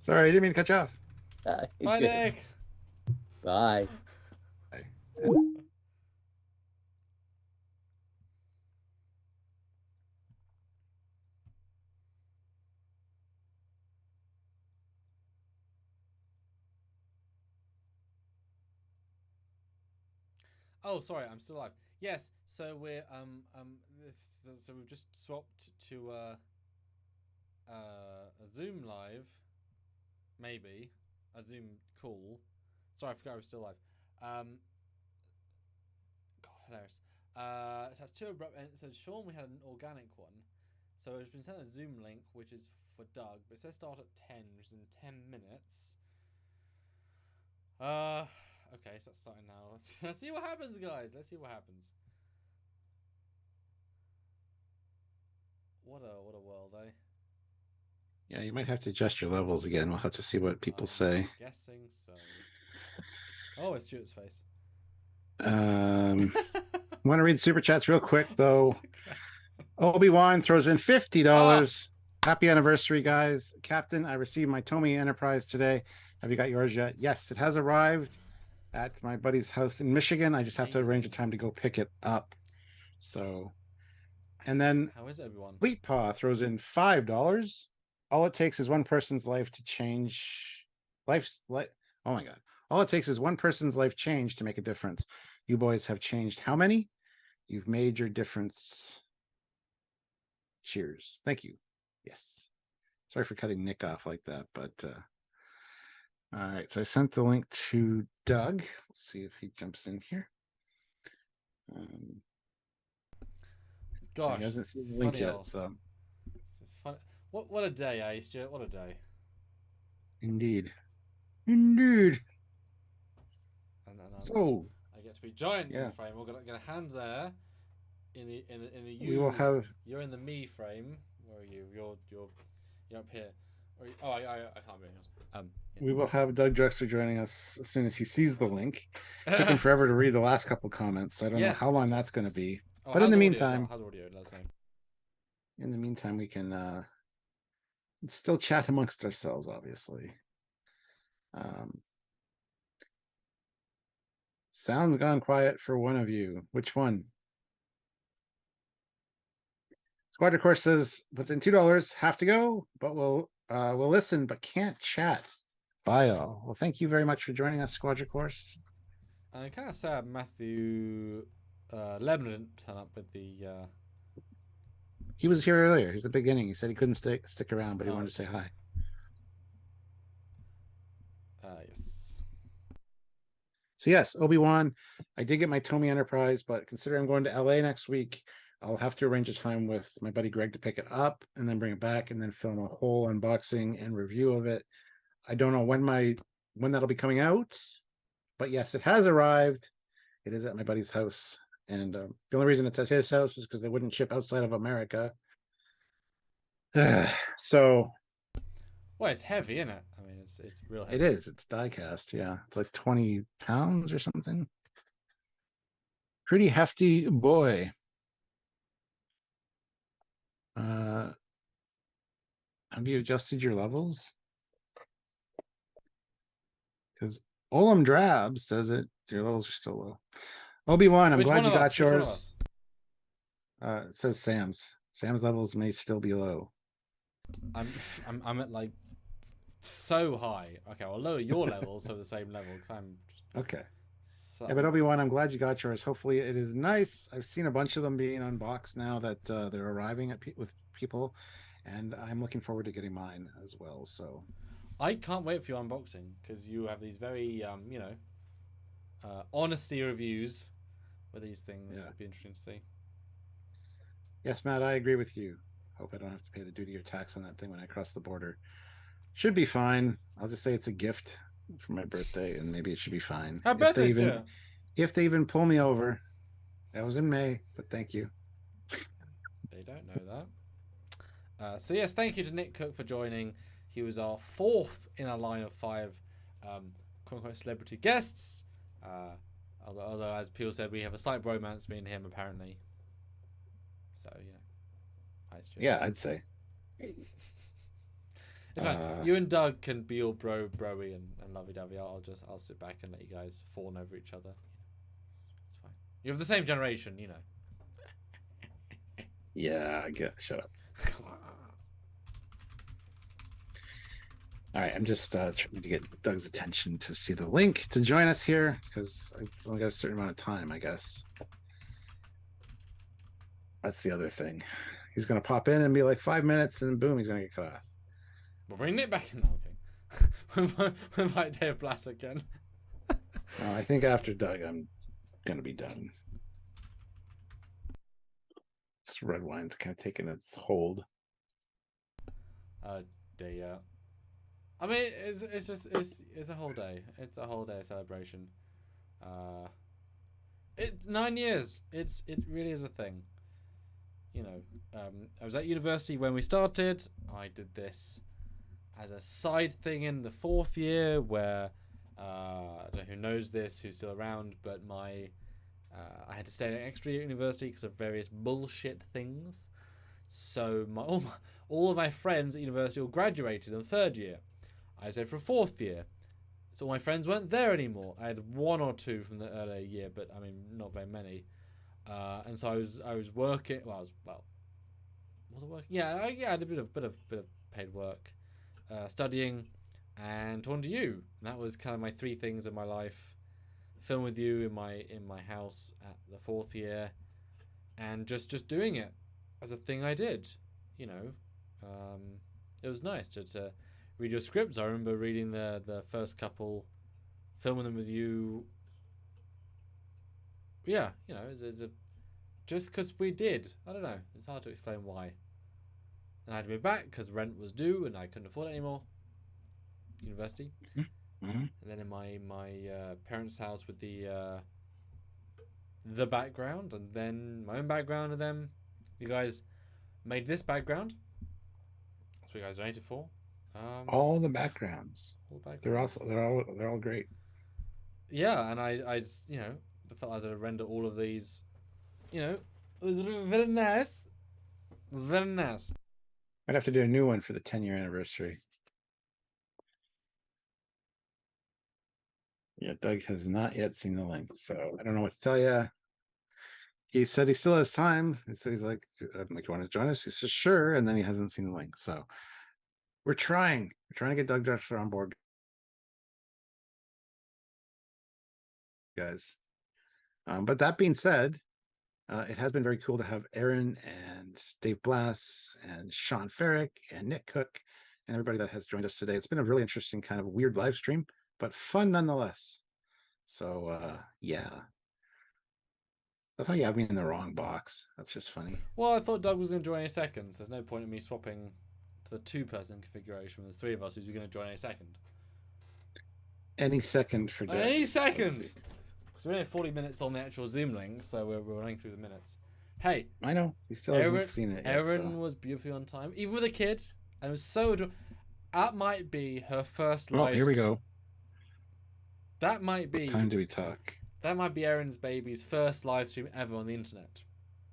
Sorry, I didn't mean to cut you off. Bye. Bye, Good. Nick. Bye. Oh, sorry, I'm still alive. Yes, so we're so we've just swapped to a Zoom live, maybe a Zoom call. Sorry, I forgot I was still alive. God, hilarious. It has two abrupt ends. So Sean, we had an organic one. So it's been sent a Zoom link, which is for Doug, but it says start at 10, which is in 10 minutes. Okay, so that's starting now. Let's see what happens, guys. Let's see what happens. What a world, eh? Yeah, you might have to adjust your levels again. We'll have to see what people say. Guessing so. Oh, it's Stuart's face. Want to read super chats real quick though. Obi-Wan throws in $50. Happy anniversary, guys. Captain, I received my Tomy Enterprise today. Have you got yours yet? Yes, it has arrived at my buddy's house in Michigan. I just have to arrange a time to go pick it up. So, and then How is it, everyone? Wheat Paw throws in $5. All it takes is one person's life to change. Oh my God. All it takes is one person's life change to make a difference. You boys have changed how many? You've made your difference. Cheers. Thank you. Yes. Sorry for cutting Nick off like that, but all right. So I sent the link to Doug. Let's see if he jumps in here. Gosh, he hasn't seen it's the link funny yet, how- so it's fun. What a day, eh, Stuart? What a day. indeed. And So I get to be giant in yeah. the frame. We're gonna get a hand there. In the you. We will have. You're in the me frame. Where are you? You're up here. I can't be in yours. Yeah. We will have Doug Drexler joining us as soon as he sees the link. It took him forever to read the last couple comments, so I don't know how long that's going to be. Oh, but in the how's meantime, audio? Let us know. In the meantime, we can still chat amongst ourselves, obviously. Sound's gone quiet for one of you. Which one? Squad of course says puts in $2. Have to go, but we'll listen, but can't chat. Bye all. Well, thank you very much for joining us, Squadra Course. I'm kind of sad Matthew Lebner didn't turn up with the. He was here earlier. He's the beginning. He said he couldn't stick around, but he wanted to say hi. Yes. So yes, Obi-Wan. I did get my Tomy Enterprise, but considering I'm going to LA next week, I'll have to arrange a time with my buddy Greg to pick it up and then bring it back and then film a whole unboxing and review of it. I don't know when that'll be coming out, but yes, it has arrived. It is at my buddy's house, and the only reason it's at his house is because they wouldn't ship outside of America. So, Well, it's heavy, isn't it? I mean, it's real heavy. it is. It's die cast. Yeah, it's like 20 pounds or something. Pretty hefty boy. Have you adjusted your levels? Because Olam Drab says it. Your levels are still low. Obi-Wan, I'm Which glad one you of us? got Which one of yours. us? It says Sam's. Sam's levels may still be low. I'm at like so high. Okay, I'll lower your levels so the same level because I'm just Okay. so... Yeah, but Obi-Wan, I'm glad you got yours. Hopefully it is nice. I've seen a bunch of them being unboxed now that they're arriving with people, and I'm looking forward to getting mine as well. So I can't wait for your unboxing because you have these very honesty reviews with these things. Yeah. It'd be interesting to see. yes, Matt, I agree with you. Hope I don't have to pay the duty or tax on that thing when I cross the border. Should be fine. I'll just say it's a gift for my birthday, and maybe it should be fine. Happy birthday, Stuart. If they even pull me over. That was in May, but thank you. They don't know that. So yes, thank you to Nick Cook for joining. He was our fourth in a line of 5 quote-unquote celebrity guests. Although, as Peel said, we have a slight bromance, me and him, apparently. So, hi, Stuart. Yeah, I'd say. It's fine. You and Doug can be all broy and lovey-dovey. I'll sit back and let you guys fawn over each other. It's fine. You're of the same generation, Yeah, shut up. All right, I'm just trying to get Doug's attention to see the link to join us here because I've only got a certain amount of time, I guess. That's the other thing. He's going to pop in and be like 5 minutes, and then boom, he's going to get cut off. We'll bring Nick back in. No, okay. We'll invite Dave Blass again. I think after Doug, I'm going to be done. This red wine's kind of taking its hold. Dear. I mean, it's a whole day. It's a whole day of celebration. It's 9 years. It really is a thing. I was at university when we started. I did this as a side thing in the 4th year where I don't know who knows this, who's still around, but I had to stay at an extra year at university because of various bullshit things. So all of my friends at university all graduated in the 3rd year. I stayed for a 4th year. So all my friends weren't there anymore. I had 1 or 2 from the earlier year, but I mean not very many. And so I was working. Was I working? Yeah, I had a bit of paid work, studying, and talking to you. And that was kind of my 3 things in my life: film with you in my house at the 4th year, and just doing it as a thing I did. It was nice to read your scripts. I remember reading the first couple, filming them with you. Yeah, it's just because we did. I don't know. It's hard to explain why. And I had to be back because rent was due and I couldn't afford it anymore. University. Mm-hmm. And then in my parents' house with the background, and then my own background, and then you guys made this background. That's what you guys donated for. All the backgrounds. They're all great. Yeah, and I just, felt like I had to render all of these. It was very nice. It was very nice. I'd have to do a new one for the 10-year anniversary. Yeah, Doug has not yet seen the link, so I don't know what to tell you. He said he still has time, so he's like, "I'm like, you want to join us?" He says, "Sure," and then he hasn't seen the link. So we're trying to get Doug Drexler on board, guys. But that being said, it has been very cool to have Aaron and Dave Blass and Sean Ferrick and Nick Cook and everybody that has joined us today. It's been a really interesting kind of weird live stream, but fun nonetheless. So yeah. I thought you had me in the wrong box. That's just funny. Well, I thought Doug was going to join any second, so there's no point in me swapping to the 2-person configuration. There's 3 of us who's going to join any second. Any second for Doug. Any second! Because we're only 40 minutes on the actual Zoom link, so we're running through the minutes. Hey. I know. He still hasn't seen it yet. Erin was beautifully on time, even with a kid. And it was so adorable. That might be her first live. Oh, here we go. That might be. What time do we talk? That might be Erin's baby's first live stream ever on the internet.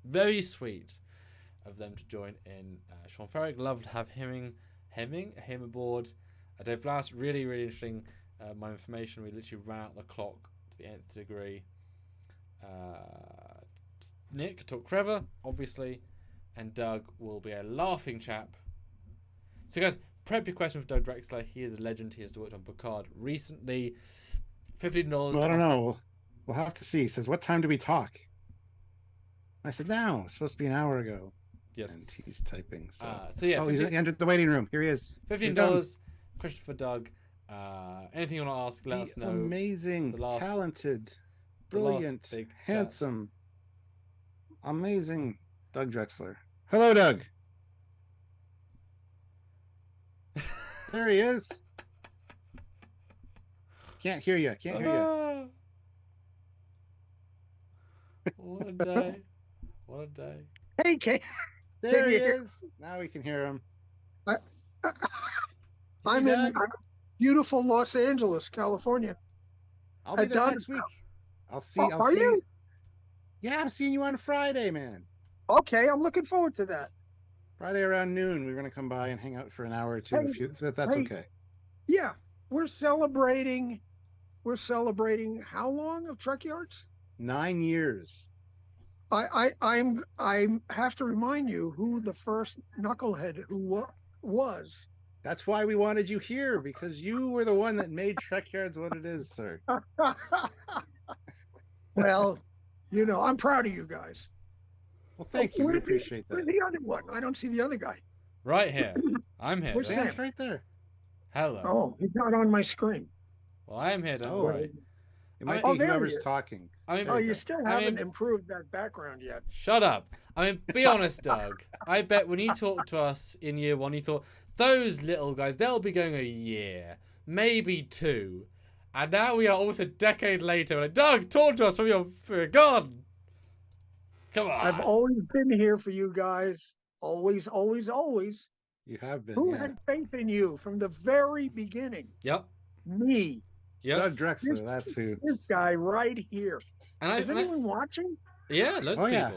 Very sweet of them to join in. Sean Ferrick, loved to have him aboard. Dave Blass, really, really interesting. My information, we literally ran out the clock to the nth degree. Nick talk forever, obviously, and Doug will be a laughing chap. So guys, prep your question for Doug Drexler. He is a legend. He has worked on Picard recently. $15. Well, I don't know. We'll have to see. He says, what time do we talk? I said, no, it's supposed to be an hour ago. Yes. And he's typing. So, yeah. he's entered the waiting room. Here he is. $15. Question for Doug. Anything you want to ask, let us know. Amazing, talented, brilliant, handsome, amazing Doug Drexler. Hello, Doug. There he is. Can't hear you. Can't hear you. What a day. What a day. Hey, Kay. There he is. Now we can hear him. I'm in beautiful Los Angeles, California. I'll be there next week. I'll see. Are you? Yeah, I'm seeing you on Friday, man. Okay, I'm looking forward to that. Friday around noon, we're going to come by and hang out for an hour or two, if that's okay. Yeah, we're celebrating how long of Trekyards? 9 years. I have to remind you who the first knucklehead who was. That's why we wanted you here, because you were the one that made Trekyards what it is, sir. Well, I'm proud of you guys. Well, thank you. We appreciate that. Where's the other one? I don't see the other guy. Right here. I'm here. Where's Sam? Right there. Hello. Oh, he's not on my screen. Well, I am here, don't worry. It might be whoever's talking. You still haven't improved that background yet. Shut up. Be honest, Doug. I bet when you talked to us in year 1, you thought, those little guys, they'll be going a year, maybe 2. And now we are almost a decade later. Like, Doug, talk to us from your God. Come on. I've always been here for you guys. Always, always, always. You have been. Who had faith in you from the very beginning? Yep. Me. Yep. Doug Drexler, that's who. This guy right here. Is anyone watching? Yeah, loads of people. Yeah.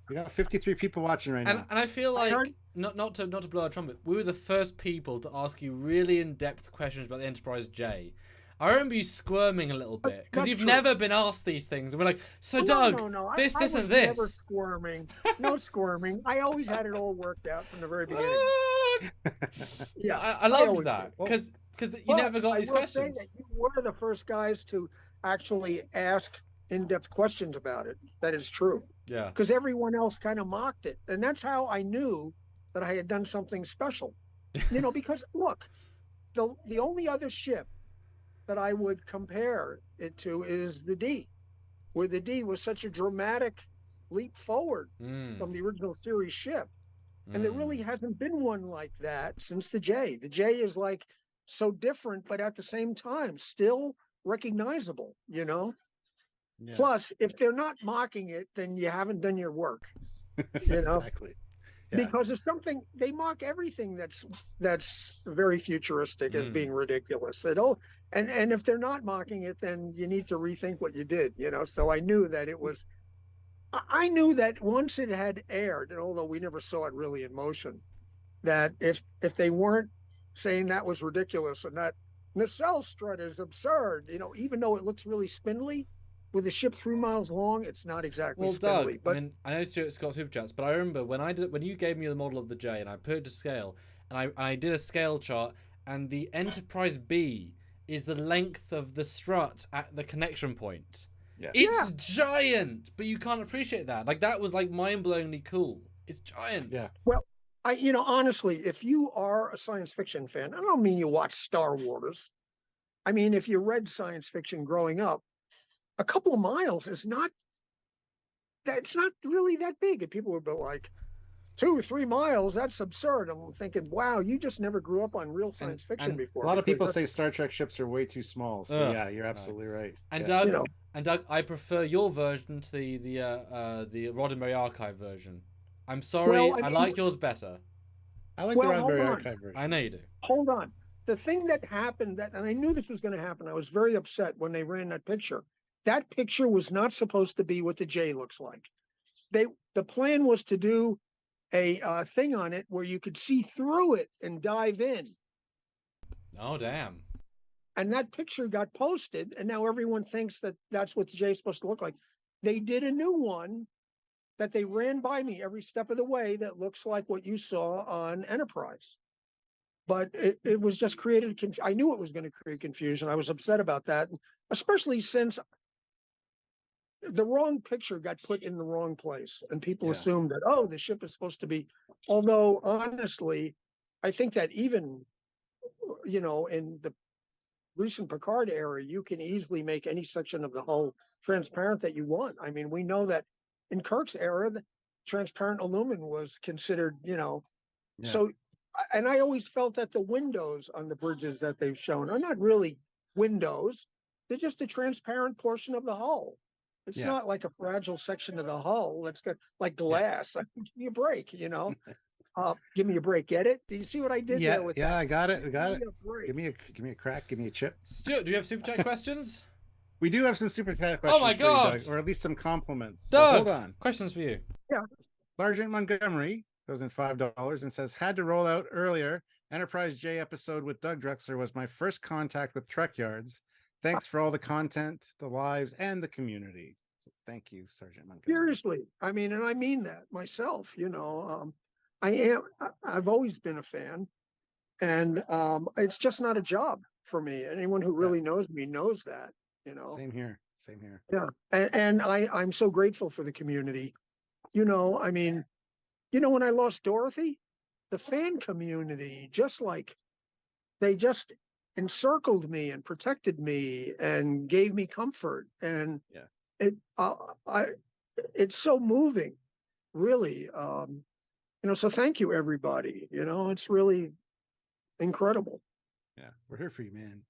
We got 53 people watching right now. And I feel like, not to blow our trumpet, we were the first people to ask you really in-depth questions about the Enterprise J. I remember you squirming a little bit because you've never been asked these things, and we're like, "So Doug, this, and this." Never squirming, no squirming. I always had it all worked out from the very beginning. Yeah, I loved that because you never got these questions. Say that you were the first guys to actually ask in-depth questions about it. That is true. Yeah. Because everyone else kind of mocked it, and that's how I knew that I had done something special. Because look, the only other ship that I would compare it to is the D, where the D was such a dramatic leap forward from the original series ship. And there really hasn't been one like that since the J. The J is like so different, but at the same time, still recognizable, Yeah. Plus, if they're not mocking it, then you haven't done your work, Exactly. Yeah. Because if something, they mock everything that's very futuristic as being ridiculous. And if they're not mocking it, then you need to rethink what you did, So I knew that I knew that once it had aired, and although we never saw it really in motion, that if they weren't saying that was ridiculous and that nacelle strut is absurd, even though it looks really spindly, with a ship 3 miles long, it's not exactly spindly. Doug, but I know Stuart Scott Super Chats, but I remember when you gave me the model of the J and I put it to scale, and I did a scale chart, and the Enterprise B is the length of the strut at the connection point. Yeah. It's giant, but you can't appreciate that. Like, that was like mind-blowingly cool. It's giant. Yeah. Well, honestly, if you are a science fiction fan, I don't mean you watch Star Wars. I mean, if you read science fiction growing up, a couple of miles is not really that big. And people would be like, 2-3 miles, that's absurd. I'm thinking, wow, you just never grew up on real science fiction before. A lot of people say Star Trek ships are way too small. So yeah, you're absolutely right. And Doug, I prefer your version to the Roddenberry Archive version. I'm sorry, I like yours better. I like the Roddenberry Archive version. I know you do. Hold on. The thing that happened, and I knew this was going to happen, I was very upset when they ran that picture. That picture was not supposed to be what the J looks like. The plan was to do a thing on it where you could see through it and dive in. Oh, damn. And that picture got posted, and now everyone thinks that that's what the J is supposed to look like. they did a new one that they ran by me every step of the way that looks like what you saw on Enterprise. But it was just created. I knew it was going to create confusion. I was upset about that, especially since the wrong picture got put in the wrong place, and people assumed that, oh, the ship is supposed to be. Although honestly, I think that even, in the recent Picard era, you can easily make any section of the hull transparent that you want. I mean, we know that in Kirk's era, the transparent aluminum was considered, so. And I always felt that the windows on the bridges that they've shown are not really windows. They're just a transparent portion of the hull. It's not like a fragile section of the hull that's got like glass. Give me a break, give me a break. Get it? Do you see what I did there with that? I got it. Give me a crack. Give me a chip. Stuart, do you have super chat questions? We do have some super chat questions. Oh my God! For you, Doug, or at least some compliments. Doug, so hold on. Questions for you. Yeah. Sergeant Montgomery goes in $5 and says, had to roll out earlier. Enterprise J episode with Doug Drexler was my first contact with Trekyards. Thanks for all the content, the lives, and the community. So thank you, Sergeant Montgomery. Seriously, I mean, and I mean that myself. I've always been a fan, and it's just not a job for me. Anyone who really knows me knows that. Same here. Yeah, and I'm so grateful for the community. I mean, when I lost Dorothy, the fan community they just encircled me and protected me and gave me comfort, and it's so moving, really. So thank you, everybody. It's really incredible. Yeah, we're here for you, man.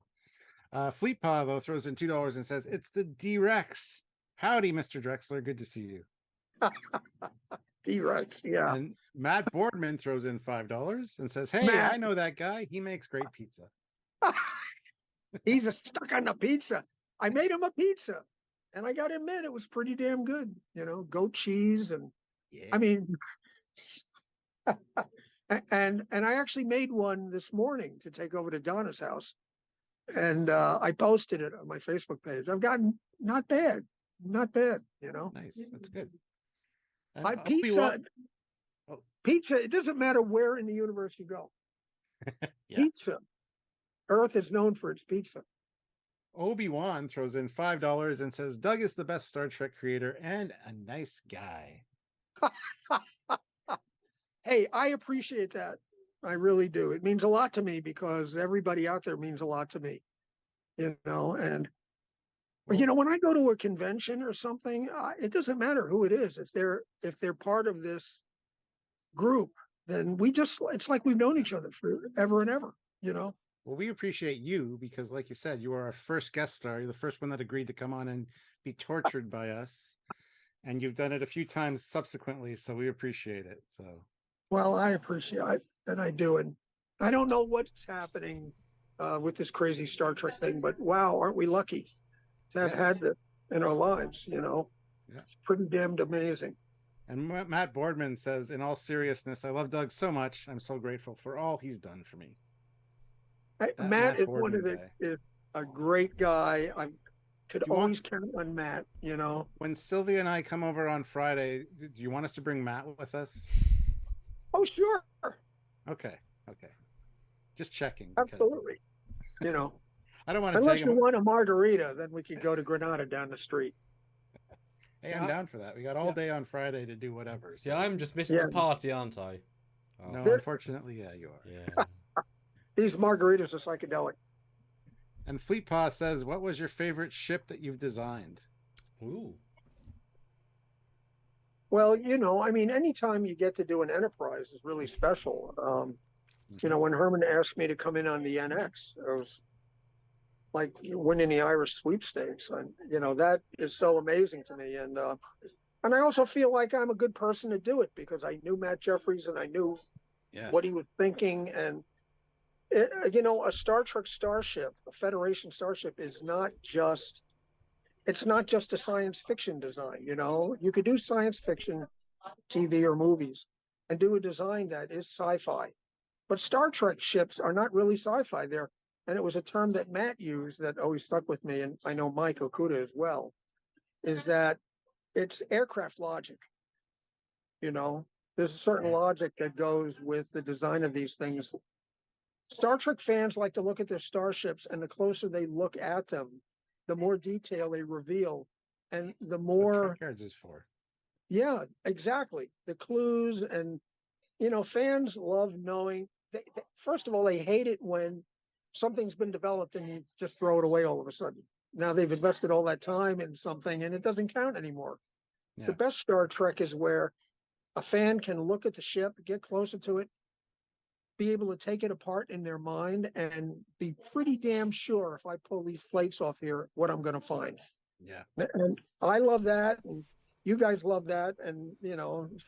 Fleet Paw though throws in $2 and says, "It's the D-Rex. Howdy, Mr. Drexler. Good to see you." D-Rex, yeah. And Matt Boardman throws in $5 and says, "Hey, Matt. I know that guy. He makes great pizza." He's stuck on the pizza. I made him a pizza, and I got to admit, it was pretty damn good. Goat cheese, and I mean, and I actually made one this morning to take over to Donna's house, and I posted it on my Facebook page. I've gotten not bad. Nice, that's good. And Pizza. It doesn't matter where in the universe you go. Pizza. Earth is known for its pizza. Obi-Wan throws in $5 and says, "Doug is the best Star Trek creator and a nice guy." Hey, I appreciate that. I really do. It means a lot to me because everybody out there means a lot to me. And when I go to a convention or something, it doesn't matter who it is. If they're part of this group, then it's like we've known each other forever and ever, Well, we appreciate you because, like you said, you are our first guest star. You're the first one that agreed to come on and be tortured by us. And you've done it a few times subsequently, so we appreciate it. So, well, I appreciate it, and I do. And I don't know what's happening with this crazy Star Trek thing, but wow, aren't we lucky to have had this in our lives? It's pretty damned amazing. And Matt Boardman says, "In all seriousness, I love Doug so much. I'm so grateful for all he's done for me." Matt is is a great guy. I could always count on Matt. When Sylvia and I come over on Friday, do you want us to bring Matt with us? Oh, sure. Okay. Just checking. Absolutely. I don't want to unless take you want a margarita, then we could go to Granada down the street. Hey, I'm down for that. We got all day on Friday to do whatever. So. Yeah, I'm just missing the party, aren't I? Oh. No, unfortunately, yeah, you are. Yeah. These margaritas are psychedelic. And Fleet Paw says, "What was your favorite ship that you've designed?" Ooh. Well, I mean, anytime you get to do an Enterprise is really special. When Herman asked me to come in on the NX, it was like winning the Irish sweepstakes. And, that is so amazing to me. And I also feel like I'm a good person to do it because I knew Matt Jeffries and I knew what he was thinking. And, a Star Trek starship, a Federation starship it's not just a science fiction design. You could do science fiction TV or movies and do a design that is sci-fi. But Star Trek ships are not really sci-fi. And it was a term that Matt used that always stuck with me, and I know Mike Okuda as well, is that it's aircraft logic. You know, there's a certain logic that goes with the design of these things. Star Trek fans like to look at their starships, and the closer they look at them, the more detail they reveal, and the more. Trekyards is for. Yeah, exactly. The clues, and fans love knowing. First of all, they hate it when something's been developed and you just throw it away all of a sudden. Now they've invested all that time in something and it doesn't count anymore. Yeah. The best Star Trek is where a fan can look at the ship, get closer to it, be able to take it apart in their mind, and be pretty damn sure if I pull these plates off here, what I'm going to find. Yeah. And I love that. And you guys love that. And,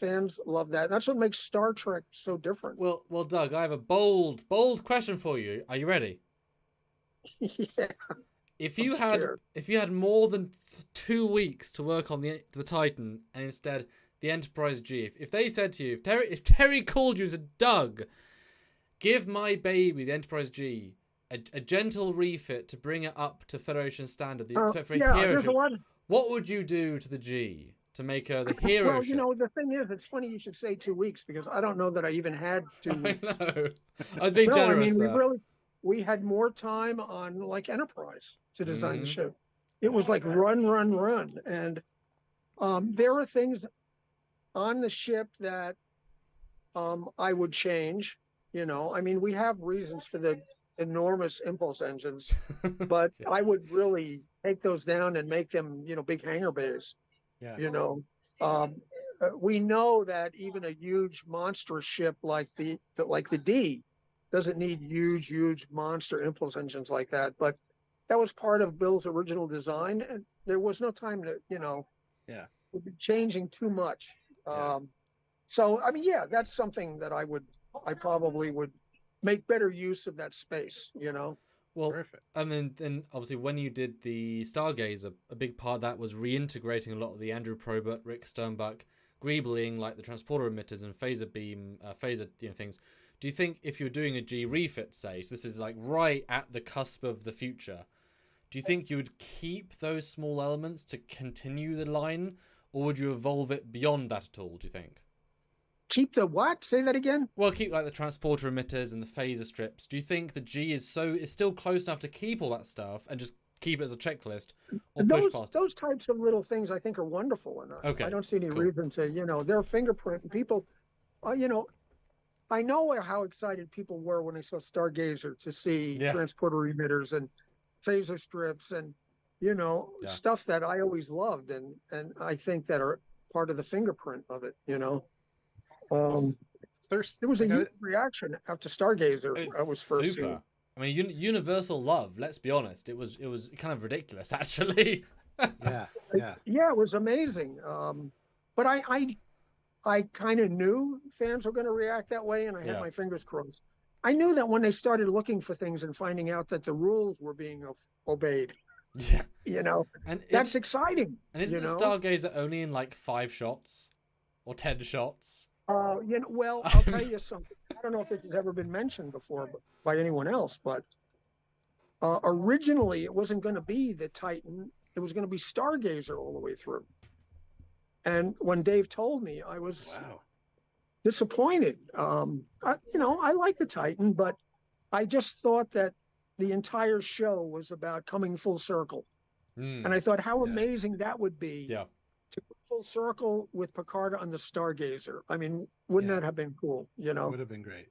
fans love that. That's what makes Star Trek so different. Well, Doug, I have a bold question for you. Are you ready? Yeah. If you had more than 2 weeks to work on the Titan, and instead the Enterprise G, if they said to you, if Terry called you and said, Doug, give my baby, the Enterprise G, a gentle refit to bring it up to Federation standard, except for a hero ship, what would you do to the G to make her the hero ship? Well, the thing is, it's funny you should say 2 weeks, because I don't know that I even had 2 weeks. I know. I was being generous there. We had more time on like Enterprise to design the ship. It was like run. And there are things on the ship that I would change. We have reasons for the enormous impulse engines, but yeah. I would really take those down and make them, big hangar bays. Yeah. We know that even a huge monstrous ship like the D doesn't need huge monster impulse engines like that. But that was part of Bill's original design, and there was no time to, would be changing too much. Yeah. So that's something that I probably would make better use of that space. Well, perfect. And then obviously when you did the Stargazer, a big part of that was reintegrating a lot of the Andrew Probert, Rick Sternbach, greebling, like the transporter emitters and phaser beam, phaser things. Do you think if you're doing a G refit, say, so this is like right at the cusp of the future, do you think you would keep those small elements to continue the line, or would you evolve it beyond that at all, do you think? Keep the what? Say that again? Well, keep like the transporter emitters and the phaser strips. Do you think the G is still close enough to keep all that stuff and just keep it as a checklist, or push past those types of little things I think are wonderful, and I don't see any reason to, their fingerprint. People, I know how excited people were when they saw Stargazer to see transporter emitters and phaser strips and stuff that I always loved, and I think that are part of the fingerprint of it. There was a huge reaction after Stargazer. I was first super. Seen. I mean, universal love. Let's be honest. It was kind of ridiculous, actually. Yeah. It was amazing. But I kind of knew fans were going to react that way, and I had my fingers crossed. I knew that when they started looking for things and finding out that the rules were being obeyed. Yeah. And that's exciting. And isn't the Stargazer only in like 5 shots or 10 shots? Well, I'll tell you something. I don't know if this has ever been mentioned before by anyone else, but originally it wasn't going to be the Titan. It was going to be Stargazer all the way through. And when Dave told me, I was disappointed. I like the Titan, but I just thought that the entire show was about coming full circle. And I thought how amazing that would be to go full circle with Picard on the Stargazer. I mean, wouldn't that have been cool? It would have been great.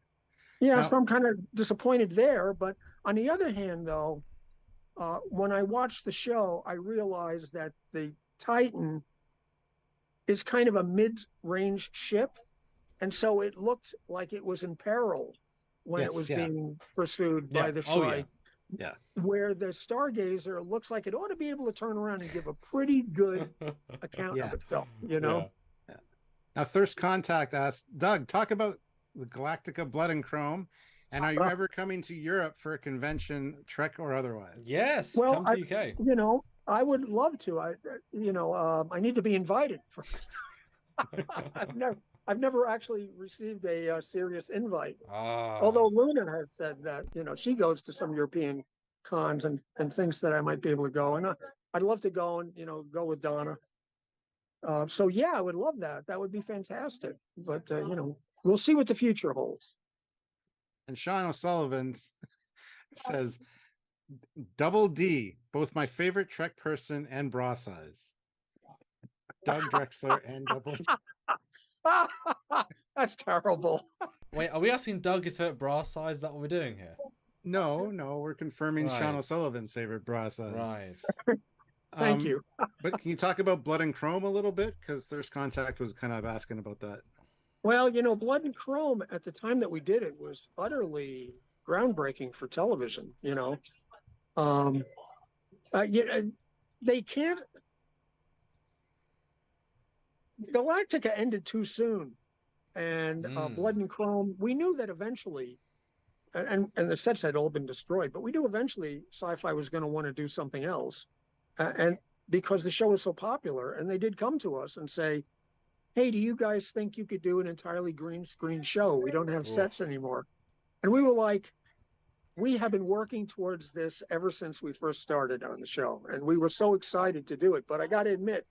Yeah, now, so I'm kind of disappointed there. But on the other hand, though, when I watched the show, I realized that the Titan is kind of a mid-range ship. And so it looked like it was in peril when it was being pursued by the Shrike. Yeah. Where the Stargazer looks like it ought to be able to turn around and give a pretty good account of itself, Yeah. Now, Thirst Contact asks, Doug, talk about the Galactica Blood and Chrome, and are you ever coming to Europe for a convention, Trek or otherwise? Yes, well, come to the UK. I would love to. I need to be invited first. I've never actually received a serious invite. Although Luna has said that, she goes to some European cons and thinks that I might be able to go. And I'd love to go and, go with Donna. So yeah, I would love that. That would be fantastic. But we'll see what the future holds. And Sean O'Sullivan says, Double D, both my favorite Trek person and bra size. Doug Drexler and Double D. That's terrible. Wait, are we asking Doug his favorite bra size? Is that what we're doing here? No, we're confirming Sean Right. O'Sullivan's favorite bra size. Right. Thank you. But can you talk about Blood and Chrome a little bit? Because Thirst Contact was kind of asking about that. Well, Blood and Chrome at the time that we did it was utterly groundbreaking for television. They can't. Galactica ended too soon, and Blood and Chrome. We knew that eventually, and the sets had all been destroyed, but we knew eventually Sci-Fi was going to want to do something else, and because the show was so popular, and they did come to us and say, "Hey, do you guys think you could do an entirely green screen show? We don't have sets anymore," and we were like, "We have been working towards this ever since we first started on the show, and we were so excited to do it." But I got to admit,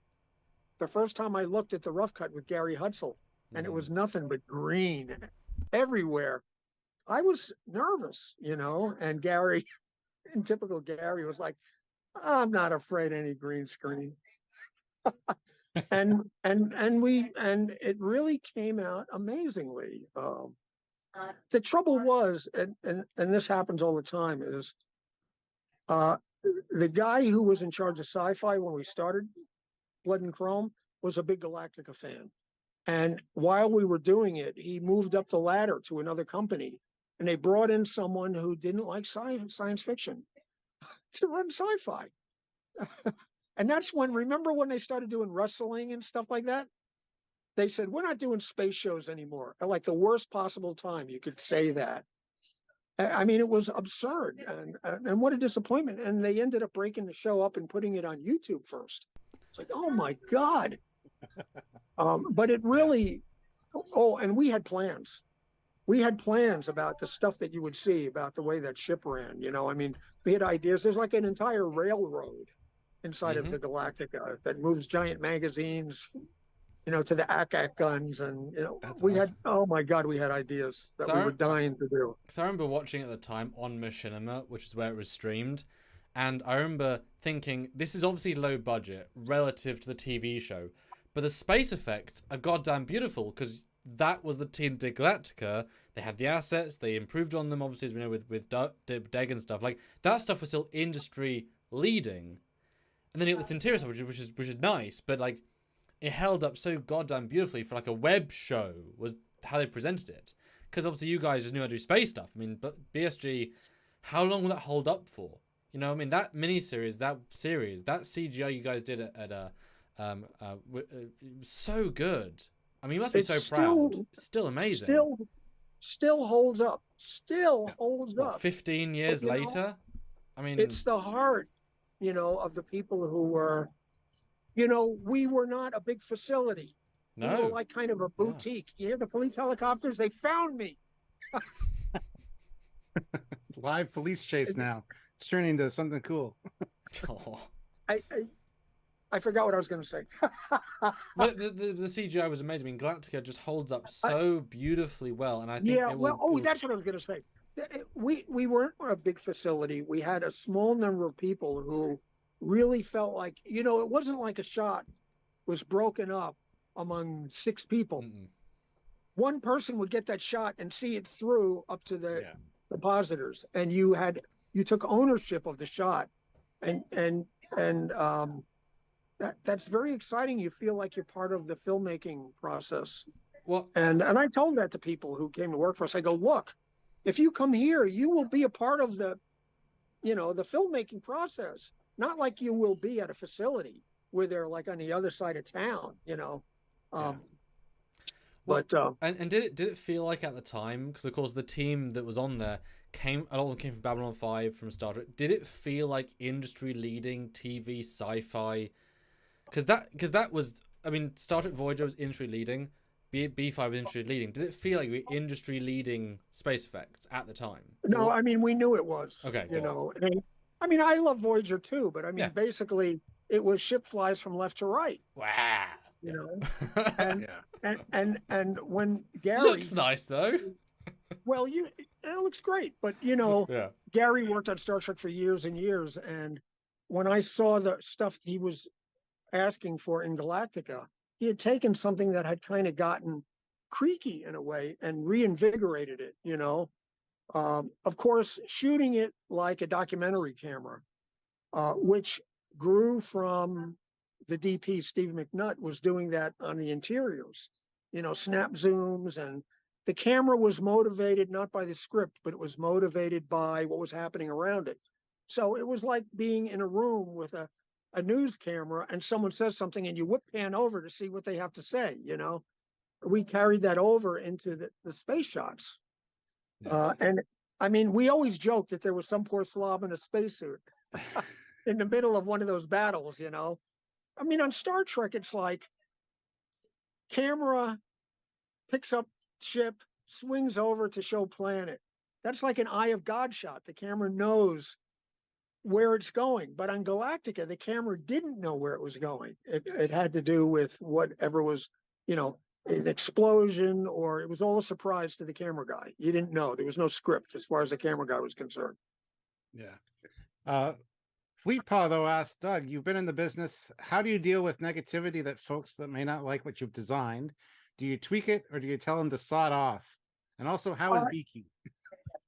the first time I looked at the rough cut with Gary Hutzel, and it was nothing but green everywhere, I was nervous, and Gary, in typical Gary, was like, "I'm not afraid of any green screen." and it really came out amazingly. The trouble was, and this happens all the time, is the guy who was in charge of Sci-Fi when we started Blood and Chrome was a big Galactica fan. And while we were doing it, he moved up the ladder to another company, and they brought in someone who didn't like science fiction to run Sci-Fi. And that's remember when they started doing wrestling and stuff like that? They said, "We're not doing space shows anymore." At like the worst possible time you could say that. I mean, it was absurd, and what a disappointment. And they ended up breaking the show up and putting it on YouTube first. It's like, oh my God. But it really, and we had plans. We had plans about the stuff that you would see, about the way that ship ran. I mean, we had ideas. There's like an entire railroad inside of the Galactica that moves giant magazines, to the ACAC guns, and we had, oh my God, we had ideas that we were dying to do. So I remember watching at the time on Machinima, which is where it was streamed, and I remember thinking, this is obviously low budget relative to the TV show, but the space effects are goddamn beautiful, because that was the team that did Galactica. They had the assets, they improved on them, obviously, as we know, with Deg and stuff. Like, that stuff was still industry leading. And then you got this interior stuff, which is nice, but like, it held up so goddamn beautifully for like a web show, was how they presented it. Because obviously you guys just knew how to do space stuff. I mean, but BSG, how long will that hold up for? I mean, that miniseries, that CGI you guys did so good. I mean, you must be so proud. It's still amazing. Still holds up. Holds up. 15 years later? I mean, it's the heart, of the people who were, we were not a big facility. No. We were like kind of a boutique. You hear the police helicopters? They found me. Live police chase now. It's turning into something cool. I forgot what I was going to say. But the CGI was amazing. I mean, Galactica just holds up so beautifully well, and I think that's what I was going to say. We weren't a big facility. We had a small number of people who really felt like, it wasn't like a shot was broken up among 6 people. One person would get that shot and see it through up to the depositors, and you took ownership of the shot, and that's very exciting. You feel like you're part of the filmmaking process. Well, and I told that to people who came to work for us. I go, look, if you come here, you will be a part of the filmmaking process, not like you will be at a facility where they're like on the other side of town, And did it feel like at the time, because of course the team that was on there a lot of them came from Babylon 5, from Star Trek. Did it feel like industry leading TV sci-fi? Because that was, I mean, Star Trek Voyager was industry leading, B5 was industry leading. Did it feel like we were industry leading space effects at the time? No, I mean, we knew it was. Okay. I mean, I love Voyager too, but I mean, basically, it was ship flies from left to right. Wow. you know. Yeah. And and when Gary Looks nice though. well, it looks great, but you know, Yeah. Gary worked on Star Trek for years and years, and when I saw the stuff he was asking for in Galactica, he had taken something that had kind of gotten creaky in a way and reinvigorated it, you know. Of course, shooting it like a documentary camera, which grew from the DP, Steve McNutt, was doing that on the interiors, you know, snap zooms. And the camera was motivated not by the script, but it was motivated by what was happening around it. So it was like being in a room with a news camera and someone says something and you whip pan over to see what they have to say, you know. We carried that over into the space shots. And I mean, we always joked that there was some poor slob in a spacesuit in the middle of one of those battles, you know. I mean, on Star Trek, it's like camera picks up ship, swings over to show planet. That's like an eye of God shot. The camera knows where it's going. But on Galactica, the camera didn't know where it was going. It had to do with whatever was, you know, an explosion, or it was all a surprise to the camera guy. You didn't know. There was no script as far as the camera guy was concerned. Yeah. Fleet Paw, though, asked Doug, you've been in the business. How do you deal with negativity that folks that may not like what you've designed? Do you tweak it or do you tell them to saw it off? And also, how is Beaky?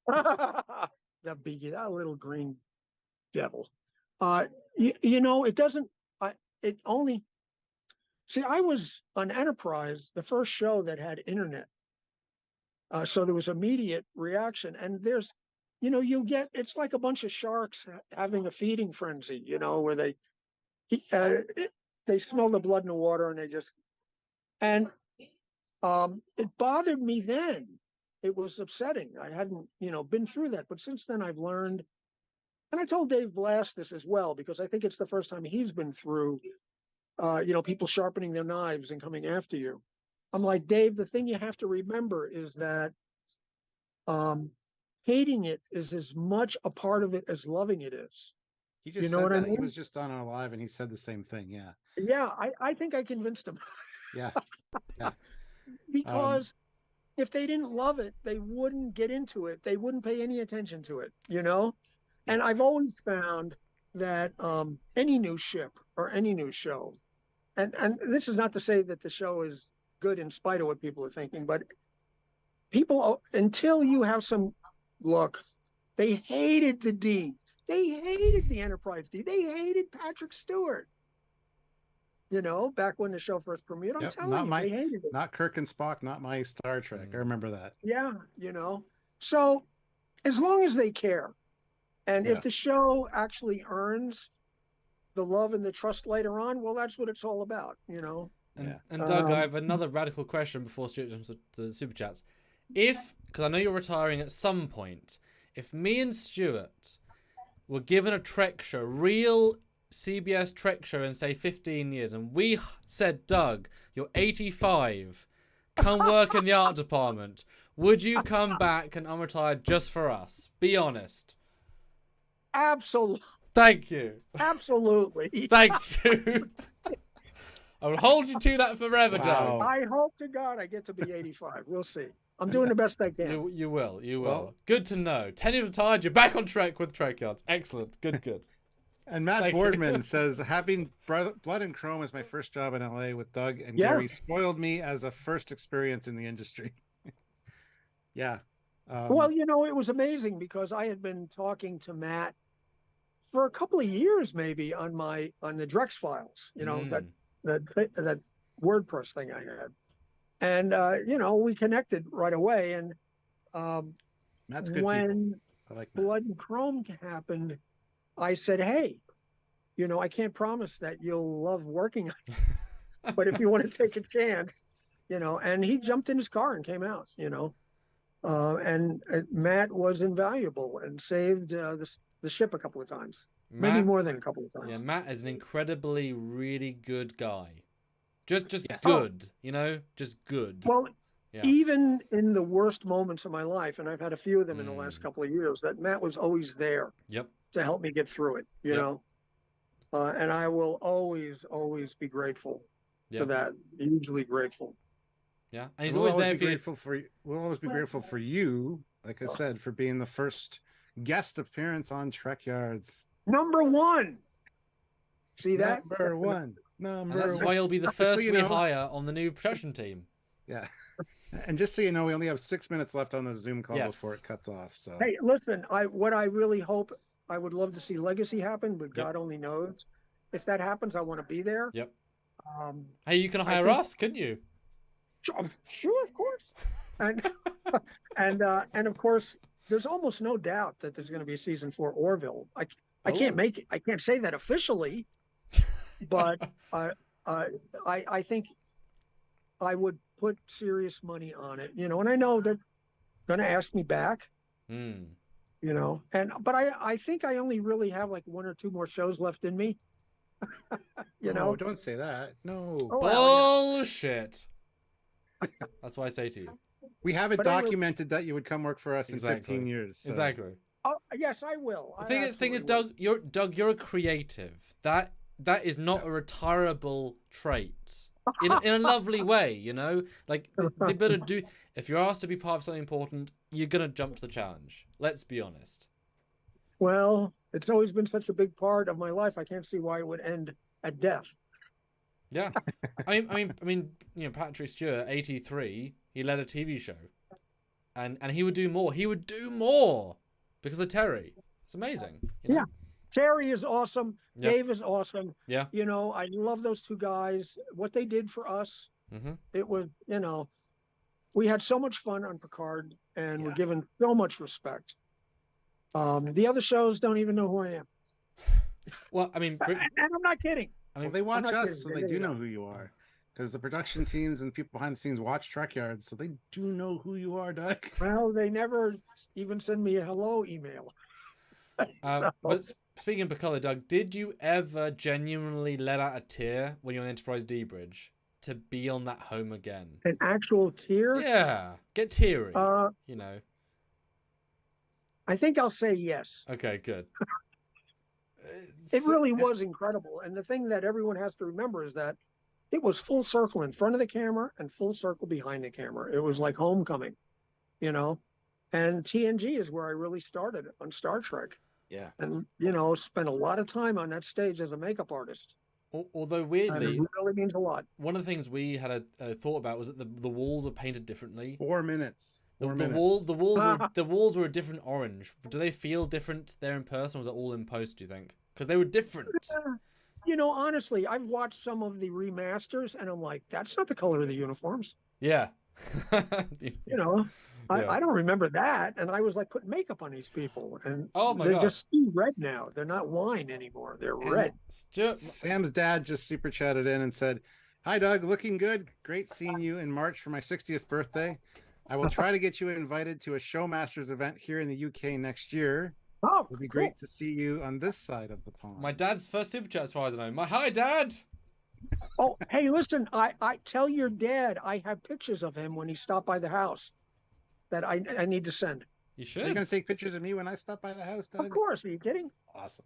That Beaky, that little green devil. You know, it doesn't, it only, see, I was on Enterprise, the first show that had internet. So there was immediate reaction. And there's, you know, you'll get, it's like a bunch of sharks having a feeding frenzy, you know, where they smell the blood in the water and they just, and it bothered me then. It was upsetting. I hadn't, you know, been through that. But since then I've learned, and I told Dave Blast this as well, because I think it's the first time he's been through, you know, people sharpening their knives and coming after you. I'm like, Dave, the thing you have to remember is that hating it is as much a part of it as loving it is. He just you know said what that. I mean? He was just on our live and he said the same thing. Yeah. Yeah, I think I convinced him. Yeah. Yeah. Because if they didn't love it, they wouldn't get into it. They wouldn't pay any attention to it, you know? And I've always found that any new ship or any new show, and this is not to say that the show is good in spite of what people are thinking, but people, until you have some look, they hated the D. They hated the Enterprise D. They hated Patrick Stewart. You know, back when the show first premiered, I'm telling you, they hated it. Not Kirk and Spock, not my Star Trek. I remember that. Yeah, you know. So as long as they care, and if the show actually earns the love and the trust later on, well, that's what it's all about, you know. And Doug, I have another radical question before Stuart jumps to the super chats. If, because I know you're retiring at some point, if me and Stuart were given a Trek show, real CBS Trek show in, say, 15 years, and we said, Doug, you're 85, come work in the art department, would you come back and unretire just for us? Be honest. Absolutely. Thank you. Absolutely. Thank you. I will hold you to that forever, Doug. I hope to God I get to be 85. We'll see. I'm doing the best I can. You will. Well, good to know. 10 years retired, you're back on track with Trekyards. Excellent. Good. And Matt Boardman says, having Blood and Chrome as my first job in LA with Doug and Gary spoiled me as a first experience in the industry. Yeah. Well, you know, it was amazing because I had been talking to Matt for a couple of years, maybe on the Drex files, you know, that WordPress thing I had. And, you know, we connected right away. And Matt's good when I like Matt. Blood and Chrome happened, I said, hey, you know, I can't promise that you'll love working on it, but if you want to take a chance, you know, and he jumped in his car and came out, you know, and Matt was invaluable and saved the ship a couple of times, maybe more than a couple of times. Yeah, Matt is an incredibly, really good guy. Just good, you know, just good. Well, even in the worst moments of my life, and I've had a few of them in the last couple of years, that Matt was always there. Yep. To help me get through it, you know, and I will always be grateful. Yeah. for that. Hugely grateful. Yeah, and he's We'll always always there be for you. grateful for you. We'll always be grateful for you, like I said, for being the first guest appearance on Trekyards. Number one. See that? Number one. And Number that's one. why you'll be the Just so first you we know- hire on the new production team. Yeah. And just so you know, we only have 6 minutes left on the Zoom call Yes. before it cuts off. So Hey, listen, what I really hope, I would love to see Legacy happen, but Yep. God only knows. If that happens, I want to be there. Yep. Um, Hey, you can hire think- us, couldn't you? sure, of course. And and of course, there's almost no doubt that there's going to be a season 4 Orville. I Oh. can't make it. I can't say that officially, but I think I would put serious money on it. You know, and I know they're going to ask me back. Hmm. You know, but I think I only really have like 1 or 2 more shows left in me. You know, No, don't say that. No. Oh, well, Bullshit. That's what I say to you. We have it But anyway- documented that you would come work for us in Exactly. 15 years. So. Exactly. oh, yes, I will. The I thing is, absolutely will. Doug, you're a creative. That is not a retirable trait. In a lovely way, you know? Like they better do. If you're asked to be part of something important, you're gonna jump to the challenge. Let's be honest. Well, it's always been such a big part of my life. I can't see why it would end at death. Yeah. I mean, you know, Patrick Stewart, 83, he led a TV show. And he would do more. He would do more because of Terry. It's amazing. You know? Yeah. Terry is awesome. Yep. Dave is awesome. Yeah. You know, I love those 2 guys. What they did for us, Mm-hmm. it was, you know, we had so much fun on Picard and we're Yeah. given so much respect. The other shows don't even know who I am. Well, I mean, And I'm not kidding. Well, they watch not us, kidding. so They they really do know don't. who you are. Because the production teams and people behind the scenes watch Trekyards, so they do know who you are, Doug. Well, they never even send me a hello email. but speaking of Picard, Doug, did you ever genuinely let out a tear when you're on the Enterprise D bridge to be on that home again? An actual tear? Yeah, get teary. You know. I think I'll say yes. Okay, good. It really was incredible. And the thing that everyone has to remember is that it was full circle in front of the camera and full circle behind the camera. It was like homecoming, you know? And TNG is where I really started on Star Trek. Yeah. And, you know, spent a lot of time on that stage as a makeup artist. Although And weirdly, it really means a lot. one of the things we had a thought about was that the walls are painted differently. 4 minutes. The 4 walls minutes. the walls were a different orange. Do they feel different there in person, or was it all in post, do you think? Because they were different. You know, honestly, I've watched some of the remasters and I'm like, that's not the color of the uniforms. Yeah. You know, Yeah. I don't remember that. And I was like putting makeup on these people. And Oh my they're God. just red now. They're not wine anymore. They're red. Stuart, Sam's dad just super chatted in and said, "Hi, Doug. Looking good. Great seeing you in March for my 60th birthday. I will try to get you invited to a Showmasters event here in the UK next year. Oh, It would be cool. great to see you on this side of the pond." my dad's first super chat, as far as I know. Hi, Dad. Oh, hey, listen, I tell your dad I have pictures of him when he stopped by the house that I need to send. You Are should. you going to take pictures of me when I stop by the house, Doug? Of course. Are you kidding? Awesome.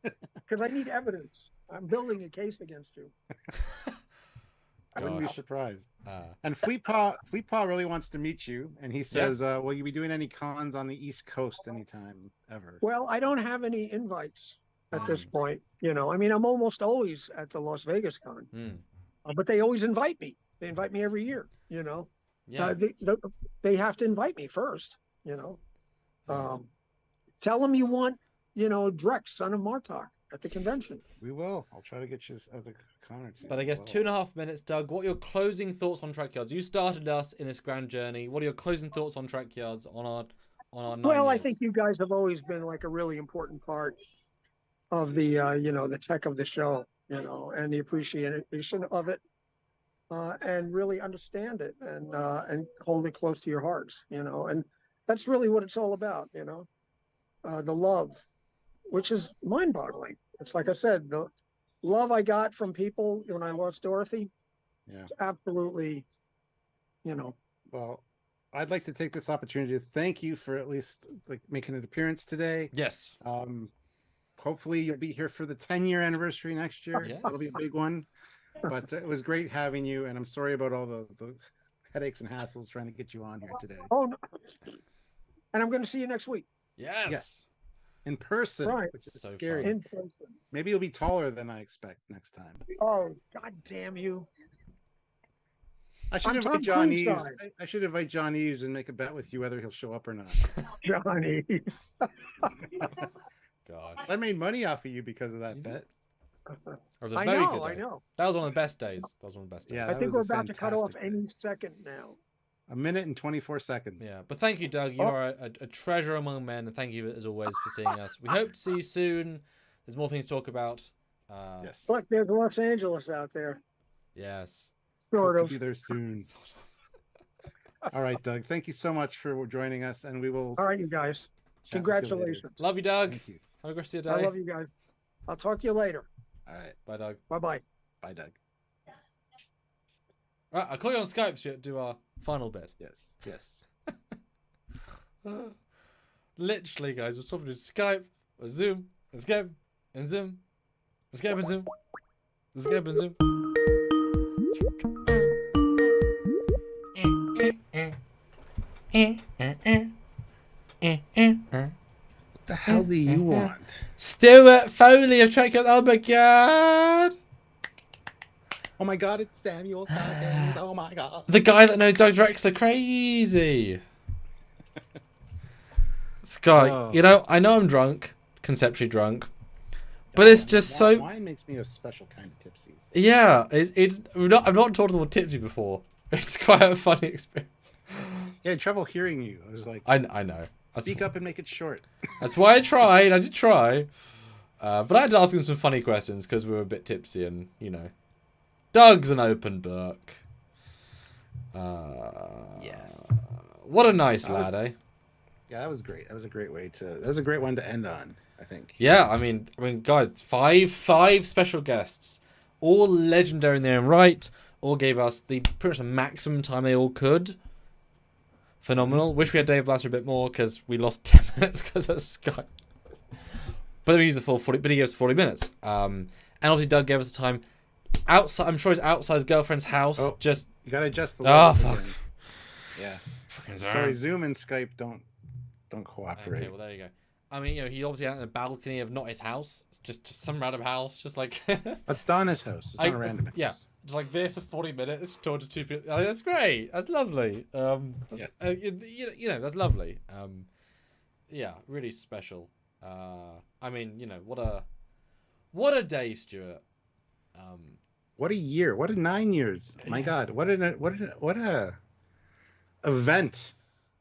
Because I need evidence. I'm building a case against you. I wouldn't be Gosh. surprised. Uh, And Fleetpaw really wants to meet you, and he says, "Will you be doing any cons on the East Coast anytime ever?" Well, I don't have any invites at this Mm. point. You know, I mean, I'm almost always at the Las Vegas con, mm, but they always invite me. They invite me every year. You know, yeah. they have to invite me first. You know, Yeah. tell them you want, you know, Drex, son of Martok, at the convention. We will. I'll try to get you as a con or two. But I guess as well. 2.5 minutes, Doug. What are your closing thoughts on Trekyards? You started us in this grand journey. What are your closing thoughts on Trekyards on our 9 Well, I years? think you guys have always been like a really important part of the, you know, the tech of the show, you know, and the appreciation of it, and really understand it and hold it close to your hearts, you know, and that's really what it's all about, you know, the love, which is mind-boggling. It's like I said, the love I got from people when I lost Dorothy, Yeah. it's absolutely, you know, Well, I'd like to take this opportunity to thank you for at least like making an appearance today. Yes. Hopefully you'll be here for the 10-year anniversary next year. Yes. That'll be a big one. But it was great having you, and I'm sorry about all the headaches and hassles trying to get you on here today. Oh, no. And I'm going to see you next week. Yes. In person, Right. which is So scary. fun. In person. Maybe you'll be taller than I expect next time. Oh, God damn you. I should I'm invite Tom John Cruise Eves. size. I should invite John Eves and make a bet with you whether he'll show up or not. Johnny. God. I made money off of you because of that bet. That was a I very know, good day. I know. That was one of the best days. That was one of the best days. Yeah, I that think was we're a about to cut off fantastic day. any second now. 1 minute and 24 seconds. Yeah, but thank you, Doug. You Oh. are a treasure among men, and thank you as always for seeing us. We hope to see you soon. There's more things to talk about. Yes. Look, there's Los Angeles out there. Yes. Sort Hope of. to be there soon. All right, Doug. Thank you so much for joining us, and we will. All right, you guys. chat with you later. Congratulations. Love you, Doug. Thank you. Have a great rest of your I day. love you guys. I'll talk to you later. All right. Bye, Doug. Bye-bye. Bye, Doug. Right, I'll call you on Skype to do our final bit. Yes. Yes. Literally, guys, we're talking to Skype, or Zoom, and Skype, and Zoom, and Skype and Zoom, and Skype and Zoom. What the hell do you want? Stuart Foley of Trekyards. Oh my god! Oh my God! It's Samuel Coggins. Oh my God! The guy that knows Doug Drexler crazy. This guy, Oh. you know, I know I'm drunk, conceptually drunk, but it's just so. Wine makes me a special kind of tipsy. Yeah, I've not talked about tipsy before. It's quite a funny experience. Yeah, I had trouble hearing you. I was like, I know. speak up and make it short. That's why I tried. I did try, but I had to ask him some funny questions because we were a bit tipsy, and you know, Doug's an open book. Yes. What a nice That was- lad, eh? Yeah, that was great. That was a great way to. That was a great one to end on. I think. Yeah, I mean, guys, five special guests, all legendary in their own right. All gave us pretty much the maximum time they all could. Phenomenal. Wish we had Dave Blaster a bit more because we lost 10 minutes because of Skype. But then we used the full 40. But he gave us 40 minutes. And obviously Doug gave us the time outside. I'm sure he's outside his girlfriend's house. Oh. Just You gotta adjust the. oh levels fuck. again. Yeah. Fucking Sorry, Zoom and Skype don't Okay, cooperate. well there you go. I mean, you know, he obviously out in the balcony of not his house, just some random house, just like. That's Donna's house. It's not a random house. Yeah. Just like this for 40 minutes, talk to two people. That's great. That's lovely. You know, that's lovely. Yeah, really special. I mean, you know, what a day, Stuart. What a year! What a 9 years! My Yeah. God! What a event!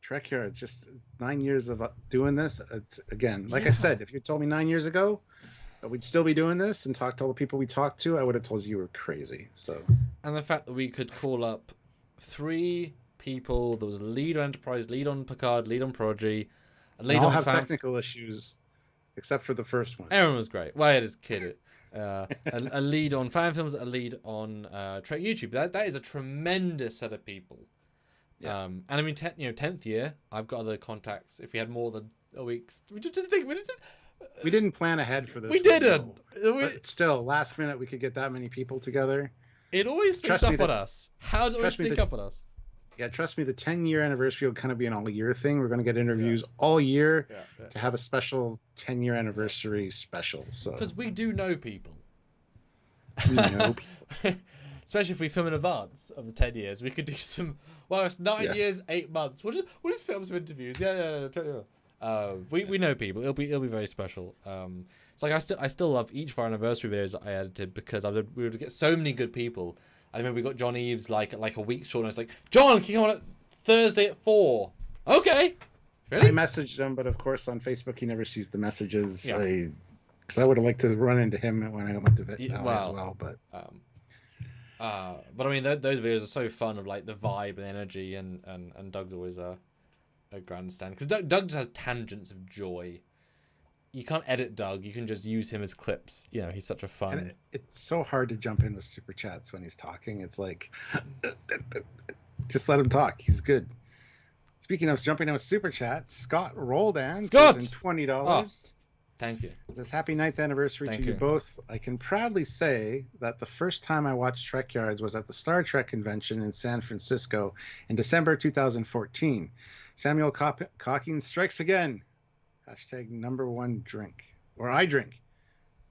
Trekyards, just 9 years of doing this. It's, again, like I said, if you told me 9 years ago that we'd still be doing this and talk to all the people we talked to, I would have told you were crazy. So. And the fact that we could call up 3 people. There was a lead on Enterprise, lead on Picard, lead on Prodigy, a lead They all on have Fan. technical issues, except for the first one. Everyone was great. Well, I just kidding. A lead on fan films, a lead on Trek YouTube. That is a tremendous set of people. Yeah. And I mean, 10th year, I've got other contacts. If we had more than a week, we just didn't think. We didn't plan ahead for this. We one, didn't. no. But still, last minute we could get that many people together. It always sneaks Trust me up on that- us. How does it always trust me sneak that- up on us? Yeah, trust me, the 10-year anniversary will kind of be an all-year thing. We're going to get interviews all year to have a special 10-year anniversary special. So Because we do know people. we know people. Especially if we film in advance of the 10 years, we could do some. Well, it's 9 Yeah. years, 8 months. We'll just film some interviews. Yeah. We know people. It'll be very special. It's like I still love each of our anniversary videos that I edited because we would get so many good people. I remember we got John Eves like a week short, and it's like, John, can you come on at Thursday at 4? Okay. I Really? messaged him, but of course on Facebook he never sees the messages. Yeah. Because I would have liked to run into him when I went to Valley Yeah, as well, well. But But I mean, those videos are so fun of like the vibe and energy, and Doug's always a grandstand because Doug just has tangents of joy. You can't edit Doug; you can just use him as clips. You know, he's such a fun. and it's so hard to jump in with super chats when he's talking. It's like, just let him talk. He's good. Speaking of jumping in with super chats, Scott Roldan Scott! $20. Thank you. It says happy 9th anniversary Thank to you you. both. I can proudly say that the first time I watched Trekyards was at the Star Trek convention in San Francisco in December 2014. Samuel Cocking strikes again. Hashtag #1 drink. Or I drink.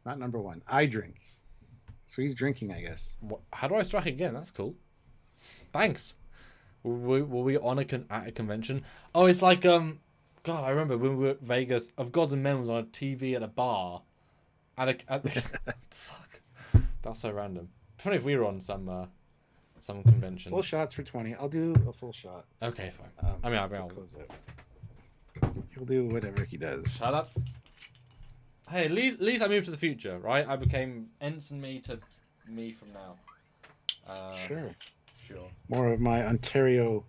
Not #1. I drink. So he's drinking, I guess. How do I strike again? That's cool. Thanks. Were we on at a convention? Oh, it's like God, I remember when we were at Vegas. Of Gods and Men was on a TV at a bar. Fuck, that's so random. Funny if we were on some conventions. Full shots for 20. I'll do a full shot. Okay, fine. I'll close it. He'll do whatever he does. Shut up. Hey, at least I moved to the future, right? I became Ensign me to me from now. Sure. Sure. More of my Ontario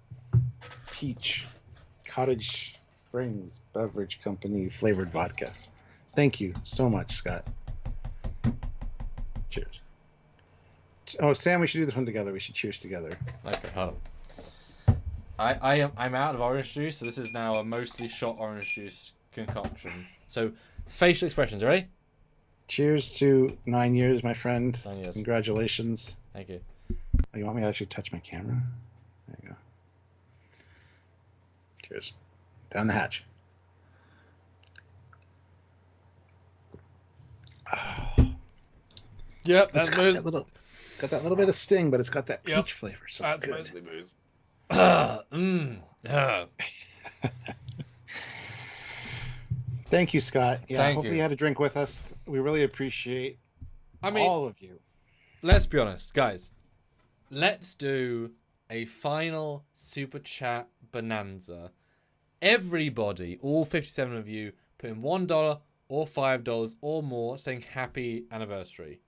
Peach Cottage Springs Beverage Company flavored vodka. Thank you so much, Scott. Cheers. Oh, Sam, we should do this one together. We should cheers together. Okay, hold on. I'm out of orange juice, so this is now a mostly shot orange juice concoction. So, facial expressions, ready? Cheers to 9 years, my friend. 9 years. Congratulations. Thank you. Oh, you want me to actually touch my camera? There you go. Cheers. Down the hatch. Yep, that's booze. Got that little bit of sting, but it's got that peach Yep. flavor. So That's it's good. mostly booze. Thank you, Scott. Yeah, Thank hopefully you. you had a drink with us. We really appreciate all of you. Let's be honest, guys. Let's do a final super chat bonanza. Everybody, all 57 of you, put in $1 or $5 or more saying happy anniversary.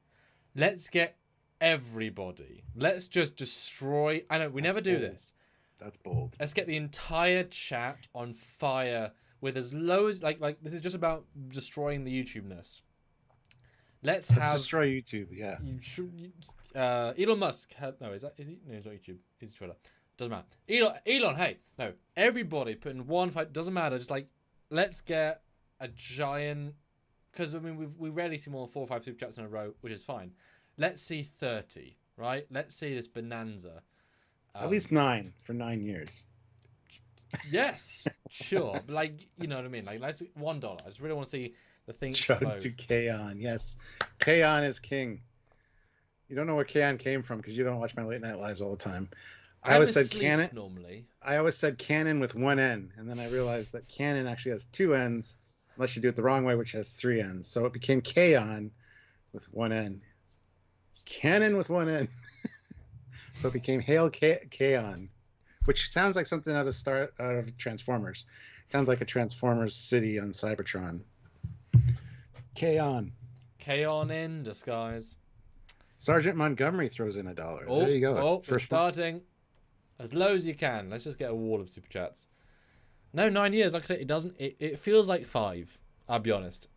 Let's get everybody. Let's just destroy. I know we never do this. That's bold. Let's get the entire chat on fire with as low as like this is just about destroying the YouTube-ness. Let's destroy YouTube. Yeah. Elon Musk had is he? No, he's not YouTube. He's Twitter. Doesn't matter. Elon. Hey, no. Everybody put in one fight. Doesn't matter. Just like let's get a giant. Because I mean we rarely see more than 4 or 5 super chats in a row, which is fine. Let's see 30. Right. Let's see this bonanza. At least 9 for 9 years. Yes, sure. But like you know what I mean. Like let's $1. I just really want to see the thing Chug explode. to Kaon. Yes. Kaon is king. You don't know where Kaon came from because you don't watch my late night lives all the time. I always said canon normally. I always said canon with 1 N, and then I realized that canon actually has 2 N's, unless you do it the wrong way, which has 3 N's. So it became Kaon with 1 N. Canon with 1 N. So it became Hail Kaon, which sounds like something out of Transformers. Sounds like a Transformers city on Cybertron. Kaon. Kaon in disguise. Sergeant Montgomery throws in $1. Oh, There you go. Oh, we're First one. starting as low as you can. Let's just get a wall of super chats. No, 9 years. Like I said, it doesn't. It feels like 5. I'll be honest.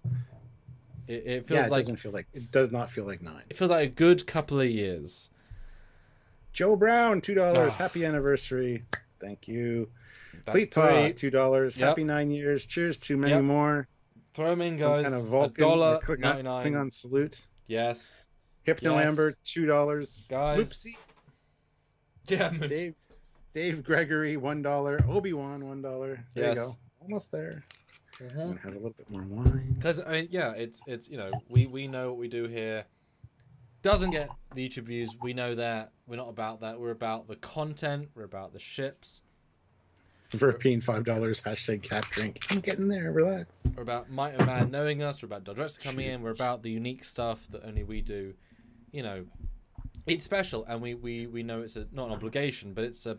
It feels like doesn't feel like it does not feel like 9. it feels like a good couple of years. Joe Brown, $2. Oh. Happy anniversary. Thank you. That's Fleet Paw, 3. $2. Yep. Happy 9 years. Cheers to many Yep. more. Throw them in, Some guys. kind of Vulcan, $1.99. Klingon salute. Yes. Hypno Yes. Amber, $2. Guys. Oopsie. Yeah. Dave Gregory, $1. Obi-Wan, $1. There you go. Yes. Almost there. Mm-hmm. I'm gonna have a little bit more wine. Because I mean, yeah, it's you know we know what we do here. Doesn't get the YouTube views. We know that we're not about that. We're about the content. We're about the ships. Verpine, $5. Hashtag cat drink. I'm getting there. Relax. We're about Might and Man knowing us. We're about Dodrexter coming in. We're about the unique stuff that only we do. You know, it's special, and we know it's not an obligation, but it's a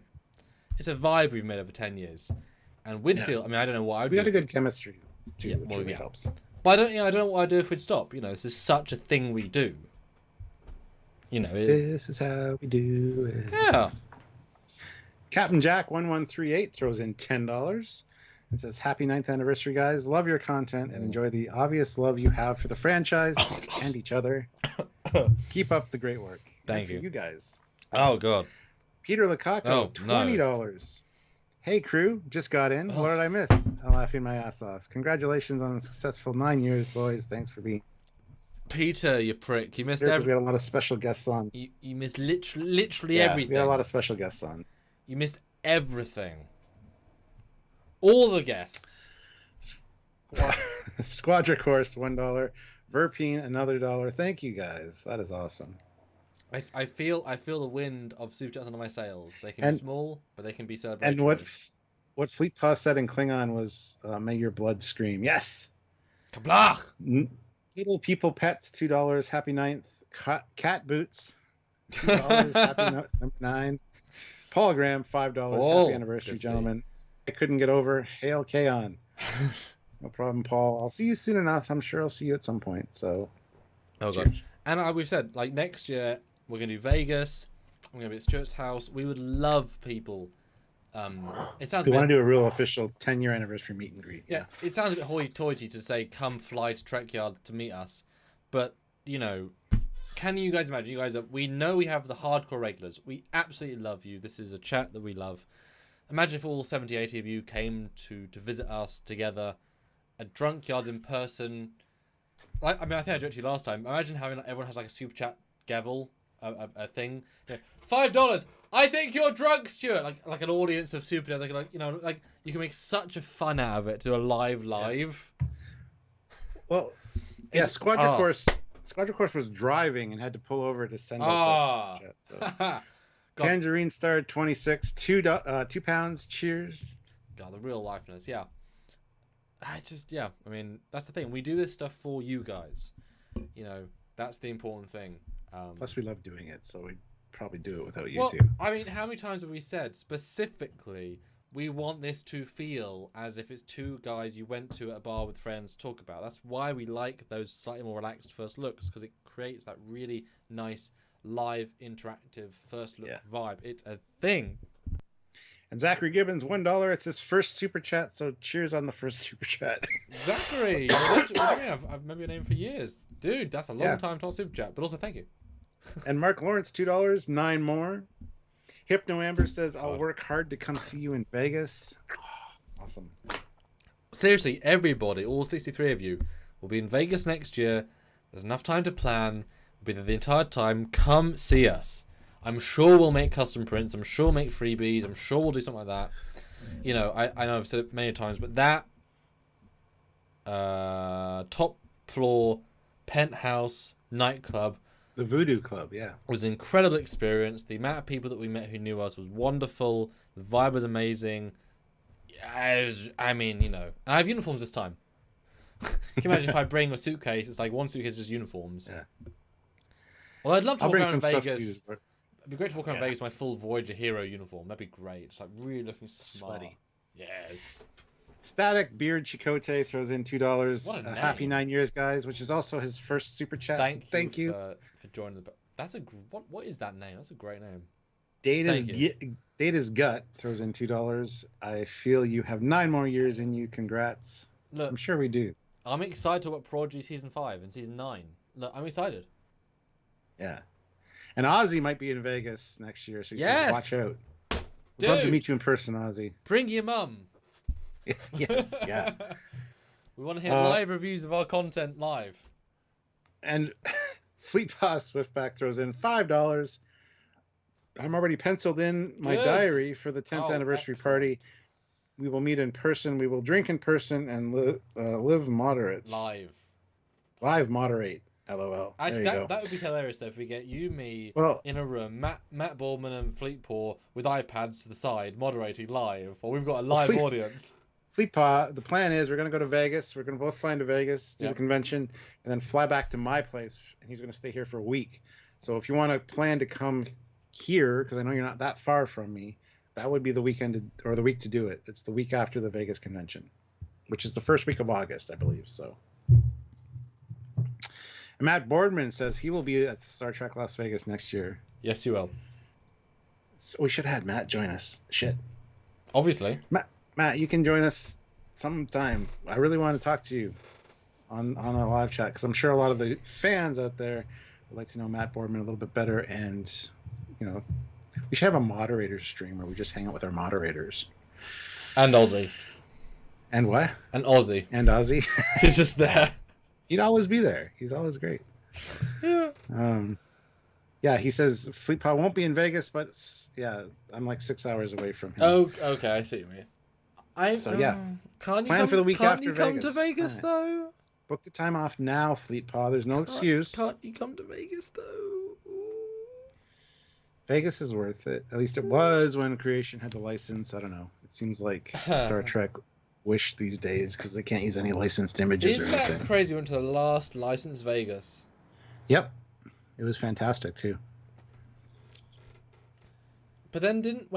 vibe we've made over 10 years. And Winfield, I mean, I don't know what I'd We do. had a good chemistry too, Yeah, which well, really yeah. helps. But I don't know what I'd do if we'd stop. You know, this is such a thing we do. You know, This is how we do it. yeah. Captain Jack 1138 throws in $10. It says, "Happy 9th anniversary, guys. Love your content and enjoy the obvious love you have for the franchise and each other. Keep up the great work." Thank Good for you. you guys. Oh God. Peter Lukaku, Oh, no. $20. Hey crew, just got in. Oh. What did I miss? I'm laughing my ass off. Congratulations on a successful 9 years, boys. Thanks for being Peter, you prick. You missed here because we every. had a lot of special guests on. You missed literally Yeah, everything. we had a lot of special guests on. You missed everything. All the guests. Squadra Course, $1. Verpine, another $1. Thank you guys. That is awesome. I feel the wind of super chats under my sails. They can And- be small, but they can be celebratory. And what Fleet Paw said in Klingon was, "May your blood scream." Yes. Kablach! Little people pets, $2. Happy 9th. Cat boots, $2. Happy number 9. Paul Graham, $5. Oh, Happy anniversary, good to see. gentlemen. I couldn't get over. Hail Kaon. No problem, Paul. I'll see you soon enough. I'm sure I'll see you at some point. So, Oh god. cheers. And we've said, like, next year we're gonna do Vegas. We're gonna be at Stuart's house. We would love people. It sounds. We a bit, want to do a real official 10-year anniversary meet and greet. yeah, it sounds a bit hoity-toity to say come fly to Trekyard to meet us, but you know, can you guys imagine? You guys we know we have the hardcore regulars. We absolutely love you. This is a chat that we love. Imagine if all 70, 80 of you came to visit us together at Drunk Yards in person. Like, I mean, I think I joked to you last time. Imagine having everyone has like a super chat gavel, a thing. Yeah. $5. I think you're drunk, Stuart. Like an audience of super chats. Like you know, like you can make such a fun out of it to a live. Well, yeah, It's- Squadra Course was driving and had to pull over to send us that super chat. So. God, Tangerine Star 26, £2. Cheers. God, the real lifeness. Yeah. I just I mean, that's the thing. We do this stuff for you guys. You know, that's the important thing. Plus, we love doing it, so we'd probably do it without you Well, too. I mean, how many times have we said specifically we want this to feel as if it's two guys you went to at a bar with friends to talk about? That's why we like those slightly more relaxed first looks, because it creates that really nice live interactive first look vibe. It's a thing. And Zachary Gibbons, $1. It's his first super chat, so cheers on the first super chat. Zachary, what do you mean? I've remember your name for years, dude. That's a long Yeah. time to not super chat, but also thank you. And Mark Lawrence, $2, 9 more. Hypno Amber says, "I'll God. work hard to come see you in Vegas." Oh, awesome. Seriously, everybody, all 63 of you, will be in Vegas next year. There's enough time to plan. We'll be there the entire time. Come see us. I'm sure we'll make custom prints. I'm sure we'll make freebies. I'm sure we'll do something like that. You know, I know I've said it many times, but that top floor penthouse nightclub The Voodoo Club, yeah. was an incredible experience. The amount of people that we met who knew us was wonderful. The vibe was amazing. I mean, you know, I have uniforms this time. Can you imagine if I bring a suitcase? It's like one suitcase is just uniforms. Yeah. Well, I'd love to I'll walk bring around some stuff Vegas. too. It'd be great to walk around Yeah. Vegas in my full Voyager hero uniform. That'd be great. Just like really looking smart. Sweaty. Yes. Static Beard Chicote throws in $2. What a Happy name. 9 years, guys, which is also his first super chat. so Thank you. for joining the. That's a what is that name? That's a great name. Data's Gut throws in $2. I feel you have 9 more years in you. Congrats. Look, I'm sure we do. I'm excited about Prodigy season 5 and season 9. Look, I'm excited. Yeah. And Ozzy might be in Vegas next year, so you Yes! watch out. We'd love to Dude. meet you in person, Ozzy. Bring your mum. Yes, yeah. We want to hear Uh, live reviews of our content live. And Fleet Boss Swiftback throws in $5. I'm already penciled in my Good. diary for the 10th Oh, anniversary excellent. party. We will meet in person. We will drink in person and live moderate. Live moderate. LOL. Actually, there you go. that would be hilarious though if we get you, me, Well- in a room, Matt Baldwin and Fleetpaw with iPads to the side, moderating live, or we've got a live Fleet- audience. Fleetpaw, the plan is we're going to go to Vegas. We're going to both fly into Vegas, do Yeah. the convention, and then fly back to my place. And he's going to stay here for a week. So if you want to plan to come here, because I know you're not that far from me, that would be the weekend or the week to do it. It's the week after the Vegas convention, which is the first week of August, I believe. So. And Matt Boardman says he will be at Star Trek Las Vegas next year. Yes, you will. So we should have had Matt join us. Shit. Obviously. Matt, you can join us sometime. I really want to talk to you on a live chat because I'm sure a lot of the fans out there would like to know Matt Boardman a little bit better. And, you know, we should have a moderator stream where we just hang out with our moderators. And Ozzy. And what? And Ozzy. And Ozzy. He's just there. He'd always be there. He's always great. Yeah. Yeah, he says Fleet Pod won't be in Vegas, but yeah, I'm like 6 hours away from him. Oh, okay. I see what you mean. So, yeah. Can't you Plan come, for the week can't after you come Vegas. to Vegas Right. though? Book the time off now, Fleet Pod. There's no excuse. Can't you come to Vegas though? Vegas is worth it. At least it was when Creation had the license. I don't know. It seems like Star Trek wish these days because they can't use any licensed images Isn't or that anything. crazy? We went to the last licensed Vegas. Yep. It was fantastic too. But then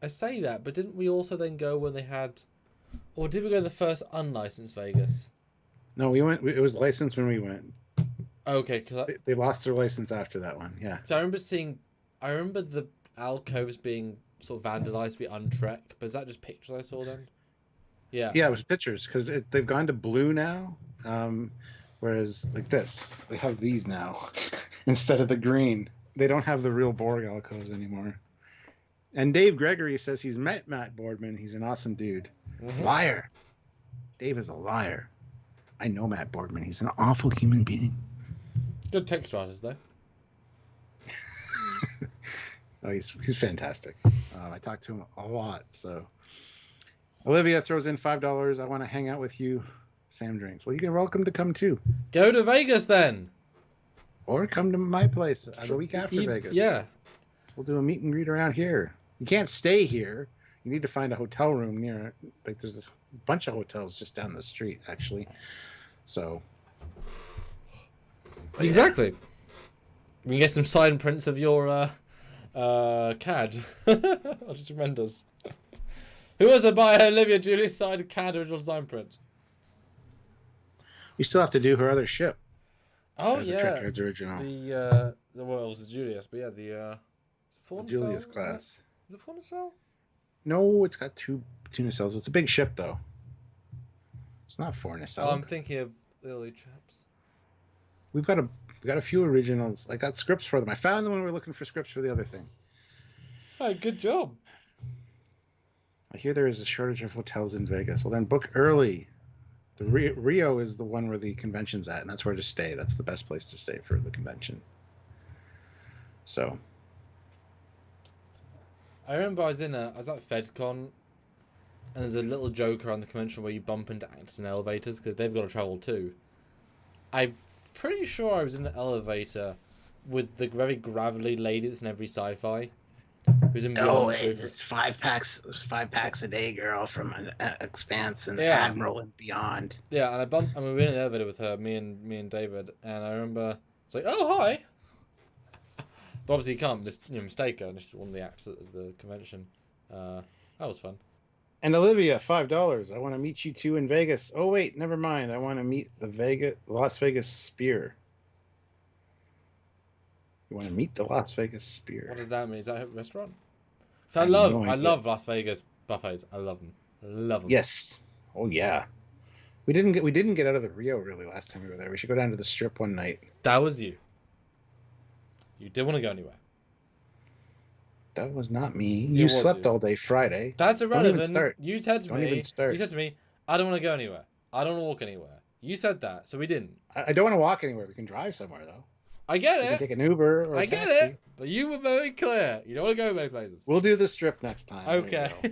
I say that, but didn't we also then go when they had, or did we go to the first unlicensed Vegas? No, we went. It was licensed when we went. Okay, because They lost their license after that one. Yeah. I remember the alcoves being sort of vandalized, be untracked. But is that just pictures I saw then? Yeah. Yeah, it was pictures because they've gone to blue now. Whereas like this, they have these now instead of the green. They don't have the real Borg alcoves anymore. And Dave Gregory says he's met Matt Boardman. He's an awesome dude. Mhm. Liar. Dave is a liar. I know Matt Boardman. He's an awful human being. Good text writers though. Oh, he's fantastic. I talk to him a lot. So Olivia throws in $5. I want to hang out with you. Sam drinks. Well, you're welcome to come too. Go to Vegas then. Or come to my place the week after Vegas. Yeah. We'll do a meet and greet around here. You can't stay here. You need to find a hotel room near. Like there's a bunch of hotels just down the street, actually. So. Exactly. We can get some sign prints of your CAD. I'll just remind us. Who was to buy Olivia Julie's signed CAD original design print? We still have to do her other ship. Oh as a yeah, Trekyards original. the well, it was the Julius, but yeah, the Julius class. Is it Fornicell? No, it's got two tuna cells. It's a big ship though. It's not four nacelle. Oh, I'm thinking of the early chaps. We've got a few originals. I got scripts for them. I found them when we were looking for scripts for the other thing. Oh, good job. I hear there is a shortage of hotels in Vegas. Well, then book early. The Rio is the one where the convention's at, and that's where to stay. That's the best place to stay for the convention. So. I remember I was at FedCon, and there's a little joke around the convention where you bump into actors in elevators because they've got to travel too. I'm pretty sure I was in an elevator with the very gravelly lady that's in every sci-fi. Who's in Beyond. It's 5 packs. There's 5 packs a day, girl, from Expanse and Yeah. Admiral and Beyond. Yeah, and we were in the elevator with her, me and David, and I remember it's like, oh hi. But obviously you can't mistake her, and she's one of the actors at the convention. That was fun. And Olivia, $5. I want to meet you two in Vegas. Oh wait, never mind. I want to meet the Las Vegas Spear. You want to meet the Las Vegas Spear? What does that mean? Is that a restaurant? So I I have love no idea. Las Vegas buffets. I love them. Love them. Yes. Oh yeah. We didn't get out of the Rio really last time we were there. We should go down to the Strip one night. That was you. You didn't want to go anywhere. That was not me. It You was slept you. all day Friday. That's even irrelevant. start. You said to Don't me. even start. You said to me, I don't want to go anywhere. I don't want to walk anywhere. You said that, so we didn't. I don't want to walk anywhere. We can drive somewhere though. I get We can it. take an Uber or a I get taxi. it. But you were very clear. You don't want to go many places. We'll do the Strip next time. There you Okay. go.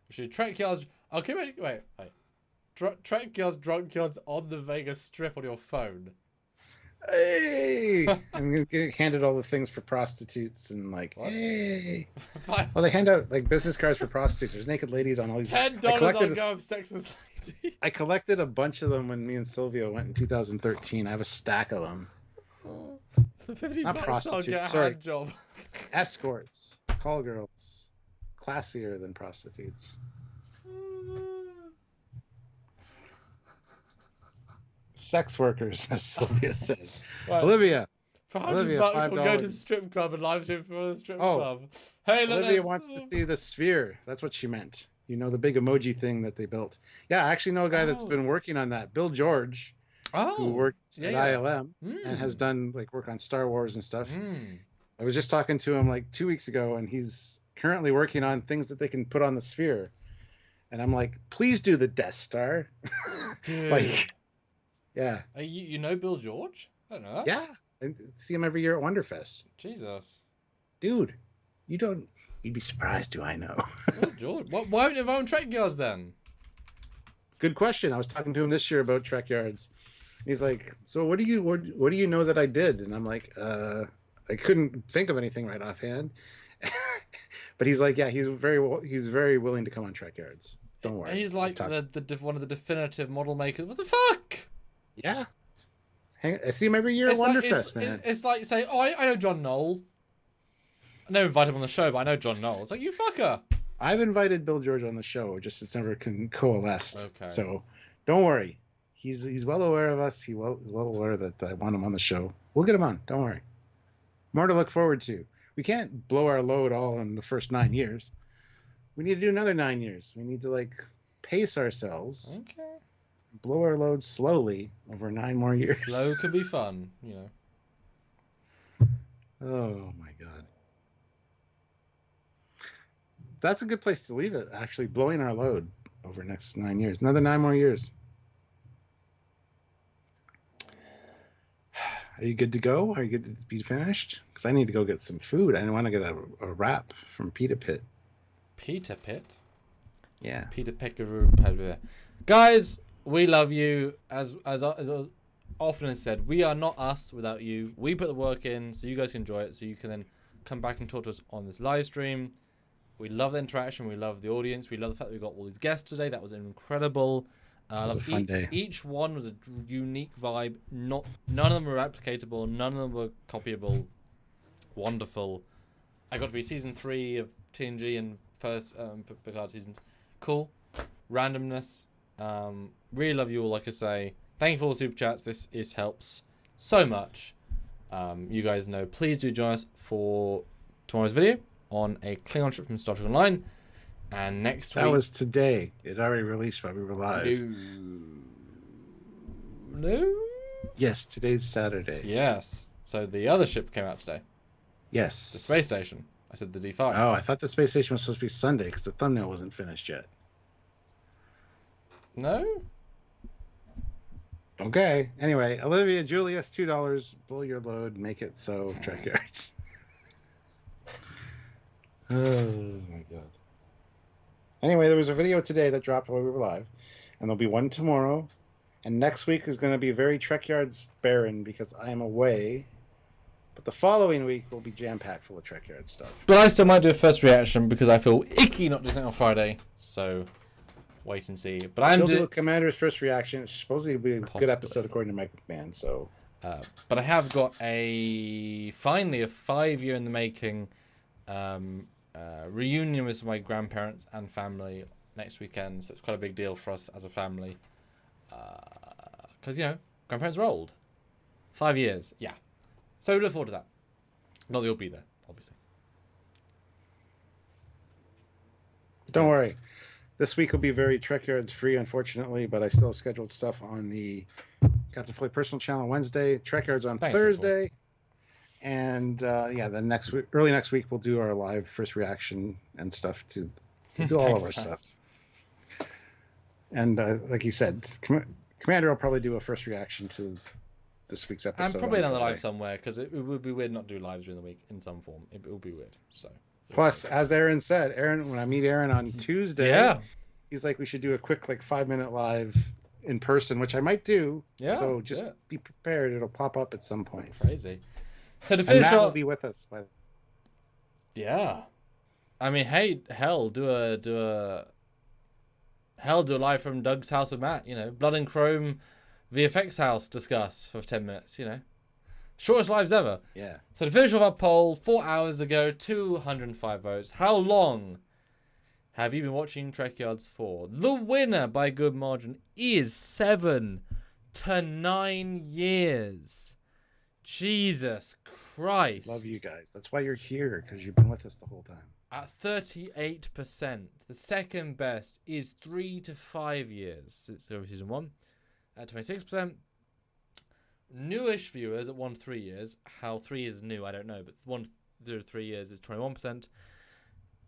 We should Trekyards. Okay, wait. Trekyards, drunk yards on the Vegas Strip on your phone. Hey! I'm gonna get handed all the things for prostitutes and like, What? hey! Well, they hand out like business cards for prostitutes. There's naked ladies on all these. $10 on go of sexist lady. I collected a bunch of them when me and Silvio went in 2013. I have a stack of them. For $50, Not I'll prostitutes, get a sorry. hand job. Escorts, call girls, classier than prostitutes. Sex workers, as Sylvia says. Right. Olivia. For Olivia, $100, we'll go to the $5. strip club and live stream for the strip Oh. club. Hey, look, Olivia there's- wants to see the sphere. That's what she meant. You know, the big emoji thing that they built. Yeah, I actually know a guy that's Oh. been working on that. Bill George, Oh, who worked yeah, at yeah. ILM and has done like work on Star Wars and stuff. Mm. I was just talking to him like 2 weeks ago, and he's currently working on things that they can put on the sphere. And I'm like, please do the Death Star. Dude. Like, yeah. You know Bill George? I don't know that. Yeah. I see him every year at Wonderfest. Jesus. Dude, you'd be surprised who I know. Bill George. Why haven't you involved Trekyards then? Good question. I was talking to him this year about Trekyards. He's like, so what do you know that I did? And I'm like, I couldn't think of anything right offhand. But he's like, yeah, he's very willing to come on Trekyards. Don't worry. He's like one of the definitive model makers. What the fuck? Yeah. I see him every year at Wonderfest, man. It's like say, oh, I know John Knoll. I never invited him on the show, but I know John Knoll. It's like, you fucker. I've invited Bill George on the show, just it's never coalesced. Okay. So don't worry. He's well aware of us. He's well aware that I want him on the show. We'll get him on. Don't worry. More to look forward to. We can't blow our load all in the first 9 years. We need to do another 9 years. We need to pace ourselves. Okay. Blow our load slowly over 9 more years. Slow can be fun, you know. Oh my God. That's a good place to leave it, actually, blowing our load over the next 9 years. Another 9 more years. Are you good to go? Are you good to be finished? Because I need to go get some food. I want to get a wrap from Pita Pit. Peter Pitt? Yeah. Peter Peckaroo. Guys, we love you. As often as said, we are not us without you. We put the work in so you guys can enjoy it, so you can then come back and talk to us on this live stream. We love the interaction. We love the audience. We love the fact that we got all these guests today. That was incredible. It was a fun day. Each one was a unique vibe. None of them were replicatable. None of them were copyable. Wonderful. I got to be season 3 of TNG and first Picard season. Cool. Randomness. Really love you all, like I say. Thank you for all the super chats. This helps so much. You guys know. Please do join us for tomorrow's video on a Klingon ship from Star Trek Online. And next week... That was today. It already released while we were live. No? Yes, today's Saturday. Yes. So the other ship came out today. Yes. The space station. I said the D5. Oh, I thought the space station was supposed to be Sunday because the thumbnail wasn't finished yet. No? Okay. Anyway, Olivia, Julius, $2. Blow your load. Make it so. Trekyards. Oh, my God. Anyway, there was a video today that dropped while we were live, and there'll be one tomorrow. And next week is going to be very Trekyards barren because I am away. But the following week will be jam-packed full of Trekyards stuff. But I still might do a first reaction because I feel icky not doing something on Friday. So, wait and see. But I'm do a Commander's first reaction. It's supposedly be a Possibly. good episode according to Mike McMahon. So, but I have got finally a 5-year in the making reunion with my grandparents and family next weekend. So it's quite a big deal for us as a family. Because, grandparents are old. 5 years, yeah. So look forward to that. Not that you'll be there, obviously. don't worry. This week will be very Trekyards free, unfortunately, but I still have scheduled stuff on the Captain Foley personal channel Wednesday, Trekyards on Thursday. And then early next week, we'll do our live first reaction and stuff to do all of our stuff. And like he said, Commander will probably do a first reaction to this week's episode. And probably another live somewhere, because it would be weird not to do lives during the week in some form. It would be weird. So. Plus, as Aaron said, when I meet Aaron on Tuesday, he's like, we should do a quick 5-minute live in person, which I might do. Yeah. So just be prepared; it'll pop up at some point. Crazy. So to finish Matt off, will be with us. Yeah, I mean, hey, do a live from Doug's house with Matt. Blood and Chrome, VFX house discuss for 10 minutes. Shortest lives ever. Yeah. So to finish off our poll, 4 hours ago, 205 votes. How long have you been watching Trekyards for? The winner by good margin is 7 to 9 years. Jesus Christ. Love you guys. That's why you're here, because you've been with us the whole time. At 38%. The second best is 3 to 5 years since season 1. At 26%. Newish viewers at 1 to 3 years. How 3 is new, I don't know, but 1 to 3 years is 21%.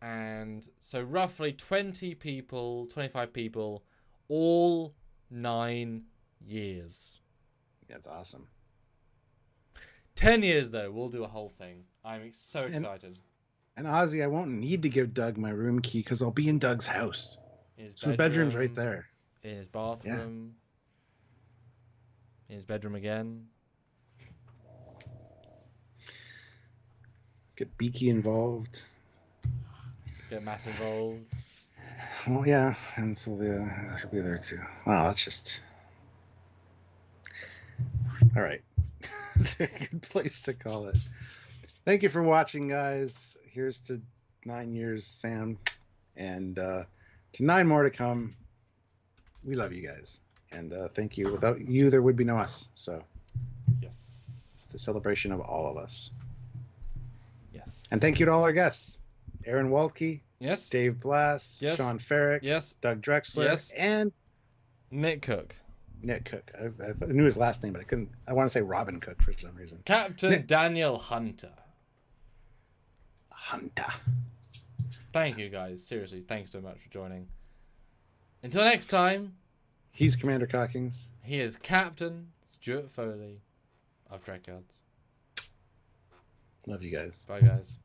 And so roughly 20 people, 25 people, all 9 years. That's awesome. 10 years, though, we'll do a whole thing. I'm so excited. And Ozzy, I won't need to give Doug my room key because I'll be in Doug's house. So the bedroom's right there. In his bathroom. Yeah. In his bedroom again. Get Beaky involved. Get Matt involved. Well, yeah, and Sylvia should be there too. Wow, that's just... All right. It's a good place to call it. Thank you for watching, guys. Here's to 9 years, Sam. And to 9 more to come. We love you guys. And thank you. Without you, there would be no us. So, yes. It's a celebration of all of us. Yes. And thank you to all our guests. Aaron Waltke. Yes. Dave Blass. Yes. Sean Ferrick. Yes. Doug Drexler. Yes. And Nick Cook. Nick Cook. I knew his last name, but I couldn't. I want to say Robin Cook for some reason. Captain Daniel Hunter. Hunter. Thank you, guys. Seriously, thanks so much for joining. Until next time. He's Commander Cockings. He is Captain Stuart Foley of Trekyards. Love you guys. Bye, guys.